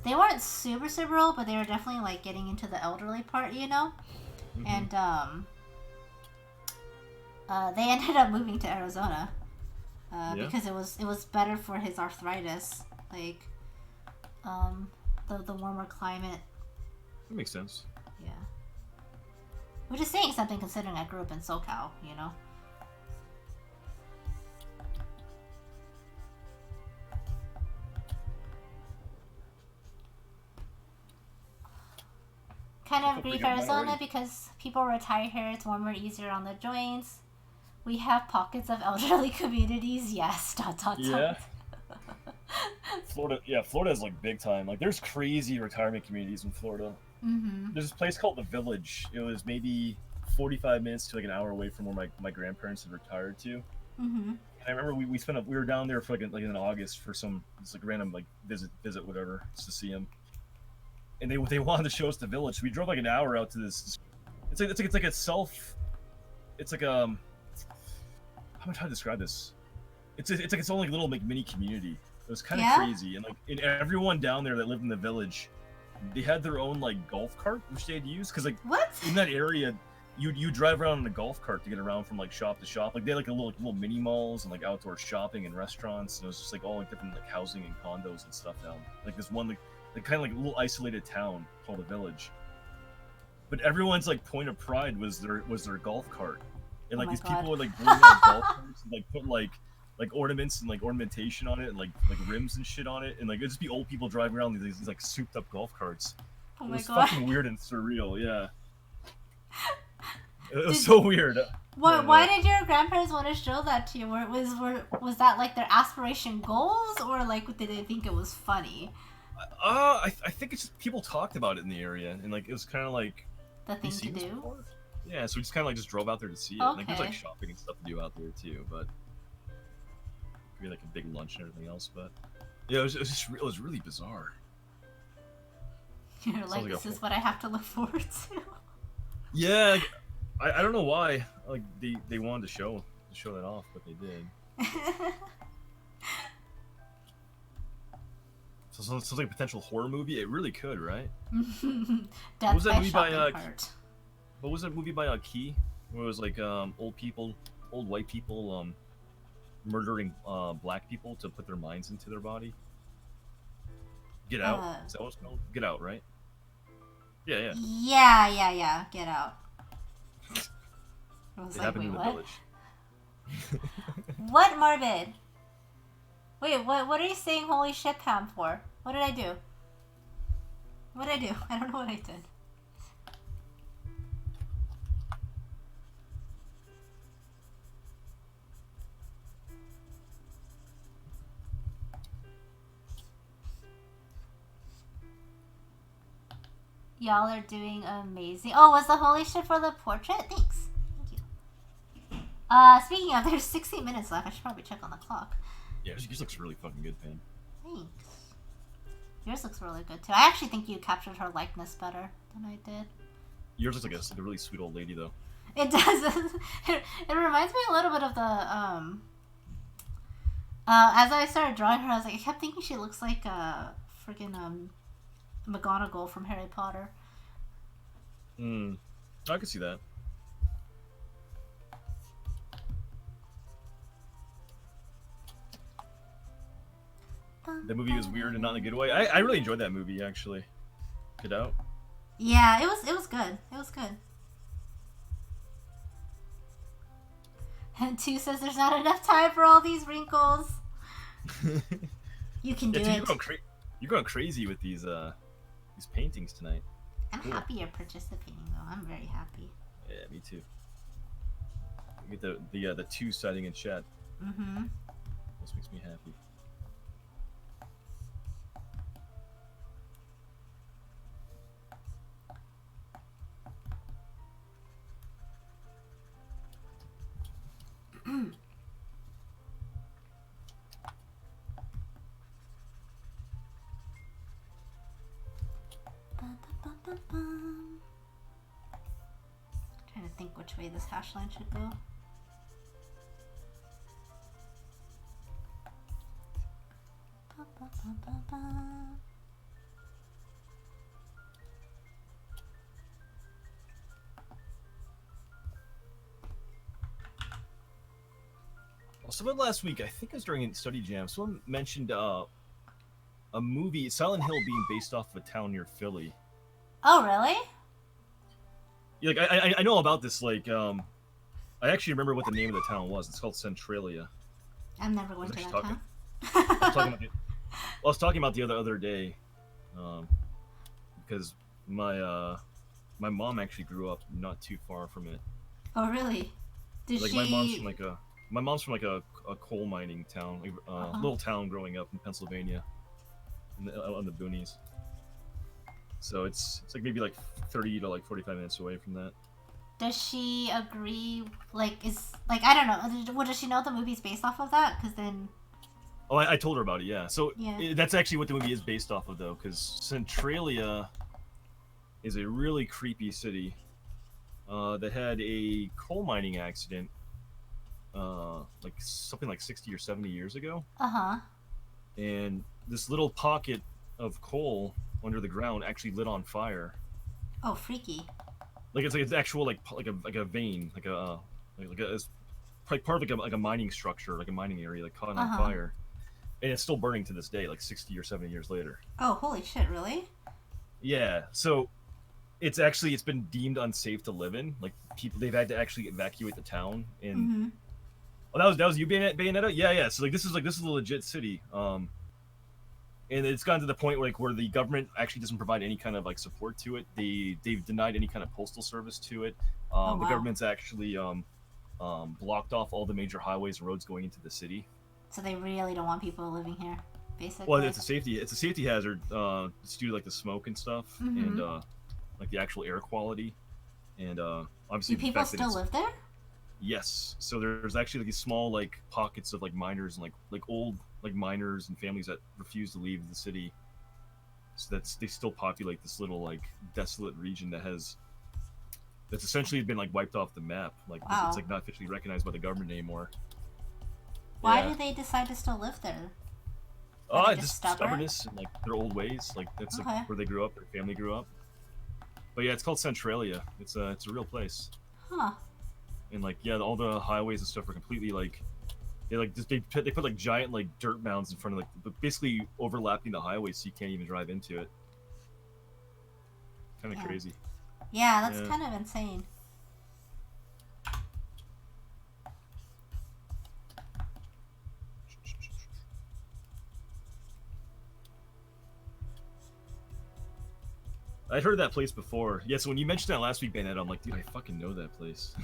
they weren't super old, but they were definitely like getting into the elderly part, you know. And they ended up moving to Arizona because it was better for his arthritis, like the warmer climate. That makes sense. Yeah, which is saying something considering I grew up in SoCal, you know. Kind of agree with Arizona because people retire here. It's warmer, easier on the joints. We have pockets of elderly communities. Yes. ... Yeah. Florida is like big time. Like there's crazy retirement communities in Florida. There's this place called The Village. It was maybe 45 minutes to like an hour away from where my grandparents had retired to. And I remember we were down there for like in August for some like random like visit whatever, just to see them. And they wanted to show us The Village. So we drove like an hour out to this. It's like a self. It's like how am I trying to describe this? It's like its own like little like mini community. It was kind of crazy, and like everyone down there that lived in the village, they had their own like golf cart which they'd use because like in that area, you drive around in a golf cart to get around from like shop to shop. Like they had like little mini malls and like outdoor shopping and restaurants. And it was just like all like different like housing and condos and stuff down. Like this one like kind of like a little isolated town called a village. But everyone's like point of pride was their golf cart, and like people would like bring out golf carts and like put like ornaments and like ornamentation on it and like rims and shit on it, and like it'd just be old people driving around these like souped up golf carts. Oh it my was god. fucking weird and surreal. Yeah. It was so weird. Why did your grandparents want to show that to you? Was that like their aspiration goals, or like did they think it was funny? I think it's just people talked about it in the area, and like it was kind of like the thing to do. Before? Yeah, so we just kind of like just drove out there to see it. Okay. Like there's like shopping and stuff to do out there too, but we had like a big lunch and everything else. But yeah, it was really bizarre. You're like, this is what I have to look forward to. Yeah, I don't know why like they wanted to show that off, but they did. So it sounds like a potential horror movie. It really could, right? What was that movie by what was that movie by Key? Where it was like old white people murdering black people to put their minds into their body. Get Out? Is that what it's called? Get Out, right? Yeah. Yeah. Get Out. I was it like, happened in the what? village. What, Morbid? Wait, what are you saying holy shit, Pam, for? What did I do? What did I do? I don't know what I did. Y'all are doing amazing. Oh, was the holy shit for the portrait? Thanks. Thank you. Speaking of, there's 60 minutes left. I should probably check on the clock. Yeah, yours looks really fucking good, Pam. Thanks. Yours looks really good too. I actually think you captured her likeness better than I did. Yours looks like a really sweet old lady, though. It does. It reminds me a little bit of the as I started drawing her, I was like, I kept thinking she looks like a freaking McGonagall from Harry Potter. I can see that. The movie was weird and not in a good way. I really enjoyed that movie, actually. Get Out. Yeah, it was good. It was good. And 2 says there's not enough time for all these wrinkles. You can do it. You're going crazy with these paintings tonight. I'm happy you're participating, though. I'm very happy. Yeah, me too. You get the 2 setting in chat. This makes me happy. Trying to think which way this hash line should go. Someone last week, I think it was during Study Jam, someone mentioned a movie, Silent Hill, being based off of a town near Philly. Oh, really? Yeah, like I know about this. Like, I actually remember what the name of the town was. It's called Centralia. I'm never going to that town. I was talking about the other day, because my mom actually grew up not too far from it. Oh, really? Did like she? My mom's from a coal mining town, like little town growing up in Pennsylvania, on the boonies. So it's like maybe like 30 to like 45 minutes away from that. Does she agree? Like, I don't know. Does she know the movie's based off of that? Because then. Oh, I told her about it. Yeah. So that's actually what the movie is based off of, though, because Centralia is a really creepy city that had a coal mining accident, like something like 60 or 70 years ago. And this little pocket of coal under the ground actually lit on fire. Oh, freaky! Like it's actual like a vein, it's like part of like a mining structure, like a mining area, like caught on fire, and it's still burning to this day, like 60 or 70 years later. Oh, holy shit! Really? Yeah. So it's been deemed unsafe to live in. Like they've had to actually evacuate the town. And oh, that was you, Bayonetta? Yeah. So like this is a legit city. And it's gotten to the point where the government actually doesn't provide any kind of like support to it. They've denied any kind of postal service to it. The government's actually blocked off all the major highways and roads going into the city. So they really don't want people living here. basically. Well, it's a safety hazard. It's due to like the smoke and stuff, and like the actual air quality, and obviously. Do people still live there? Yes. So there's actually like these small like pockets of like miners and like old like miners and families that refuse to leave the city. So they still populate this little like desolate region that's essentially been like wiped off the map. Like it's like not officially recognized by the government anymore. Why do they decide to still live there? Just stubbornness and like their old ways. Like that's like, where they grew up, their family grew up. But yeah, it's called Centralia. It's a real place. Huh. And like all the highways and stuff are completely like they put like giant like dirt mounds in front of like basically overlapping the highway so you can't even drive into it. Kind of crazy. Yeah, that's kind of insane. I'd heard that place before. Yeah, so when you mentioned that last week, Bandit, I'm like, dude, I fucking know that place.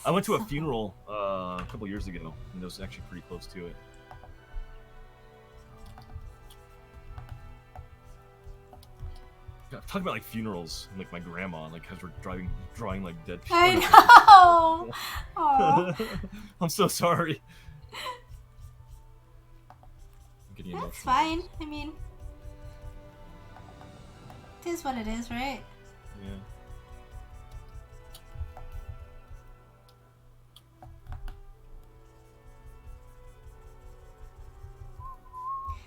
I went to a funeral a couple years ago, and it was actually pretty close to it. Yeah, talking about like funerals, and, like my grandma, like as we're drawing like dead people. I know. I'm so sorry. That's fine. I mean, it is what it is, right? Yeah.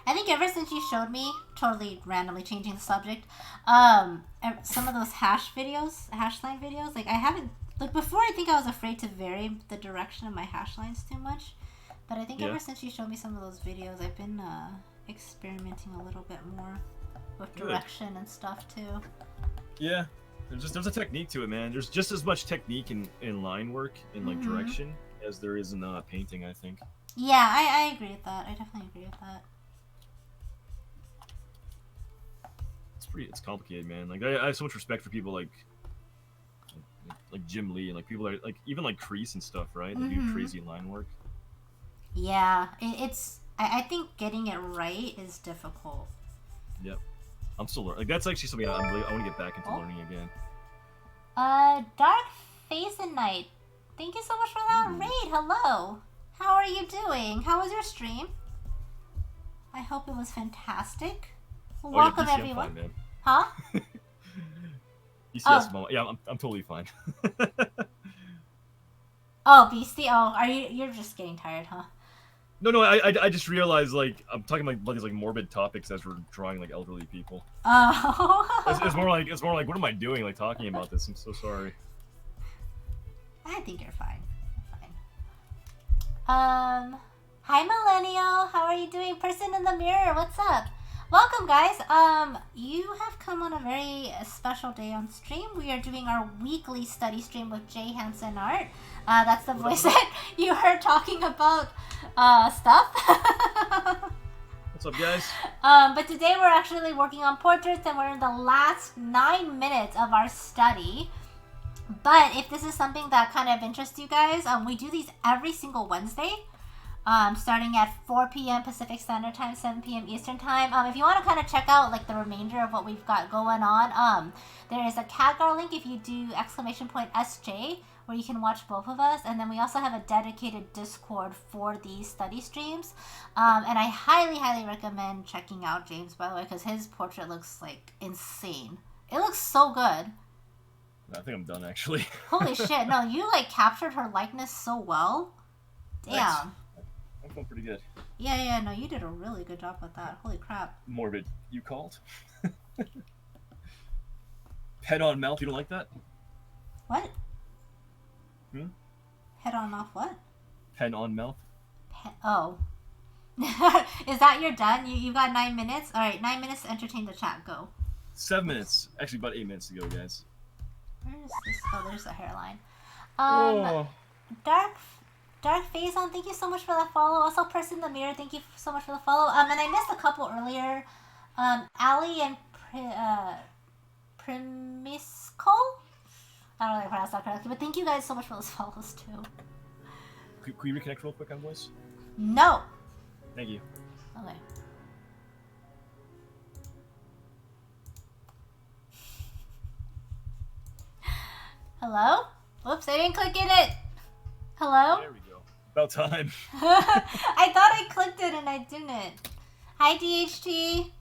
I think ever since you showed me, totally randomly changing the subject, some of those hash line videos, like I haven't, like before I think I was afraid to vary the direction of my hash lines too much, but I think ever since you showed me some of those videos, I've been experimenting a little bit more with direction and stuff too. Yeah, there's a technique to it, man. There's just as much technique in line work and like direction as there is in painting, I think. Yeah, I agree with that. I definitely agree with that. It's complicated, man. Like I have so much respect for people like Jim Lee and like people that like even like Crease and stuff, right? They do crazy line work. Yeah, I think getting it right is difficult. Yep, I'm still learning. Like that's actually something I want to get back into learning again. Dark Face and Night, thank you so much for that raid. Hello, how are you doing? How was your stream? I hope it was fantastic. Welcome everyone. Fine, man. Huh? BCS, yeah, I'm totally fine. Oh, Beastie. Oh, you're just getting tired, huh? No, I just realized like I'm talking about these like morbid topics as we're drawing like elderly people. Oh. it's more like what am I doing like talking about this? I'm so sorry. I think you're fine. Hi Millennial, how are you doing? Person in the mirror, what's up? Welcome, guys. You have come on a very special day on stream. We are doing our weekly study stream with JHanson Art. That's the voice that you heard talking about stuff. What's up, guys? But today we're actually working on portraits, and we're in the last 9 minutes of our study. But if this is something that kind of interests you guys, we do these every single Wednesday. Starting at 4 p.m. Pacific Standard Time, 7 p.m. Eastern Time. If you want to kind of check out like the remainder of what we've got going on, there is a CatGar link if you do !SJ, where you can watch both of us. And then we also have a dedicated Discord for these study streams. And I highly, highly recommend checking out James, by the way, because his portrait looks like insane. It looks so good. I think I'm done, actually. Holy shit. No, you like captured her likeness so well. Damn. Thanks. I feel pretty good. Yeah, no, you did a really good job with that. Holy crap. Morbid. You called? Head on mouth, you don't like that? What? Head on mouth what? Pen on mouth. Oh. Is that your done? You got 9 minutes? Alright, 9 minutes to entertain the chat. Go. 7 minutes. Actually, about 8 minutes to go, guys. Where is this? Oh, there's the hairline. Dark Phazon, thank you so much for that follow. Also, Person in the Mirror, thank you so much for the follow. And I missed a couple earlier. Ali and Primisco? I don't know if I pronounced that correctly, but thank you guys so much for those follows too. Can you reconnect real quick on voice? No. Thank you. Okay. Hello? Whoops, I didn't click in it. Hello? There we go. About time. I thought I clicked it and I didn't. Hi, DHT.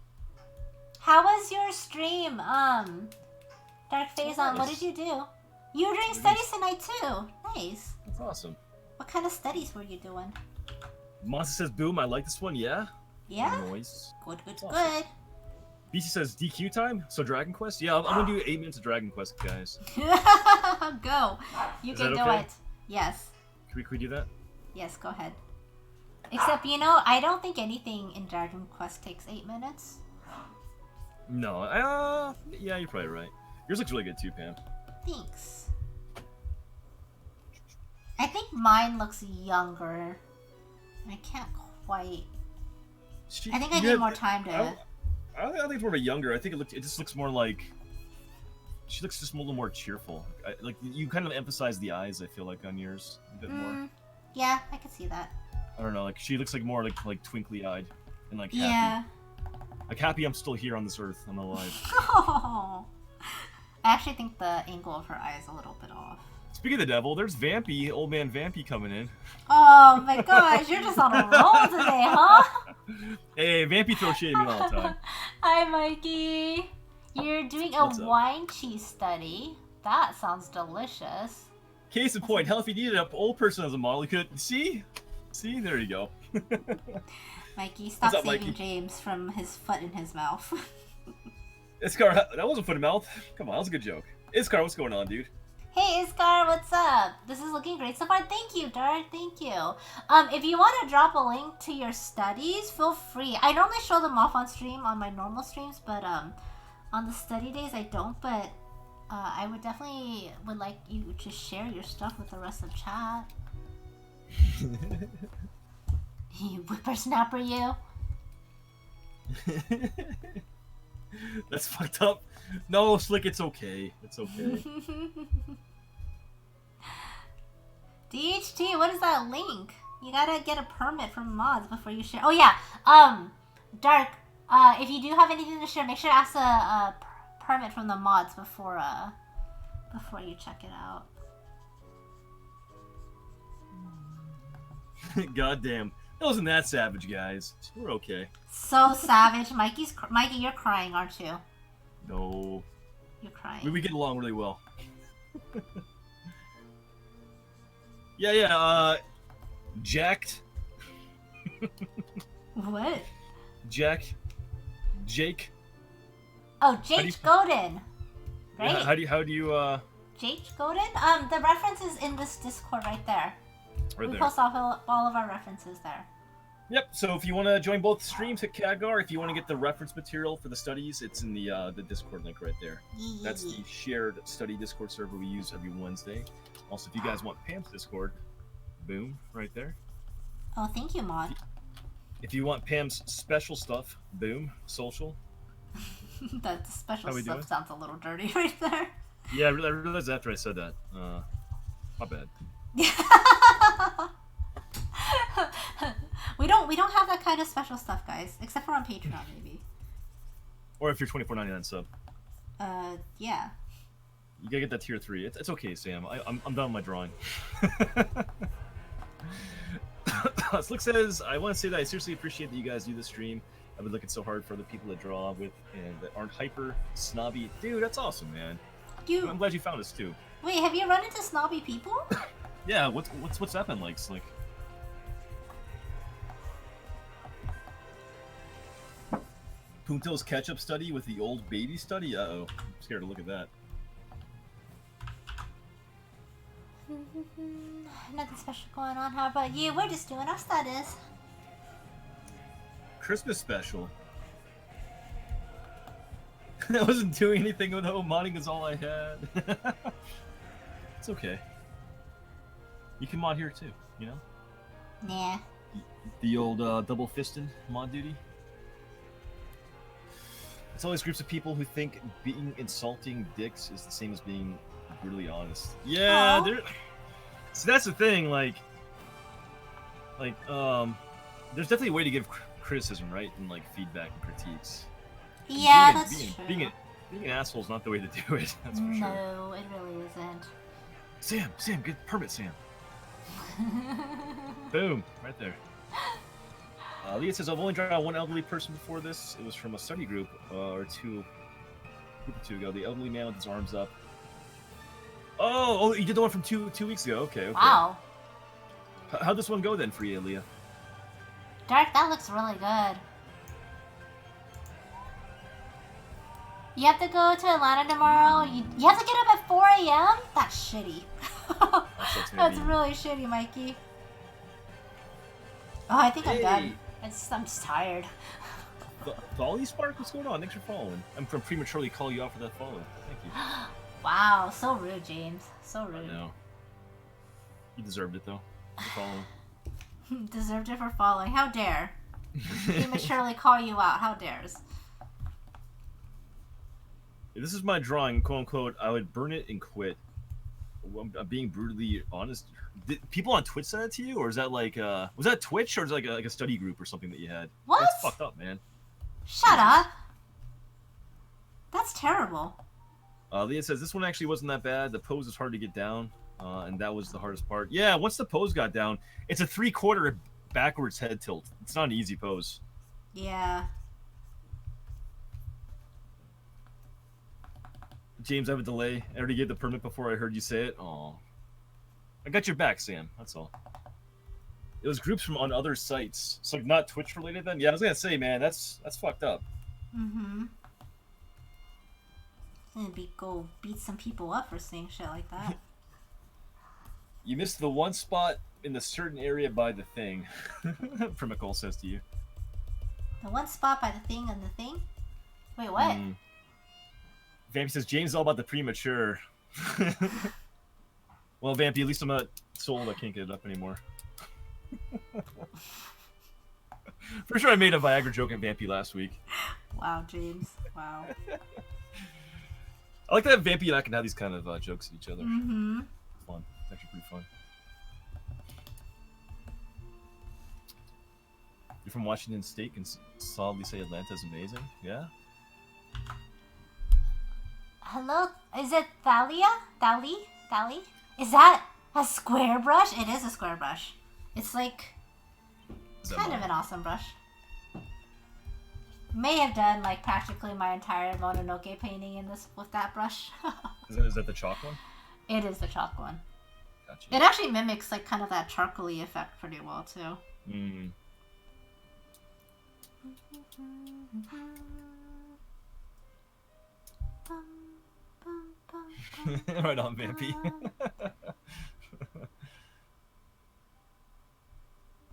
How was your stream? Dark Phase on. What did you do? You were doing studies tonight too. Nice. That's awesome. What kind of studies were you doing? Monster says, boom, I like this one, yeah? Yeah? Noise. Good, good, Awesome. good. BC says, DQ time? So Dragon Quest? Yeah, I'm gonna do 8 minutes of Dragon Quest, guys. Go. You Is can that do okay? it. Yes. Can we do that? Yes, go ahead. Except, you know, I don't think anything in Dragon Quest takes 8 minutes. No, yeah, you're probably right. Yours looks really good too, Pam. Thanks. I think mine looks younger. I can't quite... I think I need more time to... I think it's more of a younger. I think it just looks more like... She looks just a little more cheerful. Like, you kind of emphasize the eyes, I feel like, on yours a bit more. Yeah, I can see that. I don't know, like, she looks like more like twinkly-eyed and, like, happy. Yeah. Like, happy I'm still here on this earth. I'm alive. Oh. I actually think the angle of her eye is a little bit off. Speaking of the devil, there's Vampy, old man Vampy coming in. Oh my gosh, you're just on a roll today, huh? Hey, Vampy throws shade at me all the time. Hi, Mikey. You're doing a wine cheese study. That sounds delicious. Case in point, hell, if you needed an old person as a model, you could... See? See? There you go. Mikey, stop saving James from his foot in his mouth. Iskar, that wasn't foot in mouth. Come on, that was a good joke. Iskar, what's going on, dude? Hey Iskar, what's up? This is looking great so far. Thank you, Dart. Thank you. If you want to drop a link to your studies, feel free. I normally show them off on stream on my normal streams, but on the study days I don't. But I would definitely like you to share your stuff with the rest of chat. You whippersnapper, you. That's fucked up. No, Slick, it's okay. It's okay. DHT, what is that link? You gotta get a permit from mods before you share. Oh yeah, Dark, if you do have anything to share, make sure to ask a permit from the mods before you check it out. Goddamn. That wasn't that savage, guys. We're okay. So savage. Mikey, you're crying, aren't you? No. You're crying. We get along really well. Yeah, Jacked. What? Jake. Oh, Jake Godin. Right? Yeah, how do you Jake Godin? The reference is in this Discord right there. Right we there. post all of our references there. Yep, so if you want to join both streams at Khadgar, if you want to get the reference material for the studies, it's in the Discord link right there. Yeah. That's the shared study Discord server we use every Wednesday. Also, if you guys want Pam's Discord, boom, right there. Oh, thank you, Mod. If you want Pam's special stuff, boom, social. That special stuff sounds a little dirty right there. Yeah, I realized after I said that. My bad. We don't have that kind of special stuff, guys, except for on Patreon, maybe. Or if you're $24.99 sub. Yeah. You gotta get that tier 3. It's okay, Sam. I'm done with my drawing. Slick says, I want to say that I seriously appreciate that you guys do this stream. I've been looking so hard for the people to draw with and that aren't hyper snobby. Dude, that's awesome, man. I'm glad you found us too. Wait, have you run into snobby people? Yeah, what's that been like, Slick? Punto's ketchup study with the old baby study? Uh-oh. I'm scared to look at that. Nothing special going on. How about you? We're just doing our studies. Christmas special. I wasn't doing anything with modding is all I had. It's okay. You can mod here too, you know? Nah. The old double fisting mod duty. It's always groups of people who think being insulting dicks is the same as being brutally honest. Yeah, so that's the thing, there's definitely a way to give criticism, right, and like feedback and critiques. Yeah, that's true. Being an asshole is not the way to do it. That's for sure. No, it really isn't. Sam, get the permit, Sam. Boom, right there. Leah says, I've only drawn one elderly person before this. It was from a study group or two ago. The elderly man with his arms up. Oh, you did the one from two weeks ago. Okay. Wow. How'd this one go then for you, Leah? Dark, that looks really good. You have to go to Atlanta tomorrow. You have to get up at 4 a.m.? That's shitty. That's really shitty, Mikey. Oh, I think I'm done. I'm just tired. Dolly Spark, what's going on? Thanks for following. I'm from prematurely call you out for that follow. Thank you. Wow, so rude, James. So rude. I know. You deserved it though. For following. Deserved it for following. How dare? Prematurely call you out. How dares? If this is my drawing, quote unquote, I would burn it and quit. I'm being brutally honest. Did people on Twitch say that to you, or is that like was that Twitch, or is it like a study group or something that you had? What? That's fucked up, man. Shut up. That's terrible. Leah says this one actually wasn't that bad. The pose is hard to get down, and that was the hardest part. Yeah, once the pose got down, it's a 3/4 backwards head tilt. It's not an easy pose. Yeah. James, I have a delay. I already gave the permit before I heard you say it. Aw. I got your back, Sam. That's all. It was groups from on other sites. So not Twitch related then? Yeah, I was gonna say, man, that's fucked up. Mm-hmm. Go beat some people up for saying shit like that. You missed the one spot in the certain area by the thing. Primacole says to you. The one spot by the thing and the thing? Wait, what? Vampy says, James is all about the premature. Well, Vampy, at least I'm not so old I can't get it up anymore. For sure I made a Viagra joke at Vampy last week. Wow, James. Wow. I like that Vampy and I can have these kind of jokes at each other. Mm-hmm. Fun. It's actually pretty fun. You're from Washington State and solidly say Atlanta's amazing? Yeah? Hello? Is it Thalia? Thali? Is that a square brush? It is a square brush. It's like kind of an awesome brush. May have done like practically my entire Mononoke painting in this with that brush. Is that the chalk one? It is the chalk one. Gotcha. It actually mimics like kind of that charcoaly effect pretty well too. Mm. Right on, Vampy.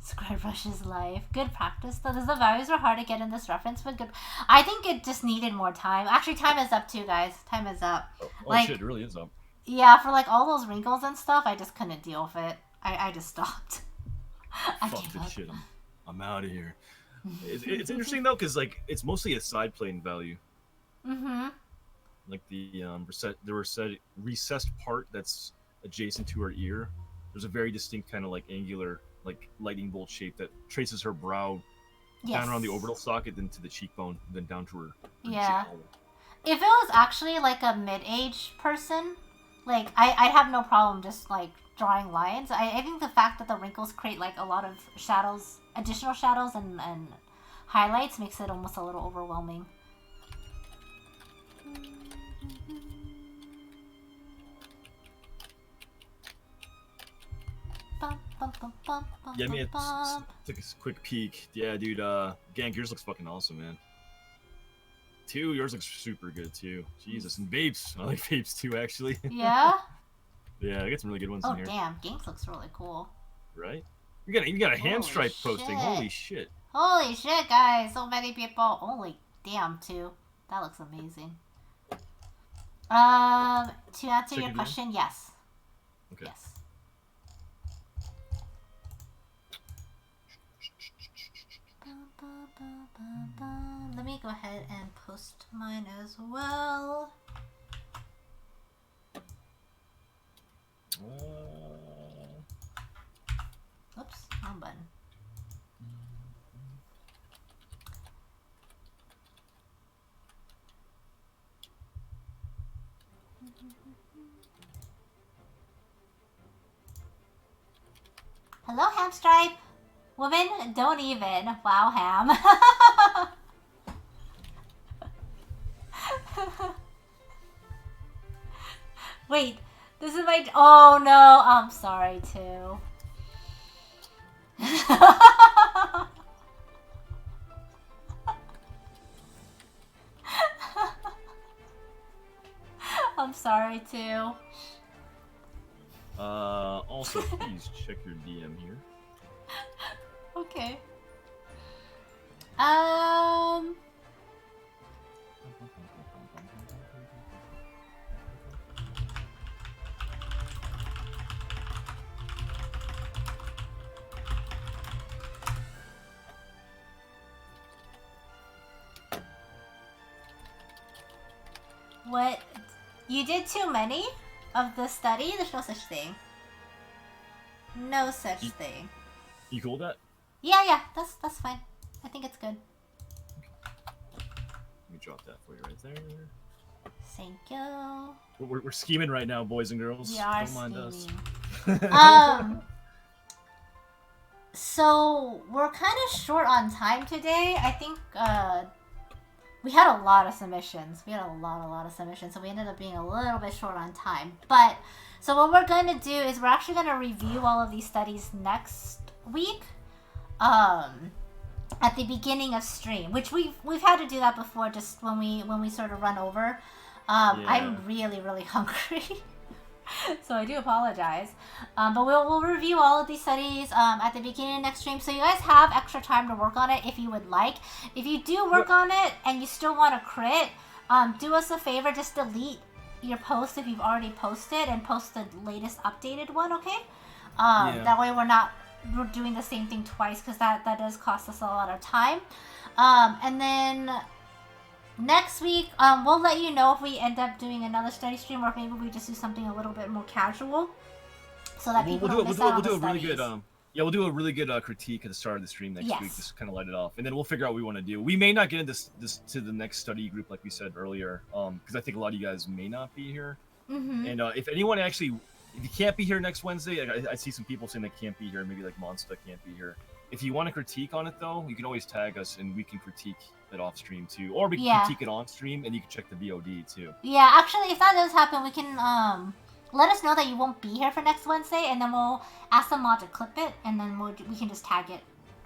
Square brush is life. Good practice though. The values were hard to get in this reference, but good. I think it just needed more time. Actually, time is up too, guys. Time is up. Oh like, shit, it really is up. Yeah, for like all those wrinkles and stuff, I just couldn't deal with it. I just stopped. Fuck this shit. I'm out of here. It's interesting though, because like it's mostly a side plane value. Mm-hmm. Like the recessed part that's adjacent to her ear. There's a very distinct kind of like angular, like lightning bolt shape that traces her brow down around the orbital socket, then to the cheekbone, then down to her. Yeah. If it was actually like a mid-age person, like I'd have no problem just like drawing lines. I think the fact that the wrinkles create like a lot of shadows, additional shadows and highlights makes it almost a little overwhelming. Yeah, I mean, took a quick peek. Yeah, dude, Gang, yours looks fucking awesome, man. Too, yours looks super good, too. Jesus, and Vapes. I like Vapes, too, actually. Yeah? Yeah, I got some really good ones in here. Oh, damn, Ganks looks really cool. Right? You got a hand stripe posting. Holy shit. Holy shit, guys. So many people. Holy damn, too. That looks amazing. To answer your question, yes. Okay. Yes. Let me go ahead and post mine as well. Oops, wrong button. Hello, Hamstripe. Woman, don't even. Wow, Ham. Wait, this is my... Oh, no. I'm sorry, too. I'm sorry, too. Also, please check your DM here. Okay. What? You did too many of the study? There's no such thing. No such thing. You cool with that? Yeah, that's fine. I think it's good. Let me drop that for you right there. Thank you. We're scheming right now, boys and girls. We are Don't mind scheming. us. So we're kind of short on time today. I think we had a lot of submissions. We had a lot of submissions, so we ended up being a little bit short on time. But so what we're going to do is we're actually going to review all of these studies next week. At the beginning of stream, which we've had to do that before, just when we sort of run over. Yeah. I'm really hungry, so I do apologize. But we'll review all of these studies at the beginning of next stream, so you guys have extra time to work on it if you would like. If you do work on it and you still want to crit, do us a favor, just delete your post if you've already posted and post the latest updated one, okay? That way we're doing the same thing twice, because that does cost us a lot of time. And then next week, we'll let you know if we end up doing another study stream, or if maybe we just do something a little bit more casual, so that people don't miss out on the studies. We'll do a really good critique at the start of the stream next week, just kind of light it off, and then we'll figure out what we want to do. We may not get into this to the next study group like we said earlier, because I think a lot of you guys may not be here. And if anyone actually, if you can't be here next Wednesday, I see some people saying they can't be here, maybe like Monsta can't be here. If you want to critique on it, though, you can always tag us, and we can critique it off stream too, or we can critique it on stream, and you can check the VOD too. Yeah, actually, if that does happen, we can let us know that you won't be here for next Wednesday, and then we'll ask the mod to clip it, and then we can just tag it.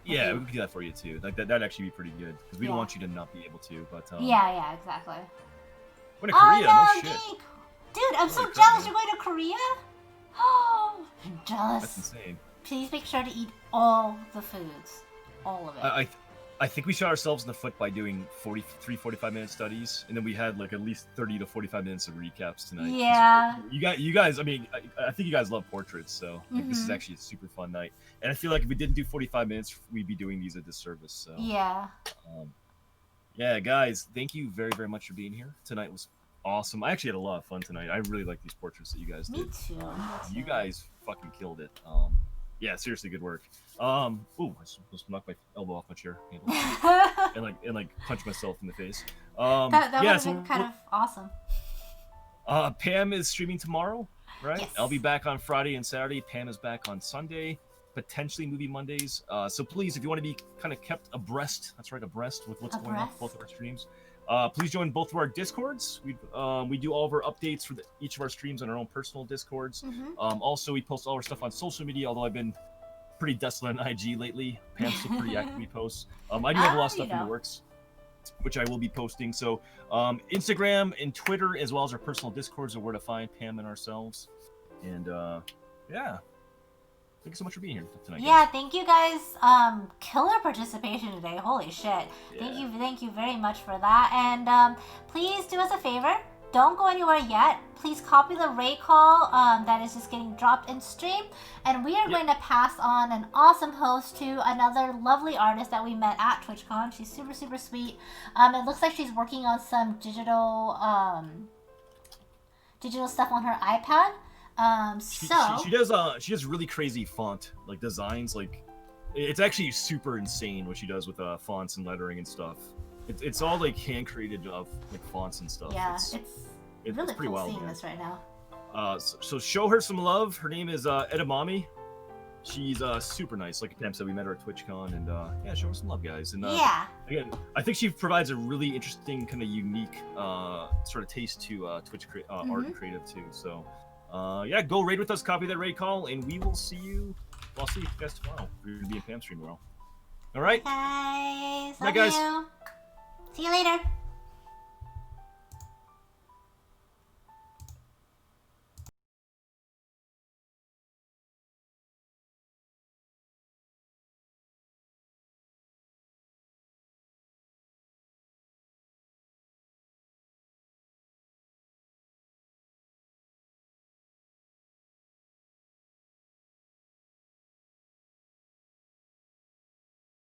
Yeah, we can do that for you too. Like that'd actually be pretty good, because we don't want you to not be able to. But yeah, exactly. Going to Korea, no shit. Geek. Dude, I'm so jealous. You're going to Korea? Oh, I'm jealous. That's insane. Please make sure to eat all the foods. All of it. I think we shot ourselves in the foot by doing 45-minute studies, and then we had like at least 30 to 45 minutes of recaps tonight. Yeah. You guys, I mean, I think you guys love portraits, so like, this is actually a super fun night. And I feel like if we didn't do 45 minutes, we'd be doing these a disservice. So yeah. Yeah, guys, thank you very much for being here. Tonight was awesome. I actually had a lot of fun tonight. I really like these portraits that you guys did. Me too. You guys fucking killed it. Yeah, seriously, good work. Ooh, I supposed to knock my elbow off my chair handle and like punch myself in the face. That would have been kind of awesome. Pam is streaming tomorrow, right? Yes. I'll be back on Friday and Saturday. Pam is back on Sunday, potentially movie Mondays. So please, if you want to be kind of kept abreast, that's right, abreast with what's going on with both of our streams, please join both of our Discords. We do all of our updates for each of our streams on our own personal Discords. Also, we post all our stuff on social media, although I've been pretty desolate on IG lately. Pam still pretty actively posts. I do have a lot of stuff in the works, which I will be posting. So Instagram and Twitter, as well as our personal Discords, are where to find Pam and ourselves. And yeah. Thank you so much for being here tonight. Yeah, guys. Thank you guys. Killer participation today. Holy shit. Yeah. Thank you very much for that. And please do us a favor. Don't go anywhere yet. Please copy the Ray call that is just getting dropped in stream. And we are going to pass on an awesome host to another lovely artist that we met at TwitchCon. She's super sweet. It looks like she's working on some digital stuff on her iPad. She does really crazy font like designs. Like it's actually super insane what she does with fonts and lettering and stuff. It's all like hand created of like fonts and stuff. Yeah, It's really pretty cool wild. seeing Man. this right now. So show her some love. Her name is Edamame. She's super nice. Like Pam said, we met her at TwitchCon, and yeah, show her some love, guys. And Yeah. again, I think she provides a really interesting, kind of unique sort of taste to Twitch art and creative too. So yeah, go raid with us, copy that raid call, and we will see you. Well, I'll see you guys tomorrow. We're gonna be in Pam stream tomorrow. All right. Guys, Bye, love guys. you. See you later.